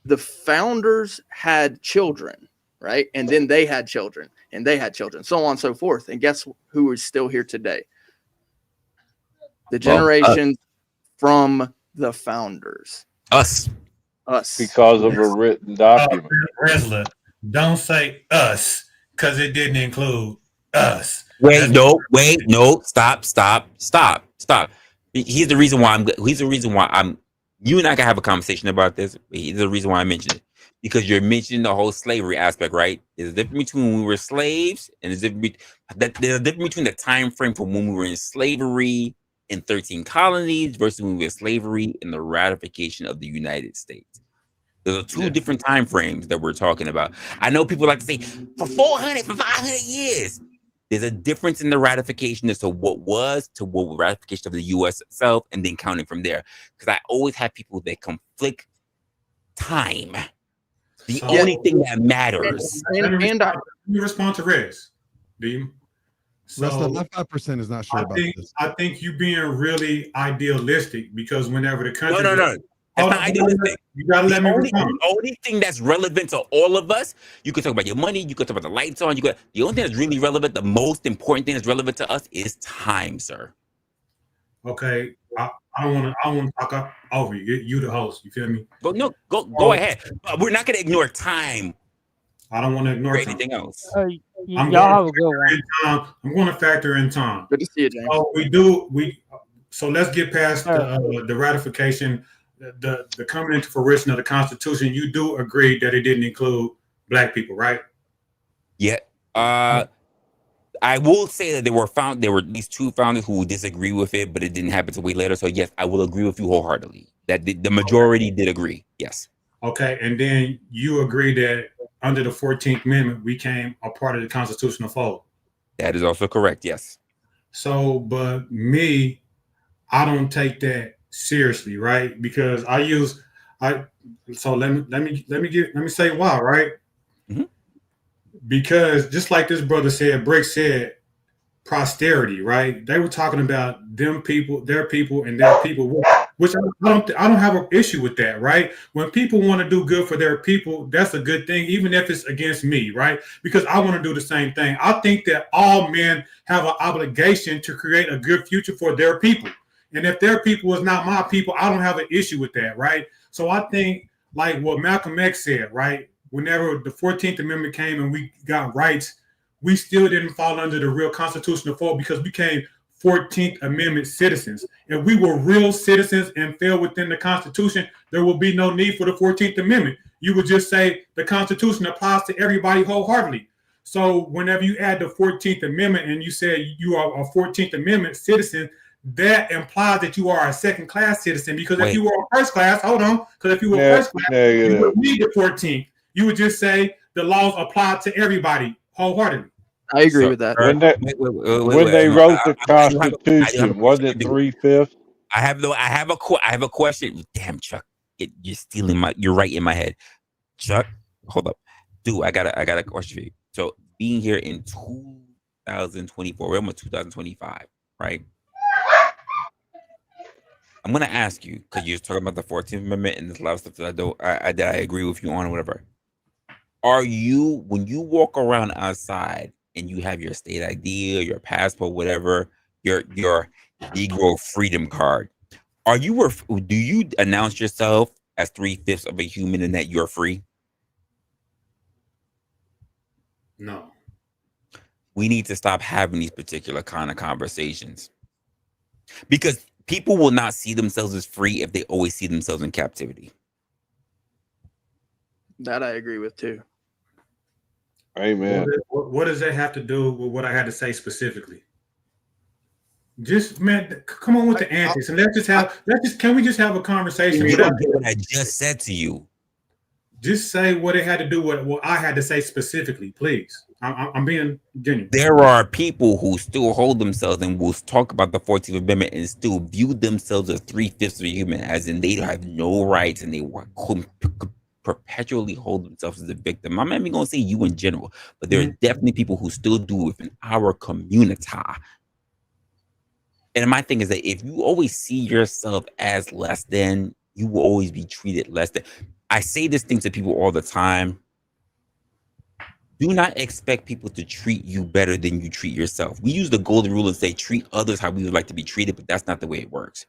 Speaker 7: The founders had children, right? And then they had children, and they had children, so on and so forth. And guess who is still here today? The generations from the founders.
Speaker 3: Us.
Speaker 7: Us.
Speaker 15: Because of a written document.
Speaker 19: Resla, don't say us because it didn't include us.
Speaker 3: Wait, no, stop. Here's the reason why I'm. You and I can have a conversation about this. Here's the reason why I mentioned it, because you're mentioning the whole slavery aspect, right? There's a difference between when we were slaves, and there's a difference between the time frame from when we were in slavery in 13 colonies versus when we were in slavery in the ratification of the United States. There's two different time frames that we're talking about. I know people like to say for 500 years. There's a difference in the ratification as to what was to what ratification of the U.S. itself, and then counting from there. Because I always have people that conflict time. The only thing that matters.
Speaker 19: Let me respond to Rez. Do you?
Speaker 2: So my 5% is not sure about this.
Speaker 19: I think you being really idealistic because whenever the country
Speaker 3: No. That's not idealistic.
Speaker 19: You gotta let me respond.
Speaker 3: The only thing that's relevant to all of us, you can talk about your money, you can talk about the lights on, the only thing that's really relevant, the most important thing that's relevant to us is time, sir.
Speaker 19: Okay. I don't want to talk over you. You the host. You feel me?
Speaker 3: Go ahead. But we're not gonna ignore time.
Speaker 19: I don't want to ignore
Speaker 3: anything else.
Speaker 19: I'm
Speaker 21: y'all have a good one.
Speaker 19: I'm going to factor in time.
Speaker 7: Good to see you, James.
Speaker 19: So let's get past the ratification, the coming into fruition of the Constitution. You do agree that it didn't include Black people, right?
Speaker 3: Yeah. I will say that there were at least two founders who disagree with it, but it didn't happen till way later. So yes, I will agree with you wholeheartedly that the majority did agree. Yes.
Speaker 19: Okay, and then you agree that under the 14th Amendment, we became a part of the constitutional fold.
Speaker 3: That is also correct. Yes.
Speaker 19: So, but me, I don't take that seriously, right? Because So let me say why, right?
Speaker 3: Mm-hmm.
Speaker 19: Because just like this brother said, Brick said, posterity, right? They were talking about them people, their people, and their people, which I don't have an issue with that, right? When people want to do good for their people, that's a good thing, even if it's against me, right? Because I want to do the same thing. I think that all men have an obligation to create a good future for their people. And if their people is not my people, I don't have an issue with that, right? So I think like what Malcolm X said, right? Whenever the 14th Amendment came and we got rights, we still didn't fall under the real constitutional fold because we became 14th Amendment citizens. If we were real citizens and fell within the Constitution, there will be no need for the 14th Amendment. You would just say the Constitution applies to everybody wholeheartedly. So whenever you add the 14th Amendment and you say you are a 14th Amendment citizen, that implies that you are a second-class citizen. Because if you were a first class, because if you were first class, you would need the 14th. You would just say the laws apply to everybody wholeheartedly.
Speaker 7: I agree with that.
Speaker 15: When they wrote the Constitution, wasn't it 3/5?
Speaker 3: I have a question. Damn, Chuck, you're stealing you're right in my head. Chuck, hold up, dude. I got a question for you. So being here in 2024, we're almost 2025, right? I'm gonna ask you because you're talking about the 14th Amendment and there's a lot of stuff that I agree with you on, or whatever. Are you, when you walk around outside and you have your state ID or your passport, whatever, your Negro Freedom Card, do you announce yourself as 3/5 of a human and that you're free?
Speaker 19: No.
Speaker 3: We need to stop having these particular kind of conversations because people will not see themselves as free if they always see themselves in captivity.
Speaker 7: That I agree with too.
Speaker 15: Amen.
Speaker 19: What does that have to do with what I had to say specifically? Just, man, come on with the antics and can we just have a conversation?
Speaker 3: You don't get what I just said to you.
Speaker 19: Just say what it had to do with what I had to say specifically, please. I'm being genuine.
Speaker 3: There are people who still hold themselves and will talk about the 14th Amendment and still view themselves as 3/5 of a human, as in they have no rights and they perpetually hold themselves as a victim. I'm not even going to say you in general, but there are definitely people who still do it within our community. And my thing is that if you always see yourself as less than, you will always be treated less than. I say this thing to people all the time. Do not expect people to treat you better than you treat yourself. We use the golden rule and say treat others how we would like to be treated, but that's not the way it works.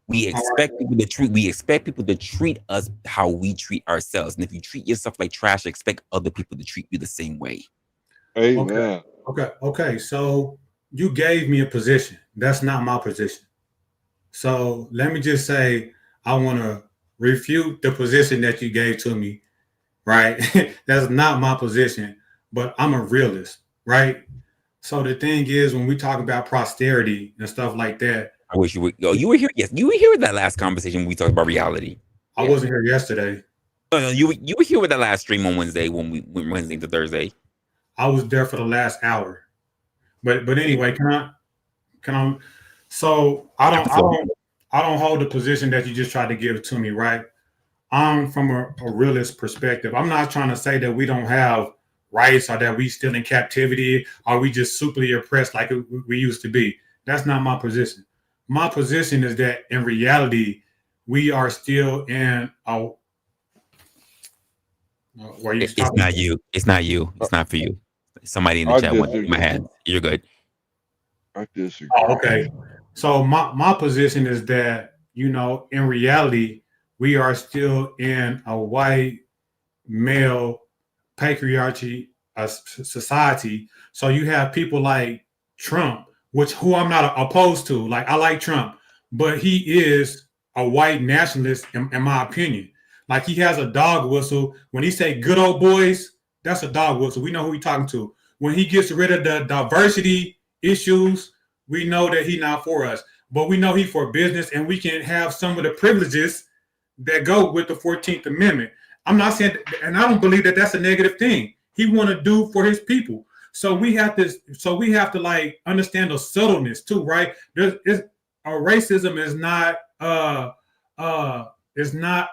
Speaker 3: We expect people to treat us how we treat ourselves. And if you treat yourself like trash, expect other people to treat you the same way.
Speaker 15: Amen.
Speaker 19: Okay. So you gave me a position. That's not my position. So let me just say, I want to refute the position that you gave to me, right? That's not my position, but I'm a realist, right? So the thing is, when we talk about posterity and stuff like that,
Speaker 3: I wish you were. Oh, you were here. Yes, you were here with that last conversation when we talked about reality.
Speaker 19: I wasn't here yesterday.
Speaker 3: No, you were here with that last stream on Wednesday when we went Wednesday to Thursday.
Speaker 19: I was there for the last hour. But anyway, can I? So I don't hold the position that you just tried to give to me, right? I'm from a realist perspective. I'm not trying to say that we don't have rights or that we still in captivity or we just superly oppressed like we used to be. That's not my position. My position is that in reality, we are still in a.
Speaker 3: It's not you. It's not you. It's not for you. Somebody in the chat went my hand. You're good.
Speaker 15: I disagree.
Speaker 19: Oh, okay. So my position is that, in reality, we are still in a white male patriarchy society. So you have people like Trump, who I'm not opposed to. Like, I like Trump, but he is a white nationalist in my opinion. Like, he has a dog whistle. When he say good old boys, that's a dog whistle. We know who he's talking to. When he gets rid of the diversity issues, we know that he's not for us. But we know he's for business, and we can have some of the privileges that go with the 14th Amendment. I'm not saying, and I don't believe that that's a negative thing. He want to do for his people. So we have to like understand the subtleness too, right? Racism is not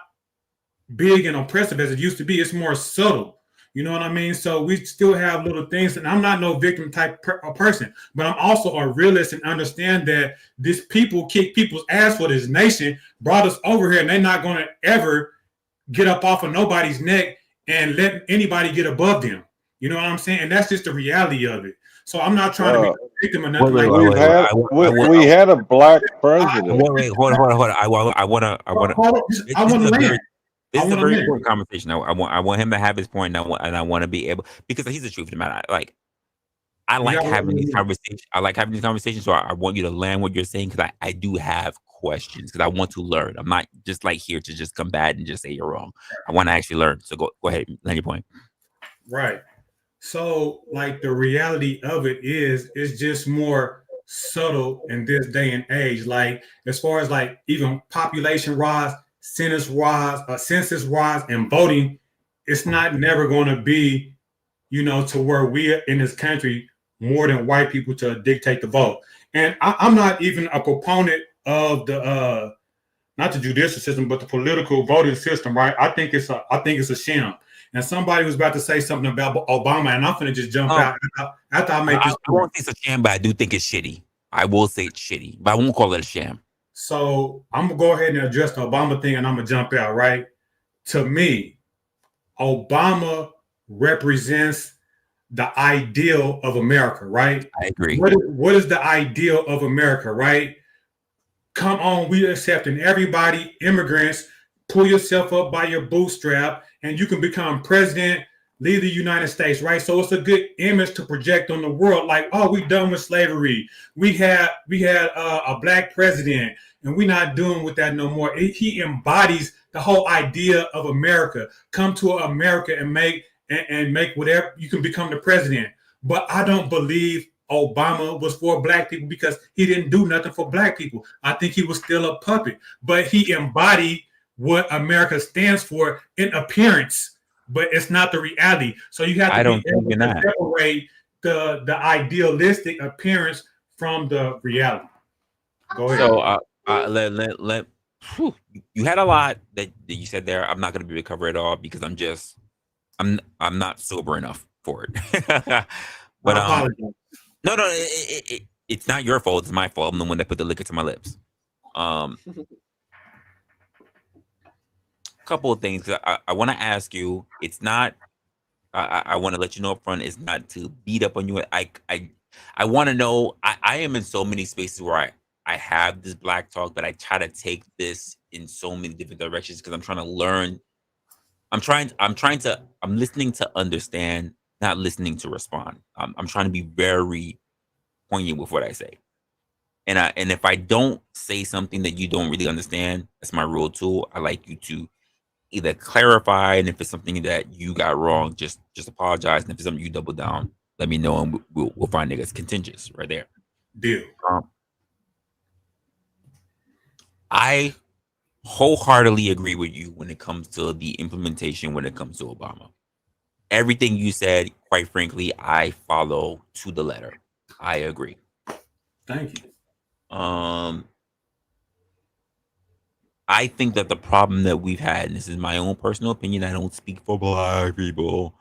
Speaker 19: big and oppressive as it used to be. It's more subtle. You know what I mean? So we still have little things, and I'm not no victim type person, but I'm also a realist and understand that these people kick people's ass for this nation, brought us over here, and they're not going to ever get up off of nobody's neck and let anybody get above them. You know what I'm saying? And that's just the reality of it. So I'm not trying to be a victim or nothing like that.
Speaker 15: We had a black president.
Speaker 3: Wait, hold on. I want to land. This is a very important conversation. I want him to have his point, and I want to be able, because he's the truth of the matter. I like having these conversations. So I want you to land what you're saying, because I do have questions, because I want to learn. I'm not just like here to just come bad and just say you're wrong. I want to actually learn. So go ahead, land your point.
Speaker 19: Right. So like the reality of it is just more subtle in this day and age. Like, as far as like even population rise, census rise, and voting, it's not never going to be, to where we are in this country more than white people to dictate the vote. And I'm not even a proponent of the not the judicial system, but the political voting system, right? I think it's a sham. And somebody was about to say something about Obama, and I'm finna just jump out after I make this.
Speaker 3: I won't say it's a sham, but I do think it's shitty. I will say it's shitty, but I won't call it a sham.
Speaker 19: So I'm gonna go ahead and address the Obama thing, and I'm gonna jump out, right? To me, Obama represents the ideal of America, right?
Speaker 3: I agree.
Speaker 19: What is the ideal of America, right? Come on, we accepting everybody, immigrants, pull yourself up by your bootstrap, and you can become president, lead the United States, right? So it's a good image to project on the world, like, oh, we done with slavery. We had a black president, and we're not doing with that no more. He embodies the whole idea of America. Come to America and make whatever, you can become the president. But I don't believe Obama was for black people, because he didn't do nothing for black people. I think he was still a puppet, but he embodied what America stands for in appearance, but it's not the reality. So you have to separate the idealistic appearance from the reality. Go ahead.
Speaker 3: So you had a lot that you said there. I'm not going to be able to cover it all, because I'm not sober enough for it. But no, it's not your fault. It's my fault. I'm the one that put the liquor to my lips. Couple of things. I want to ask you. It's not. I want to let you know up front. It's not to beat up on you. I want to know. I am in so many spaces where I have this black talk, but I try to take this in so many different directions because I'm trying to learn. I'm listening to understand, not listening to respond. I'm trying to be very poignant with what I say. And if I don't say something that you don't really understand, that's my rule tool. I like you to either clarify, and if it's something that you got wrong, just apologize. And if it's something you double down, let me know, and we'll find niggas contentious right there.
Speaker 19: Deal.
Speaker 3: I wholeheartedly agree with you when it comes to the implementation, when it comes to Obama. Everything you said, quite frankly, I follow to the letter. I agree.
Speaker 19: Thank you.
Speaker 3: I think that the problem that we've had, and this is my own personal opinion, I don't speak for black people.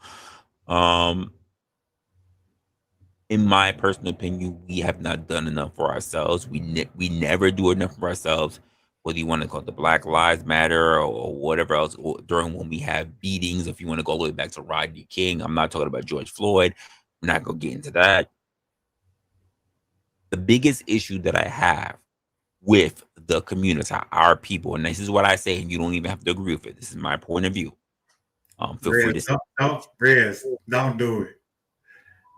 Speaker 3: In my personal opinion, we have not done enough for ourselves. We never do enough for ourselves, whether you want to call it the Black Lives Matter or whatever else, or during when we have beatings, if you want to go all the way back to Rodney King. I'm not talking about George Floyd. I'm not going to get into that. The biggest issue that I have with the community, our people, and this is what I say, and you don't even have to agree with it. This is my point of view. Feel free to say.
Speaker 19: Don't do it.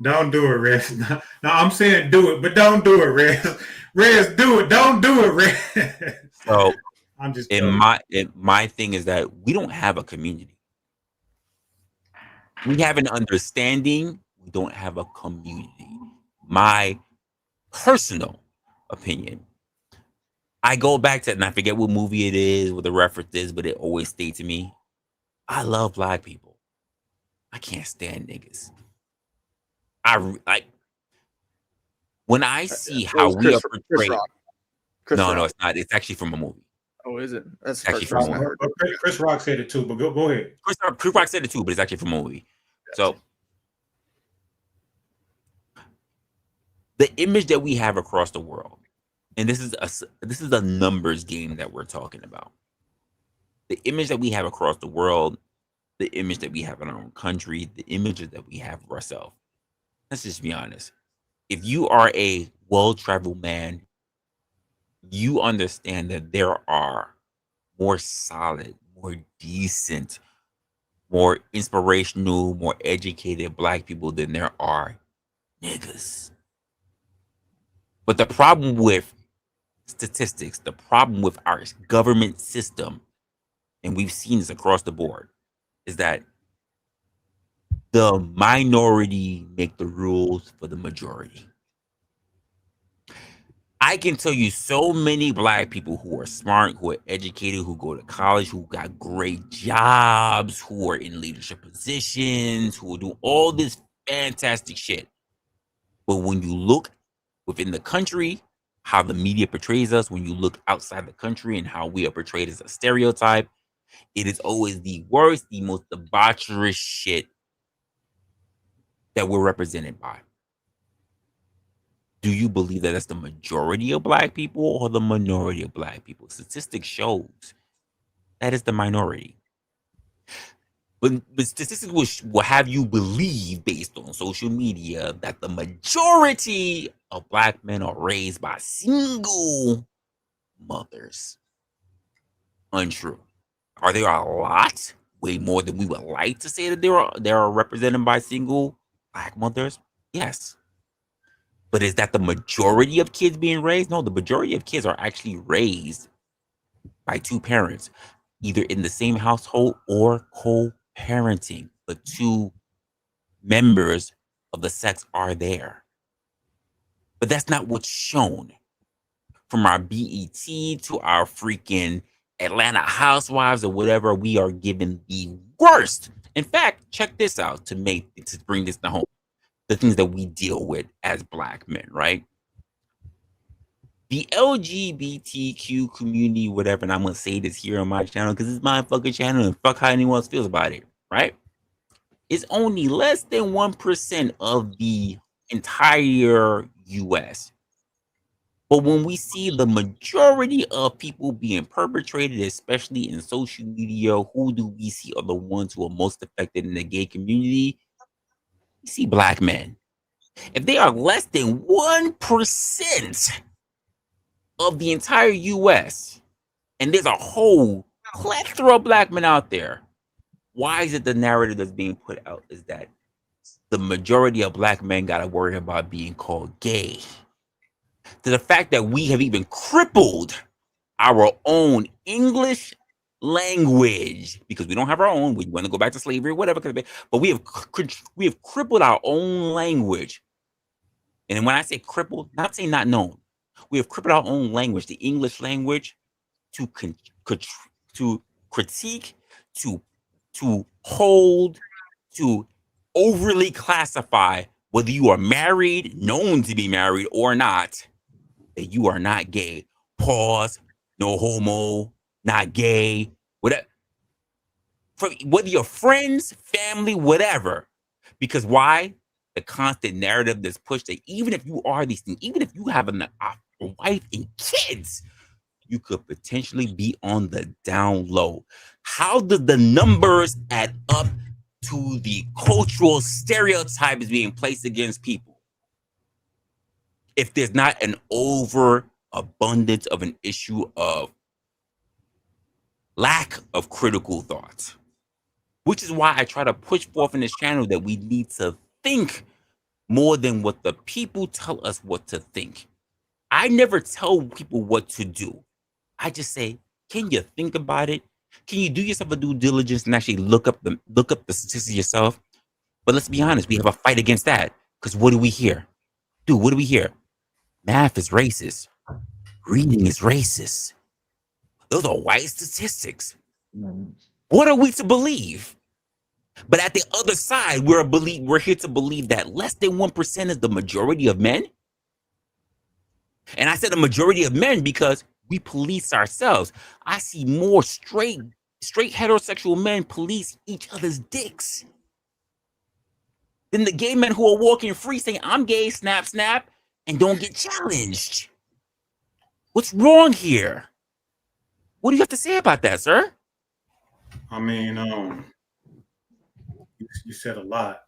Speaker 19: Don't do it, Rez. No, I'm saying do it, but don't do it, Rez. Rez, do it. Don't do it, Rez.
Speaker 3: So
Speaker 19: I'm just
Speaker 3: my thing is that we don't have a community. We have an understanding. We don't have a community. My personal opinion. I go back to it, and I forget what movie it is, what the reference is, but it always stayed to me. I love black people. I can't stand niggas. When I see how we are portrayed. No, it's not. It's actually from a movie.
Speaker 7: Oh, is it? That's
Speaker 3: actually from a movie.
Speaker 19: Chris Rock said it too, but go ahead.
Speaker 3: Chris Rock said it too, but it's actually from a movie. So the image that we have across the world, and this is a numbers game that we're talking about. The image that we have across the world, the image that we have in our own country, the images that we have of ourselves. Let's just be honest. If you are a well-traveled man, you understand that there are more solid, more decent, more inspirational, more educated black people than there are niggas. But the problem with statistics, the problem with our government system, and we've seen this across the board, is that the minority make the rules for the majority. I can tell you so many black people who are smart, who are educated, who go to college, who got great jobs, who are in leadership positions, who do all this fantastic shit. But when you look within the country, how the media portrays us, when you look outside the country and how we are portrayed as a stereotype, it is always the worst, the most debaucherous shit that we're represented by. Do you believe that that's the majority of black people or the minority of black people? Statistics shows that is the minority. But statistics will have you believe, based on social media, that the majority of black men are raised by single mothers. Untrue. Are there a lot? Way more than we would like to say that they are represented by single black mothers? Yes. But is that the majority of kids being raised? No, the majority of kids are actually raised by two parents, either in the same household or co-parenting. The two members of the sex are there. But that's not what's shown. From our BET to our freaking Atlanta Housewives or whatever, we are given the worst. In fact, check this out to bring this to home. The things that we deal with as black men, right? The LGBTQ community, whatever, and I'm gonna say this here on my channel because it's my fucking channel and fuck how anyone else feels about it, right? It's only less than 1% of the entire US. But when we see the majority of people being perpetrated, especially in social media, who do we see are the ones who are most affected in the gay community? We see black men. If they are less than 1% of the entire U.S., and there's a whole plethora of black men out there, why is it the narrative that's being put out is that the majority of black men got to worry about being called gay? To the fact that we have even crippled our own English language, because we don't have our own. We want to go back to slavery or whatever, but we have crippled our own language. And when I say crippled, not saying not known, we have crippled our own language, the English language, to critique, to hold, to overly classify whether you are married, known to be married or not, that you are not gay. Pause. No homo, not gay, whatever. Whether you're friends, family, whatever. Because why? The constant narrative that's pushed that even if you are these things, even if you have a wife and kids, you could potentially be on the down low. How do the numbers add up to the cultural stereotypes being placed against people if there's not an overabundance of an issue of lack of critical thought? Which is why I try to push forth in this channel that we need to think more than what the people tell us what to think. I never tell people what to do. I just say, can you think about it? Can you do yourself a due diligence and actually look up the statistics yourself? But let's be honest, we have a fight against that. Because what do we hear? Dude, what do we hear? Math is racist. Reading is racist. Those are white statistics. What are we to believe? But at the other side, we're here to believe that less than 1% is the majority of men. And I said the majority of men because we police ourselves. I see more straight heterosexual men police each other's dicks than the gay men who are walking free saying, I'm gay, snap, snap, and don't get challenged. What's wrong here? What do you have to say about that, sir?
Speaker 19: I mean, you said a lot.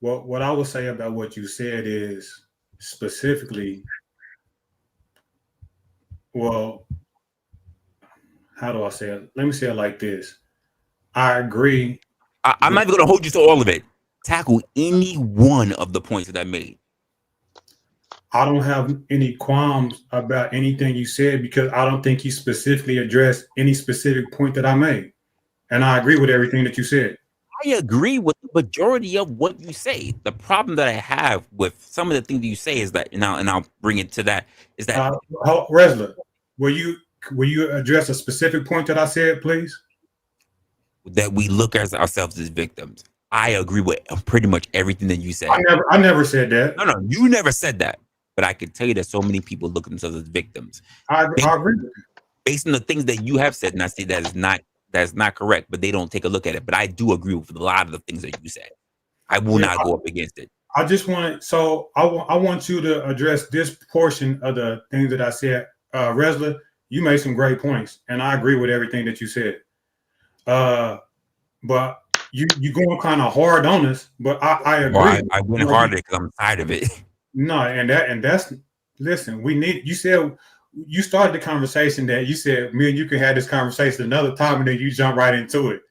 Speaker 19: Well, what I would say about what you said is specifically, well, how do I say it? Let me say it like this. I agree.
Speaker 3: I'm not even going to hold you to all of it. Tackle any one of the points that I made.
Speaker 19: I don't have any qualms about anything you said because I don't think you specifically addressed any specific point that I made. And I agree with everything that you said.
Speaker 3: I agree with the majority of what you say. The problem that I have with some of the things that you say is that, and I'll bring it to that, is that
Speaker 19: Resla, will you address a specific point that I said, please?
Speaker 3: That we look at ourselves as victims. I agree with pretty much everything that you said.
Speaker 19: I never said that.
Speaker 3: No, you never said that. But I can tell you that so many people look at themselves as victims.
Speaker 19: I agree.
Speaker 3: Based on the things that you have said, and I say that is not correct, but they don't take a look at it. But I do agree with a lot of the things that you said. I will not go up against it.
Speaker 19: I just want I want you to address this portion of the things that I said. Resla, you made some great points, and I agree with everything that you said. But you going kind of hard on us, but I agree.
Speaker 3: Well, I went harder because I'm tired of it.
Speaker 19: No, and that's listen, you said you started the conversation that you said me and you can have this conversation another time, and then you jump right into it.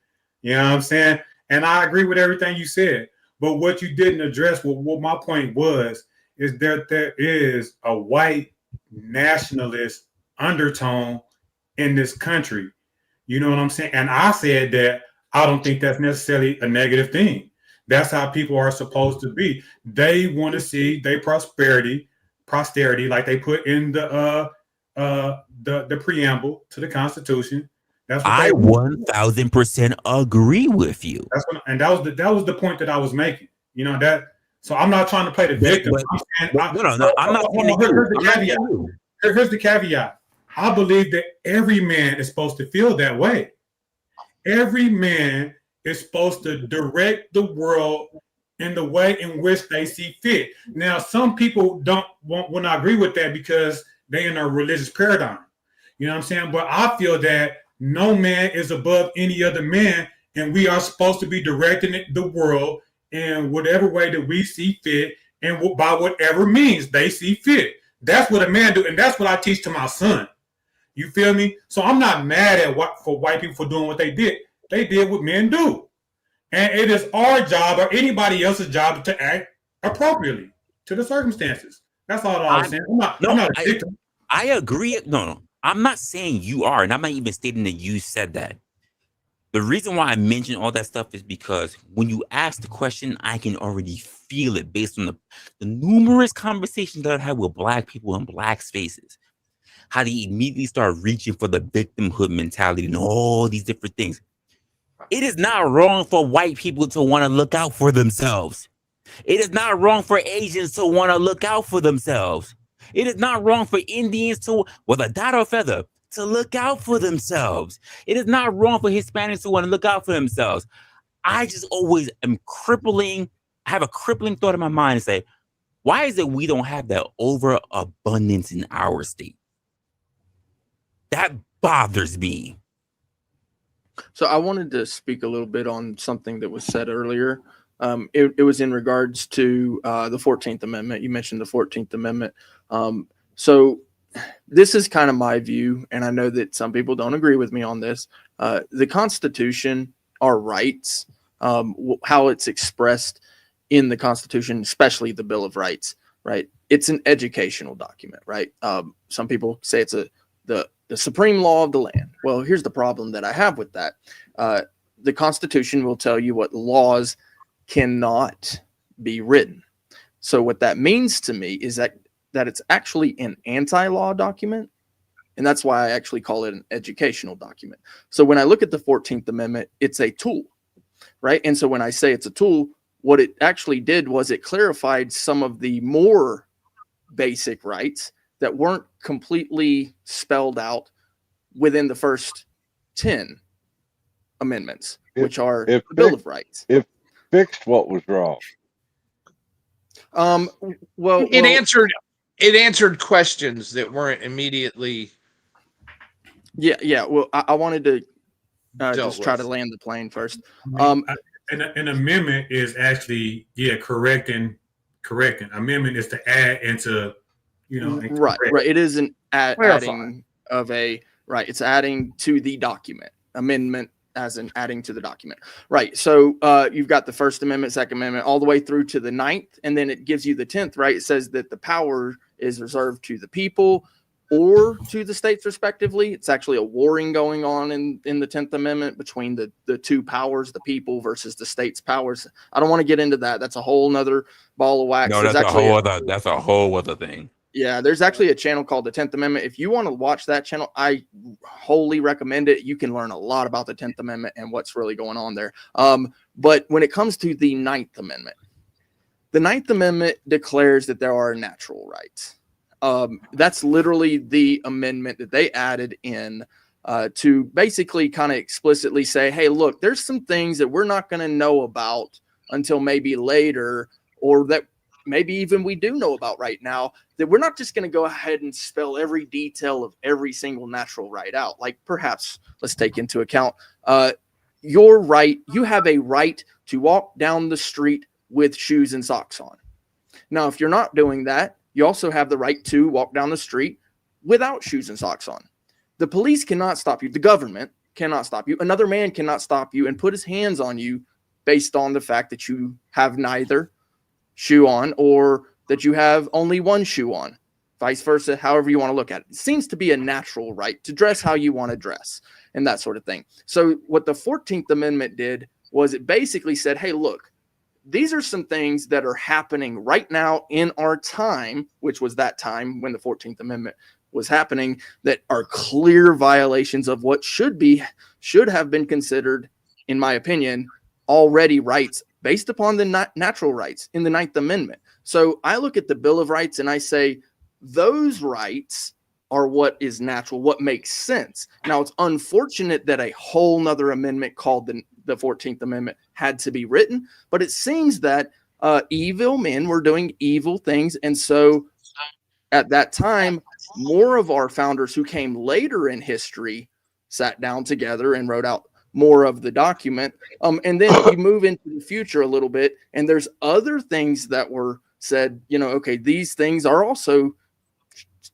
Speaker 19: You know what I'm saying? And I agree with everything you said. But what you didn't address, what my point was, is that there is a white nationalist undertone in this country. You know what I'm saying? And I said that I don't think that's necessarily a negative thing. That's how people are supposed to be. They want to see their posterity, like they put in the preamble to the Constitution. That's what
Speaker 3: I 1000% agree with you.
Speaker 19: That was the point that I was making. You know that. So I'm not trying to play the victim.
Speaker 3: I'm not saying
Speaker 19: Here's the caveat. I believe that every man is supposed to feel that way. Every man is supposed to direct the world in the way in which they see fit. Now, some people will not agree with that because they're in a religious paradigm. You know what I'm saying? But I feel that no man is above any other man, and we are supposed to be directing the world in whatever way that we see fit and by whatever means they see fit. That's what a man do, and that's what I teach to my son. You feel me? So I'm not mad at white people for doing what they did. They did what men do. And it is our job or anybody else's job to act appropriately to the circumstances. That's all I'm saying. I'm not a victim.
Speaker 3: I agree. No. I'm not saying you are, and I'm not even stating that you said that. The reason why I mention all that stuff is because when you ask the question, I can already feel it based on the numerous conversations that I've had with Black people in Black spaces. How they immediately start reaching for the victimhood mentality and all these different things. It is not wrong for white people to want to look out for themselves. It is not wrong for Asians to want to look out for themselves. It is not wrong for Indians to, with a dot or feather, to look out for themselves. It is not wrong for Hispanics to want to look out for themselves. I just always am I have a crippling thought in my mind and say, why is it we don't have that overabundance in our state? That bothers me.
Speaker 7: So I wanted to speak a little bit on something that was said earlier. It was in regards to the 14th Amendment. You mentioned the 14th Amendment. So this is kind of my view, and I know that some people don't agree with me on this. The Constitution, our rights, how it's expressed in the Constitution, especially the Bill of Rights, right? It's an educational document, right? Some people say it's the supreme law of the land. Well, here's the problem that I have with that. The Constitution will tell you what laws cannot be written. So what that means to me is that it's actually an anti-law document, and that's why I actually call it an educational document. So when I look at the 14th Amendment, it's a tool, right? And so when I say it's a tool, what it actually did was it clarified some of the more basic rights that weren't completely spelled out within the first 10 amendments, which are the Bill of Rights.
Speaker 15: It fixed what was wrong.
Speaker 7: Well,
Speaker 8: it answered questions that weren't immediately.
Speaker 7: Yeah. Well, I wanted to just try to land the plane first.
Speaker 19: An amendment is actually correcting. Amendment is to add into,
Speaker 7: right. It is an adding of a right. It's adding to the document. Amendment as in adding to the document. Right. So you've got the First Amendment, Second Amendment, all the way through to the 9th, and then it gives you the 10th, right? It says that the power is reserved to the people or to the states respectively. It's actually a warring going on in the 10th Amendment between the two powers, the people versus the states' powers. I don't want to get into that. That's a whole nother ball of wax.
Speaker 3: No, that's a whole other thing.
Speaker 7: Yeah, there's actually a channel called the 10th Amendment. If you want to watch that channel, I wholly recommend it. You can learn a lot about the 10th Amendment and what's really going on there. But when it comes to the 9th Amendment, the 9th Amendment declares that there are natural rights. That's literally the amendment that they added in to basically kind of explicitly say, hey, look, there's some things that we're not going to know about until maybe later, or that maybe even we do know about right now, that we're not just going to go ahead and spell every detail of every single natural right out. Like perhaps let's take into account your right. You have a right to walk down the street with shoes and socks on. Now, if you're not doing that, you also have the right to walk down the street without shoes and socks on. The police cannot stop you. The government cannot stop you. Another man cannot stop you and put his hands on you based on the fact that you have neither shoe on or that you have only one shoe on, vice versa, however you want to look at it. It seems to be a natural right to dress how you want to dress and that sort of thing. So what the 14th Amendment did was it basically said, hey, look, these are some things that are happening right now in our time, which was that time when the 14th Amendment was happening, that are clear violations of what should have been considered, in my opinion, already rights based upon the natural rights in the 9th Amendment. So I look at the Bill of Rights and I say, those rights are what is natural, what makes sense. Now, it's unfortunate that a whole nother amendment called the 14th Amendment had to be written, but it seems that evil men were doing evil things. And so at that time, more of our founders who came later in history sat down together and wrote out more of the document. And then you move into the future a little bit, and there's other things that were said, okay, these things are also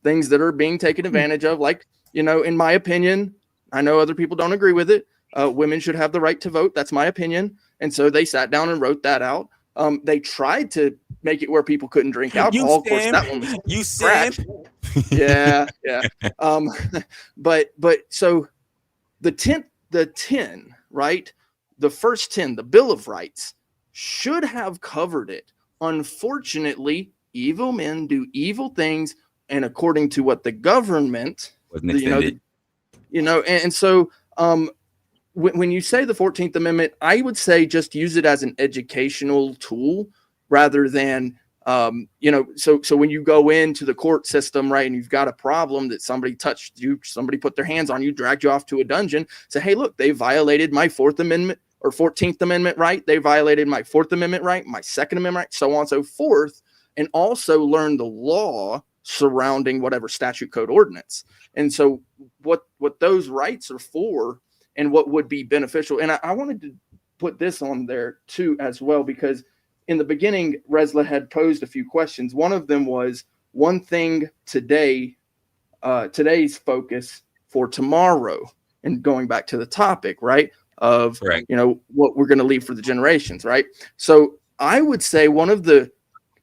Speaker 7: things that are being taken advantage of. Like, in my opinion, I know other people don't agree with it. Women should have the right to vote. That's my opinion. And so they sat down and wrote that out. They tried to make it where people couldn't drink alcohol. Of course, that one was scratched. Yeah. But so the 10, right? The first 10, the Bill of Rights, should have covered it. Unfortunately, evil men do evil things, and according to what the government, and so when you say the 14th Amendment, I would say just use it as an educational tool rather than so when you go into the court system, right, and you've got a problem that somebody touched you, somebody put their hands on you, dragged you off to a dungeon, say, hey, look, they violated my 4th Amendment or 14th Amendment right. They violated my 4th Amendment right, my 2nd Amendment right, so on and so forth, and also learn the law surrounding whatever statute, code, ordinance. And so what those rights are for and what would be beneficial. And I wanted to put this on there too as well, because in the beginning, Resla had posed a few questions. One of them was one thing today, today's focus for tomorrow, and going back to the topic, right, of, what we're going to leave for the generations, right? So I would say one of the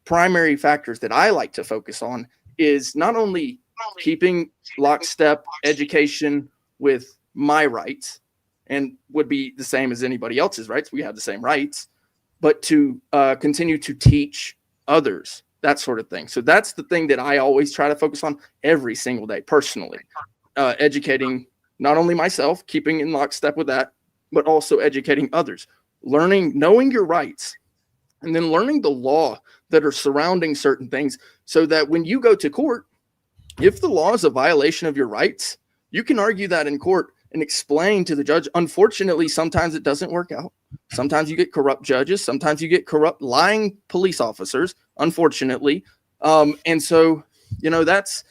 Speaker 7: primary factors that I like to focus on is not only keeping lockstep education with my rights, and would be the same as anybody else's rights. We have the same rights, but to continue to teach others, that sort of thing. So that's the thing that I always try to focus on every single day, personally, educating not only myself, keeping in lockstep with that, but also educating others, knowing your rights, and then learning the law that are surrounding certain things, so that when you go to court, if the law is a violation of your rights, you can argue that in court and explain to the judge. Unfortunately, sometimes it doesn't work out. Sometimes you get corrupt judges. Sometimes you get corrupt, lying police officers, unfortunately. And so, that's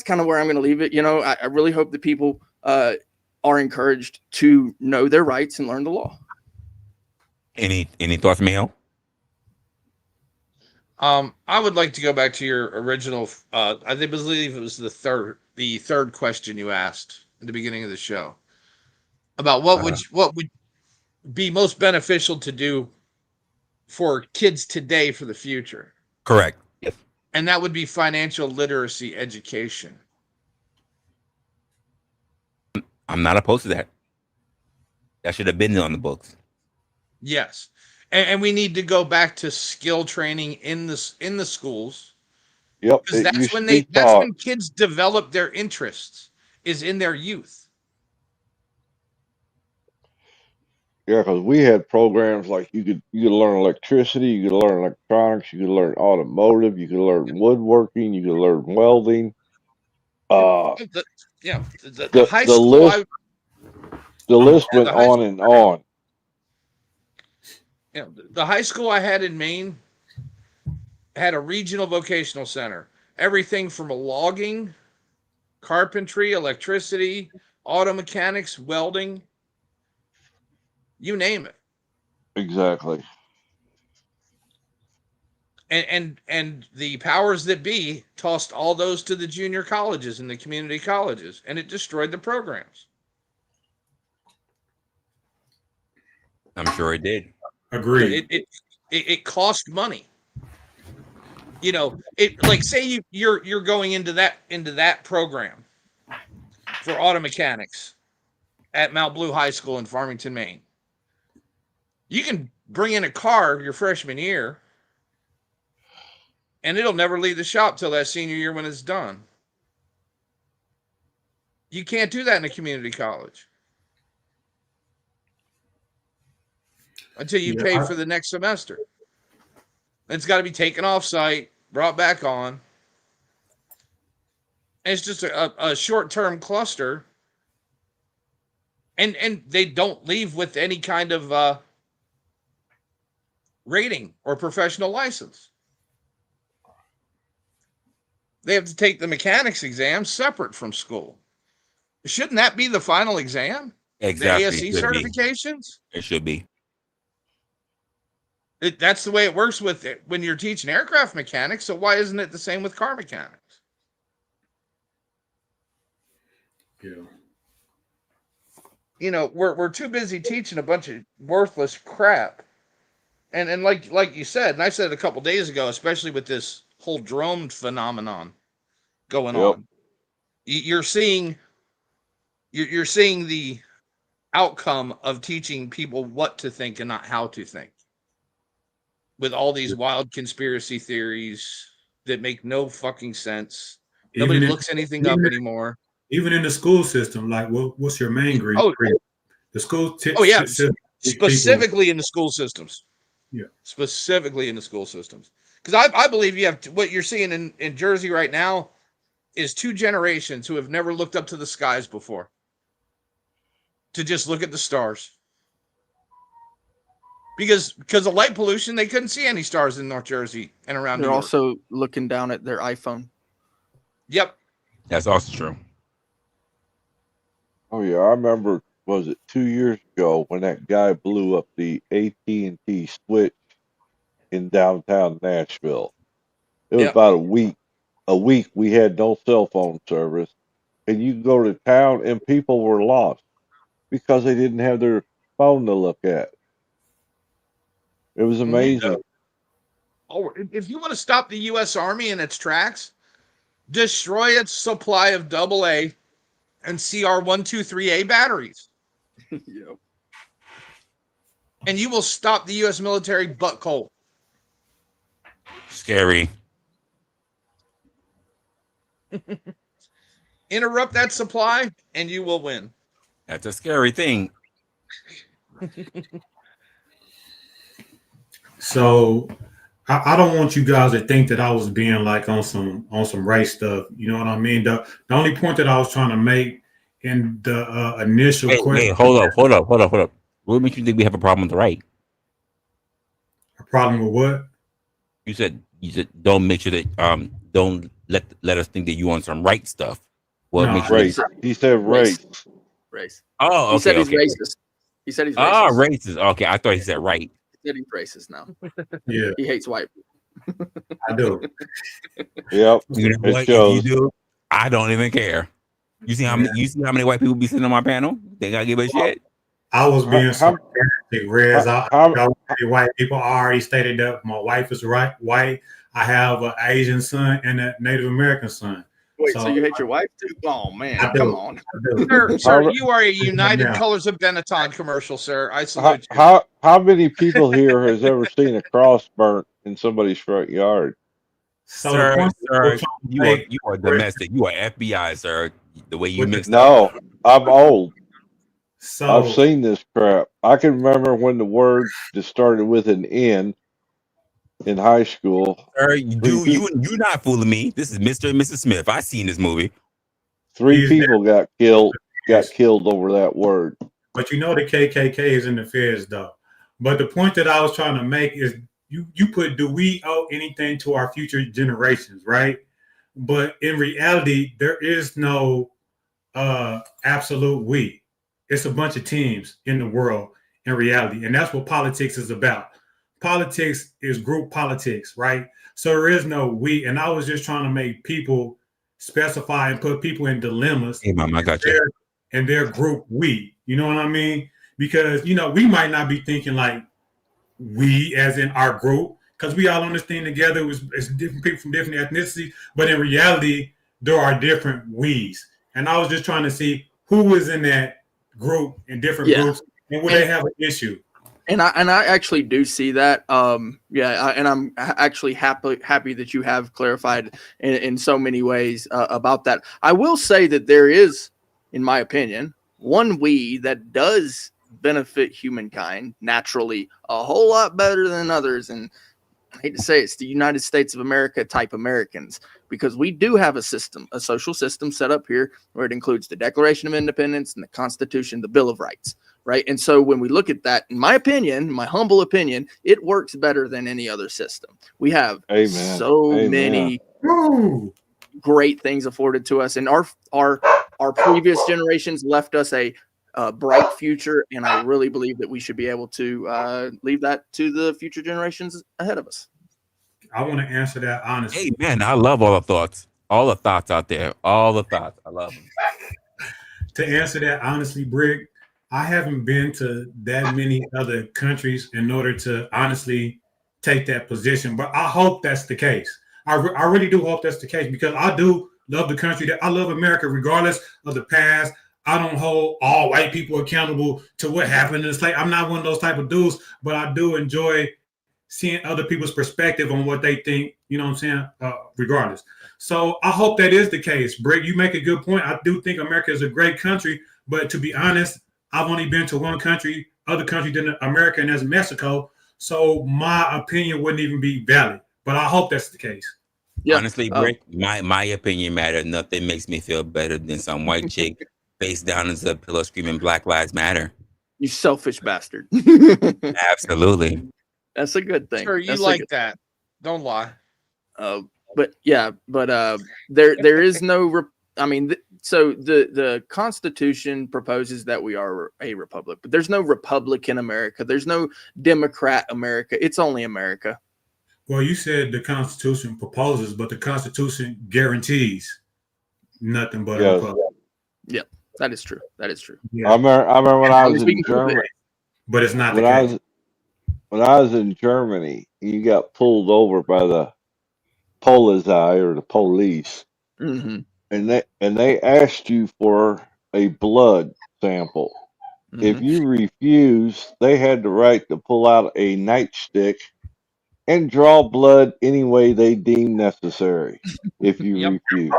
Speaker 7: kind of where I'm going to leave it. I really hope that people are encouraged to know their rights and learn the law.
Speaker 3: Any thoughts, Mel?
Speaker 8: I would like to go back to your original. I believe it was the third question you asked at the beginning of the show about what would be most beneficial to do for kids today for the future.
Speaker 3: Correct. Yes.
Speaker 8: And that would be financial literacy education.
Speaker 3: I'm not opposed to that. That should have been on the books.
Speaker 8: Yes. And we need to go back to skill training in the schools.
Speaker 15: Yep.
Speaker 8: Because that's when kids develop their interests, is in their youth.
Speaker 15: Yeah, because we had programs like you could learn electricity, you could learn electronics, you could learn automotive, you could learn woodworking, you could learn welding.
Speaker 8: The high
Speaker 15: the
Speaker 8: school.
Speaker 15: list the list went on and on.
Speaker 8: The high school I had in Maine had a regional vocational center. Everything from logging, carpentry, electricity, auto mechanics, welding, you name it.
Speaker 15: Exactly.
Speaker 8: And the powers that be tossed all those to the junior colleges and the community colleges, and it destroyed the programs.
Speaker 3: I'm sure it did.
Speaker 19: Agreed.
Speaker 8: It cost money. It, like, say you're going into that program for auto mechanics at Mount Blue High School in Farmington, Maine. You can bring in a car your freshman year, and it'll never leave the shop till that senior year when it's done. You can't do that in a community college until you pay for the next semester. It's got to be taken off site, brought back on. And it's just a short-term cluster. And they don't leave with any kind of rating or professional license. They have to take the mechanics exam separate from school. Shouldn't that be the final exam?
Speaker 3: Exactly.
Speaker 8: The ASE certifications?
Speaker 3: It should be.
Speaker 8: That's the way it works with it when you're teaching aircraft mechanics. So why isn't it the same with car mechanics?
Speaker 19: Yeah.
Speaker 8: You know, we're too busy teaching a bunch of worthless crap. And like you said, and I said it a couple days ago, especially with this whole drone phenomenon going on, you're seeing the outcome of teaching people what to think and not how to think, with all these wild conspiracy theories that make no fucking sense. Nobody looks anything up anymore.
Speaker 19: Even in the school system, like what's your main grade? The school
Speaker 8: system, specifically in the school systems.
Speaker 19: Yeah,
Speaker 8: specifically in the school systems, because I believe you have what you're seeing in Jersey right now is two generations who have never looked up to the skies before to just look at the stars, because of light pollution. They couldn't see any stars in North Jersey and around.
Speaker 7: They're also looking down at their iPhone.
Speaker 8: Yep,
Speaker 3: that's also true.
Speaker 15: Oh yeah, I remember. Was it 2 years ago when that guy blew up the AT&T switch in downtown Nashville? It was about a week. A week we had no cell phone service, and you go to town and people were lost because they didn't have their phone to look at. It was amazing.
Speaker 8: Oh, if you want to stop the U.S. Army in its tracks, destroy its supply of AA and CR123A batteries.
Speaker 7: Yep.
Speaker 8: And you will stop the U.S. military butt cold.
Speaker 3: Scary.
Speaker 8: Interrupt that supply, and you will win.
Speaker 3: That's a scary thing.
Speaker 19: So I don't want you guys to think that I was being like on some race stuff. You know what I mean? The only point that I was trying to make in the initial question.
Speaker 3: Hey, hold up. What makes you think we have a problem with the right?
Speaker 19: A problem with what?
Speaker 3: You said don't make sure that don't let us think that you on some right stuff. What
Speaker 15: No,
Speaker 3: makes
Speaker 15: race. He said race.
Speaker 7: Race.
Speaker 3: Oh, okay.
Speaker 7: He said he's racist. He said he's racist.
Speaker 3: Ah, racist. Okay, I thought he said right.
Speaker 7: He said he's racist now.
Speaker 19: Yeah.
Speaker 7: He hates white people.
Speaker 19: I do.
Speaker 15: Yep.
Speaker 3: You know what? If you do, I don't even care. You see how many white people be sitting on my panel? They gotta give a shit.
Speaker 19: I was being sarcastic, Rez. White people already stated that my wife is white. I have an Asian son and a Native American son.
Speaker 7: Wait, so you hate your wife too? Oh man, come on.
Speaker 8: Sir, you are a United Colors of Benetton commercial, sir. I salute you.
Speaker 15: How many people here has ever seen a cross burnt in somebody's front yard?
Speaker 19: So
Speaker 3: sir, you are domestic. You are FBI, sir. The way you mixed
Speaker 15: up. No, I'm old.
Speaker 19: So
Speaker 15: I've seen this crap. I can remember when the word that started with an N in high school.
Speaker 3: Sir, you're not fooling me. This is Mr. and Mrs. Smith. I seen this movie.
Speaker 15: 3 people got killed over that word.
Speaker 19: But you know the KKK is in the feds though. But the point that I was trying to make is you put, do we owe anything to our future generations, right? But in reality, there is no absolute we. It's a bunch of teams in the world in reality. And that's what politics is about. Politics is group politics, right? So there is no we. And I was just trying to make people specify and put people in dilemmas.
Speaker 3: Hey, Mom, I got you.
Speaker 19: And their group we. You know what I mean? Because, you know, we might not be thinking like we as in our group, because we all on this thing together. It's different people from different ethnicities. But in reality, there are different we's. And I was just trying to see who is in that group in different groups and would they have an issue.
Speaker 7: And I actually do see that. And I'm actually happy that you have clarified in so many ways about that. I will say that there is, in my opinion, one we that does benefit humankind naturally a whole lot better than others. And I hate to say it's the United States of America type Americans, because we do have a system, a social system set up here where it includes the Declaration of Independence and the Constitution, the Bill of Rights. Right. And so when we look at that, in my opinion, my humble opinion, it works better than any other system. We have many great things afforded to us, and our previous generations left us a bright future. And I really believe that we should be able to leave that to the future generations ahead of us.
Speaker 19: I want to answer that honestly.
Speaker 3: Hey, man, I love all the thoughts. All the thoughts out there. All the thoughts. I love them.
Speaker 19: to answer that honestly, Brick, I haven't been to that many other countries in order to honestly take that position, but I hope that's the case. I really do hope that's the case because I do love the country. That I love America, regardless of the past. I don't hold all white people accountable to what happened. It's like I'm not one of those type of dudes, but I do enjoy seeing other people's perspective on what they think. You know what I'm saying? Regardless. So I hope that is the case. Brick, you make a good point. I do think America is a great country, but to be honest, I've only been to one country, other country than America, and that's Mexico. So my opinion wouldn't even be valid. But I hope that's the case.
Speaker 3: Yeah. Honestly, Brick, my opinion matters. Nothing makes me feel better than some white chick face down into a pillow screaming Black Lives Matter.
Speaker 7: You selfish bastard.
Speaker 3: Absolutely.
Speaker 7: That's a good thing.
Speaker 8: Sure, you
Speaker 7: That's
Speaker 8: like that. Don't lie.
Speaker 7: But there is no. So the Constitution proposes that we are a republic, but there's no Republican America. There's no Democrat America. It's only America.
Speaker 19: Well, you said the Constitution proposes, but the Constitution guarantees nothing but a republic.
Speaker 7: Yeah, that is true. That is true.
Speaker 15: Yeah. I remember when I was in Germany.
Speaker 19: But it's not the case.
Speaker 15: When I was in Germany, you got pulled over by the Polizei or the police, and they asked you for a blood sample. If you refused, they had the right to pull out a nightstick and draw blood any way they deemed necessary. If you refuse,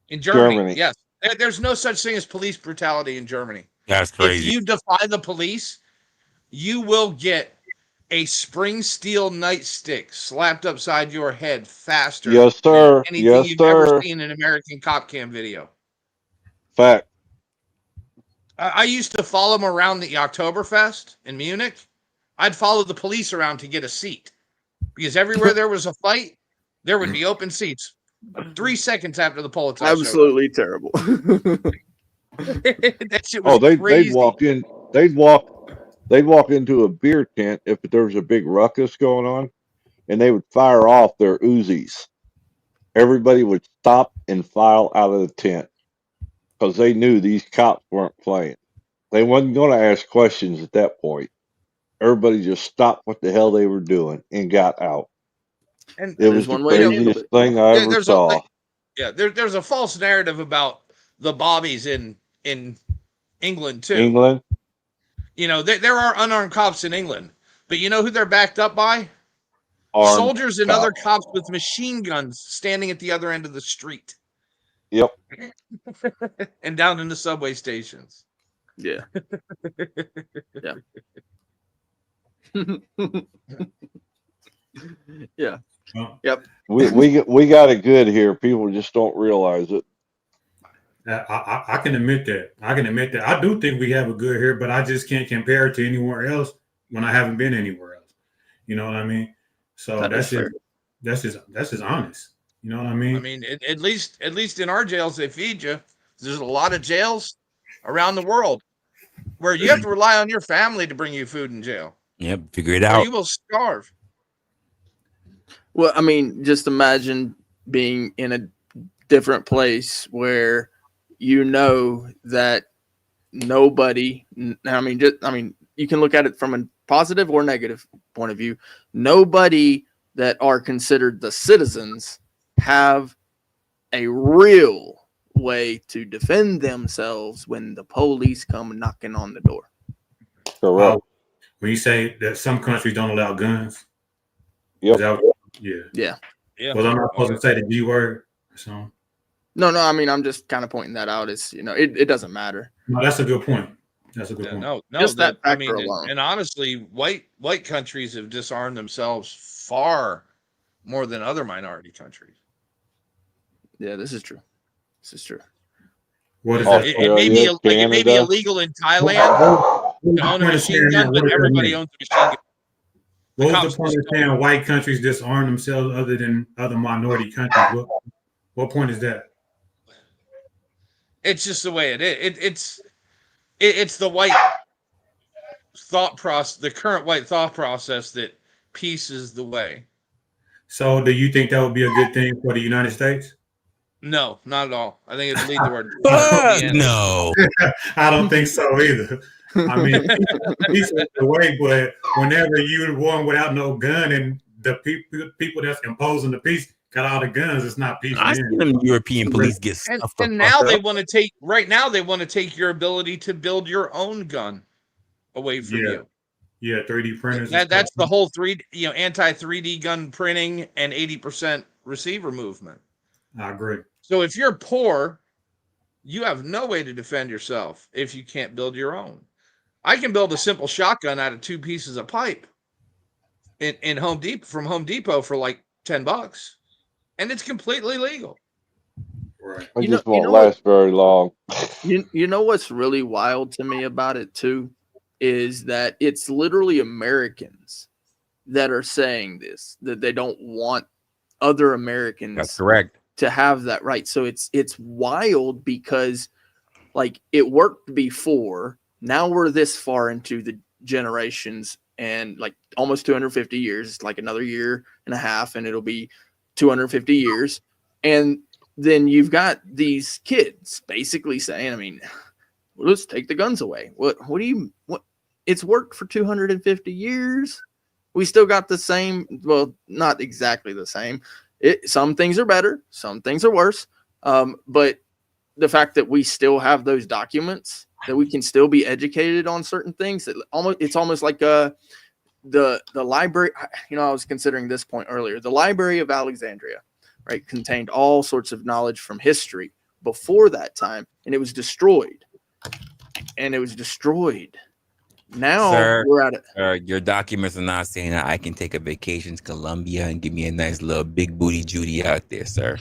Speaker 8: in Germany, yes, there's no such thing as police brutality in Germany.
Speaker 3: That's crazy.
Speaker 8: If you defy the police, you will get a spring steel nightstick slapped upside your head faster.
Speaker 15: Yes, sir.
Speaker 8: Than anything you've ever seen in an American cop cam video.
Speaker 15: Fact.
Speaker 8: I used to follow them around the Oktoberfest in Munich. I'd follow the police around to get a seat because everywhere there was a fight, there would be open seats. 3 seconds after the Polizei.
Speaker 7: Absolutely terrible.
Speaker 8: That shit was crazy.
Speaker 15: They'd walk into a beer tent if there was a big ruckus going on, and they would fire off their Uzis. Everybody would stop and file out of the tent because they knew these cops weren't playing. They wasn't going to ask questions at that point. Everybody just stopped what the hell they were doing and got out.
Speaker 8: And
Speaker 15: it was the craziest thing I ever saw.
Speaker 8: There's a false narrative about the bobbies in England too.
Speaker 15: England?
Speaker 8: You know, there are unarmed cops in England, but you know who they're backed up by?
Speaker 15: Armed
Speaker 8: soldiers and
Speaker 15: cops.
Speaker 8: other cops with machine guns standing at the other end of the street.
Speaker 15: Yep.
Speaker 8: And down in the subway stations.
Speaker 7: Yeah. Yeah. Yeah. Yep.
Speaker 15: We got it good here. People just don't realize it.
Speaker 19: I can admit that. I do think we have it good here, but I just can't compare it to anywhere else when I haven't been anywhere else. You know what I mean? So that's just honest. You know what I mean?
Speaker 8: I mean, at least in our jails they feed you. There's a lot of jails around the world where you have to rely on your family to bring you food in jail.
Speaker 3: Yep, figure it out.
Speaker 8: Or you will starve.
Speaker 7: Well, I mean, just imagine being in a different place where you know that nobody. I mean, you can look at it from a positive or negative point of view. Nobody that are considered the citizens have a real way to defend themselves when the police come knocking on the door.
Speaker 15: Correct.
Speaker 19: When you say that some countries don't allow guns.
Speaker 15: Yep.
Speaker 7: Yeah.
Speaker 19: Well, I'm not supposed to say the G word. So.
Speaker 7: No. I mean, I'm just kind of pointing that out. It's it doesn't matter.
Speaker 19: No, that's a good point. That's a good point.
Speaker 8: No.
Speaker 7: Just that
Speaker 8: I
Speaker 7: factor
Speaker 8: mean,
Speaker 7: alone.
Speaker 8: and honestly, white countries have disarmed themselves far more than other minority countries.
Speaker 7: Yeah, this is true. This is true.
Speaker 19: What is
Speaker 8: that? It may be illegal in Thailand to own a machine gun, but everybody owns a machine gun.
Speaker 19: What was the point of saying white countries disarm themselves other than other minority countries? What point is that?
Speaker 8: It's just the way it is. It's the white thought process, the current white thought process that peace is the way.
Speaker 19: So do you think that would be a good thing for the United States?
Speaker 8: No, not at all. I think it'd lead the word.
Speaker 3: No,
Speaker 19: I don't think so either. I mean, peace is the way, but whenever you're one without no gun and the people that's imposing the peace got all the guns, it's not peace.
Speaker 3: I seen them European police get stuffed
Speaker 8: And now they want to take. Right now, they want to take your ability to build your own gun away from you.
Speaker 19: Yeah, 3D printers.
Speaker 8: That's the whole anti 3D gun printing and 80% receiver movement.
Speaker 19: I agree.
Speaker 8: So if you're poor, you have no way to defend yourself if you can't build your own. I can build a simple shotgun out of 2 pieces of pipe in Home Depot for like $10, and it's completely legal.
Speaker 19: Right.
Speaker 15: It just won't last very long.
Speaker 7: You know what's really wild to me about it too is that it's literally Americans that are saying this, that they don't want other Americans.
Speaker 3: That's correct.
Speaker 7: To have that right. So it's wild because like it worked before. Now we're this far into the generations and like almost 250 years. It's like another year and a half and it'll be 250 years. And then you've got these kids basically saying, I mean, well, let's take the guns away. What it's worked for 250 years. We still got the same, well, not exactly the same. Some things are better, some things are worse. But the fact that we still have those documents, that we can still be educated on certain things, it's almost like the library. You know, I was considering this point earlier. The Library of Alexandria, right, contained all sorts of knowledge from history before that time, and it was destroyed. Now we're at it.
Speaker 3: Your documents are not saying that I can take a vacation to Colombia and give me a nice little big booty Judy out there, sir.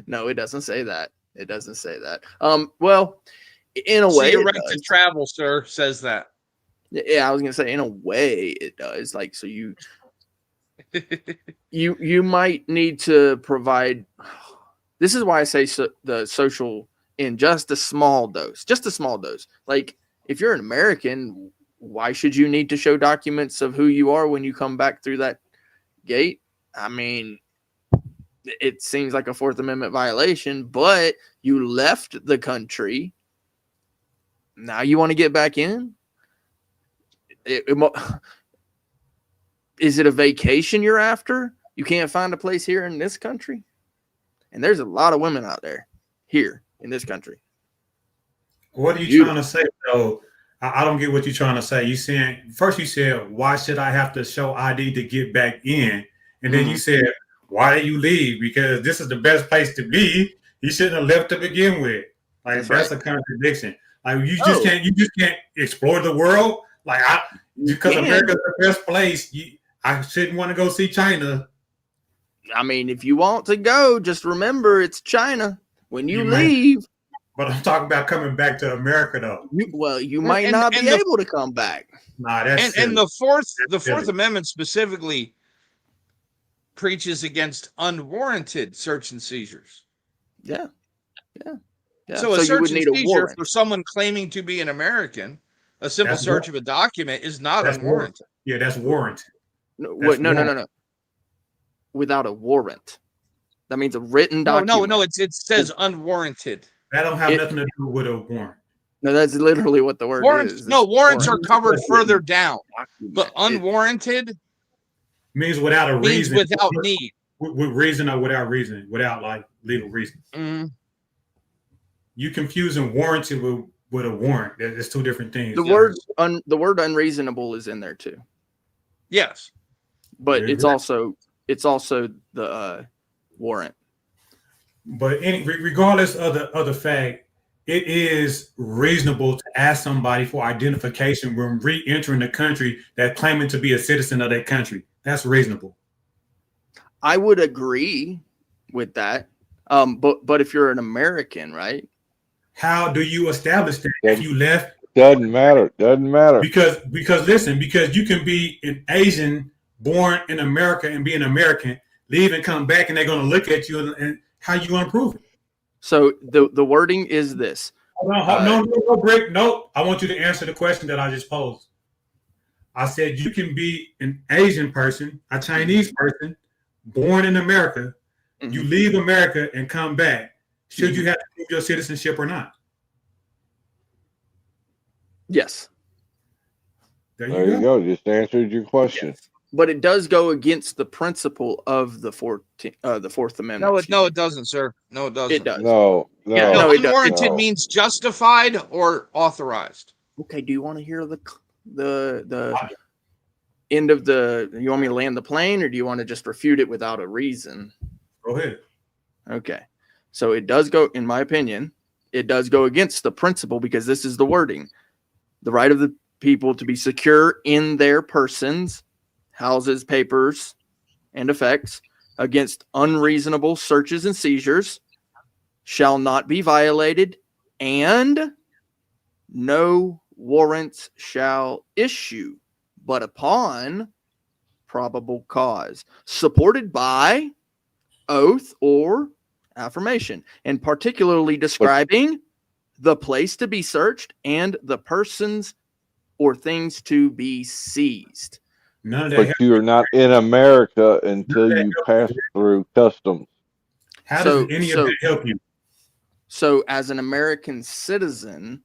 Speaker 7: No, it doesn't say that. It doesn't say that. Well, in a way,
Speaker 8: your right to travel, sir, says that.
Speaker 7: Yeah, I was gonna say, in a way, it does. Like, so you might need to provide. This is why I say the social in just a small dose. Like, if you're an American, why should you need to show documents of who you are when you come back through that gate? I mean, it seems like a Fourth Amendment violation, but you left the country. Now you want to get back in? Is it a vacation you're after? You can't find a place here in this country? And there's a lot of women out there here in this country.
Speaker 19: What are you trying to say, though? I don't get what you're trying to say. You said, why should I have to show ID to get back in? And then you said, why did you leave? Because this is the best place to be. You shouldn't have left to begin with. Like, that's a contradiction. Like, you just can't explore the world. Like, because America's the best place. I shouldn't want to go see China.
Speaker 7: I mean, if you want to go, just remember it's China. When you leave.
Speaker 19: But I'm talking about coming back to America, though.
Speaker 7: You might not be able to come back.
Speaker 19: Nah, that's
Speaker 8: and the Fourth Amendment specifically preaches against unwarranted search and seizures.
Speaker 7: Yeah.
Speaker 8: So a search and seizure for someone claiming to be an American, a simple search of a document is not unwarranted.
Speaker 19: Yeah, that's warranted.
Speaker 7: No. Without a warrant. That means a written document.
Speaker 8: No, it says unwarranted.
Speaker 19: That don't have nothing to do with a warrant.
Speaker 7: No, that's literally what the word is.
Speaker 8: No, warrants are covered further down. But unwarranted
Speaker 19: means without a reason.
Speaker 8: Without need.
Speaker 19: With reason or without reason, without like legal reason. You confusing warranted with a warrant. There's two different things.
Speaker 7: The word unreasonable is in there too.
Speaker 8: Yes.
Speaker 7: But it's also the warrant.
Speaker 19: But regardless of the fact, it is reasonable to ask somebody for identification when re-entering the country that's claiming to be a citizen of that country. That's reasonable.
Speaker 7: I would agree with that. But if you're an American, right?
Speaker 19: How do you establish that if you left?
Speaker 15: Doesn't matter.
Speaker 19: Because you can be an Asian born in America and be an American, leave and come back, and they're going to look at you and how you going to prove it.
Speaker 7: So the wording is this.
Speaker 19: No, Brick. No, I want you to answer the question that I just posed. I said you can be an Asian person, a Chinese person, born in America, you leave America and come back, should you have to prove your citizenship or not?
Speaker 7: Yes.
Speaker 15: There you go. Just answered your question.
Speaker 7: Yes. But it does go against the principle of the Fourth Amendment.
Speaker 8: No, it doesn't, sir. No, it doesn't.
Speaker 7: It does.
Speaker 15: No,
Speaker 7: it does.
Speaker 8: Unwarranted means justified or authorized.
Speaker 7: Okay. Do you want to hear the end of the? You want me to land the plane, or do you want to just refute it without a reason?
Speaker 19: Go ahead.
Speaker 7: Okay. So it does go, in my opinion, it does go against the principle because this is the wording: the right of the people to be secure in their persons, houses, papers, and effects against unreasonable searches and seizures shall not be violated, and no warrants shall issue but upon probable cause, supported by oath or affirmation, and particularly describing the place to be searched and the persons or things to be seized.
Speaker 15: But you are not in America until you pass through customs.
Speaker 19: How does any of that help you?
Speaker 7: So, as an American citizen,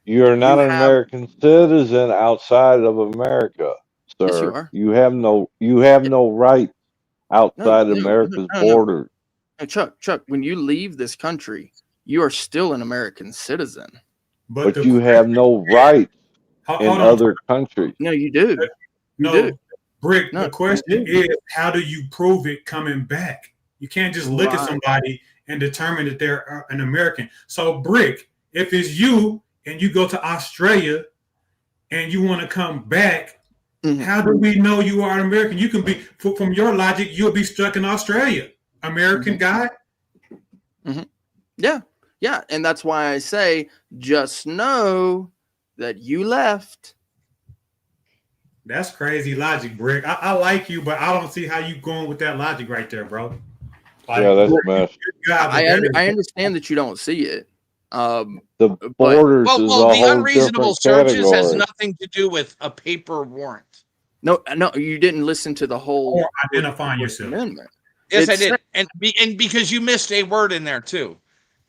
Speaker 15: you are not an American citizen outside of America, sir.
Speaker 7: Yes, you are.
Speaker 15: You have no rights outside America's borders.
Speaker 7: No, Chuck, when you leave this country, you are still an American citizen.
Speaker 15: But you have no rights in other countries.
Speaker 7: No, you do.
Speaker 19: Brick, the question is, how do you prove it coming back? You can't just look at somebody and determine that they're an American. So, Brick, if it's you and you go to Australia and you want to come back, how do we know you are an American? You can be, from your logic, you'll be stuck in Australia. American guy?
Speaker 7: Yeah. And that's why I say, just know that you left.
Speaker 19: That's crazy logic, Brick. I like you, but I don't see how you going with that logic right there, bro. Like,
Speaker 15: yeah, that's messed.
Speaker 7: I understand that you don't see it.
Speaker 15: The borders is a
Speaker 8: the
Speaker 15: whole
Speaker 8: unreasonable
Speaker 15: different
Speaker 8: searches has
Speaker 15: category.
Speaker 8: nothing to do with a paper warrant.
Speaker 7: No, you didn't listen to the whole
Speaker 19: identifying yourself
Speaker 7: amendment.
Speaker 8: Yes, I did, and because you missed a word in there too,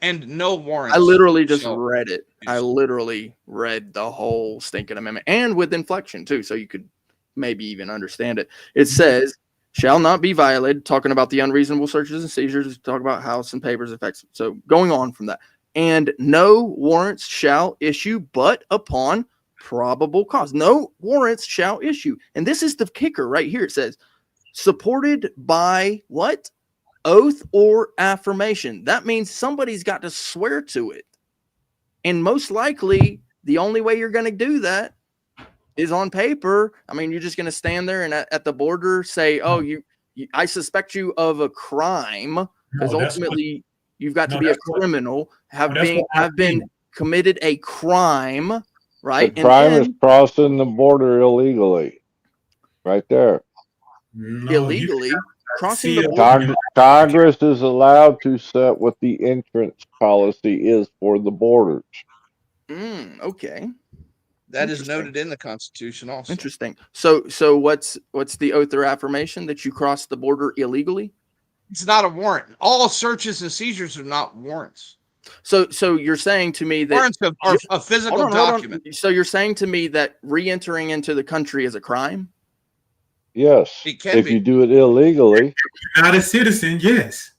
Speaker 8: and no warrants.
Speaker 7: I literally just read it. I literally read the whole stinking amendment, and with inflection too, so you could maybe even understand it. It says, "Shall not be violated." Talking about the unreasonable searches and seizures. Talk about house and papers effects. So going on from that, and no warrants shall issue, but upon probable cause. No warrants shall issue, and this is the kicker right here. It says, supported by what? Oath or affirmation. That means somebody's got to swear to it. And most likely, the only way you're going to do that is on paper. I mean, you're just going to stand there and at the border say, oh, I suspect you of a crime, because ultimately you've got to be a criminal, have been committed a crime, right?
Speaker 15: The crime is crossing the border illegally. Right there.
Speaker 7: Illegally crossing the border.
Speaker 15: Congress is allowed to set what the entrance policy is for the borders.
Speaker 7: Okay.
Speaker 8: That is noted in the Constitution also.
Speaker 7: Interesting. So what's the oath or affirmation that you crossed the border illegally?
Speaker 8: It's not a warrant. All searches and seizures are not warrants.
Speaker 7: So you're saying to me that
Speaker 8: warrants are a physical document.
Speaker 7: So you're saying to me that re-entering into the country is a crime?
Speaker 15: Yes. If you do it illegally.
Speaker 19: You're not a citizen, yes.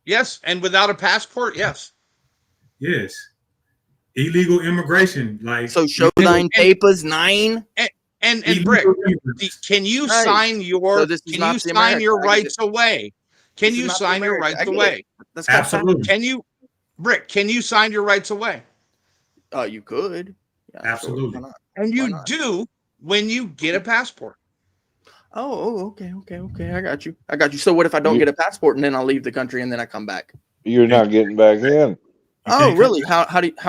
Speaker 8: Yes, and without a passport, yes.
Speaker 19: Yes. Illegal immigration, like
Speaker 7: so. Show thine papers, 9.
Speaker 8: And Brick, can you sign your? Can you sign your rights away? Can you sign your rights away?
Speaker 19: Absolutely.
Speaker 8: Can you, Brick? Can you sign your rights away?
Speaker 7: You could.
Speaker 19: Yeah, absolutely.
Speaker 8: And you do when you get a passport.
Speaker 7: Oh, okay. I got you. So what if I don't get a passport and then I'll leave the country and then I come back?
Speaker 15: You're not getting back in.
Speaker 7: Oh, really? How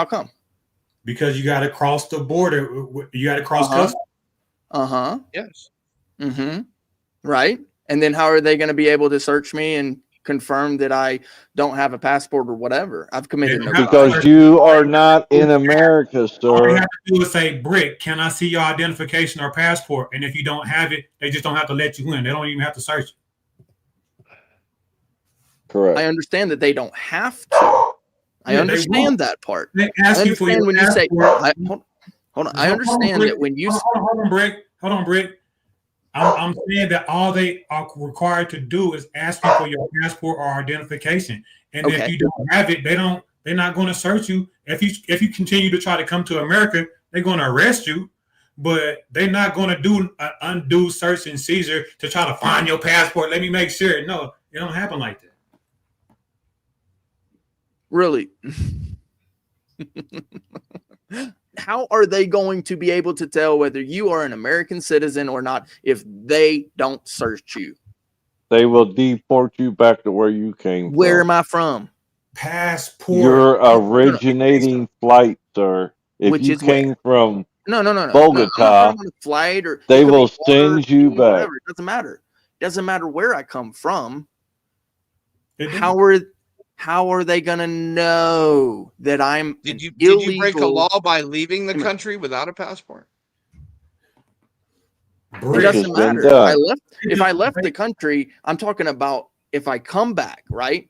Speaker 7: come?
Speaker 19: Because you got to cross the border. You got to cross customs.
Speaker 8: Yes.
Speaker 7: Right. And then how are they going to be able to search me and confirm that I don't have a passport or whatever? I've committed no crime.
Speaker 15: Because you are not in America, sir.
Speaker 19: All you have to do is say, Brick, can I see your identification or passport? And if you don't have it, they just don't have to let you in. They don't even have to search
Speaker 15: Correct.
Speaker 7: I understand that they don't have to. I understand that part.
Speaker 19: They ask you for your
Speaker 7: when you say,
Speaker 19: passport.
Speaker 7: hold on. I understand that when you
Speaker 19: hold on, Brick. I'm saying that all they are required to do is ask you for your passport or identification, and if you don't have it, they're not going to search you. If you continue to try to come to America, they're going to arrest you, but they're not going to do an undue search and seizure to try to find your passport. Let me make sure. No, it don't happen like that.
Speaker 7: Really? How are they going to be able to tell whether you are an American citizen or not if they don't search you?
Speaker 15: They will deport you back to where you came
Speaker 7: Where
Speaker 15: from.
Speaker 7: am I from?
Speaker 19: Passport.
Speaker 15: Your originating flight, sir. If
Speaker 7: Which
Speaker 15: you
Speaker 7: is where?
Speaker 15: came from
Speaker 7: No. I'm not
Speaker 15: Bogota,
Speaker 7: talking about a flight or
Speaker 15: they
Speaker 7: it could
Speaker 15: will
Speaker 7: be water,
Speaker 15: send you back.
Speaker 7: whatever. It doesn't matter. It doesn't matter where I come from. How are they gonna know that I'm
Speaker 8: Did you break a
Speaker 7: illegal?
Speaker 8: law by leaving the country without a passport?
Speaker 7: It doesn't matter. If I left the country, I'm talking about if I come back, right?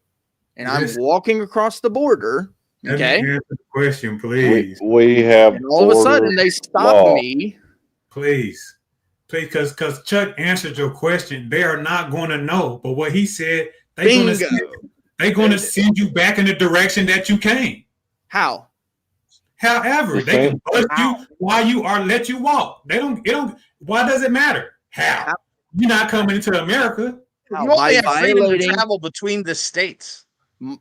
Speaker 7: And I'm walking across the border. Okay.
Speaker 19: Let me answer the question, please.
Speaker 15: We have
Speaker 7: and all of a sudden they stop me.
Speaker 19: Please, because Chuck answered your question. They are not going to know. But what he said, they're going to send you back in the direction that you came.
Speaker 7: How?
Speaker 19: However, they can bust you while you are let you walk. They don't. It don't. Why does it matter? How? You're not coming into America.
Speaker 8: You only have freedom to travel between the states.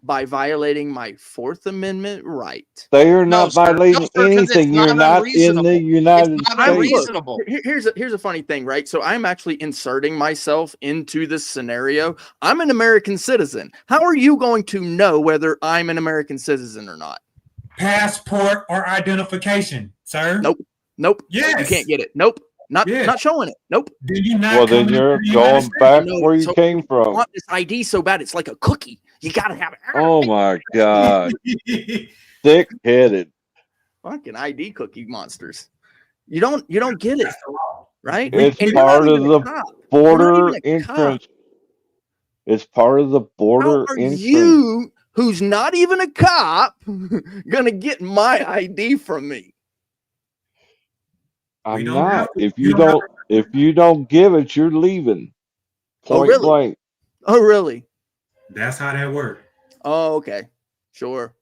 Speaker 7: By violating my Fourth Amendment right.
Speaker 15: They are not violating anything. You're not in the United States.
Speaker 8: Unreasonable.
Speaker 7: Here's a funny thing, right? So I'm actually inserting myself into this scenario. I'm an American citizen. How are you going to know whether I'm an American citizen or not?
Speaker 19: Passport or identification, sir?
Speaker 7: Nope.
Speaker 19: Yes.
Speaker 7: You can't get it. Nope. Not showing it. Nope.
Speaker 19: Did you not?
Speaker 15: Well, then you're going back where you came
Speaker 7: I
Speaker 15: from.
Speaker 7: want this ID so bad. It's like a cookie. You gotta have it.
Speaker 15: Oh my God. Thick-headed.
Speaker 7: Fucking ID cookie monsters. You don't get it, right?
Speaker 15: It's
Speaker 7: And
Speaker 15: part of the border entrance. It's part of the border
Speaker 7: How are
Speaker 15: entrance.
Speaker 7: you, who's not even a cop, gonna get my ID from me?
Speaker 15: I'm not. If you don't give it, you're leaving. Point blank.
Speaker 7: Oh, really?
Speaker 19: That's how that works.
Speaker 7: Oh, okay. Sure.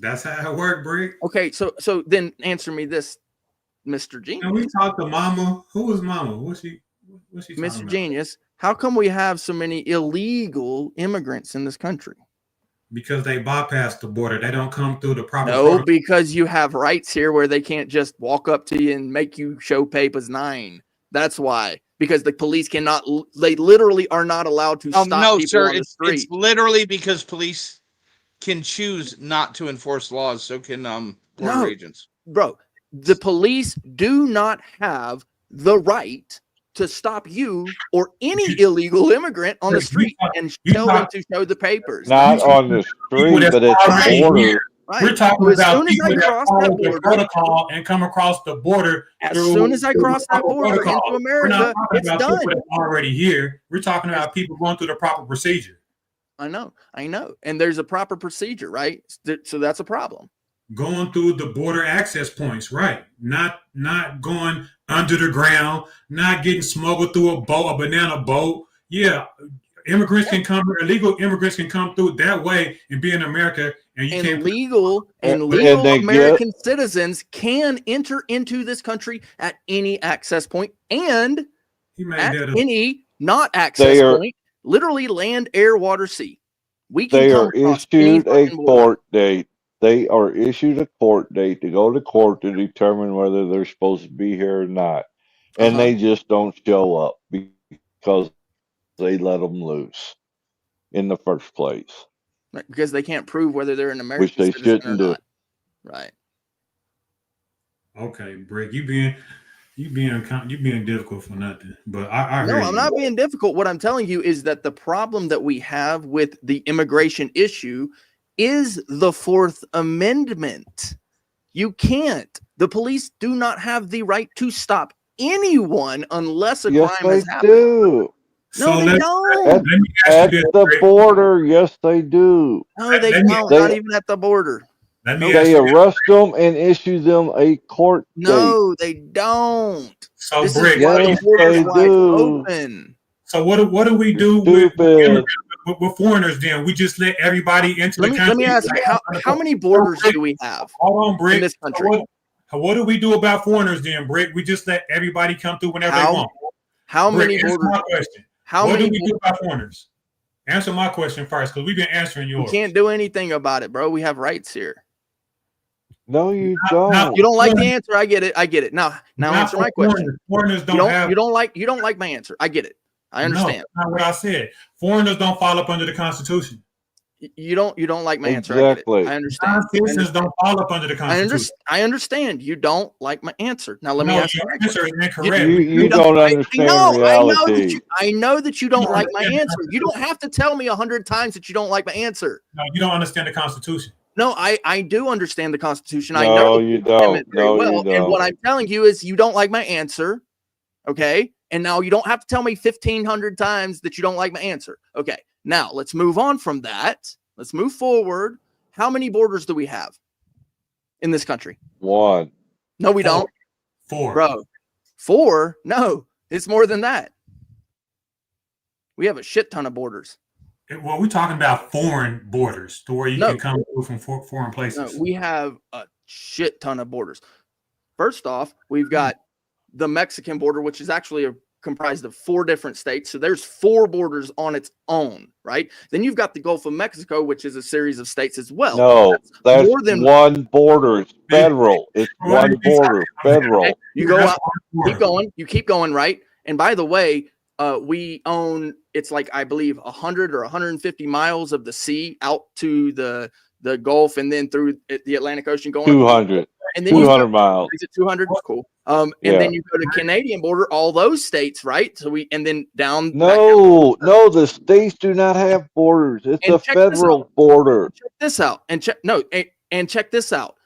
Speaker 19: That's how it works, Brick.
Speaker 7: Okay, so then answer me this, Mr. Genius.
Speaker 19: Can we talk to Mama? Who is Mama? What's she
Speaker 7: Mr. Genius, how come we have so many illegal immigrants in this country?
Speaker 19: Because they bypass the border. They don't come through the proper
Speaker 7: No, because you have rights here where they can't just walk up to you and make you show papers 9. That's why. Because the police cannot, they literally are not allowed to stop
Speaker 8: no,
Speaker 7: people
Speaker 8: sir.
Speaker 7: on the street.
Speaker 8: It's literally because police can choose not to enforce laws. So can border agents.
Speaker 7: Bro, the police do not have the right to stop you or any illegal immigrant on the street and tell them to show the papers.
Speaker 15: Not on the street, but it's the border.
Speaker 7: Right.
Speaker 19: We're talking
Speaker 7: So as
Speaker 19: about
Speaker 7: soon as
Speaker 19: people
Speaker 7: I
Speaker 19: that
Speaker 7: cross
Speaker 19: follow
Speaker 7: that
Speaker 19: the
Speaker 7: border,
Speaker 19: protocol and come across the border.
Speaker 7: as soon as I cross that border into
Speaker 19: We're not
Speaker 7: America,
Speaker 19: talking
Speaker 7: it's
Speaker 19: about
Speaker 7: done.
Speaker 19: people that's already here. We're talking about people going through the proper procedure.
Speaker 7: I know. And there's a proper procedure, right? So that's a problem.
Speaker 19: Going through the border access points, right? Not going under the ground, not getting smuggled through a banana boat. Yeah, illegal immigrants can come through that way and be in America, and you can't.
Speaker 7: Legal American citizens can enter into this country at any access point and at any not access point, literally land, air, water, sea. We can
Speaker 15: They
Speaker 7: come
Speaker 15: are
Speaker 7: across any
Speaker 15: issued a
Speaker 7: fucking border.
Speaker 15: court date. They are issued a court date to go to court to determine whether they're supposed to be here or not. And they just don't show up because they let them loose in the first place.
Speaker 7: Right, because they can't prove whether they're an American
Speaker 15: Which they
Speaker 7: citizen or
Speaker 15: shouldn't do.
Speaker 7: not. Right.
Speaker 19: Okay, Brick, you being difficult for nothing. But I
Speaker 7: No,
Speaker 19: hear
Speaker 7: I'm
Speaker 19: you.
Speaker 7: not being difficult. What I'm telling you is that the problem that we have with the immigration issue is the Fourth Amendment. You can't. The police do not have the right to stop anyone unless a
Speaker 15: Yes,
Speaker 7: crime has
Speaker 15: they
Speaker 7: happened.
Speaker 15: do.
Speaker 19: So
Speaker 7: they don't.
Speaker 15: At the border, yes, they do.
Speaker 7: No, they don't. Not even at the border.
Speaker 15: They arrest them and issue them a court date.
Speaker 7: No, they don't.
Speaker 19: So
Speaker 7: this
Speaker 19: Brick,
Speaker 7: is why the
Speaker 15: yes,
Speaker 7: border's
Speaker 15: they
Speaker 7: wide
Speaker 15: do.
Speaker 7: open.
Speaker 19: So what do we do with foreigners? Then we just let everybody into the country.
Speaker 7: Let me ask you, how many borders do we have?
Speaker 19: Hold on, Brick.
Speaker 7: In this country.
Speaker 19: So what do we do about foreigners then, Brick? We just let everybody come through whenever they want.
Speaker 7: How
Speaker 19: Brick,
Speaker 7: many
Speaker 19: answer
Speaker 7: borders?
Speaker 19: my question. What do we do about foreigners? Answer my question first, because we've been answering yours.
Speaker 7: We can't do anything about it, bro. We have rights here.
Speaker 15: No, you don't.
Speaker 7: You don't like the answer. I get it. Now answer my question.
Speaker 19: Foreigners
Speaker 7: you don't like my answer. I get it. I understand.
Speaker 19: No, not what I said. Foreigners don't fall up under the Constitution.
Speaker 7: You don't like my answer. I get it. I understand.
Speaker 19: Citizens don't fall up under the Constitution.
Speaker 7: I understand. You don't like my answer. Now let me ask you.
Speaker 19: Your answer is incorrect.
Speaker 15: You don't understand reality.
Speaker 7: I know that you don't like my answer. You don't have to tell me 100 times that you don't like my answer.
Speaker 19: No, you don't understand the Constitution.
Speaker 7: No, I do understand the Constitution.
Speaker 15: No,
Speaker 7: I know
Speaker 15: you don't. No,
Speaker 7: well.
Speaker 15: you don't.
Speaker 7: And what I'm telling you is you don't like my answer. Okay. And now you don't have to tell me 1,500 times that you don't like my answer. Okay. Now let's move on from that. Let's move forward. How many borders do we have in this country?
Speaker 15: 1.
Speaker 7: No, we don't.
Speaker 19: 4.
Speaker 7: Bro. 4? No, it's more than that. We have a shit ton of borders.
Speaker 19: Well, we're talking about foreign borders to where you can come through from foreign places.
Speaker 7: No, we have a shit ton of borders. First off, we've got the Mexican border, which is actually comprised of 4 different states. So there's 4 borders on its own, right? Then you've got the Gulf of Mexico, which is a series of states as well.
Speaker 15: No, that's more than one border. It's federal. It's one border. Federal.
Speaker 7: You go out, keep going. You keep going, right? And by the way, we own, it's like, I believe 100 or 150 miles of the sea out to the Gulf and then through the Atlantic Ocean going
Speaker 15: 200.
Speaker 7: And then
Speaker 15: 200 miles.
Speaker 7: Is it 200? Cool. And then you go to Canadian border, all those states, right? So and then down.
Speaker 15: No, the states do not have borders. It's a federal border.
Speaker 7: Check this out. And check this out.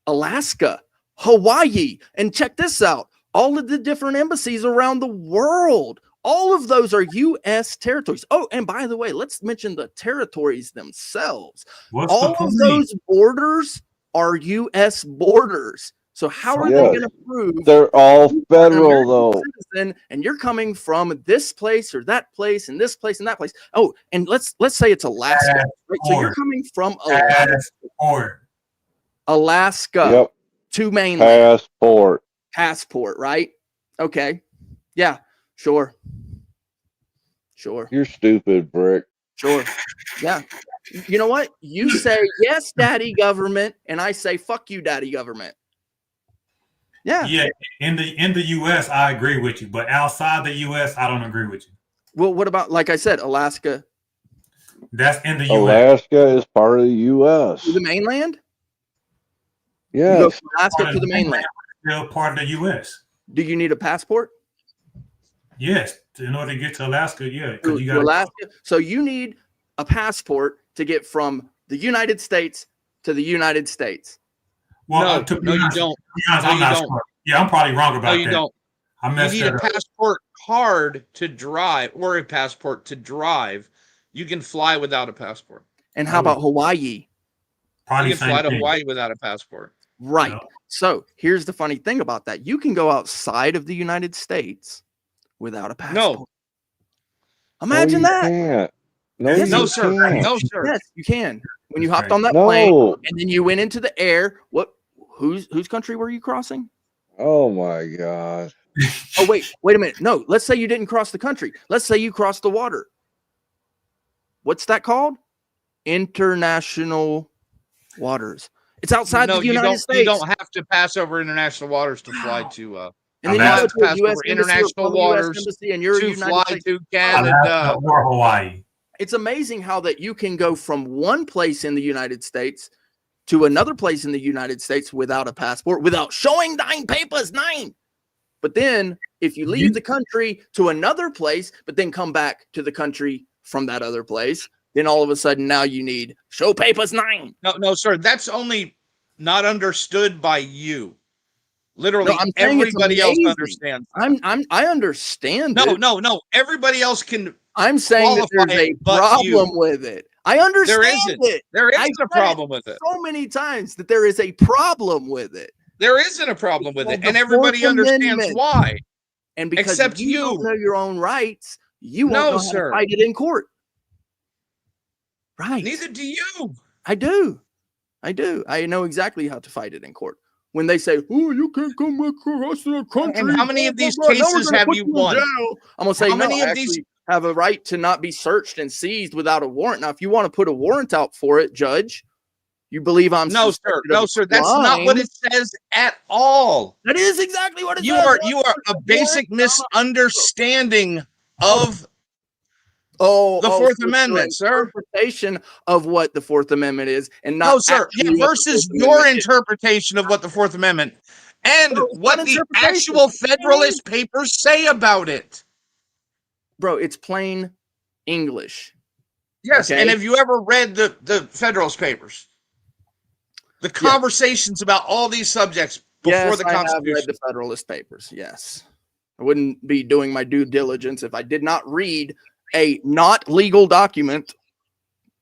Speaker 7: Alaska, Hawaii, and check this out. All of the different embassies around the world. All of those are U.S. territories. Oh, and by the way, let's mention the territories themselves. All of those borders are U.S. borders. So how are they going to prove
Speaker 15: they're all federal though?
Speaker 7: Citizen, and you're coming from this place or that place and this place and that place. Oh, and let's say it's Alaska. Right? So you're coming from Alaska to mainland. Passport, right? Okay. Yeah, sure.
Speaker 15: You're stupid, Brick.
Speaker 7: Sure. Yeah. You know what? You say yes, daddy government, and I say fuck you, daddy government. Yeah.
Speaker 19: Yeah. In the US, I agree with you, but outside the US, I don't agree with you.
Speaker 7: Well, what about, like I said, Alaska?
Speaker 19: That's in the US.
Speaker 15: Alaska is part of the US.
Speaker 7: To the mainland?
Speaker 15: Yes.
Speaker 7: You go from Alaska to the mainland.
Speaker 19: Still part of the US.
Speaker 7: Do you need a passport?
Speaker 19: Yes. In order to get to Alaska, yeah.
Speaker 7: To Alaska. So you need a passport to get from the United States to the United States.
Speaker 19: Well,
Speaker 8: you don't.
Speaker 19: I'm not sure. Yeah, I'm probably wrong about that.
Speaker 8: You don't.
Speaker 19: I messed
Speaker 8: you need
Speaker 19: that
Speaker 8: a
Speaker 19: up.
Speaker 8: passport card to drive or a passport to drive. You can fly without a passport.
Speaker 7: And how about Hawaii?
Speaker 19: Probably
Speaker 8: you can fly to Hawaii without a passport.
Speaker 7: Right. No. So here's the funny thing about that. You can go outside of the United States without a passport.
Speaker 8: No.
Speaker 7: Imagine that.
Speaker 15: Can't.
Speaker 8: No, sir. No, sir.
Speaker 7: Yes, you can. When you hopped on that plane and then you went into the air, whose country were you crossing?
Speaker 15: Oh my God.
Speaker 7: Oh, wait a minute. No, let's say you didn't cross the country. Let's say you crossed the water. What's that called? International waters. It's outside the United States.
Speaker 8: You don't have to pass over international waters to fly to
Speaker 7: and then you have to pass over international waters
Speaker 8: and you're to fly to Canada
Speaker 19: or Hawaii.
Speaker 7: It's amazing how that you can go from one place in the United States to another place in the United States without a passport, without showing 9 papers, 9. But then if you leave the country to another place, but then come back to the country from that other place, then all of a sudden now you need show papers 9.
Speaker 8: No, sir. That's only not understood by you. Literally,
Speaker 7: no,
Speaker 8: everybody else understands.
Speaker 7: I understand.
Speaker 8: No. Everybody else can
Speaker 7: I'm saying that there's a problem with it. I understand it.
Speaker 8: There isn't a problem with it.
Speaker 7: So many times that there is a problem with it.
Speaker 8: There isn't a problem with it, and everybody understands why.
Speaker 7: And because
Speaker 8: except
Speaker 7: you don't know your own rights, you won't know how to fight it in court. Right.
Speaker 8: Neither do you.
Speaker 7: I do. I know exactly how to fight it in court. When they say, "Oh, you can't come across the country,"
Speaker 8: and how many of these cases have you won?
Speaker 7: I'm gonna say, no, I actually have a right to not be searched and seized without a warrant. Now, if you want to put a warrant out for it, Judge, you believe I'm
Speaker 8: no, sir. That's not what it says at all.
Speaker 7: That is exactly what it says.
Speaker 8: You are a basic misunderstanding of the Fourth Amendment, sir.
Speaker 7: Interpretation of what the Fourth Amendment is, and not
Speaker 8: sir. Yeah, versus your interpretation of what the Fourth Amendment and what the actual Federalist Papers say about it.
Speaker 7: Bro, it's plain English.
Speaker 8: Yes, and have you ever read the Federalist Papers? The conversations about all these subjects before the Constitution.
Speaker 7: I have read the Federalist Papers. Yes, I wouldn't be doing my due diligence if I did not read a not legal document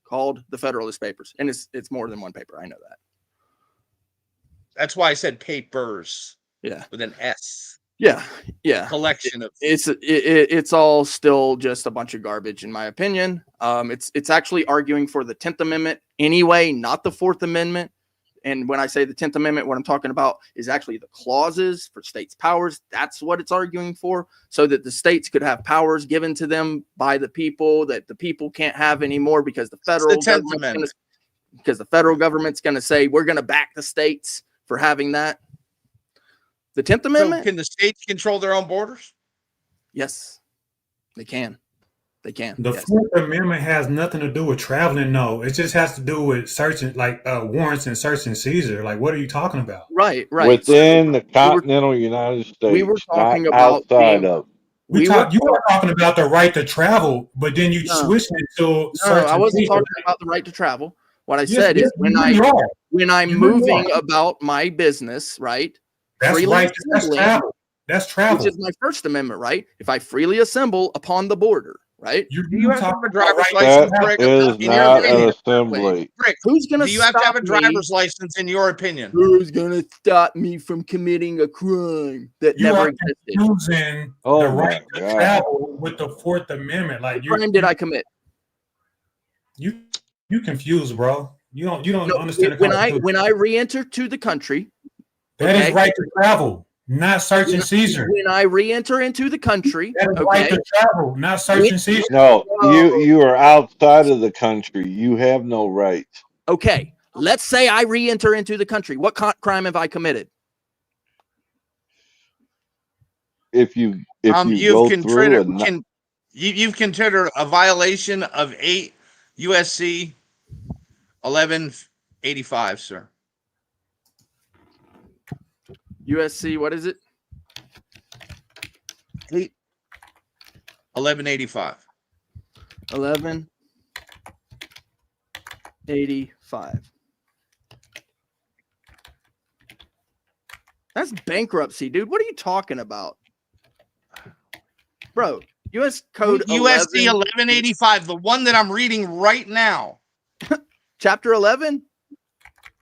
Speaker 7: called the Federalist Papers, and it's more than one paper. I know that.
Speaker 8: That's why I said papers.
Speaker 7: Yeah,
Speaker 8: with an S.
Speaker 7: Yeah.
Speaker 8: Collection of
Speaker 7: it's all still just a bunch of garbage, in my opinion. It's actually arguing for the 10th Amendment anyway, not the 4th Amendment. And when I say the 10th Amendment, what I'm talking about is actually the clauses for states' powers. That's what it's arguing for, so that the states could have powers given to them by the people that the people can't have anymore because the federal government's going to say, we're going to back the states for having that. The 10th Amendment.
Speaker 8: So can the states control their own borders?
Speaker 7: Yes, they can.
Speaker 19: The Fourth Amendment has nothing to do with traveling. No, it just has to do with searching, like warrants and search and seizure. Like, what are you talking about?
Speaker 7: Right.
Speaker 15: Within the continental United States.
Speaker 7: We were talking about
Speaker 15: outside of.
Speaker 19: You were talking about the right to travel, but then you switched it to.
Speaker 7: No, I wasn't talking about the right to travel. What I said is when I'm moving about my business, right?
Speaker 19: That's right. That's travel. That's travel.
Speaker 7: Which is my First Amendment, right? If I freely assemble upon the border. Right?
Speaker 8: Do you have to have a driver's license?
Speaker 15: That is not an assembly.
Speaker 8: Rick,
Speaker 7: who's going to?
Speaker 8: Do you have to have a driver's license in your opinion?
Speaker 7: Who's going to stop me from committing a crime that never existed?
Speaker 19: Using the right to travel with the Fourth Amendment, like
Speaker 7: what crime did I commit?
Speaker 19: You confused, bro. You don't understand.
Speaker 7: When I re-enter to the country,
Speaker 19: that is right to travel. Not search and seizure.
Speaker 7: When I re-enter into the country,
Speaker 19: that is right to travel, not search and seizure.
Speaker 15: No, you are outside of the country. You have no rights.
Speaker 7: Okay, let's say I re-enter into the country. What crime have I committed?
Speaker 15: If you
Speaker 8: you've considered a violation of 8 USC 1185, sir.
Speaker 7: USC, what is it?
Speaker 8: 1185.
Speaker 7: 1185. That's bankruptcy, dude. What are you talking about? Bro, U.S. Code
Speaker 8: USC 1185, the one that I'm reading right now.
Speaker 7: Chapter 11?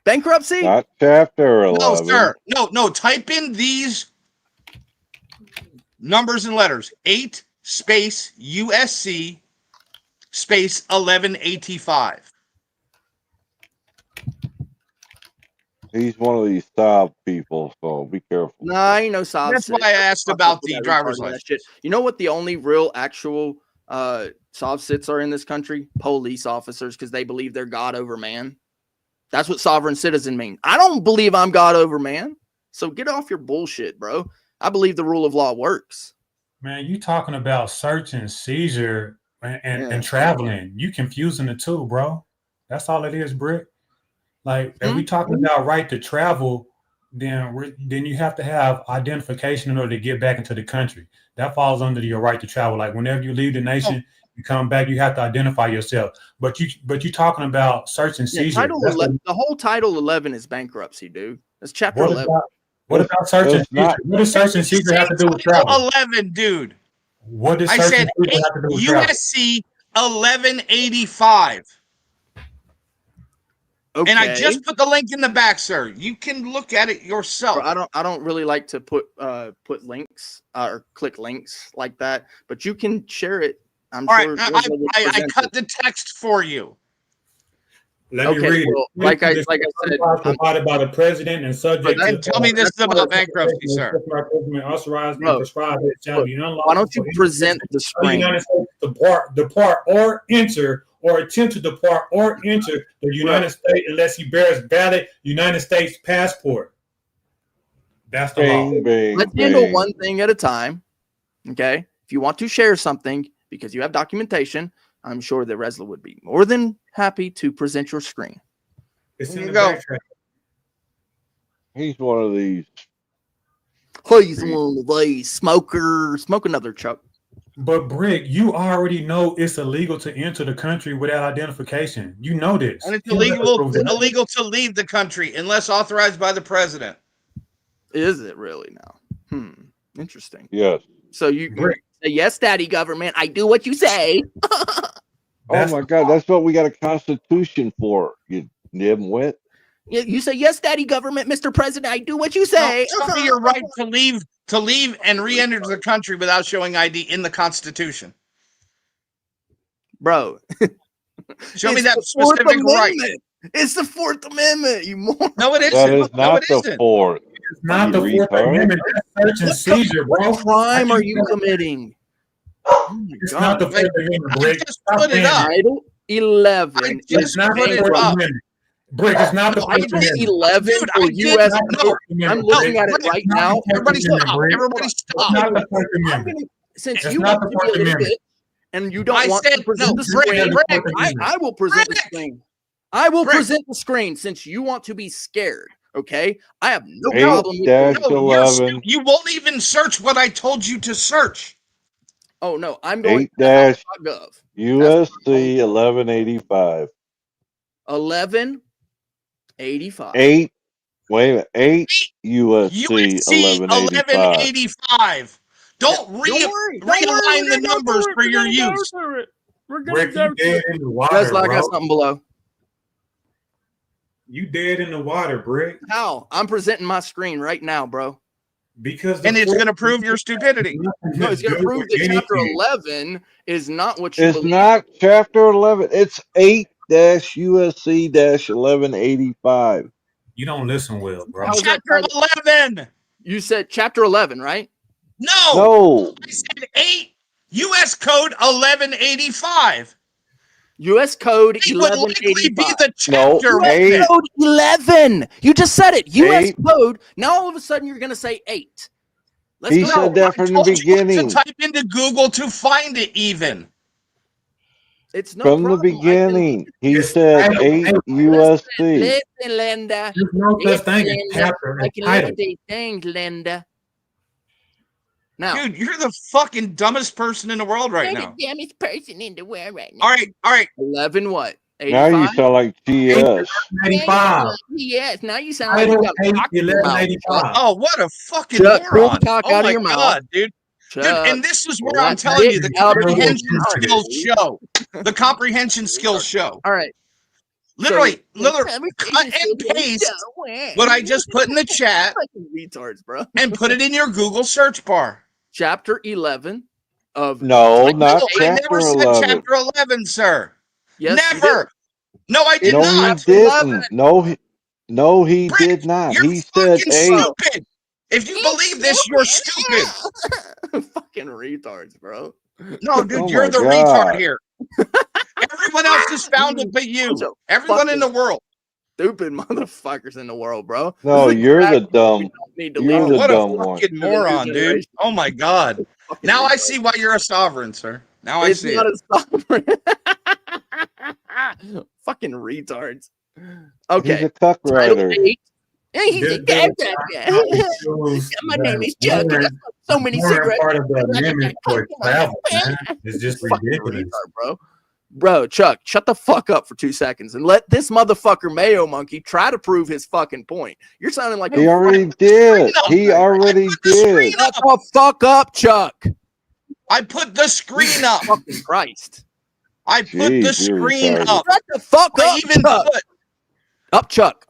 Speaker 7: Bankruptcy?
Speaker 15: Not chapter 11.
Speaker 8: No, sir. No. Type in these numbers and letters. 8 space USC space 1185.
Speaker 15: He's one of these Saab people, so be careful.
Speaker 7: No, I ain't no Saab.
Speaker 8: That's why I asked about the driver's license.
Speaker 7: You know what the only real actual Saab sits are in this country? Police officers, because they believe they're God over man. That's what sovereign citizen mean. I don't believe I'm God over man. So get off your bullshit, bro. I believe the rule of law works.
Speaker 19: Man, you talking about search and seizure and traveling. You confusing the two, bro. That's all it is, Brick. Like, if we talking about right to travel, then you have to have identification in order to get back into the country. That falls under your right to travel. Like, whenever you leave the nation, you come back, you have to identify yourself. But you talking about search and seizure.
Speaker 7: The whole Title 11 is bankruptcy, dude. That's Chapter 11.
Speaker 19: What about search and seizure? What does search and seizure have to do with travel?
Speaker 8: 11, dude.
Speaker 19: What does
Speaker 8: I
Speaker 19: certain
Speaker 8: said
Speaker 19: people have to do with travel?
Speaker 8: USC 1185.
Speaker 7: Okay.
Speaker 8: And I just put the link in the back, sir. You can look at it yourself.
Speaker 7: Bro, I don't really like to put links or click links like that, but you can share it. I'm
Speaker 8: All
Speaker 7: sure.
Speaker 8: right, I cut the text for you.
Speaker 19: Let me read it.
Speaker 7: Like I said,
Speaker 19: provided by the president and subject
Speaker 8: to. Tell me this is about bankruptcy, sir.
Speaker 19: Authorized
Speaker 7: Bro,
Speaker 19: and prescribed it shall be unlawful.
Speaker 7: why don't you present the screen?
Speaker 19: United States depart or enter or attempt to depart or enter the United States unless he bears valid United States passport. That's the law.
Speaker 7: Let's handle one thing at a time. Okay. If you want to share something because you have documentation, I'm sure that Resla would be more than happy to present your screen.
Speaker 19: It's in the
Speaker 7: backtrack.
Speaker 15: He's one of these.
Speaker 7: He's one of these. Smoker. Smoke another, Chuck.
Speaker 19: But Brick, you already know it's illegal to enter the country without identification. You know this.
Speaker 8: And it's illegal to leave the country unless authorized by the president.
Speaker 7: Is it really now? Interesting.
Speaker 15: Yes.
Speaker 7: So you say, yes, daddy government, I do what you say.
Speaker 15: Oh my God, that's what we got a constitution for. You dimwit.
Speaker 7: You say, yes, daddy government, Mr. President, I do what you say.
Speaker 8: No, tell me your right to leave and re-enter the country without showing ID in the Constitution.
Speaker 7: Bro.
Speaker 8: Show me that specific right.
Speaker 7: It's the Fourth Amendment, you moron.
Speaker 8: No, it isn't.
Speaker 15: That is not the fourth.
Speaker 19: It's not the Fourth Amendment. That's search and seizure, bro.
Speaker 7: What crime are you committing? Oh
Speaker 19: it's not the Fourth Amendment, Brick.
Speaker 8: Just put it up.
Speaker 7: Title 11
Speaker 19: It's not the Fourth Amendment. Brick, it's not the Fourth Amendment.
Speaker 7: 11 for U.S. I'm looking at it right now.
Speaker 8: Everybody stop. Everybody stop.
Speaker 19: It's not the Fourth Amendment.
Speaker 7: Since
Speaker 19: It's
Speaker 7: you
Speaker 19: not
Speaker 7: want
Speaker 19: the
Speaker 7: to
Speaker 19: Fourth
Speaker 7: be a
Speaker 19: Amendment.
Speaker 7: bitch and you don't want to present the screen, I will present the screen. I will present the screen since you want to be scared. Okay, I have no problem with
Speaker 15: that.
Speaker 8: You won't even search what I told you to search.
Speaker 7: Oh no, I'm going
Speaker 15: 8-gov. USC 1185.
Speaker 7: 1185.
Speaker 15: 8. Wait a minute. 8 USC
Speaker 8: 1185. Don't realign the numbers for your use.
Speaker 7: We're
Speaker 19: Brick, you dead in the water,
Speaker 7: That's like I
Speaker 19: bro.
Speaker 7: got something below.
Speaker 19: You dead in the water, Brick.
Speaker 7: How? I'm presenting my screen right now, bro.
Speaker 19: Because
Speaker 8: and it's going to prove your stupidity.
Speaker 7: No, it's going to prove that chapter 11 is not what you
Speaker 15: It's
Speaker 7: believe.
Speaker 15: not chapter 11. It's 8-USC 1185.
Speaker 19: You don't listen well, bro.
Speaker 8: Chapter 11.
Speaker 7: You said chapter 11, right?
Speaker 8: No. I said 8 U.S. Code 1185.
Speaker 7: U.S. Code
Speaker 8: It would likely
Speaker 7: 1185.
Speaker 8: be the chapter.
Speaker 7: U.S. Code 11. You just said it. U.S. Code. Now all of a sudden you're going to say 8. Let's
Speaker 15: He
Speaker 7: go.
Speaker 15: said that from the beginning.
Speaker 8: To type into Google to find it even.
Speaker 7: It's no
Speaker 15: From
Speaker 7: problem.
Speaker 15: the beginning. He said 8 USC.
Speaker 7: Listen, Linda.
Speaker 19: There's no such thing as
Speaker 7: Linda.
Speaker 19: chapter
Speaker 7: I
Speaker 19: and
Speaker 7: can
Speaker 19: title.
Speaker 7: look at these things, Linda. Now,
Speaker 8: Dude, you're the fucking dumbest person in the world right now.
Speaker 14: the dumbest person in the world right now.
Speaker 8: All right.
Speaker 7: 11 what?
Speaker 15: Now you sound like GS.
Speaker 19: 85.
Speaker 14: Yes, now you sound like you
Speaker 19: Title
Speaker 14: got
Speaker 19: 8,
Speaker 14: cock in your mouth.
Speaker 19: 1185.
Speaker 8: Oh, what a fucking
Speaker 7: Chuck, pull
Speaker 8: moron.
Speaker 7: the cock
Speaker 8: Oh
Speaker 7: out of
Speaker 8: my
Speaker 7: your mouth.
Speaker 8: God, dude.
Speaker 7: Chuck,
Speaker 8: Dude, and this is where
Speaker 7: pull
Speaker 8: I'm
Speaker 7: that
Speaker 8: telling you, the
Speaker 7: dick out of your
Speaker 8: comprehension
Speaker 7: mouth.
Speaker 8: skills show. The comprehension skills show.
Speaker 7: All right.
Speaker 8: Literally,
Speaker 14: Conversation
Speaker 8: cut and
Speaker 14: skills
Speaker 8: paste
Speaker 14: show.
Speaker 8: what I just put in the chat
Speaker 7: Fucking retards, bro.
Speaker 8: and put it in your Google search bar.
Speaker 7: Chapter 11 of
Speaker 15: No, not
Speaker 8: No, I
Speaker 15: chapter
Speaker 8: never said
Speaker 15: 11.
Speaker 8: chapter 11, sir.
Speaker 7: Yes, you
Speaker 8: Never. No, I did
Speaker 15: No,
Speaker 8: not.
Speaker 15: he didn't. No, he did not.
Speaker 8: You're
Speaker 15: He said
Speaker 8: fucking
Speaker 15: 8.
Speaker 8: stupid. If you believe this, you're stupid.
Speaker 7: fucking retards, bro.
Speaker 8: No, dude,
Speaker 15: Oh
Speaker 8: you're
Speaker 15: my
Speaker 8: the
Speaker 15: God.
Speaker 8: retard here. Everyone else has found it but you. Everyone in the world.
Speaker 7: Stupid motherfuckers in the world, bro.
Speaker 15: No,
Speaker 7: This is
Speaker 15: you're the
Speaker 7: exactly what we
Speaker 15: dumb.
Speaker 7: don't need to
Speaker 15: You're
Speaker 7: leave.
Speaker 15: the
Speaker 8: What a
Speaker 15: dumb one.
Speaker 8: fucking moron, dude. Oh my God. Now I see why you're a sovereign, sir. Now I
Speaker 7: It's
Speaker 8: see
Speaker 7: not
Speaker 8: it.
Speaker 7: a sovereign. Fucking retards. Okay.
Speaker 15: He's a cuck
Speaker 7: Title
Speaker 15: rider.
Speaker 7: 8. Hey, he's a dad. My name is Chuck. and I smoke so many cigarettes.
Speaker 19: Part of the amendment for travel, man. It's just
Speaker 7: Fucking
Speaker 19: ridiculous.
Speaker 7: retard, bro. Bro, Chuck, shut the fuck up for 2 seconds and let this motherfucker Mayo Monkey try to prove his fucking point. You're sounding like
Speaker 15: He
Speaker 7: a
Speaker 15: already did. He already did.
Speaker 7: Shut the fuck up, Chuck.
Speaker 8: I put the screen up.
Speaker 7: Fucking Christ.
Speaker 8: I put the screen up.
Speaker 7: Shut the fuck up,
Speaker 8: even
Speaker 7: Chuck. Up, Chuck.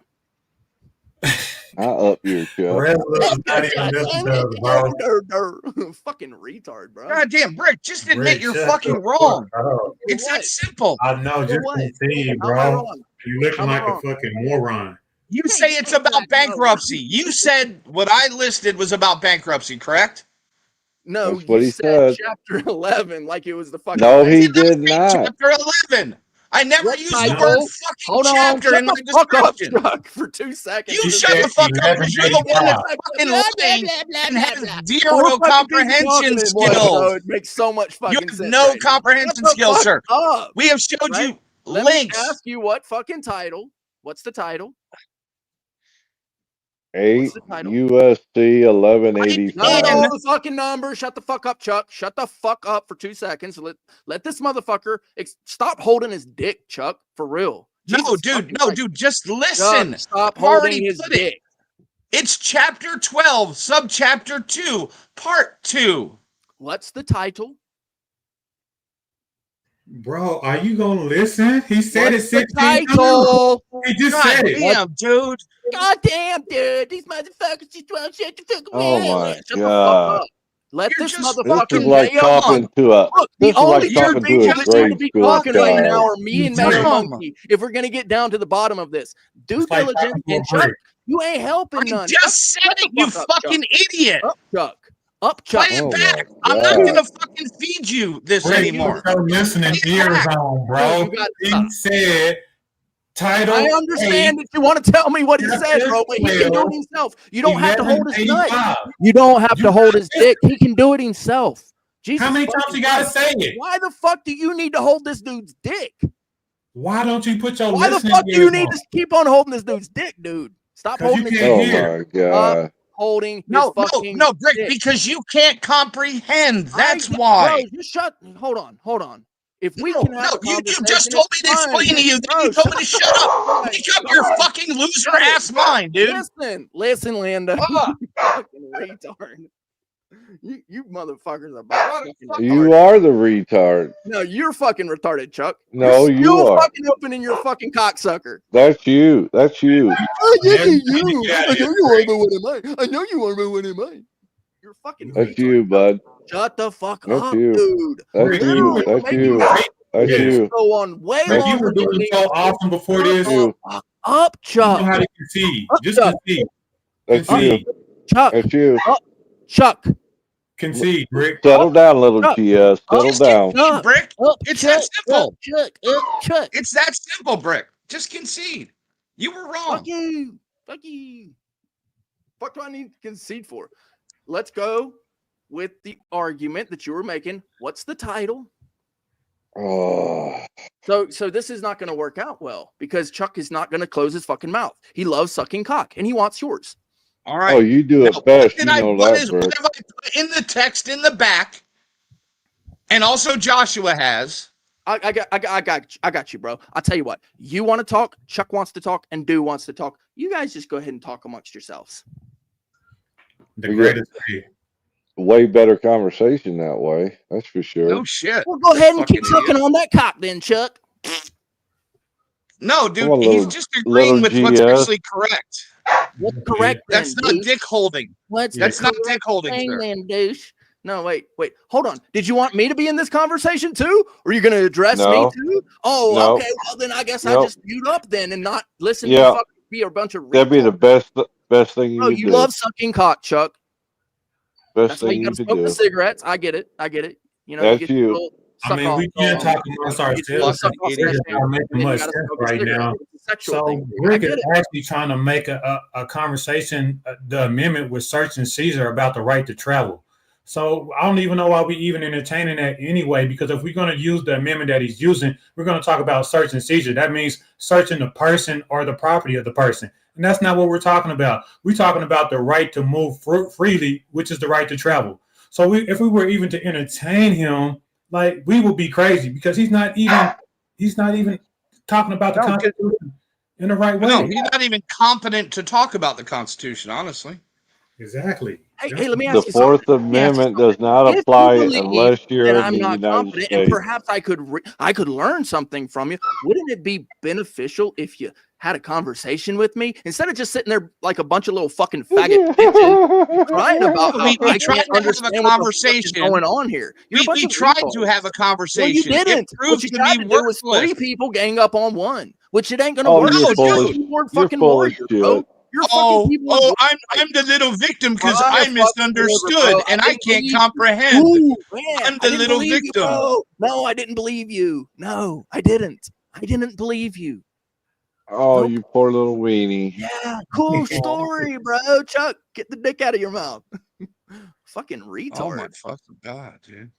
Speaker 15: I up your Chuck.
Speaker 7: Fucking retard, bro.
Speaker 8: Goddamn, Brick, just admit
Speaker 19: Brick,
Speaker 8: you're
Speaker 19: shut
Speaker 8: fucking
Speaker 19: the
Speaker 8: wrong.
Speaker 19: fuck up.
Speaker 8: It's that simple.
Speaker 19: I know, just concede,
Speaker 7: How am I
Speaker 19: bro.
Speaker 7: wrong?
Speaker 19: You looking
Speaker 7: How am I
Speaker 19: like a
Speaker 7: wrong?
Speaker 19: fucking moron.
Speaker 8: You say it's about bankruptcy. You said what I listed was about bankruptcy, correct?
Speaker 7: No,
Speaker 15: That's what
Speaker 7: you
Speaker 15: he
Speaker 7: said
Speaker 15: said.
Speaker 7: chapter 11 like it was the fucking.
Speaker 15: No, he did not.
Speaker 8: Chapter 11. I never
Speaker 7: What
Speaker 8: used
Speaker 7: title?
Speaker 8: the word fucking
Speaker 7: Hold on,
Speaker 8: chapter
Speaker 7: shut
Speaker 8: in my
Speaker 7: the fuck up,
Speaker 8: description.
Speaker 7: Chuck, for 2 seconds.
Speaker 8: You shut the fuck up because you're the one that's fucking lying and has zero comprehension skills.
Speaker 7: It makes so much fucking
Speaker 8: You have
Speaker 7: sense.
Speaker 8: no
Speaker 7: right now.
Speaker 8: comprehension
Speaker 7: Shut the
Speaker 8: skills,
Speaker 7: fuck
Speaker 8: sir.
Speaker 7: up,
Speaker 8: We have showed
Speaker 7: right?
Speaker 8: you
Speaker 7: Let me
Speaker 8: links.
Speaker 7: ask you what fucking title. What's the title?
Speaker 15: 8
Speaker 7: title?
Speaker 15: USC 1185.
Speaker 7: No, the fucking number. Shut the fuck up, Chuck. Shut the fuck up for 2 seconds. Let this motherfucker stop holding his dick, Chuck. For real.
Speaker 8: No, dude. No, dude. Just listen.
Speaker 7: Chuck, stop
Speaker 8: I've already
Speaker 7: holding his
Speaker 8: put it.
Speaker 7: dick.
Speaker 8: It's chapter 12, subchapter 2, part 2.
Speaker 7: What's the title?
Speaker 19: Bro, are you gonna listen? He said
Speaker 7: What's
Speaker 19: it
Speaker 7: the
Speaker 19: 16 times.
Speaker 7: title?
Speaker 19: He just
Speaker 8: God
Speaker 19: said it.
Speaker 8: damn, dude.
Speaker 7: God damn, dude. These motherfuckers just won't shut the fuck up.
Speaker 15: Oh my
Speaker 7: Shut the fuck
Speaker 15: God.
Speaker 7: up. Let
Speaker 8: You're
Speaker 7: this
Speaker 8: just
Speaker 15: This
Speaker 7: motherfucker
Speaker 15: is like
Speaker 7: nail
Speaker 15: talking
Speaker 7: on.
Speaker 15: to a.
Speaker 7: Look,
Speaker 15: This
Speaker 7: the
Speaker 15: is
Speaker 7: only
Speaker 15: like
Speaker 7: two
Speaker 15: talking to
Speaker 7: people
Speaker 15: a
Speaker 7: that should
Speaker 15: grade
Speaker 7: be
Speaker 15: school
Speaker 7: talking right
Speaker 15: child.
Speaker 7: now are me and Mayor
Speaker 8: Dumb.
Speaker 7: Monkey. If we're gonna get down to the bottom of this, due
Speaker 19: like
Speaker 7: diligence
Speaker 19: talking to a
Speaker 7: and Chuck,
Speaker 19: brick.
Speaker 7: you ain't helping
Speaker 8: I
Speaker 7: none.
Speaker 8: just said
Speaker 7: Shut the
Speaker 8: it, you
Speaker 7: fuck up,
Speaker 8: fucking
Speaker 7: Chuck.
Speaker 8: idiot.
Speaker 7: Up, Chuck. Up, Chuck.
Speaker 8: Play it
Speaker 15: Oh
Speaker 8: back.
Speaker 15: my
Speaker 8: I'm not
Speaker 15: God.
Speaker 8: gonna fucking feed you this
Speaker 19: Brick,
Speaker 8: anymore.
Speaker 19: you listening
Speaker 8: Play it
Speaker 19: ears
Speaker 8: back.
Speaker 19: on, bro.
Speaker 7: You got to
Speaker 19: He
Speaker 7: stop.
Speaker 19: said title.
Speaker 7: I understand that you want to tell me what he said, bro, but he can do it himself. You don't have to hold his nut.
Speaker 19: 1185.
Speaker 7: You don't have to hold his dick. He can do it himself. Jesus
Speaker 19: How many times
Speaker 7: fucking
Speaker 19: you gotta
Speaker 7: Christ.
Speaker 19: say it?
Speaker 7: Why the fuck do you need to hold this dude's dick?
Speaker 19: Why don't you put your
Speaker 7: Why the
Speaker 19: listening
Speaker 7: fuck do you
Speaker 19: ears
Speaker 7: need
Speaker 19: on?
Speaker 7: to keep on holding this dude's dick, dude? Stop
Speaker 19: 'Cause
Speaker 7: holding
Speaker 19: you
Speaker 7: his
Speaker 19: can't
Speaker 7: dick.
Speaker 15: Oh
Speaker 19: hear.
Speaker 15: my
Speaker 7: Stop
Speaker 15: God.
Speaker 7: holding his
Speaker 8: No,
Speaker 7: fucking
Speaker 8: Brick,
Speaker 7: dick.
Speaker 8: because you can't comprehend. That's
Speaker 7: Bro,
Speaker 8: why.
Speaker 7: just shut. Hold on. If we
Speaker 8: No,
Speaker 7: can have a
Speaker 8: you
Speaker 7: conversation,
Speaker 8: just told me to
Speaker 7: it's fine.
Speaker 8: explain to you. Then
Speaker 7: No,
Speaker 8: you told me to shut up. Make up your fucking loser ass mind, dude.
Speaker 7: Listen, Linda.
Speaker 8: Ah.
Speaker 7: Fucking retard. You motherfuckers are about fucking retarded.
Speaker 15: You are the retard.
Speaker 7: No, you're fucking retarded, Chuck.
Speaker 15: No,
Speaker 7: you're
Speaker 15: you
Speaker 7: still
Speaker 15: are.
Speaker 7: fucking opening your fucking cocksucker.
Speaker 15: That's you. That's you.
Speaker 7: Oh, yeah, you. I know you are, but what am I? I know you are, but what am I? You're fucking
Speaker 15: That's
Speaker 7: retard.
Speaker 15: you, bud.
Speaker 7: Shut the fuck
Speaker 15: That's
Speaker 7: up,
Speaker 15: you.
Speaker 7: dude.
Speaker 15: That's you.
Speaker 7: Literally,
Speaker 15: That's
Speaker 7: making
Speaker 15: you.
Speaker 7: this
Speaker 15: That's you.
Speaker 7: go on way
Speaker 15: That's
Speaker 19: You
Speaker 7: longer
Speaker 19: were
Speaker 7: than
Speaker 19: doing
Speaker 7: it
Speaker 19: so
Speaker 7: needs to.
Speaker 19: awesome before
Speaker 7: Shut
Speaker 19: this.
Speaker 7: the
Speaker 15: you.
Speaker 7: fuck up,
Speaker 19: You know
Speaker 7: Chuck.
Speaker 19: how to concede.
Speaker 7: Up,
Speaker 19: Just
Speaker 7: Chuck.
Speaker 19: concede.
Speaker 15: That's
Speaker 19: Concede.
Speaker 15: you.
Speaker 7: Chuck.
Speaker 15: That's you.
Speaker 7: Up, Chuck.
Speaker 19: Concede, Brick.
Speaker 15: Settle down, little
Speaker 7: Chuck.
Speaker 15: GS. Settle
Speaker 8: Just
Speaker 15: down.
Speaker 8: concede, Brick.
Speaker 7: Up,
Speaker 8: It's
Speaker 7: Chuck.
Speaker 8: that simple.
Speaker 7: Chuck.
Speaker 8: It's that simple, Brick. Just concede. You were wrong.
Speaker 7: Fuck you. Fuck you. What do I need to concede for? Let's go with the argument that you were making. What's the title?
Speaker 15: Oh.
Speaker 7: So this is not going to work out well because Chuck is not going to close his fucking mouth. He loves sucking cock and he wants yours.
Speaker 8: All right.
Speaker 15: Oh, you do it
Speaker 8: Now,
Speaker 15: best. You
Speaker 8: what
Speaker 15: know
Speaker 8: have
Speaker 15: that, Brick.
Speaker 8: I put in the text in the back? And also Joshua has.
Speaker 7: I got you, bro. I'll tell you what. You want to talk, Chuck wants to talk, and Do wants to talk. You guys just go ahead and talk amongst yourselves.
Speaker 19: The greatest way.
Speaker 15: Way better conversation that way. That's for sure.
Speaker 8: No shit.
Speaker 7: Well, go ahead and keep
Speaker 8: Fucking
Speaker 7: sucking on that cock then, Chuck.
Speaker 8: No, dude,
Speaker 15: Come on,
Speaker 8: he's just agreeing with what's
Speaker 15: GS.
Speaker 8: actually correct.
Speaker 7: What's correct then,
Speaker 8: That's not
Speaker 7: douche?
Speaker 8: dick holding.
Speaker 7: What's
Speaker 8: That's
Speaker 7: the
Speaker 8: not
Speaker 7: correct
Speaker 8: dick holding,
Speaker 7: thing
Speaker 8: sir.
Speaker 7: then, douche? No, wait. Hold on. Did you want me to be in this conversation too? Or are you going to address me
Speaker 15: No.
Speaker 7: too? Oh,
Speaker 15: No.
Speaker 7: okay. Well, then I guess I
Speaker 15: Nope.
Speaker 7: just mute up then and not listen to
Speaker 15: Yeah.
Speaker 7: you fucking be a bunch of
Speaker 15: That'd be the best thing you
Speaker 7: Oh,
Speaker 15: could
Speaker 7: you
Speaker 15: do.
Speaker 7: love sucking cock, Chuck.
Speaker 15: Best
Speaker 7: That's why
Speaker 15: thing
Speaker 7: you
Speaker 15: you
Speaker 7: got to
Speaker 15: could
Speaker 7: smoke the
Speaker 15: do.
Speaker 7: cigarettes. I get it. You know,
Speaker 15: That's
Speaker 7: get your
Speaker 15: you.
Speaker 7: little
Speaker 19: I
Speaker 7: suck
Speaker 19: mean,
Speaker 7: off,
Speaker 19: we can't talk amongst ourselves.
Speaker 7: suck off
Speaker 19: It's
Speaker 7: session,
Speaker 19: not making
Speaker 7: and then you
Speaker 19: much
Speaker 7: gotta
Speaker 19: sense
Speaker 7: smoke a
Speaker 19: right
Speaker 7: cigarette.
Speaker 19: now.
Speaker 7: It's a sexual
Speaker 19: So
Speaker 7: thing. I
Speaker 19: Brick
Speaker 7: get
Speaker 19: is
Speaker 7: it.
Speaker 19: actually trying to make a conversation, the amendment with search and seizure about the right to travel. So I don't even know why we even entertaining that anyway, because if we're going to use the amendment that he's using, we're going to talk about search and seizure. That means searching the person or the property of the person. And that's not what we're talking about. We're talking about the right to move freely, which is the right to travel. So if we were even to entertain him, like, we would be crazy because he's not even talking about the Constitution in the right way.
Speaker 8: No, he's not even competent to talk about the Constitution, honestly.
Speaker 19: Exactly.
Speaker 7: Hey, let me
Speaker 15: The
Speaker 7: ask you
Speaker 15: Fourth
Speaker 7: something. Let me ask you
Speaker 15: Amendment does not
Speaker 7: If you
Speaker 15: apply
Speaker 7: believe
Speaker 15: unless you're
Speaker 7: that
Speaker 15: in
Speaker 7: I'm
Speaker 15: the
Speaker 7: not
Speaker 15: United
Speaker 7: confident, and
Speaker 15: States.
Speaker 7: perhaps I could learn something from you, wouldn't it be beneficial if you had a conversation with me instead of just sitting there like a bunch of little fucking faggot bitches crying about how
Speaker 8: We
Speaker 7: I
Speaker 8: tried
Speaker 7: can't
Speaker 8: to have a
Speaker 7: understand what the fuck is
Speaker 8: conversation.
Speaker 7: going on here? You're a bunch
Speaker 8: We
Speaker 7: of
Speaker 8: tried to
Speaker 7: retards.
Speaker 8: have a
Speaker 7: Well,
Speaker 8: conversation.
Speaker 7: you
Speaker 8: It
Speaker 7: didn't. What
Speaker 8: proved
Speaker 7: you
Speaker 8: to
Speaker 7: tried
Speaker 8: be
Speaker 7: to do was
Speaker 8: worthless.
Speaker 7: 3 people gang up on one, which it ain't gonna
Speaker 15: Oh,
Speaker 7: work.
Speaker 15: you're
Speaker 7: You're
Speaker 15: full
Speaker 7: a
Speaker 15: of
Speaker 7: keyboard
Speaker 15: you're
Speaker 7: fucking
Speaker 15: full of
Speaker 7: warrior, bro.
Speaker 15: shit.
Speaker 7: You're fucking people.
Speaker 8: I'm the little victim because
Speaker 7: I
Speaker 8: I
Speaker 7: fucking whatever,
Speaker 8: misunderstood
Speaker 7: bro.
Speaker 8: and I
Speaker 7: didn't
Speaker 8: can't
Speaker 7: believe you.
Speaker 8: comprehend.
Speaker 7: Ooh, man,
Speaker 8: I'm
Speaker 7: I
Speaker 8: the
Speaker 7: didn't
Speaker 8: little
Speaker 7: believe you,
Speaker 8: victim.
Speaker 7: bro. No, I didn't believe you. No, I didn't. I didn't believe you.
Speaker 15: Oh,
Speaker 7: Nope.
Speaker 15: you poor little weenie.
Speaker 7: Yeah, cool story, bro. Chuck, get the dick out of your mouth. Fucking retard.
Speaker 8: Oh my fucking god, dude.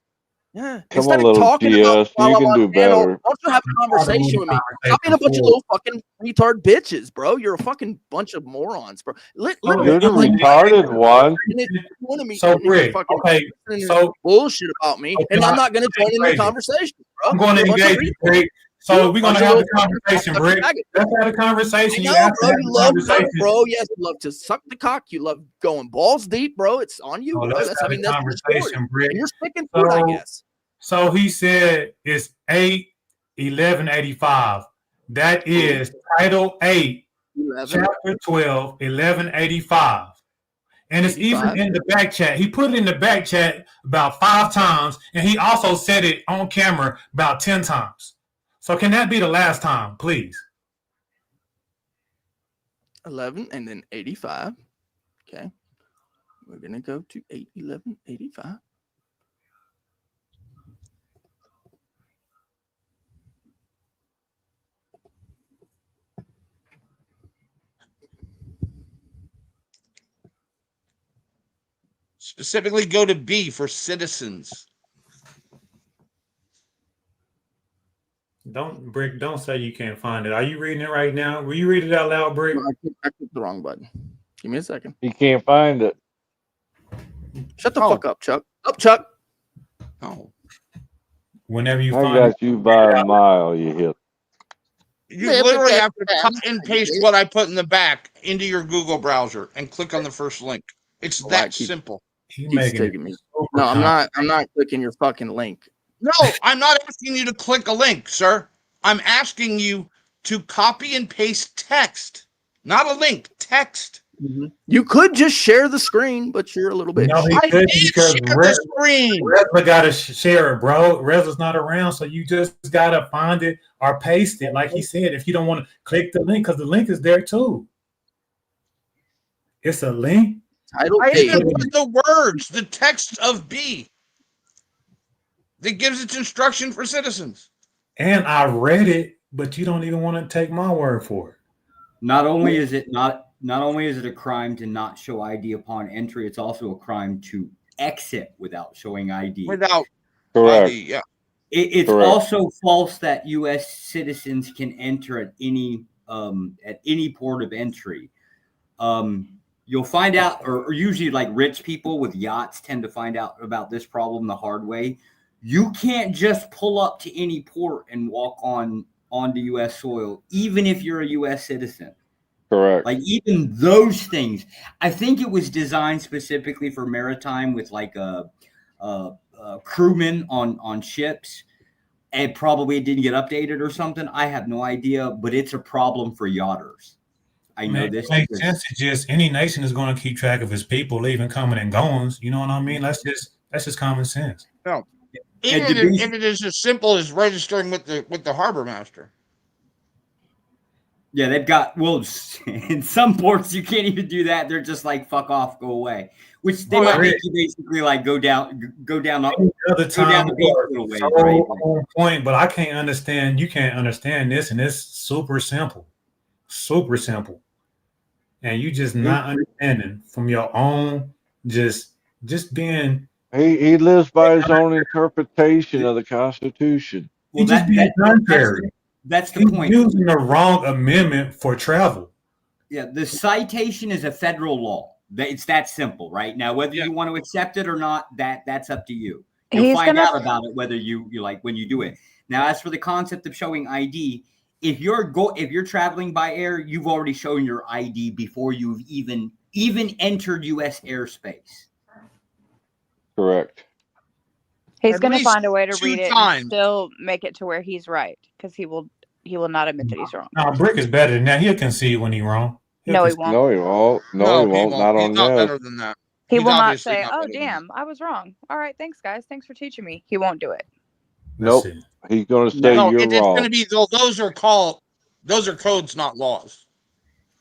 Speaker 7: Yeah.
Speaker 15: Come
Speaker 7: Instead
Speaker 15: on,
Speaker 7: of
Speaker 15: little
Speaker 7: talking about
Speaker 15: GS.
Speaker 7: while
Speaker 15: You
Speaker 7: I'm
Speaker 15: can
Speaker 7: on
Speaker 15: do
Speaker 7: panel,
Speaker 15: better.
Speaker 7: why don't you have a conversation with me? Stop being a bunch of little fucking retard bitches, bro. You're a fucking bunch of morons, bro. Literally,
Speaker 15: You're the
Speaker 7: I'm like,
Speaker 15: retarded one.
Speaker 7: and it's one of me
Speaker 19: So,
Speaker 7: sitting here
Speaker 19: Rick,
Speaker 7: fucking
Speaker 19: okay,
Speaker 7: listening to
Speaker 19: so
Speaker 7: bullshit about me,
Speaker 19: okay,
Speaker 7: and I'm not going to join in the
Speaker 19: crazy.
Speaker 7: conversation, bro.
Speaker 19: I'm going to
Speaker 7: You're a bunch of
Speaker 19: engage you,
Speaker 7: retards.
Speaker 19: Rick. So
Speaker 7: You're a
Speaker 19: we're going
Speaker 7: bunch
Speaker 19: to
Speaker 7: of
Speaker 19: have
Speaker 7: little
Speaker 19: the conversation,
Speaker 7: fucking
Speaker 19: Rick.
Speaker 7: faggots.
Speaker 19: Let's have a conversation.
Speaker 7: I
Speaker 19: You
Speaker 7: know,
Speaker 19: have to
Speaker 7: bro.
Speaker 19: have
Speaker 7: You
Speaker 19: the
Speaker 7: love cock,
Speaker 19: conversation.
Speaker 7: bro. Yes, you love to suck the cock. You love going balls deep, bro. It's on you,
Speaker 19: Oh,
Speaker 7: bro.
Speaker 19: let's
Speaker 7: That's
Speaker 19: have a
Speaker 7: that's your story,
Speaker 19: conversation, Rick.
Speaker 7: and you're sticking to it, I guess.
Speaker 19: So he said it's 8/11/85. That is Title 8,
Speaker 7: 11.
Speaker 19: Chapter 12, 1185. And it's
Speaker 7: 85.
Speaker 19: even in the back chat. He put it in the back chat about 5 times, and he also said it on camera about 10 times. So can that be the last time, please?
Speaker 7: 11 and then 85. Okay. We're going to go to 8/11/85.
Speaker 8: Specifically go to B for citizens.
Speaker 19: Don't say you can't find it. Are you reading it right now? Will you read it out loud, Brick?
Speaker 7: No, I clicked the wrong button. Give me a second.
Speaker 15: He can't find it.
Speaker 7: Shut the fuck up, Chuck. Up, Chuck.
Speaker 8: Oh.
Speaker 19: Whenever you
Speaker 15: I
Speaker 19: find
Speaker 15: got
Speaker 19: it.
Speaker 15: you by a mile, you hit.
Speaker 8: You literally have to cut and paste what I put in the back into your Google browser and click on the first link. It's that simple.
Speaker 7: Keeps taking me. No, I'm not. I'm not clicking your fucking link.
Speaker 8: No, I'm not asking you to click a link, sir. I'm asking you to copy and paste text, not a link, text.
Speaker 7: You could just share the screen, but you're a little bitch.
Speaker 19: No, he
Speaker 8: I
Speaker 19: couldn't
Speaker 8: did
Speaker 19: because
Speaker 8: share the screen.
Speaker 19: Resla got to share it, bro. Resla's not around, so you just got to find it or paste it. Like he said, if you don't want to click the link, because the link is there too. It's a link.
Speaker 8: I even put the words, the text of B that gives its instruction for citizens.
Speaker 19: And I read it, but you don't even want to take my word for it.
Speaker 5: Not only is it a crime to not show ID upon entry, it's also a crime to exit without showing ID.
Speaker 8: Without
Speaker 15: Correct.
Speaker 8: ID, yeah.
Speaker 5: It's
Speaker 15: Correct.
Speaker 5: also false that U.S. citizens can enter at any port of entry. You'll find out, or usually like rich people with yachts tend to find out about this problem the hard way. You can't just pull up to any port and walk onto U.S. soil, even if you're a U.S. citizen.
Speaker 15: Correct.
Speaker 5: Like even those things, I think it was designed specifically for maritime with like a crewmen on ships, and probably it didn't get updated or something. I have no idea, but it's a problem for yachters. I know this.
Speaker 19: It makes sense. It's just any nation is going to keep track of its people leaving, coming, and goings. You know what I mean? That's just common sense.
Speaker 8: No. Even if it is as simple as registering with the harbor master.
Speaker 5: Yeah, they've got in some ports you can't even do that. They're just like fuck off, go away. Which they might make you basically like go down
Speaker 19: Another time
Speaker 5: the beach a little ways,
Speaker 19: so
Speaker 5: right?
Speaker 19: on point, but I can't understand. You can't understand this, and it's super simple, and you just not understanding from your own just being.
Speaker 15: He lives by his own interpretation of the Constitution.
Speaker 19: Well, just being contrary.
Speaker 5: That's the
Speaker 19: He's
Speaker 5: point.
Speaker 19: Using the wrong amendment for travel.
Speaker 5: Yeah, the citation is a federal law. It's that simple, right? Now, whether you want to accept it or not, that's up to you. You'll find out about it whether you like when you do it. Now, as for the concept of showing ID, if you're traveling by air, you've already shown your ID before you've even even entered U.S. airspace.
Speaker 15: Correct.
Speaker 9: He's
Speaker 8: At
Speaker 9: going to
Speaker 8: least
Speaker 9: find a way to
Speaker 8: 2
Speaker 9: read it
Speaker 8: times.
Speaker 9: and still make it to where he's right, because he will not admit that he's wrong.
Speaker 19: No, Brick is better than that. He'll concede when he's wrong.
Speaker 9: No, he won't.
Speaker 15: No, he won't. No, he won't. Not
Speaker 8: He's
Speaker 15: on
Speaker 8: not
Speaker 15: this.
Speaker 8: better than that.
Speaker 9: He
Speaker 8: He's
Speaker 9: will not
Speaker 8: obviously
Speaker 9: say,
Speaker 8: not
Speaker 9: "Oh,
Speaker 8: better than that.
Speaker 9: damn, I was wrong. All right, thanks, guys. Thanks for teaching me." He won't do it.
Speaker 15: Nope. He's going to say
Speaker 8: No,
Speaker 15: you're
Speaker 8: it's
Speaker 15: wrong.
Speaker 8: going to be those are codes, not laws.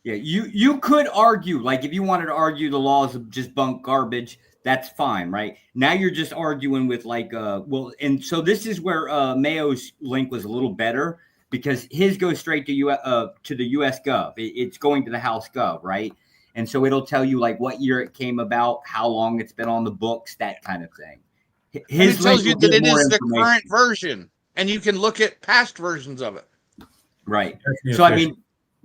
Speaker 5: Yeah, you could argue, like if you wanted to argue the laws of just bunk garbage, that's fine, right? Now you're just arguing with like and so this is where Mayo's link was a little better because his goes straight to the US Gov. It's going to the House Gov, right? And so it'll tell you like what year it came about, how long it's been on the books, that kind of thing.
Speaker 8: And it tells you that it is the
Speaker 5: information.
Speaker 8: current version, and you can look at past versions of it.
Speaker 5: Right. So I mean,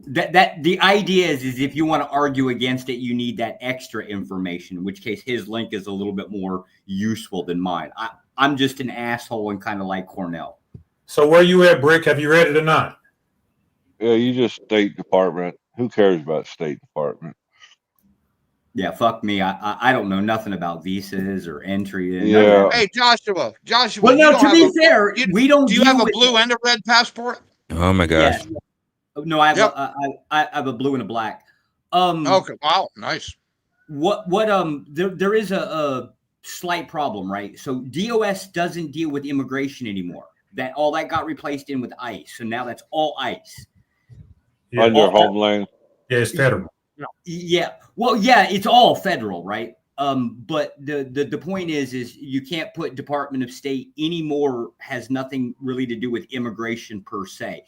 Speaker 5: that the idea is if you want to argue against it, you need that extra information. In which case, his link is a little bit more useful than mine. I'm just an asshole and kind of like Cornell.
Speaker 19: So where you at, Brick? Have you read it or not?
Speaker 15: Yeah, you just State Department. Who cares about State Department?
Speaker 5: Yeah, fuck me. I don't know nothing about visas or entry.
Speaker 15: Yeah.
Speaker 8: Hey, Joshua.
Speaker 5: Well, no, to be fair, we don't.
Speaker 8: Do you have a blue and a red passport?
Speaker 3: Oh my gosh.
Speaker 5: Yeah. No, I have I have a blue and a black.
Speaker 8: Okay. Wow. Nice.
Speaker 5: There is a slight problem, right? So DOS doesn't deal with immigration anymore. All that got replaced with ICE. So now that's all ICE.
Speaker 19: Yeah.
Speaker 15: Under Homeland.
Speaker 19: Yeah, it's federal.
Speaker 5: Yeah. Well, yeah, it's all federal, right? But the point is you can't put Department of State anymore. Has nothing really to do with immigration per se.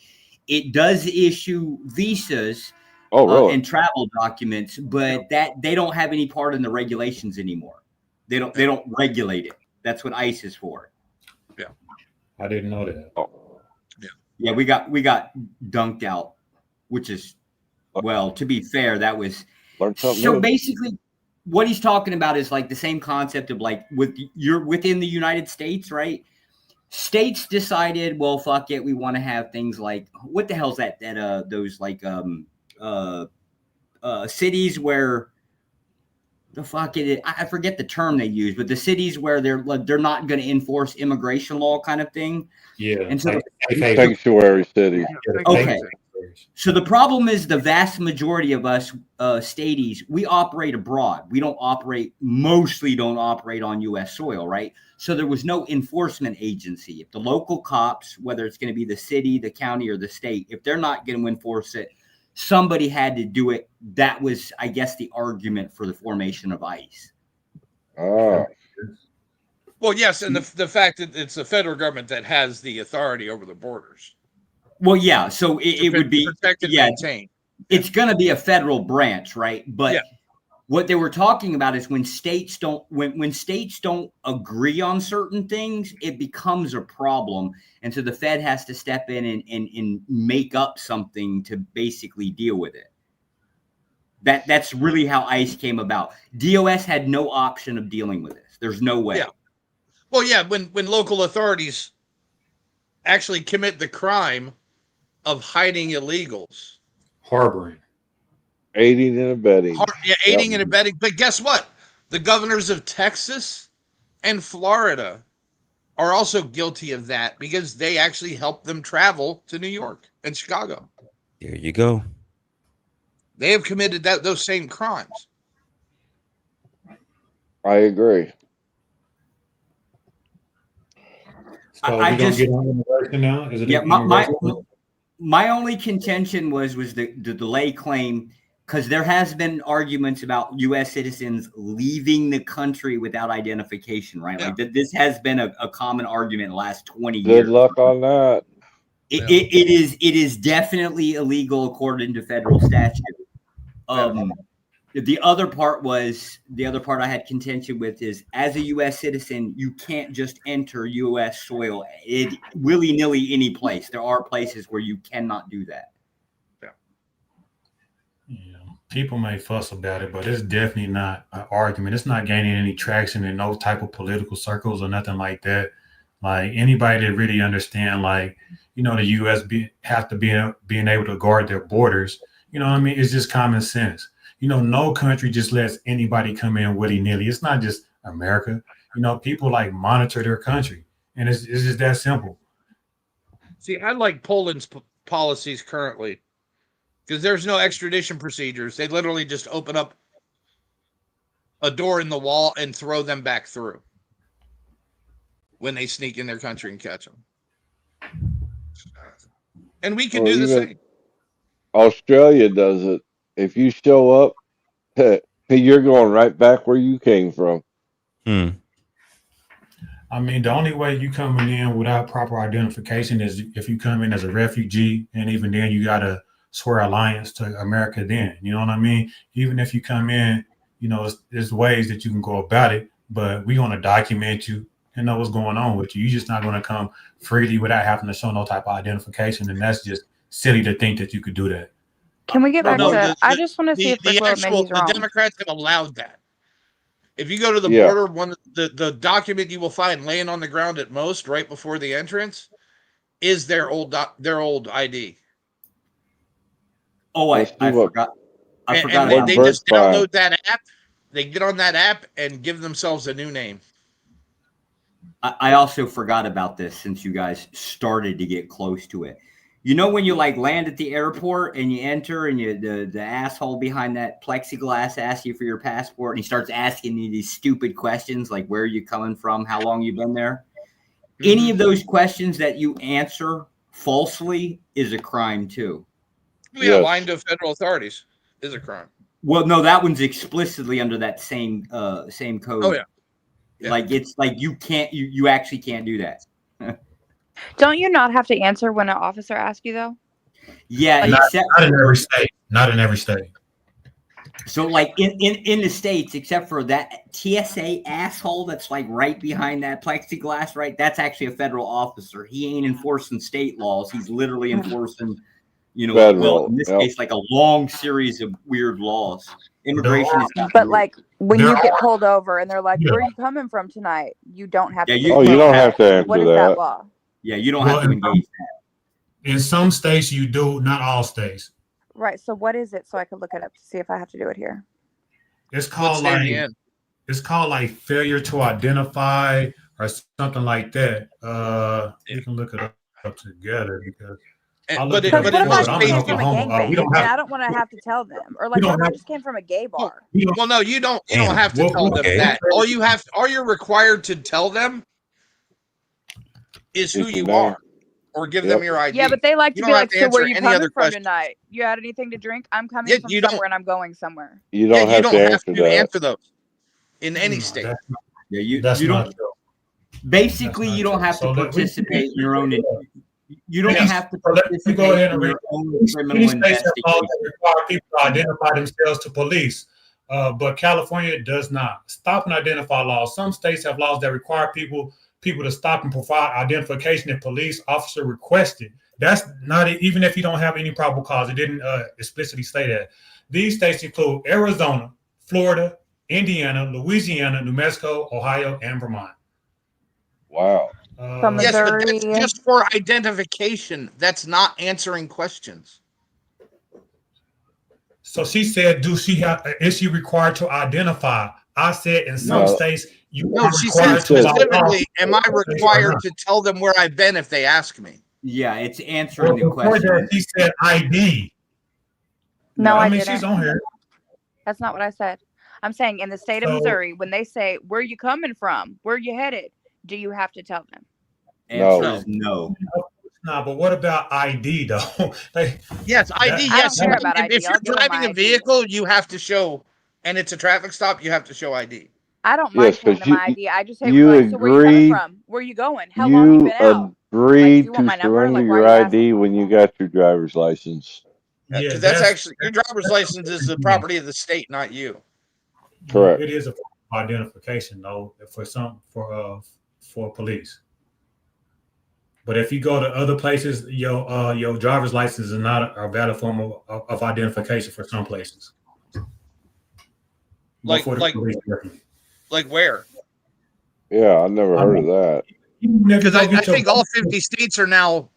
Speaker 5: It does issue visas and travel documents, but that they don't have any part in the regulations anymore. They don't regulate it. That's what ICE is for.
Speaker 8: Yeah,
Speaker 19: I didn't know that.
Speaker 5: Yeah, we got dunked out, which is well. To be fair, that was so basically. What he's talking about is like the same concept of like you're within the United States, right? States decided, well, fuck it, we want to have things like what the hell's that those like cities where the fuck I forget the term they use, but the cities where they're not going to enforce immigration law kind of thing.
Speaker 19: Yeah,
Speaker 5: and so
Speaker 15: sanctuary cities.
Speaker 5: Okay. So the problem is the vast majority of us staties, we operate abroad. We mostly don't operate on U.S. soil, right? So there was no enforcement agency. If the local cops, whether it's going to be the city, the county, or the state, if they're not going to enforce it, somebody had to do it. That was, I guess, the argument for the formation of ICE.
Speaker 15: Oh.
Speaker 8: Well, yes, and the fact that it's the federal government that has the authority over the borders.
Speaker 5: Well, yeah, so it would be
Speaker 8: protected, maintained.
Speaker 5: It's going to be a federal branch, right? But what they were talking about is when states don't agree on certain things, it becomes a problem, and so the Fed has to step in and make up something to basically deal with it. That's really how ICE came about. DOS had no option of dealing with this. There's no way.
Speaker 8: Yeah. Well, yeah, when local authorities actually commit the crime of hiding illegals,
Speaker 19: harboring,
Speaker 15: aiding and abetting.
Speaker 8: Aiding and abetting. But guess what? The governors of Texas and Florida are also guilty of that because they actually helped them travel to New York and Chicago.
Speaker 3: There you go.
Speaker 8: They have committed those same crimes.
Speaker 15: I agree.
Speaker 19: So we gonna get on immigration now? Is it
Speaker 5: my only contention was the delay claim, because there has been arguments about U.S. citizens leaving the country without identification, right? Yeah. Like this has been a common argument in the last 20 years.
Speaker 15: Good luck on that.
Speaker 5: It is definitely illegal according to federal statute. The other part I had contention with is, as a U.S. citizen, you can't just enter U.S. soil willy-nilly any place. There are places where you cannot do that.
Speaker 19: Yeah. People may fuss about it, but it's definitely not an argument. It's not gaining any traction in no type of political circles or nothing like that. Like anybody that really understand, like, the U.S. have to being able to guard their borders. You know what I mean? It's just common sense. no country just lets anybody come in willy-nilly. It's not just America. People like monitor their country, and it's just that simple.
Speaker 8: See, I like Poland's policies currently because there's no extradition procedures. They literally just open up a door in the wall and throw them back through when they sneak in their country and catch them. And we can do the same.
Speaker 15: Australia does it. If you show up, you're going right back where you came from.
Speaker 19: I mean, the only way you coming in without proper identification is if you come in as a refugee, and even then you gotta swear alliance to America then. You know what I mean? Even if you come in, there's ways that you can go about it, but we're gonna document you and know what's going on with you. You're just not gonna come freely without having to show no type of identification, and that's just silly to think that you could do that.
Speaker 9: Can we get back to? I just want to see if
Speaker 8: the Democrats have allowed that. If you go to the border, the document you will find laying on the ground at most right before the entrance is their old ID.
Speaker 5: Oh, I forgot. I forgot.
Speaker 8: And they just download that app. They get on that app and give themselves a new name.
Speaker 5: I also forgot about this since you guys started to get close to it. When you land at the airport and you enter and the asshole behind that plexiglass asks you for your passport and he starts asking you these stupid questions like where are you coming from, how long you been there? Any of those questions that you answer falsely is a crime too.
Speaker 8: Lying to federal authorities is a crime.
Speaker 5: Well, no, that one's explicitly under that same code.
Speaker 8: Oh yeah.
Speaker 5: Like it's like you actually can't do that.
Speaker 9: Don't you not have to answer when an officer asks you though?
Speaker 5: Yeah,
Speaker 19: not in every state. Not in every state.
Speaker 5: So in the States, except for that TSA asshole that's right behind that plexiglass, right? That's actually a federal officer. He ain't enforcing state laws. He's literally enforcing,
Speaker 15: federal,
Speaker 5: in this case, a long series of weird laws. Immigration is not
Speaker 9: but when you get pulled over and they're like, where are you coming from tonight? You don't have to.
Speaker 15: You don't have to answer
Speaker 9: what is that law?
Speaker 5: Yeah, you don't have to engage that.
Speaker 19: In some states you do, not all states.
Speaker 9: Right. So what is it? So I could look it up to see if I have to do it here.
Speaker 19: It's called failure to identify or something like that. You can look it up together because.
Speaker 9: But if I came from a gangbang, I don't want to have to tell them. Or if I just came from a gay bar.
Speaker 8: Well, no, you don't have to tell them that. All you're required to tell them is who you are, or give them your ID.
Speaker 9: Yeah, but they like to be like, so where are you coming from tonight? You had anything to drink? I'm coming from somewhere and I'm going somewhere.
Speaker 15: You don't have to
Speaker 8: answer those in any state.
Speaker 5: You don't. Basically, you don't have to participate in your own. You don't have to participate in your own criminal investigation.
Speaker 19: Require people to identify themselves to police, but California does not. Stop and identify laws. Some states have laws that require people to stop and provide identification if police officer requested. That's not even if you don't have any probable cause. It didn't explicitly say that. These states include Arizona, Florida, Indiana, Louisiana, New Mexico, Ohio, and Vermont.
Speaker 15: Wow.
Speaker 8: Yes, but that's just for identification. That's not answering questions.
Speaker 19: So she said, is she required to identify? I said in some states,
Speaker 8: she said specifically, am I required to tell them where I've been if they ask me?
Speaker 5: Yeah, it's answering the question.
Speaker 19: She said ID.
Speaker 9: No, I
Speaker 19: mean,
Speaker 9: didn't.
Speaker 19: She's on here.
Speaker 9: That's not what I said. I'm saying in the state of Missouri, when they say, where are you coming from? Where are you headed? Do you have to tell them?
Speaker 5: Answer is no.
Speaker 19: No, but what about ID though?
Speaker 8: Yes, ID. Yes,
Speaker 9: I don't care about ID.
Speaker 8: If you're driving a vehicle, you have to show, and it's a traffic stop, you have to show ID.
Speaker 9: I don't mind showing them my ID. I just say, so where are you coming from? Where are you going? How long you been out?
Speaker 15: Agreed to surrender your ID when you got your driver's license.
Speaker 8: Yeah, that's actually your driver's license is the property of the state, not you.
Speaker 15: Correct.
Speaker 19: It is a form of identification though for police. But if you go to other places, your driver's license is not a valid form of identification for some places.
Speaker 8: Like where?
Speaker 15: Yeah, I never heard of that.
Speaker 8: Because I think all 50 states are now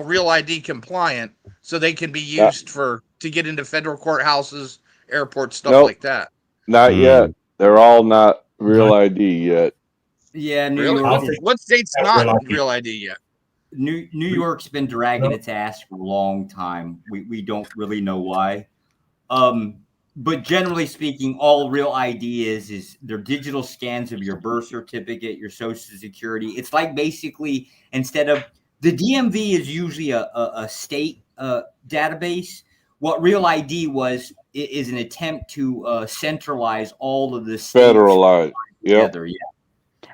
Speaker 8: Real ID compliant, so they can be used to get into federal courthouses airport, stuff like that.
Speaker 15: Not yet. They're all not real ID yet.
Speaker 5: Yeah, New
Speaker 8: Really?
Speaker 5: York.
Speaker 8: What state's not real ID yet?
Speaker 5: New York's been dragging its ass for a long time. We don't really know why. But generally speaking, all real ID is they're digital scans of your birth certificate, your social security. It's like basically instead of the DMV is usually a state database. What real ID is an attempt to centralize all of the states
Speaker 15: Federalized.
Speaker 5: together. Yeah.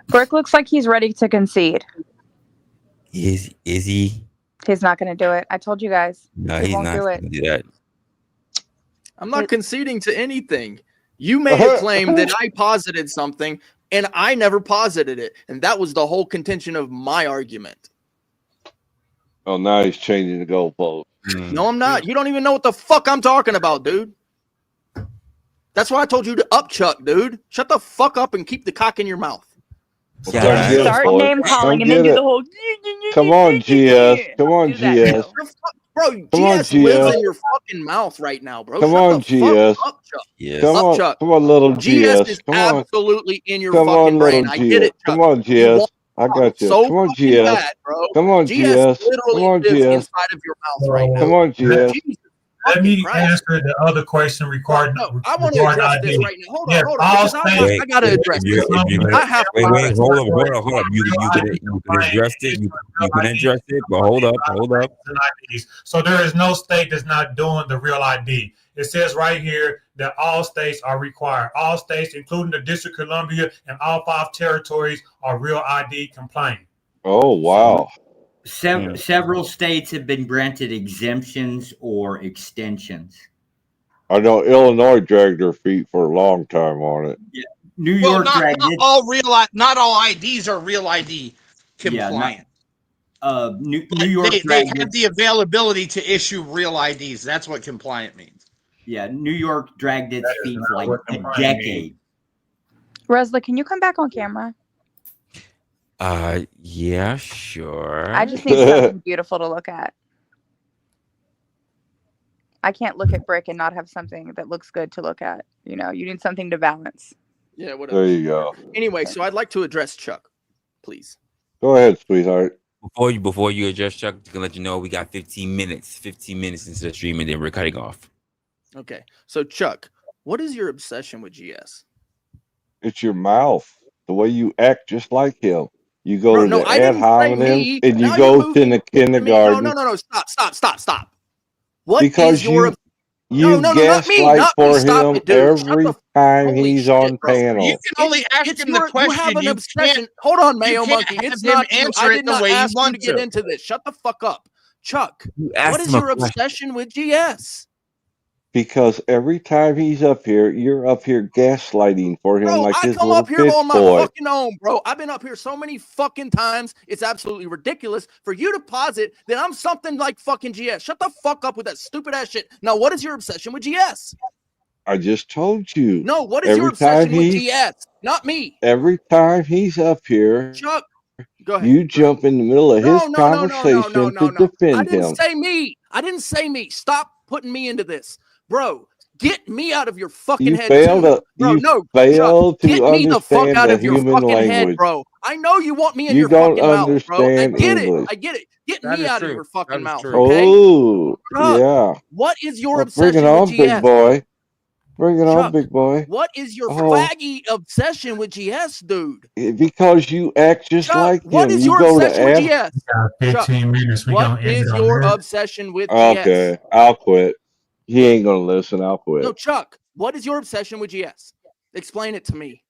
Speaker 9: Brick looks like he's ready to concede.
Speaker 3: Is he?
Speaker 9: He's not going to do it. I told you guys.
Speaker 3: No,
Speaker 9: he
Speaker 3: he's
Speaker 9: won't
Speaker 3: not
Speaker 9: do it.
Speaker 3: gonna do that.
Speaker 7: I'm not conceding to anything. You made a claim that I posited something, and I never posited it. And that was the whole contention of my argument.
Speaker 15: Oh, now he's changing the goalpost.
Speaker 7: No, I'm not. You don't even know what the fuck I'm talking about, dude. That's why I told you to upchuck, dude. Shut the fuck up and keep the cock in your mouth.
Speaker 9: Start name calling and then do the whole.
Speaker 15: Come on, GS. Come on, GS.
Speaker 7: Bro, GS lives in your fucking mouth right now, bro.
Speaker 15: Come
Speaker 7: Shut
Speaker 15: on,
Speaker 7: the
Speaker 15: GS.
Speaker 7: fuck up, Chuck.
Speaker 15: Yes. Come on, little GS.
Speaker 7: is
Speaker 15: Come on.
Speaker 7: absolutely in your
Speaker 15: Come
Speaker 7: fucking
Speaker 15: on,
Speaker 7: brain.
Speaker 15: little
Speaker 7: I get it,
Speaker 15: GS.
Speaker 7: Chuck.
Speaker 15: Come on, GS. I got you.
Speaker 7: So
Speaker 15: Come on,
Speaker 7: fucking
Speaker 15: GS.
Speaker 7: bad, bro.
Speaker 15: Come on,
Speaker 7: GS
Speaker 15: GS. Come
Speaker 7: literally
Speaker 15: on,
Speaker 7: lives
Speaker 15: GS.
Speaker 7: inside of your mouth right now.
Speaker 15: Come on, GS.
Speaker 7: Jesus
Speaker 19: Let me
Speaker 7: Christ.
Speaker 19: answer the other question regarding.
Speaker 7: No, I want to address this right now. Hold on, hold on.
Speaker 19: all
Speaker 7: Because I got to address this. I have to
Speaker 3: Wait,
Speaker 7: address
Speaker 3: hold
Speaker 7: this.
Speaker 3: up. You can address it. You can address it, but hold up.
Speaker 19: So there is no state that's not doing the real ID. It says right here that all states are required. All states, including the District of Columbia and all 5 territories, are real ID compliant.
Speaker 15: Oh, wow.
Speaker 5: Several states have been granted exemptions or extensions.
Speaker 15: I know Illinois dragged their feet for a long time on it.
Speaker 5: Yeah. New York dragged it.
Speaker 8: Not all IDs are real ID compliant.
Speaker 5: New York
Speaker 8: they have the availability to issue real IDs. That's what compliant means.
Speaker 5: Yeah, New York dragged its feet for like a decade.
Speaker 9: Resla, can you come back on camera?
Speaker 3: Yeah, sure.
Speaker 9: I just need something beautiful to look at. I can't look at Brick and not have something that looks good to look at. You know, you need something to balance.
Speaker 7: Yeah, whatever.
Speaker 15: There you go.
Speaker 7: Anyway, so I'd like to address Chuck, please.
Speaker 15: Go ahead, sweetheart.
Speaker 3: Before you address Chuck, just gonna let you know we got 15 minutes. 15 minutes into the stream, and then we're cutting off.
Speaker 7: Okay, so Chuck, what is your obsession with GS?
Speaker 15: It's your mouth. The way you act just like him. You go to the
Speaker 7: I
Speaker 15: ad
Speaker 7: didn't say
Speaker 15: hominem
Speaker 7: me.
Speaker 15: and you
Speaker 7: Now
Speaker 15: go
Speaker 7: you're
Speaker 15: to
Speaker 7: moving
Speaker 15: the
Speaker 7: to
Speaker 15: kindergarten.
Speaker 7: No. Stop. What
Speaker 15: Because
Speaker 7: is your
Speaker 15: you
Speaker 7: not me.
Speaker 15: gaslight
Speaker 7: Not me.
Speaker 15: for
Speaker 7: Stop
Speaker 15: him
Speaker 7: it, dude. Shut
Speaker 15: every
Speaker 7: the
Speaker 15: time
Speaker 7: holy
Speaker 15: he's
Speaker 7: shit,
Speaker 15: on
Speaker 7: bro.
Speaker 15: panel.
Speaker 8: You can only ask him the question.
Speaker 7: You have an
Speaker 8: You
Speaker 7: obsession.
Speaker 8: can't-
Speaker 7: Hold on, Mayo
Speaker 8: you can't
Speaker 7: Monkey.
Speaker 8: have
Speaker 7: It's
Speaker 8: him
Speaker 7: not you.
Speaker 8: answer
Speaker 7: I
Speaker 8: it
Speaker 7: did
Speaker 8: the
Speaker 7: not
Speaker 8: way you
Speaker 7: ask you
Speaker 8: want
Speaker 7: to get
Speaker 8: to.
Speaker 7: into this. Shut the fuck up. Chuck,
Speaker 3: asked
Speaker 7: what is
Speaker 3: him a
Speaker 7: your
Speaker 3: question.
Speaker 7: obsession with GS?
Speaker 15: Because every time he's up here, you're up here gaslighting for him
Speaker 7: Bro,
Speaker 15: like
Speaker 7: I
Speaker 15: his
Speaker 7: come
Speaker 15: little
Speaker 7: up here
Speaker 15: bitch
Speaker 7: on my
Speaker 15: boy.
Speaker 7: fucking own, bro. I've been up here so many fucking times. It's absolutely ridiculous for you to posit that I'm something like fucking GS. Shut the fuck up with that stupid ass shit. Now, what is your obsession with GS?
Speaker 15: I just told you.
Speaker 7: No, what is your obsession with GS? Not me.
Speaker 15: Every time he's up here,
Speaker 7: Chuck, go ahead.
Speaker 15: you jump in the middle of his
Speaker 7: No.
Speaker 15: conversation to
Speaker 7: I
Speaker 15: defend
Speaker 7: didn't
Speaker 15: him.
Speaker 7: say me. I didn't say me. Stop putting me into this. Bro, get me out of your fucking
Speaker 15: You
Speaker 7: head
Speaker 15: fail
Speaker 7: too.
Speaker 15: to
Speaker 7: Bro,
Speaker 15: you
Speaker 7: no,
Speaker 15: fail
Speaker 7: Chuck,
Speaker 15: to
Speaker 7: get me the fuck
Speaker 15: understand
Speaker 7: out
Speaker 15: the
Speaker 7: of your
Speaker 15: human
Speaker 7: fucking head,
Speaker 15: language.
Speaker 7: bro. I know you want me in
Speaker 15: You
Speaker 7: your
Speaker 15: don't
Speaker 7: fucking mouth, bro. I
Speaker 15: understand
Speaker 7: get
Speaker 15: English.
Speaker 7: it. Get
Speaker 8: That
Speaker 7: me
Speaker 8: is
Speaker 7: out
Speaker 8: true.
Speaker 7: of your
Speaker 8: That
Speaker 7: fucking
Speaker 8: is
Speaker 7: mouth,
Speaker 8: true.
Speaker 7: okay?
Speaker 15: Oh,
Speaker 7: Chuck,
Speaker 15: yeah.
Speaker 7: what is your
Speaker 15: Bring it
Speaker 7: obsession
Speaker 15: on,
Speaker 7: with
Speaker 15: big
Speaker 7: GS?
Speaker 15: boy. Bring it on,
Speaker 7: Chuck,
Speaker 15: big boy.
Speaker 7: what is your
Speaker 15: Oh,
Speaker 7: faggy obsession with GS, dude?
Speaker 15: because you act just
Speaker 7: Chuck,
Speaker 15: like
Speaker 7: what
Speaker 15: him.
Speaker 7: is
Speaker 15: You
Speaker 7: your
Speaker 15: go to
Speaker 7: obsession with
Speaker 15: ad.
Speaker 7: GS? Chuck,
Speaker 19: 15 minutes. We
Speaker 7: what
Speaker 19: gonna end
Speaker 7: is
Speaker 19: it on
Speaker 7: your
Speaker 19: that.
Speaker 7: obsession with GS?
Speaker 15: Okay, I'll quit. He ain't gonna listen. I'll quit.
Speaker 7: No, Chuck, what is your obsession with GS? Explain it to me.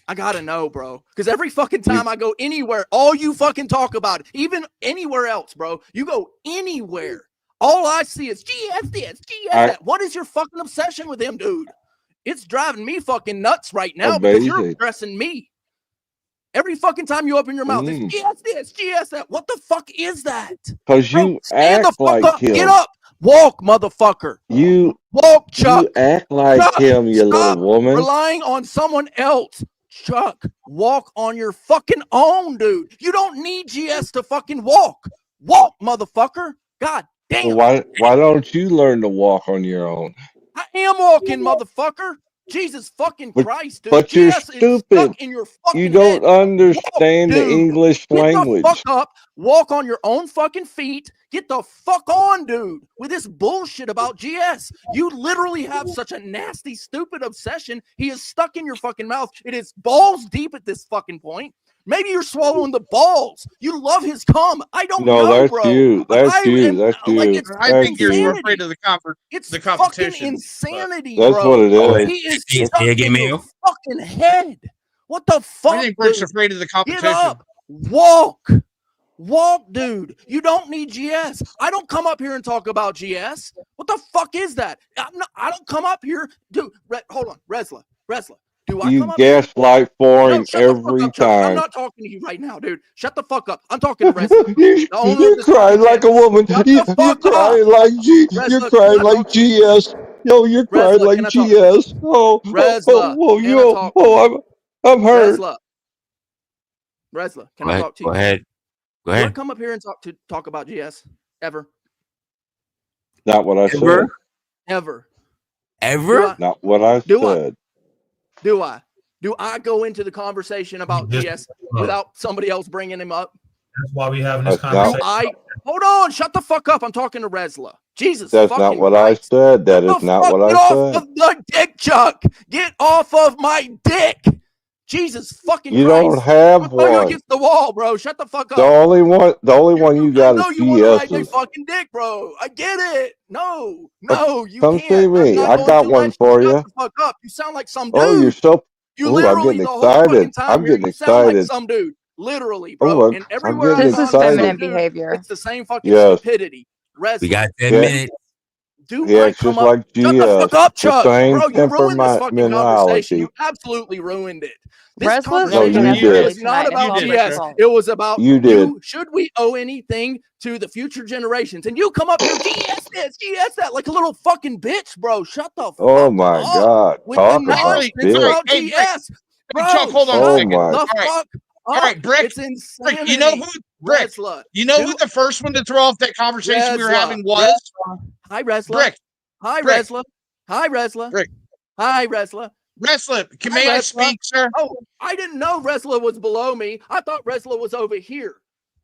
Speaker 7: I gotta know, bro. Because every fucking time I go anywhere, all you fucking talk about, even anywhere else, bro, you go anywhere. All I see is GS this, GS that. What is your fucking obsession with him, dude? It's driving me fucking nuts right now because you're
Speaker 15: Amazing.
Speaker 7: addressing me. Every fucking time you open your mouth, it's GS this, GS that. What the fuck is that?
Speaker 15: Because
Speaker 7: Bro,
Speaker 15: you
Speaker 7: stand the
Speaker 15: act
Speaker 7: fuck
Speaker 15: like
Speaker 7: up.
Speaker 15: him.
Speaker 7: Get up. Walk, motherfucker.
Speaker 15: You
Speaker 7: Walk, Chuck.
Speaker 15: you act like
Speaker 7: Chuck,
Speaker 15: him, you little
Speaker 7: stop
Speaker 15: woman.
Speaker 7: relying on someone else. Chuck, walk on your fucking own, dude. You don't need GS to fucking walk. Walk, motherfucker. God damn.
Speaker 15: Well, why don't you learn to walk on your own?
Speaker 7: I am walking, motherfucker. Jesus fucking Christ, dude.
Speaker 15: But you're
Speaker 7: GS is
Speaker 15: stupid.
Speaker 7: stuck in your fucking
Speaker 15: You don't
Speaker 7: head.
Speaker 15: understand the
Speaker 7: Dude,
Speaker 15: English
Speaker 7: get the
Speaker 15: language.
Speaker 7: fuck up, walk on your own fucking feet, get the fuck on, dude, with this bullshit about GS. You literally have such a nasty, stupid obsession. He is stuck in your fucking mouth. It is balls deep at this fucking point. Maybe you're swallowing the balls. You love his cum. I don't
Speaker 15: No,
Speaker 7: know,
Speaker 15: that's
Speaker 7: bro.
Speaker 15: you.
Speaker 7: But
Speaker 15: That's
Speaker 7: I
Speaker 15: you.
Speaker 7: am
Speaker 15: That's
Speaker 7: like,
Speaker 15: you.
Speaker 7: it's
Speaker 8: I
Speaker 15: That's
Speaker 8: think you're
Speaker 15: you.
Speaker 8: afraid of the
Speaker 7: it's fucking
Speaker 8: competition.
Speaker 7: insanity,
Speaker 15: That's
Speaker 7: bro.
Speaker 15: what it
Speaker 3: Oh,
Speaker 15: is.
Speaker 7: He is
Speaker 3: say
Speaker 7: stuck
Speaker 3: it again,
Speaker 7: in your
Speaker 3: Mayo.
Speaker 7: fucking head. What the
Speaker 8: I
Speaker 7: fuck,
Speaker 8: think Rick's
Speaker 7: dude?
Speaker 8: afraid of the
Speaker 7: Get
Speaker 8: competition.
Speaker 7: up, walk, dude. You don't need GS. I don't come up here and talk about GS. What the fuck is that? I don't come up here, dude. Hold on, Resla. Do I
Speaker 15: You
Speaker 7: come up here?
Speaker 15: gaslight
Speaker 7: No,
Speaker 15: foreign
Speaker 7: shut the fuck
Speaker 15: every
Speaker 7: up, Chuck. I'm
Speaker 15: time.
Speaker 7: not talking to you right now, dude. Shut the fuck up. I'm talking to Resla, the owner of
Speaker 15: You're
Speaker 7: this
Speaker 15: crying
Speaker 7: fucking
Speaker 15: like a
Speaker 7: channel.
Speaker 15: woman.
Speaker 7: Shut
Speaker 15: You're
Speaker 7: the fuck up.
Speaker 15: crying like you're
Speaker 7: Resla,
Speaker 15: crying
Speaker 7: can I
Speaker 15: like
Speaker 7: talk to you?
Speaker 15: GS. No, you're crying
Speaker 7: Resla,
Speaker 15: like
Speaker 7: can I talk to you?
Speaker 15: GS.
Speaker 7: Resla, can I talk to you?
Speaker 15: I'm hurt.
Speaker 7: Resla, can
Speaker 3: Go
Speaker 7: I
Speaker 3: ahead.
Speaker 7: talk to
Speaker 3: Go
Speaker 7: you?
Speaker 3: ahead. Go
Speaker 7: Do I
Speaker 3: ahead.
Speaker 7: come up here and talk about GS ever?
Speaker 15: Not what I said.
Speaker 7: Ever?
Speaker 3: Ever?
Speaker 15: Not what I
Speaker 7: Do I?
Speaker 15: said.
Speaker 7: Do I? Do I go into the conversation about GS without somebody else bringing him up?
Speaker 19: That's why we having this
Speaker 15: That's not-
Speaker 19: conversation.
Speaker 7: Hold on, shut the fuck up. I'm talking to Resla. Jesus
Speaker 15: That's
Speaker 7: fucking
Speaker 15: not what
Speaker 7: Christ.
Speaker 15: I said. That
Speaker 7: What
Speaker 15: is
Speaker 7: the
Speaker 15: not
Speaker 7: fuck?
Speaker 15: what
Speaker 7: Get
Speaker 15: I
Speaker 7: off
Speaker 15: said.
Speaker 7: of the dick, Chuck. Get off of my dick. Jesus fucking
Speaker 15: You
Speaker 7: Christ.
Speaker 15: don't have
Speaker 7: I'll throw you
Speaker 15: one.
Speaker 7: against the wall, bro. Shut the fuck
Speaker 15: The
Speaker 7: up.
Speaker 15: only one you
Speaker 7: I
Speaker 15: got
Speaker 7: know
Speaker 15: is
Speaker 7: you want to ride my
Speaker 15: GS's.
Speaker 7: fucking dick, bro. I get it. No, you
Speaker 15: Come see
Speaker 7: can't. I'm
Speaker 15: me.
Speaker 7: not
Speaker 15: I
Speaker 7: going
Speaker 15: got
Speaker 7: to
Speaker 15: one
Speaker 7: let
Speaker 15: for
Speaker 7: you.
Speaker 15: you.
Speaker 7: Shut the fuck up. You sound like some
Speaker 15: Oh, you're
Speaker 7: dude.
Speaker 15: so.
Speaker 7: You
Speaker 15: Oh, I'm
Speaker 7: literally
Speaker 15: getting
Speaker 7: the whole fucking
Speaker 15: excited.
Speaker 7: time
Speaker 15: I'm
Speaker 7: here,
Speaker 15: getting
Speaker 7: you sound like
Speaker 15: excited.
Speaker 7: some dude. Literally,
Speaker 15: Oh,
Speaker 7: bro.
Speaker 15: I'm
Speaker 7: And everywhere
Speaker 15: getting
Speaker 7: I've
Speaker 9: This is
Speaker 7: gone,
Speaker 9: feminine
Speaker 15: excited.
Speaker 9: behavior.
Speaker 7: it's the same fucking
Speaker 15: Yes.
Speaker 7: stupidity.
Speaker 3: We
Speaker 7: Resla,
Speaker 3: got 10
Speaker 15: Yeah.
Speaker 3: minutes.
Speaker 7: do
Speaker 15: He
Speaker 7: I
Speaker 15: acts
Speaker 7: come
Speaker 15: just
Speaker 7: up?
Speaker 15: like
Speaker 7: Shut the fuck
Speaker 15: GS.
Speaker 7: up,
Speaker 15: The
Speaker 7: Chuck.
Speaker 15: same
Speaker 7: Bro, you ruined this fucking conversation. You
Speaker 15: temperamentality.
Speaker 7: absolutely ruined it. This
Speaker 9: Resla is
Speaker 7: conversation
Speaker 9: losing
Speaker 15: you
Speaker 9: us
Speaker 15: did.
Speaker 9: early
Speaker 7: was not
Speaker 9: tonight. It's
Speaker 7: about
Speaker 9: all Brick's
Speaker 7: GS.
Speaker 9: fault.
Speaker 7: It was about
Speaker 15: You did.
Speaker 7: should we owe anything to the future generations? And you come up here, GS this, GS that, like a little fucking bitch, bro. Shut the
Speaker 15: Oh
Speaker 7: fuck
Speaker 15: my
Speaker 7: up
Speaker 15: God.
Speaker 7: with the
Speaker 15: Talk about
Speaker 7: nonsense
Speaker 15: bitch.
Speaker 7: about
Speaker 8: Hey, Brick.
Speaker 7: GS. Bro,
Speaker 8: Chuck, hold on a
Speaker 15: Oh
Speaker 8: second.
Speaker 15: my.
Speaker 7: the
Speaker 8: All right.
Speaker 7: fuck
Speaker 8: All
Speaker 7: up.
Speaker 8: right, Brick.
Speaker 7: It's insanity.
Speaker 8: Brick, you know who? Brick.
Speaker 7: Resla.
Speaker 8: You know who the first one to throw off that conversation we were having was?
Speaker 7: Hi, Resla.
Speaker 8: Brick.
Speaker 7: Hi,
Speaker 8: Brick.
Speaker 7: Resla. Hi, Resla.
Speaker 8: Brick.
Speaker 7: Hi, Resla.
Speaker 8: Resla,
Speaker 7: Hi,
Speaker 8: may I
Speaker 7: Resla.
Speaker 8: speak, sir?
Speaker 7: Oh, I didn't know Resla was below me. I thought Resla was over here.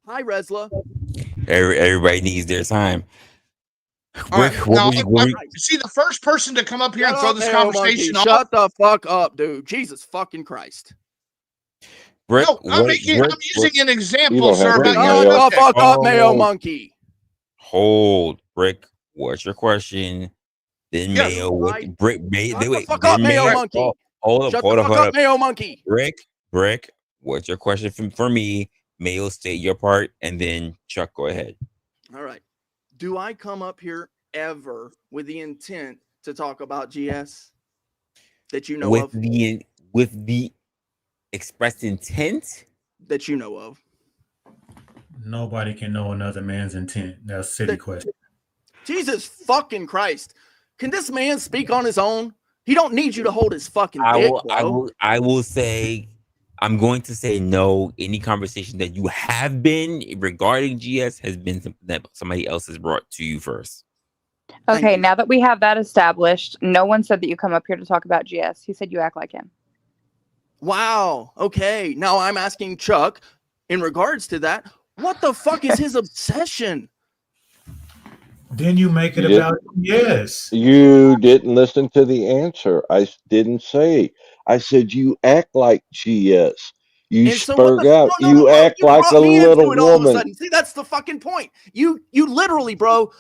Speaker 7: Hi, Resla.
Speaker 3: Everybody needs their time.
Speaker 8: All right.
Speaker 3: Rick, what were you-
Speaker 8: See, the first person to come up here
Speaker 7: Shut
Speaker 8: and throw
Speaker 7: up,
Speaker 8: this
Speaker 7: Mayo
Speaker 8: conversation
Speaker 7: Monkey.
Speaker 8: off.
Speaker 7: Shut the fuck up, dude. Jesus fucking Christ.
Speaker 3: Rick,
Speaker 8: No, I'm using an example, sir, about your
Speaker 7: Shut the
Speaker 8: subject.
Speaker 7: fuck up, Mayo Monkey.
Speaker 3: Hold, Rick. What's your question? Then
Speaker 7: Yes,
Speaker 3: Mayo, what? Brick,
Speaker 7: Shut the
Speaker 3: wait.
Speaker 7: fuck up,
Speaker 3: Then
Speaker 7: Mayo Monkey.
Speaker 3: Hold up,
Speaker 7: Shut
Speaker 3: hold
Speaker 7: the
Speaker 3: up,
Speaker 7: fuck
Speaker 3: hold
Speaker 7: up,
Speaker 3: up.
Speaker 7: Mayo Monkey.
Speaker 3: Brick. What's your question for me? Mayo, state your part, and then Chuck, go ahead.
Speaker 7: All right. Do I come up here ever with the intent to talk about GS that you know of?
Speaker 3: With the expressed intent
Speaker 7: that you know of.
Speaker 19: Nobody can know another man's intent. That's a silly question.
Speaker 7: Jesus fucking Christ. Can this man speak on his own? He don't need you to hold his fucking dick, bro.
Speaker 3: I will say, I'm going to say no. Any conversation that you have been regarding GS has been something that somebody else has brought to you first.
Speaker 9: Okay, now that we have that established, no one said that you come up here to talk about GS. He said you act like him.
Speaker 7: Wow. Okay. Now I'm asking Chuck, in regards to that, what the fuck is his obsession?
Speaker 19: Then you make it about GS.
Speaker 15: You didn't listen to the answer. I didn't say. I said you act like GS. You
Speaker 7: And so what
Speaker 15: spurg out.
Speaker 7: no,
Speaker 15: You act
Speaker 7: you
Speaker 15: like a
Speaker 7: brought me into
Speaker 15: little
Speaker 7: it all of a
Speaker 15: woman.
Speaker 7: sudden. See, that's the fucking point. You literally, bro.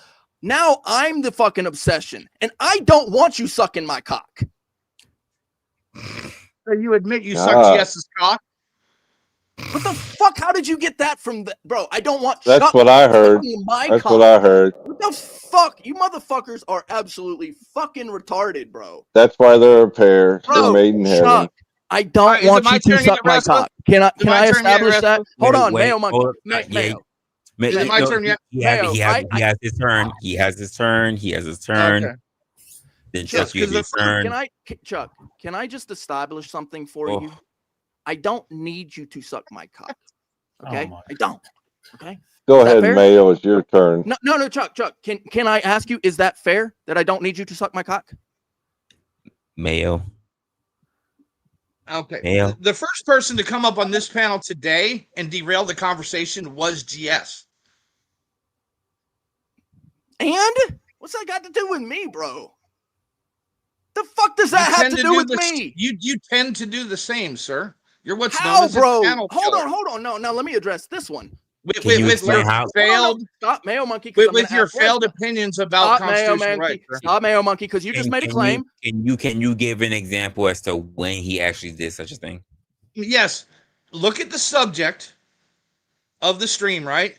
Speaker 7: Now I'm the fucking obsession, and I don't want you sucking my cock.
Speaker 8: So you admit you suck GS's cock?
Speaker 7: What the fuck? How did you get that from the bro? I don't want
Speaker 15: That's
Speaker 7: Chuck
Speaker 15: what I heard.
Speaker 7: sucking my
Speaker 15: That's
Speaker 7: cock.
Speaker 15: what I heard.
Speaker 7: What the fuck? You motherfuckers are absolutely fucking retarded, bro.
Speaker 15: That's why they're a pair. They're
Speaker 7: Bro,
Speaker 15: made in heaven.
Speaker 7: Chuck, I don't want you to suck my cock. Can I establish that? Hold on, Mayo Monkey. Mayo.
Speaker 8: Is it my turn yet?
Speaker 3: He has his turn. He has his turn.
Speaker 8: Okay.
Speaker 3: Then Chuck, you have your turn.
Speaker 7: Chuck, can I just establish something for you? I don't need you to suck my cock. Okay? I don't. Okay?
Speaker 15: Go ahead, Mayo. It's your turn.
Speaker 7: No, Chuck. Can I ask you, is that fair that I don't need you to suck my cock?
Speaker 3: Mayo.
Speaker 8: Okay.
Speaker 3: Mayo.
Speaker 8: The first person to come up on this panel today and derail the conversation was GS.
Speaker 7: And what's that got to do with me, bro? The fuck does that have to do with me?
Speaker 8: You tend to do the same, sir. You're what's known
Speaker 7: How,
Speaker 8: as
Speaker 7: bro?
Speaker 8: a panel killer.
Speaker 7: Hold on. No, now let me address this one.
Speaker 8: With your failed,
Speaker 7: stop, Mayo Monkey.
Speaker 8: With your failed opinions about constitutional rights.
Speaker 7: Stop, Mayo Monkey, because you just made a claim.
Speaker 3: Can you give an example as to when he actually did such a thing?
Speaker 8: Yes. Look at the subject of the stream, right?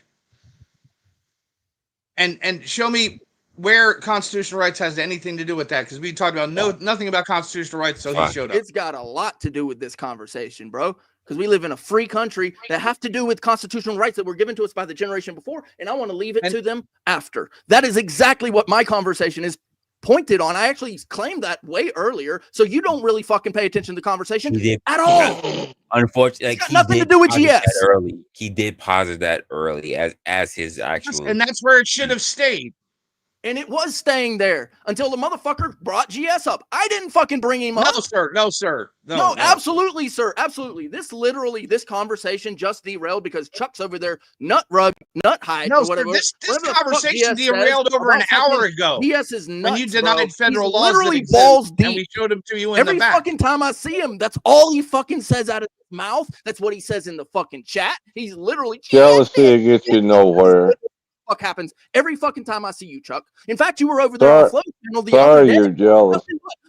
Speaker 8: And show me where constitutional rights has anything to do with that, because we talked about nothing about constitutional rights, so he showed up.
Speaker 7: It's got a lot to do with this conversation, bro, because we live in a free country that have to do with constitutional rights that were given to us by the generation before, and I want to leave it to them after. That is exactly what my conversation is pointed on. I actually claimed that way earlier, so you don't really fucking pay attention to the conversation at all.
Speaker 3: Unfortunately,
Speaker 7: it's got nothing to do with GS.
Speaker 3: He did posit that early as his actual,
Speaker 8: and that's where it should have stayed.
Speaker 7: And it was staying there until the motherfucker brought GS up. I didn't fucking bring him up.
Speaker 8: No, sir.
Speaker 7: No, absolutely, sir. Absolutely. This conversation just derailed because Chuck's over there nut hide.
Speaker 8: No,
Speaker 7: or whatever.
Speaker 8: Sir, this conversation derailed over an hour ago.
Speaker 7: GS is nuts,
Speaker 8: when you denied federal
Speaker 7: He's
Speaker 8: laws
Speaker 7: literally
Speaker 8: that exist,
Speaker 7: balls deep.
Speaker 8: and we showed them to you in
Speaker 7: Every
Speaker 8: the back.
Speaker 7: fucking time I see him, that's all he fucking says out of his mouth. That's what he says in the fucking chat. He's literally
Speaker 15: Jealousy gets you nowhere.
Speaker 7: Fuck happens every fucking time I see you, Chuck. In fact, you were over there on Flow Channel the other
Speaker 15: Sorry,
Speaker 7: day.
Speaker 15: you're jealous.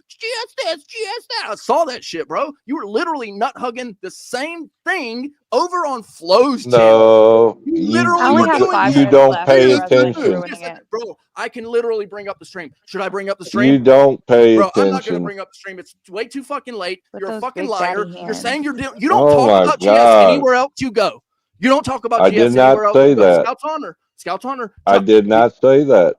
Speaker 7: GS this, GS that. I saw that shit, bro. You were literally nut hugging the same thing over on Flow's channel.
Speaker 15: No,
Speaker 7: you
Speaker 15: don't pay attention.
Speaker 7: Bro, I can literally bring up the stream. Should I bring up the stream?
Speaker 15: You don't pay
Speaker 7: Bro,
Speaker 15: attention.
Speaker 7: I'm not gonna bring up the stream. It's way too fucking late. You're a fucking
Speaker 9: big
Speaker 7: liar.
Speaker 9: daddy
Speaker 7: You're saying you don't
Speaker 15: Oh my
Speaker 7: talk about
Speaker 15: God.
Speaker 7: GS anywhere else you go. You don't talk about
Speaker 15: I
Speaker 7: GS
Speaker 15: did not
Speaker 7: anywhere else
Speaker 15: say
Speaker 7: you go.
Speaker 15: that.
Speaker 7: Scouts Honor.
Speaker 15: I did not say that.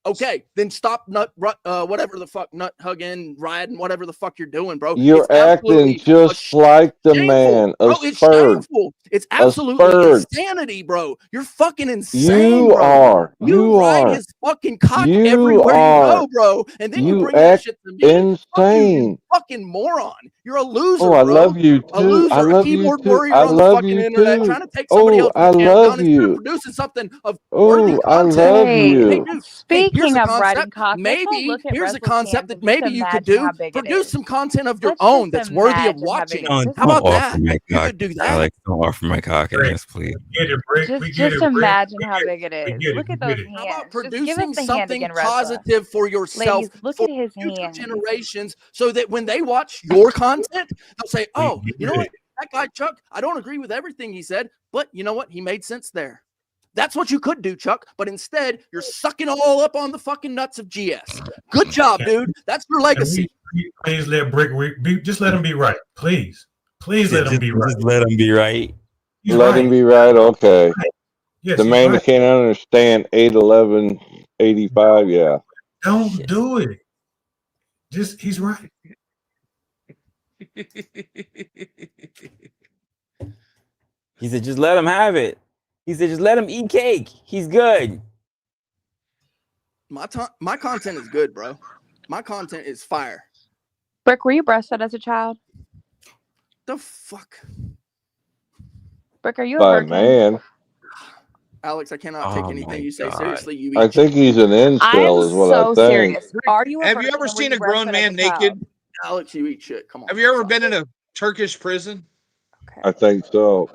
Speaker 7: Okay, then stop whatever the fuck nut hugging, riding, whatever the fuck you're doing, bro.
Speaker 15: You're
Speaker 7: It's absolutely
Speaker 15: acting just like the
Speaker 7: shameful.
Speaker 15: man.
Speaker 7: Bro,
Speaker 15: A
Speaker 7: it's
Speaker 15: spurred.
Speaker 7: shameful. It's absolutely
Speaker 15: spurred.
Speaker 7: insanity, bro. You're fucking insane,
Speaker 15: You
Speaker 7: bro.
Speaker 15: are.
Speaker 7: You ride his fucking cock everywhere you go, bro. And then you bring that
Speaker 15: act
Speaker 7: shit to me.
Speaker 15: insane.
Speaker 7: Fuck you fucking moron. You're a loser,
Speaker 15: Oh, I
Speaker 7: bro.
Speaker 15: love you
Speaker 7: A
Speaker 15: too.
Speaker 7: loser,
Speaker 15: I love
Speaker 7: a keyboard
Speaker 15: you too.
Speaker 7: warrior
Speaker 15: I
Speaker 7: on the
Speaker 15: love
Speaker 7: fucking
Speaker 15: you
Speaker 7: internet
Speaker 15: too.
Speaker 7: trying to take somebody
Speaker 15: Oh,
Speaker 7: else's
Speaker 15: I
Speaker 7: chance
Speaker 15: love
Speaker 7: down instead of
Speaker 15: you.
Speaker 7: producing something of worthy
Speaker 15: Oh, I
Speaker 7: content.
Speaker 15: love
Speaker 9: Hey,
Speaker 15: you.
Speaker 9: speaking
Speaker 7: a
Speaker 9: of riding
Speaker 7: concept.
Speaker 9: cock, let's all
Speaker 7: Maybe
Speaker 9: look at
Speaker 7: here's a
Speaker 9: Resla
Speaker 7: concept
Speaker 9: cams
Speaker 7: that
Speaker 9: and just
Speaker 7: maybe you could
Speaker 9: imagine
Speaker 7: do.
Speaker 9: how big it
Speaker 7: Produce
Speaker 9: is.
Speaker 7: some content of your
Speaker 9: Let's
Speaker 7: own
Speaker 9: just
Speaker 7: that's worthy of
Speaker 9: imagine how big
Speaker 7: watching.
Speaker 9: it is. Just
Speaker 7: How about
Speaker 3: offer
Speaker 7: that?
Speaker 3: my
Speaker 7: You
Speaker 3: cock,
Speaker 7: could do that.
Speaker 3: Alex. Don't offer my cock in this, please.
Speaker 9: Just imagine how big it is. Look at those hands.
Speaker 7: How about
Speaker 9: Just give us
Speaker 7: producing
Speaker 9: the hand
Speaker 7: something
Speaker 9: again, Resla.
Speaker 7: positive for yourself,
Speaker 9: Ladies, look
Speaker 7: for
Speaker 9: at his
Speaker 7: future
Speaker 9: hands.
Speaker 7: generations, so that when they watch your content, they'll say, "Oh, you know what? That guy Chuck, I don't agree with everything he said, but you know what? He made sense there." That's what you could do, Chuck. But instead, you're sucking all up on the fucking nuts of GS. Good job, dude. That's your legacy.
Speaker 19: Please let Brick be. Just let him be right, please. Please let him be right.
Speaker 3: Just let him be right.
Speaker 15: Let him be right. Okay.
Speaker 19: Yes,
Speaker 15: the
Speaker 19: he's
Speaker 15: man
Speaker 19: right.
Speaker 15: that can't understand 81185. Yeah.
Speaker 19: Don't do it. He's right.
Speaker 3: He said, just let him have it. He said, just let him eat cake. He's good.
Speaker 7: My content is good, bro. My content is fire.
Speaker 9: Brick, were you breastfed as a child?
Speaker 7: The fuck?
Speaker 9: Brick, are you a
Speaker 15: By
Speaker 9: virgin?
Speaker 15: man.
Speaker 7: Alex, I cannot take anything you say seriously. You
Speaker 15: I think he's an incel, is what I think.
Speaker 9: Serious. Are you a
Speaker 8: Have you
Speaker 9: virgin
Speaker 8: ever
Speaker 9: and were
Speaker 8: seen
Speaker 9: you
Speaker 8: a grown
Speaker 9: breastfed
Speaker 8: man
Speaker 9: as a child?
Speaker 8: naked?
Speaker 7: Alex, you eat shit. Come on.
Speaker 8: Have you ever been in a Turkish prison?
Speaker 15: I think so.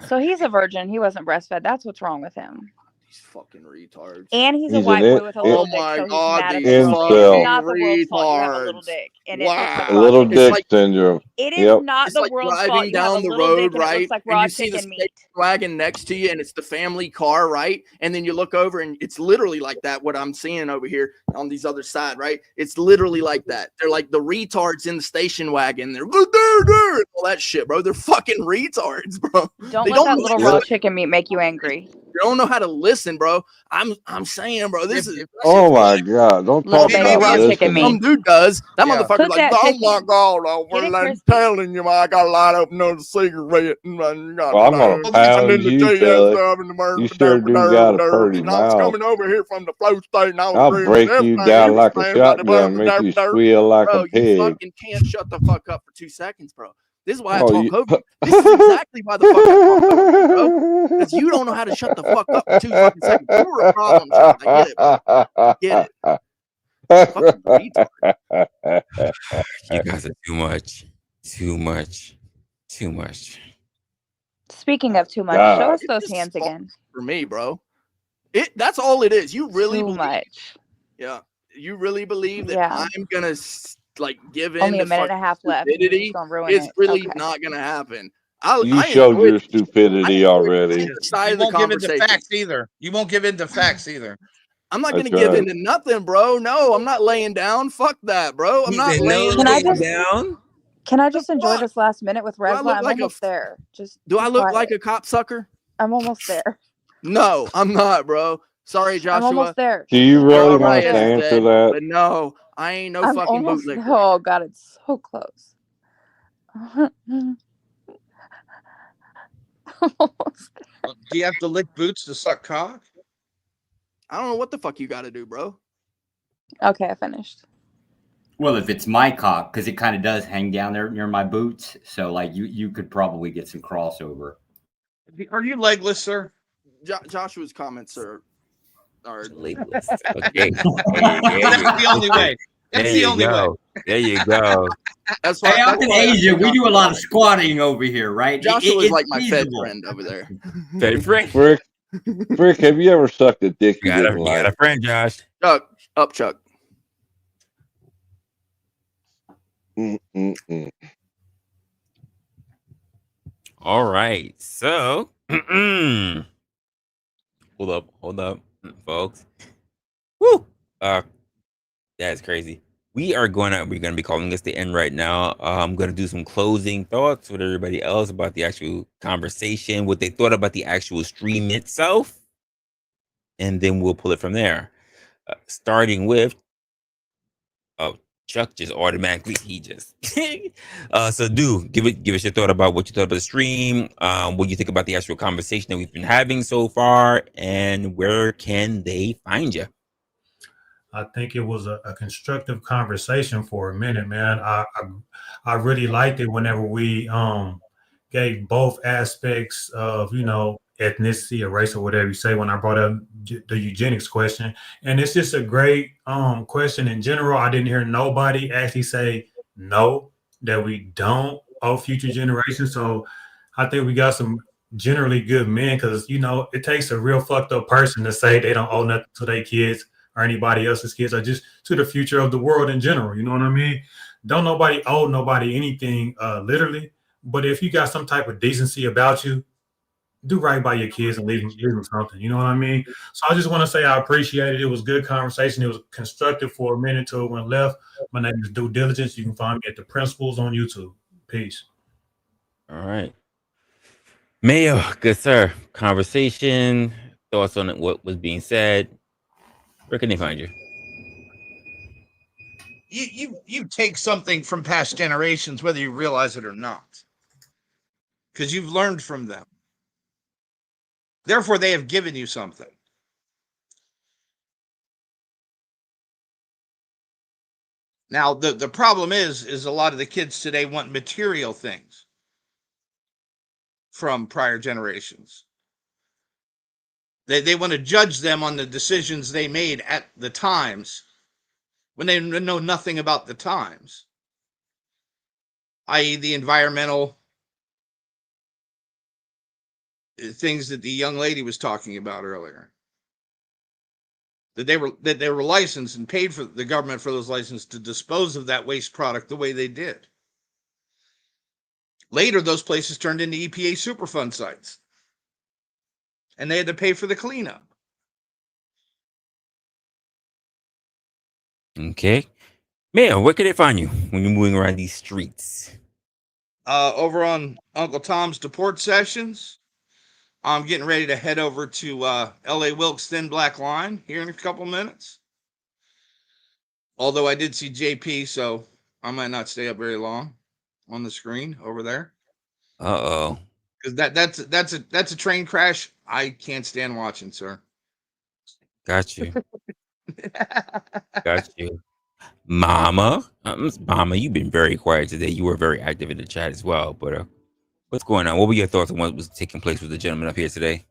Speaker 9: So he's a virgin. He wasn't breastfed. That's what's wrong with him.
Speaker 7: These fucking retards.
Speaker 9: And he's a
Speaker 15: He's
Speaker 9: white
Speaker 15: an
Speaker 9: boy with a little dick,
Speaker 7: my
Speaker 9: so he's
Speaker 7: God,
Speaker 9: mad at
Speaker 7: these
Speaker 9: the world.
Speaker 15: incel.
Speaker 9: It's not the world's fault you have a little
Speaker 7: retards.
Speaker 9: dick. And it looks like
Speaker 7: Wow.
Speaker 15: Little
Speaker 9: Rod
Speaker 15: dick
Speaker 9: chicken.
Speaker 15: syndrome.
Speaker 9: It is
Speaker 15: Yep.
Speaker 9: not
Speaker 7: It's
Speaker 9: the
Speaker 7: like
Speaker 9: world's fault
Speaker 7: driving
Speaker 9: you have a
Speaker 7: down the
Speaker 9: little dick
Speaker 7: road,
Speaker 9: and it
Speaker 7: right?
Speaker 9: looks like
Speaker 7: And you
Speaker 9: raw
Speaker 7: see the
Speaker 9: chicken meat.
Speaker 7: wagon next to you, and it's the family car, right? And then you look over, and it's literally like that. What I'm seeing over here on these other side, right? It's literally like that. They're like the retards in the station wagon. They're all that shit, bro. They're fucking retards, bro.
Speaker 9: Don't
Speaker 7: They
Speaker 9: let that
Speaker 7: know
Speaker 9: little
Speaker 7: shit.
Speaker 9: raw chicken meat make you angry.
Speaker 7: You don't know how to listen, bro. I'm saying, bro, this is.
Speaker 15: Oh my God! Don't talk about this.
Speaker 7: Some dude does. That motherfucker's
Speaker 9: Put
Speaker 7: like,
Speaker 9: that
Speaker 7: oh
Speaker 9: chicken.
Speaker 7: my God,
Speaker 9: Get it
Speaker 7: I'm
Speaker 9: crispy.
Speaker 7: telling you, man, I got to light up another cigarette. And
Speaker 15: Well, I'm gonna pound you, Philly. You sure do got a pretty
Speaker 7: And I was
Speaker 15: mouth.
Speaker 7: coming over here from the flow station. I was
Speaker 15: I'll
Speaker 7: agreeing
Speaker 15: break
Speaker 7: with
Speaker 15: you
Speaker 7: everything
Speaker 15: down
Speaker 7: he was
Speaker 15: like a
Speaker 7: saying about the
Speaker 15: shotgun, make you squeal like
Speaker 7: bro,
Speaker 15: a
Speaker 7: you
Speaker 15: pig.
Speaker 7: fucking can't shut the fuck up for 2 seconds, bro. This is why I
Speaker 15: Oh,
Speaker 7: talk
Speaker 15: you-
Speaker 7: over. This is exactly why the fuck I talk over you, bro. Because you don't know how to shut the fuck up for 2 fucking seconds. You were a problem child. I get it, bro. I get it. Fucking retard.
Speaker 3: You guys are too much. Too much. Too much.
Speaker 9: Speaking of too much,
Speaker 7: God.
Speaker 9: show us
Speaker 7: It's
Speaker 9: those
Speaker 7: just
Speaker 9: hands again.
Speaker 7: For me, bro. That's all it is. You really
Speaker 9: Too
Speaker 7: believe,
Speaker 9: much.
Speaker 7: yeah. You really believe that
Speaker 9: Yeah.
Speaker 7: I'm gonna like give in
Speaker 9: Only
Speaker 7: to
Speaker 9: a minute and a
Speaker 7: fucking
Speaker 9: half left. and you're
Speaker 7: stupidity?
Speaker 9: just gonna ruin
Speaker 7: It's
Speaker 9: it.
Speaker 7: really
Speaker 9: Okay.
Speaker 7: not gonna happen.
Speaker 15: You
Speaker 7: I
Speaker 15: showed
Speaker 7: enjoyed
Speaker 15: your stupidity already.
Speaker 7: side
Speaker 8: You
Speaker 7: of the
Speaker 8: won't give into
Speaker 7: conversation.
Speaker 8: facts either. You won't give into facts either.
Speaker 7: I'm not
Speaker 15: That's
Speaker 7: gonna give
Speaker 15: right.
Speaker 7: into nothing, bro. No, I'm not laying down. Fuck that, bro. I'm not laying
Speaker 9: Can I
Speaker 7: down.
Speaker 9: just Can I just enjoy this last minute with
Speaker 7: Do I
Speaker 9: Resla?
Speaker 7: look
Speaker 9: I'm
Speaker 7: like
Speaker 9: almost there. Just
Speaker 7: Do
Speaker 9: be
Speaker 7: I look
Speaker 9: quiet.
Speaker 7: like a cop sucker?
Speaker 9: I'm almost there.
Speaker 7: No, I'm not, bro. Sorry, Joshua.
Speaker 9: I'm almost there.
Speaker 15: Do you
Speaker 9: I'm
Speaker 15: really
Speaker 9: almost
Speaker 15: want us to
Speaker 9: there.
Speaker 15: answer that?
Speaker 7: But no, I ain't no
Speaker 9: I'm
Speaker 7: fucking
Speaker 9: almost.
Speaker 7: bootlicker.
Speaker 9: Oh god, it's so close.
Speaker 8: Do you have to lick boots to suck cock?
Speaker 7: I don't know what the fuck you got to do, bro.
Speaker 9: Okay, I finished.
Speaker 5: Well, if it's my cock, because it kind of does hang down there near my boots, so like you could probably get some crossover.
Speaker 8: Are you legless, sir?
Speaker 7: Joshua's comments are
Speaker 3: legless. Okay.
Speaker 8: That's the only way. That's
Speaker 3: There
Speaker 8: the
Speaker 3: you
Speaker 8: only way.
Speaker 3: go. There you go.
Speaker 7: That's
Speaker 5: Hey, up in Asia, we do a lot of squatting over here, right?
Speaker 7: Joshua's
Speaker 5: It's
Speaker 7: like my Fed
Speaker 5: feasible.
Speaker 7: friend over there.
Speaker 3: Fed friend.
Speaker 15: Frick, have you ever sucked a dick you
Speaker 3: You
Speaker 15: didn't
Speaker 3: got a
Speaker 15: like?
Speaker 3: friend, Josh.
Speaker 7: Chuck, up, Chuck.
Speaker 3: All right. So, hold up, folks. Woo! That's crazy. We're gonna be calling this the end right now. I'm gonna do some closing thoughts with everybody else about the actual conversation, what they thought about the actual stream itself, and then we'll pull it from there. Starting with, Chuck just automatically so give us your thought about what you thought about the stream, what you think about the actual conversation that we've been having so far, and where can they find you?
Speaker 19: I think it was a constructive conversation for a minute, man. I really liked it whenever we gave both aspects of, ethnicity or race or whatever you say when I brought up the eugenics question. And it's just a great question in general. I didn't hear nobody actually say no, that we don't owe future generations. So I think we got some generally good men because, it takes a real fucked up person to say they don't owe nothing to their kids or anybody else's kids, or just to the future of the world in general. You know what I mean? Don't nobody owe nobody anything, literally. But if you got some type of decency about you, do right by your kids and leave them something. You know what I mean? So I just want to say I appreciate it. It was good conversation. It was constructive for a minute till it went left. My name is Due Diligence. You can find me at The Principles on YouTube. Peace.
Speaker 3: All right. Mayo, good sir. Conversation, thoughts on what was being said. Where can they find you?
Speaker 8: You take something from past generations, whether you realize it or not, because you've learned from them. Therefore, they have given you something. Now, the problem is a lot of the kids today want material things from prior generations. They want to judge them on the decisions they made at the times when they know nothing about the times, i.e. the environmental things that the young lady was talking about earlier. That they were licensed and paid for the government for those licenses to dispose of that waste product the way they did. Later, those places turned into EPA Superfund sites, and they had to pay for the cleanup.
Speaker 3: Okay. Man, where can they find you when you're moving around these streets?
Speaker 8: Over on Uncle Tom's Deport Sessions, I'm getting ready to head over to LA Wilkes Thin Black Line here in a couple minutes. Although I did see JP, so I might not stay up very long on the screen over there.
Speaker 3: Uh-oh.
Speaker 8: Because that's a train crash I can't stand watching, sir.
Speaker 3: Got you. Got you. Mama, you've been very quiet today. You were very active in the chat as well. But what's going on? What were your thoughts on what was taking place with the gentleman up here today?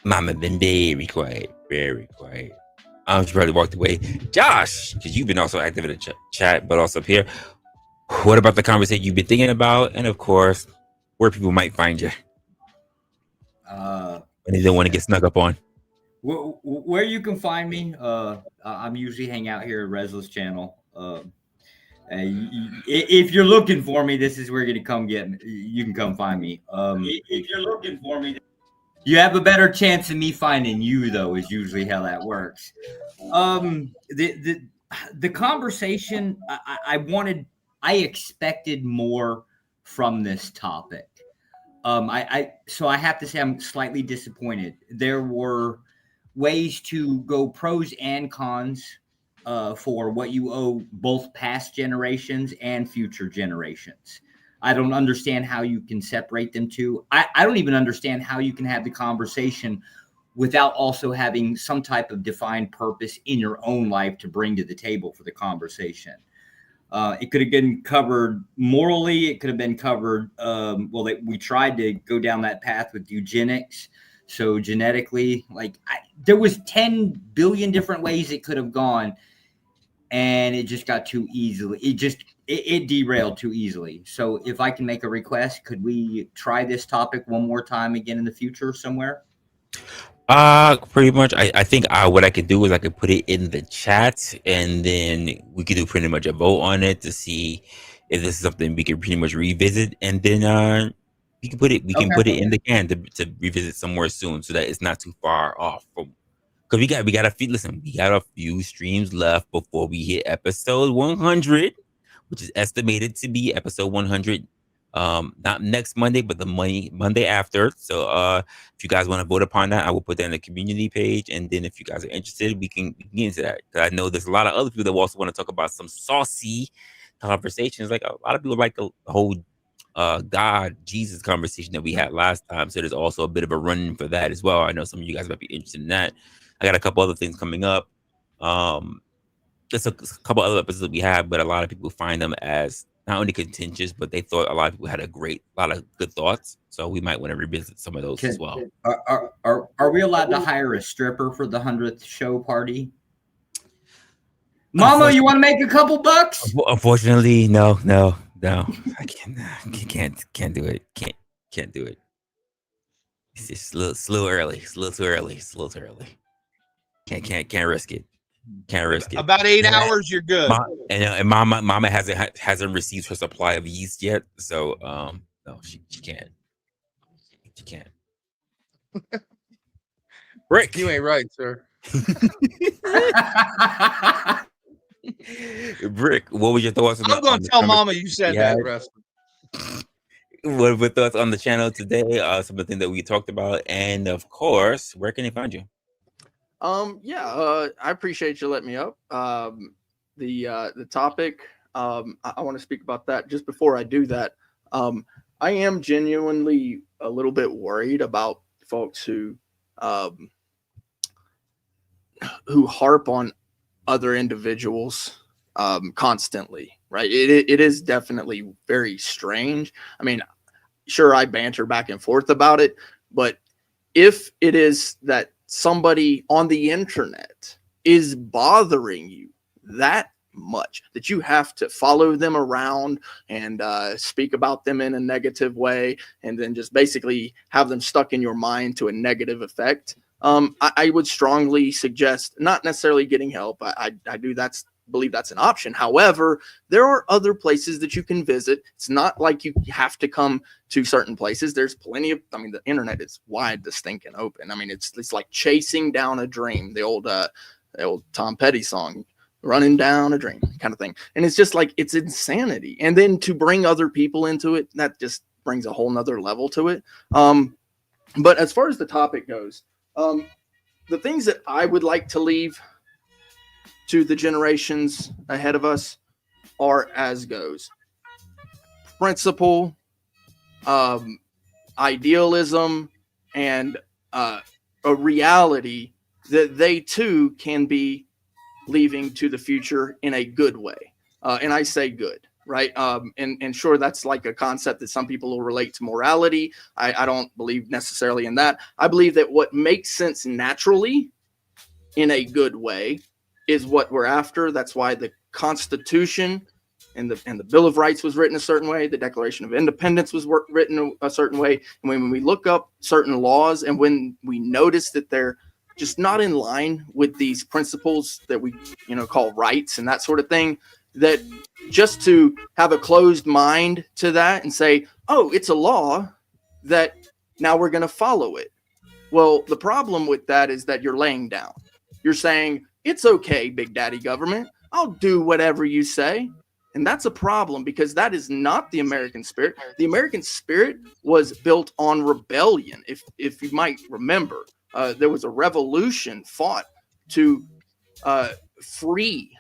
Speaker 3: Mama been very quiet, very quiet. She probably walked away. Josh, because you've been also active in the chat, but also up here. What about the conversation you've been thinking about, and of course, where people might find you? When they don't want to get snuck up on.
Speaker 5: Where you can find me, I'm usually hang out here at Resla's channel. If you're looking for me, this is where you're gonna come get me. You can come find me. If you're looking for me, you have a better chance of me finding you, though, is usually how that works. The conversation I expected more from this topic. So I have to say I'm slightly disappointed. There were ways to go pros and cons for what you owe both past generations and future generations. I don't understand how you can separate them two. I don't even understand how you can have the conversation without also having some type of defined purpose in your own life to bring to the table for the conversation. It could have been covered morally. It could have been covered. We tried to go down that path with eugenics. So genetically, there was 10 billion different ways it could have gone. And it just got too easily. It derailed too easily. So if I can make a request, could we try this topic one more time again in the future somewhere?
Speaker 3: Pretty much. I think what I could do is I could put it in the chat, and then we could do pretty much a vote on it to see if this is something we can pretty much revisit, and then we can put it in the can to revisit somewhere soon, so that it's not too far off from. Because we got a few streams left before we hit episode 100, which is estimated to be episode 100. Not next Monday, but the Monday after. So if you guys want to vote upon that, I will put that in the community page. And then if you guys are interested, we can get into that. Because I know there's a lot of other people that also want to talk about some saucy conversations. Like a lot of people like the whole God, Jesus conversation that we had last time. So there's also a bit of a run for that as well. I know some of you guys might be interested in that. I got a couple other things coming up. There's a couple other episodes we have, but a lot of people find them as not only contentious, but they thought a lot of people had a lot of good thoughts. So we might want to revisit some of those as well.
Speaker 5: Are we allowed to hire a stripper for the 100th show party? Mama, you want to make a couple bucks?
Speaker 3: Unfortunately, no. I can't do it. Can't do it. It's just a little early. It's a little too early. Can't risk it. Can't risk it.
Speaker 8: About 8 hours, you're good.
Speaker 3: And Mama hasn't received her supply of yeast yet, so no, she can't. She can't. Rick,
Speaker 8: you ain't right, sir.
Speaker 3: Rick, what was your thoughts?
Speaker 8: I'm going to tell Mama you said that, Russ.
Speaker 3: What were thoughts on the channel today? Some of the things that we talked about, and of course, where can they find you?
Speaker 7: I appreciate you letting me up. The topic, I want to speak about that. Just before I do that, I am genuinely a little bit worried about folks who harp on other individuals constantly, right? It is definitely very strange. I mean, sure, I banter back and forth about it, but if it is that somebody on the internet is bothering you that much that you have to follow them around and speak about them in a negative way, and then just basically have them stuck in your mind to a negative effect, I would strongly suggest not necessarily getting help. I do believe that's an option. However, there are other places that you can visit. It's not like you have to come to certain places. There's plenty of, the internet is wide, stinking open. It's like chasing down a dream. The old Tom Petty song. running down a drain kind of thing. And it's just like, it's insanity. And then to bring other people into it, that just brings a whole nother level to it. But as far as the topic goes, the things that I would like to leave to the generations ahead of us are as goes: principle, idealism, and a reality that they too can be leaving to the future in a good way. And I say good, right? And sure, that's like a concept that some people will relate to morality. I don't believe necessarily in that. I believe that what makes sense naturally in a good way is what we're after. That's why the Constitution and the Bill of Rights was written a certain way. The Declaration of Independence was written a certain way. And when we look up certain laws and when we notice that they're just not in line with these principles that we, call rights and that sort of thing, that just to have a closed mind to that and say, oh, it's a law, that now we're going to follow it. Well, the problem with that is that you're laying down. You're saying, it's okay, Big Daddy government, I'll do whatever you say. And that's a problem, because that is not the American spirit. The American spirit was built on rebellion. If you might remember, there was a revolution fought to free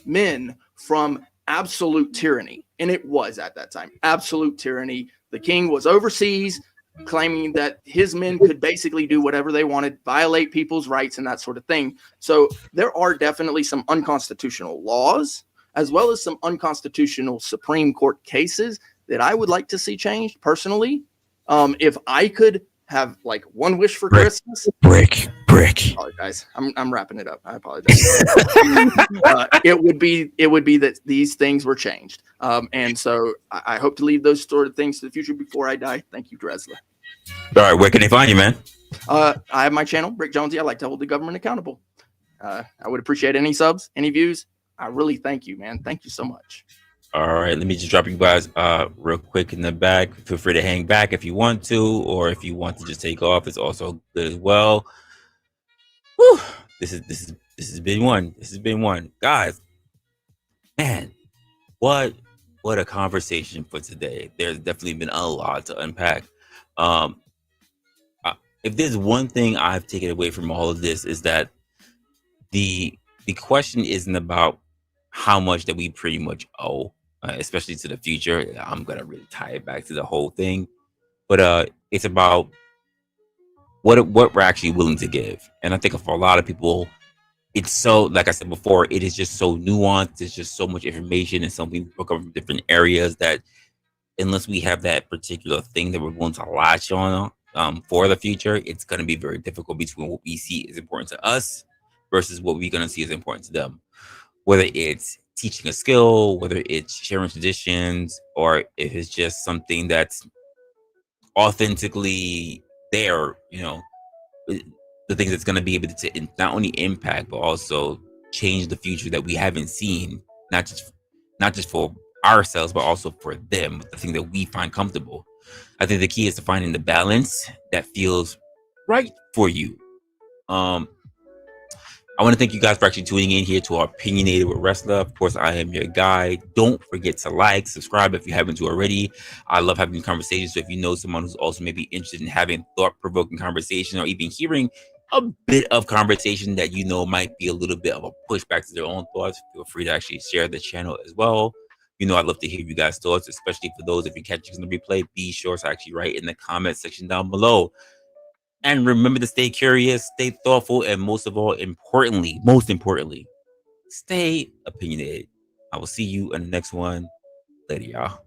Speaker 7: men from absolute tyranny. And it was at that time absolute tyranny. The king was overseas, claiming that his men could basically do whatever they wanted, violate people's rights and that sort of thing. So there are definitely some unconstitutional laws, as well as some unconstitutional Supreme Court cases that I would like to see changed personally. If I could have like one wish for Christmas.
Speaker 3: Brick.
Speaker 7: I apologize. I'm wrapping it up. I apologize. It would be that these things were changed. And so I hope to leave those sort of things to the future before I die. Thank you, Resla.
Speaker 3: All right, where can they find you, man?
Speaker 7: I have my channel, Brick Jonesy. I like to hold the government accountable. I would appreciate any subs, any views. I really thank you, man. Thank you so much.
Speaker 3: All right, let me just drop you guys real quick in the back. Feel free to hang back if you want to, or if you want to just take off, it's also good as well. Whew. This has been one. This has been one, guys. Man, what a conversation for today. There's definitely been a lot to unpack. If there's one thing I've taken away from all of this, is that the question isn't about how much that we pretty much owe, especially to the future. I'm gonna really tie it back to the whole thing, but it's about what we're actually willing to give. And I think for a lot of people, it's so, like I said before, it is just so nuanced. There's just so much information, and some people come from different areas that unless we have that particular thing that we're going to latch on for the future, it's going to be very difficult between what we see is important to us versus what we're going to see is important to them. Whether it's teaching a skill, whether it's sharing traditions, or if it's just something that's authentically there, the things that's going to be able to not only impact but also change the future that we haven't seen, not just for ourselves but also for them, the thing that we find comfortable. I think the key is to finding the balance that feels right for you. I want to thank you guys for actually tuning in here to our Opinionated with Resla. Of course, I am your guy. Don't forget to like, subscribe if you haven't already. I love having conversations. So if you know someone who's also maybe interested in having thought-provoking conversation, or even hearing a bit of conversation that might be a little bit of a pushback to their own thoughts, feel free to actually share the channel as well. I'd love to hear you guys' thoughts, especially for those if you catch us on the replay. Be sure to actually write in the comment section down below. And remember to stay curious, stay thoughtful, and most importantly, stay opinionated. I will see you in the next one. Later, y'all.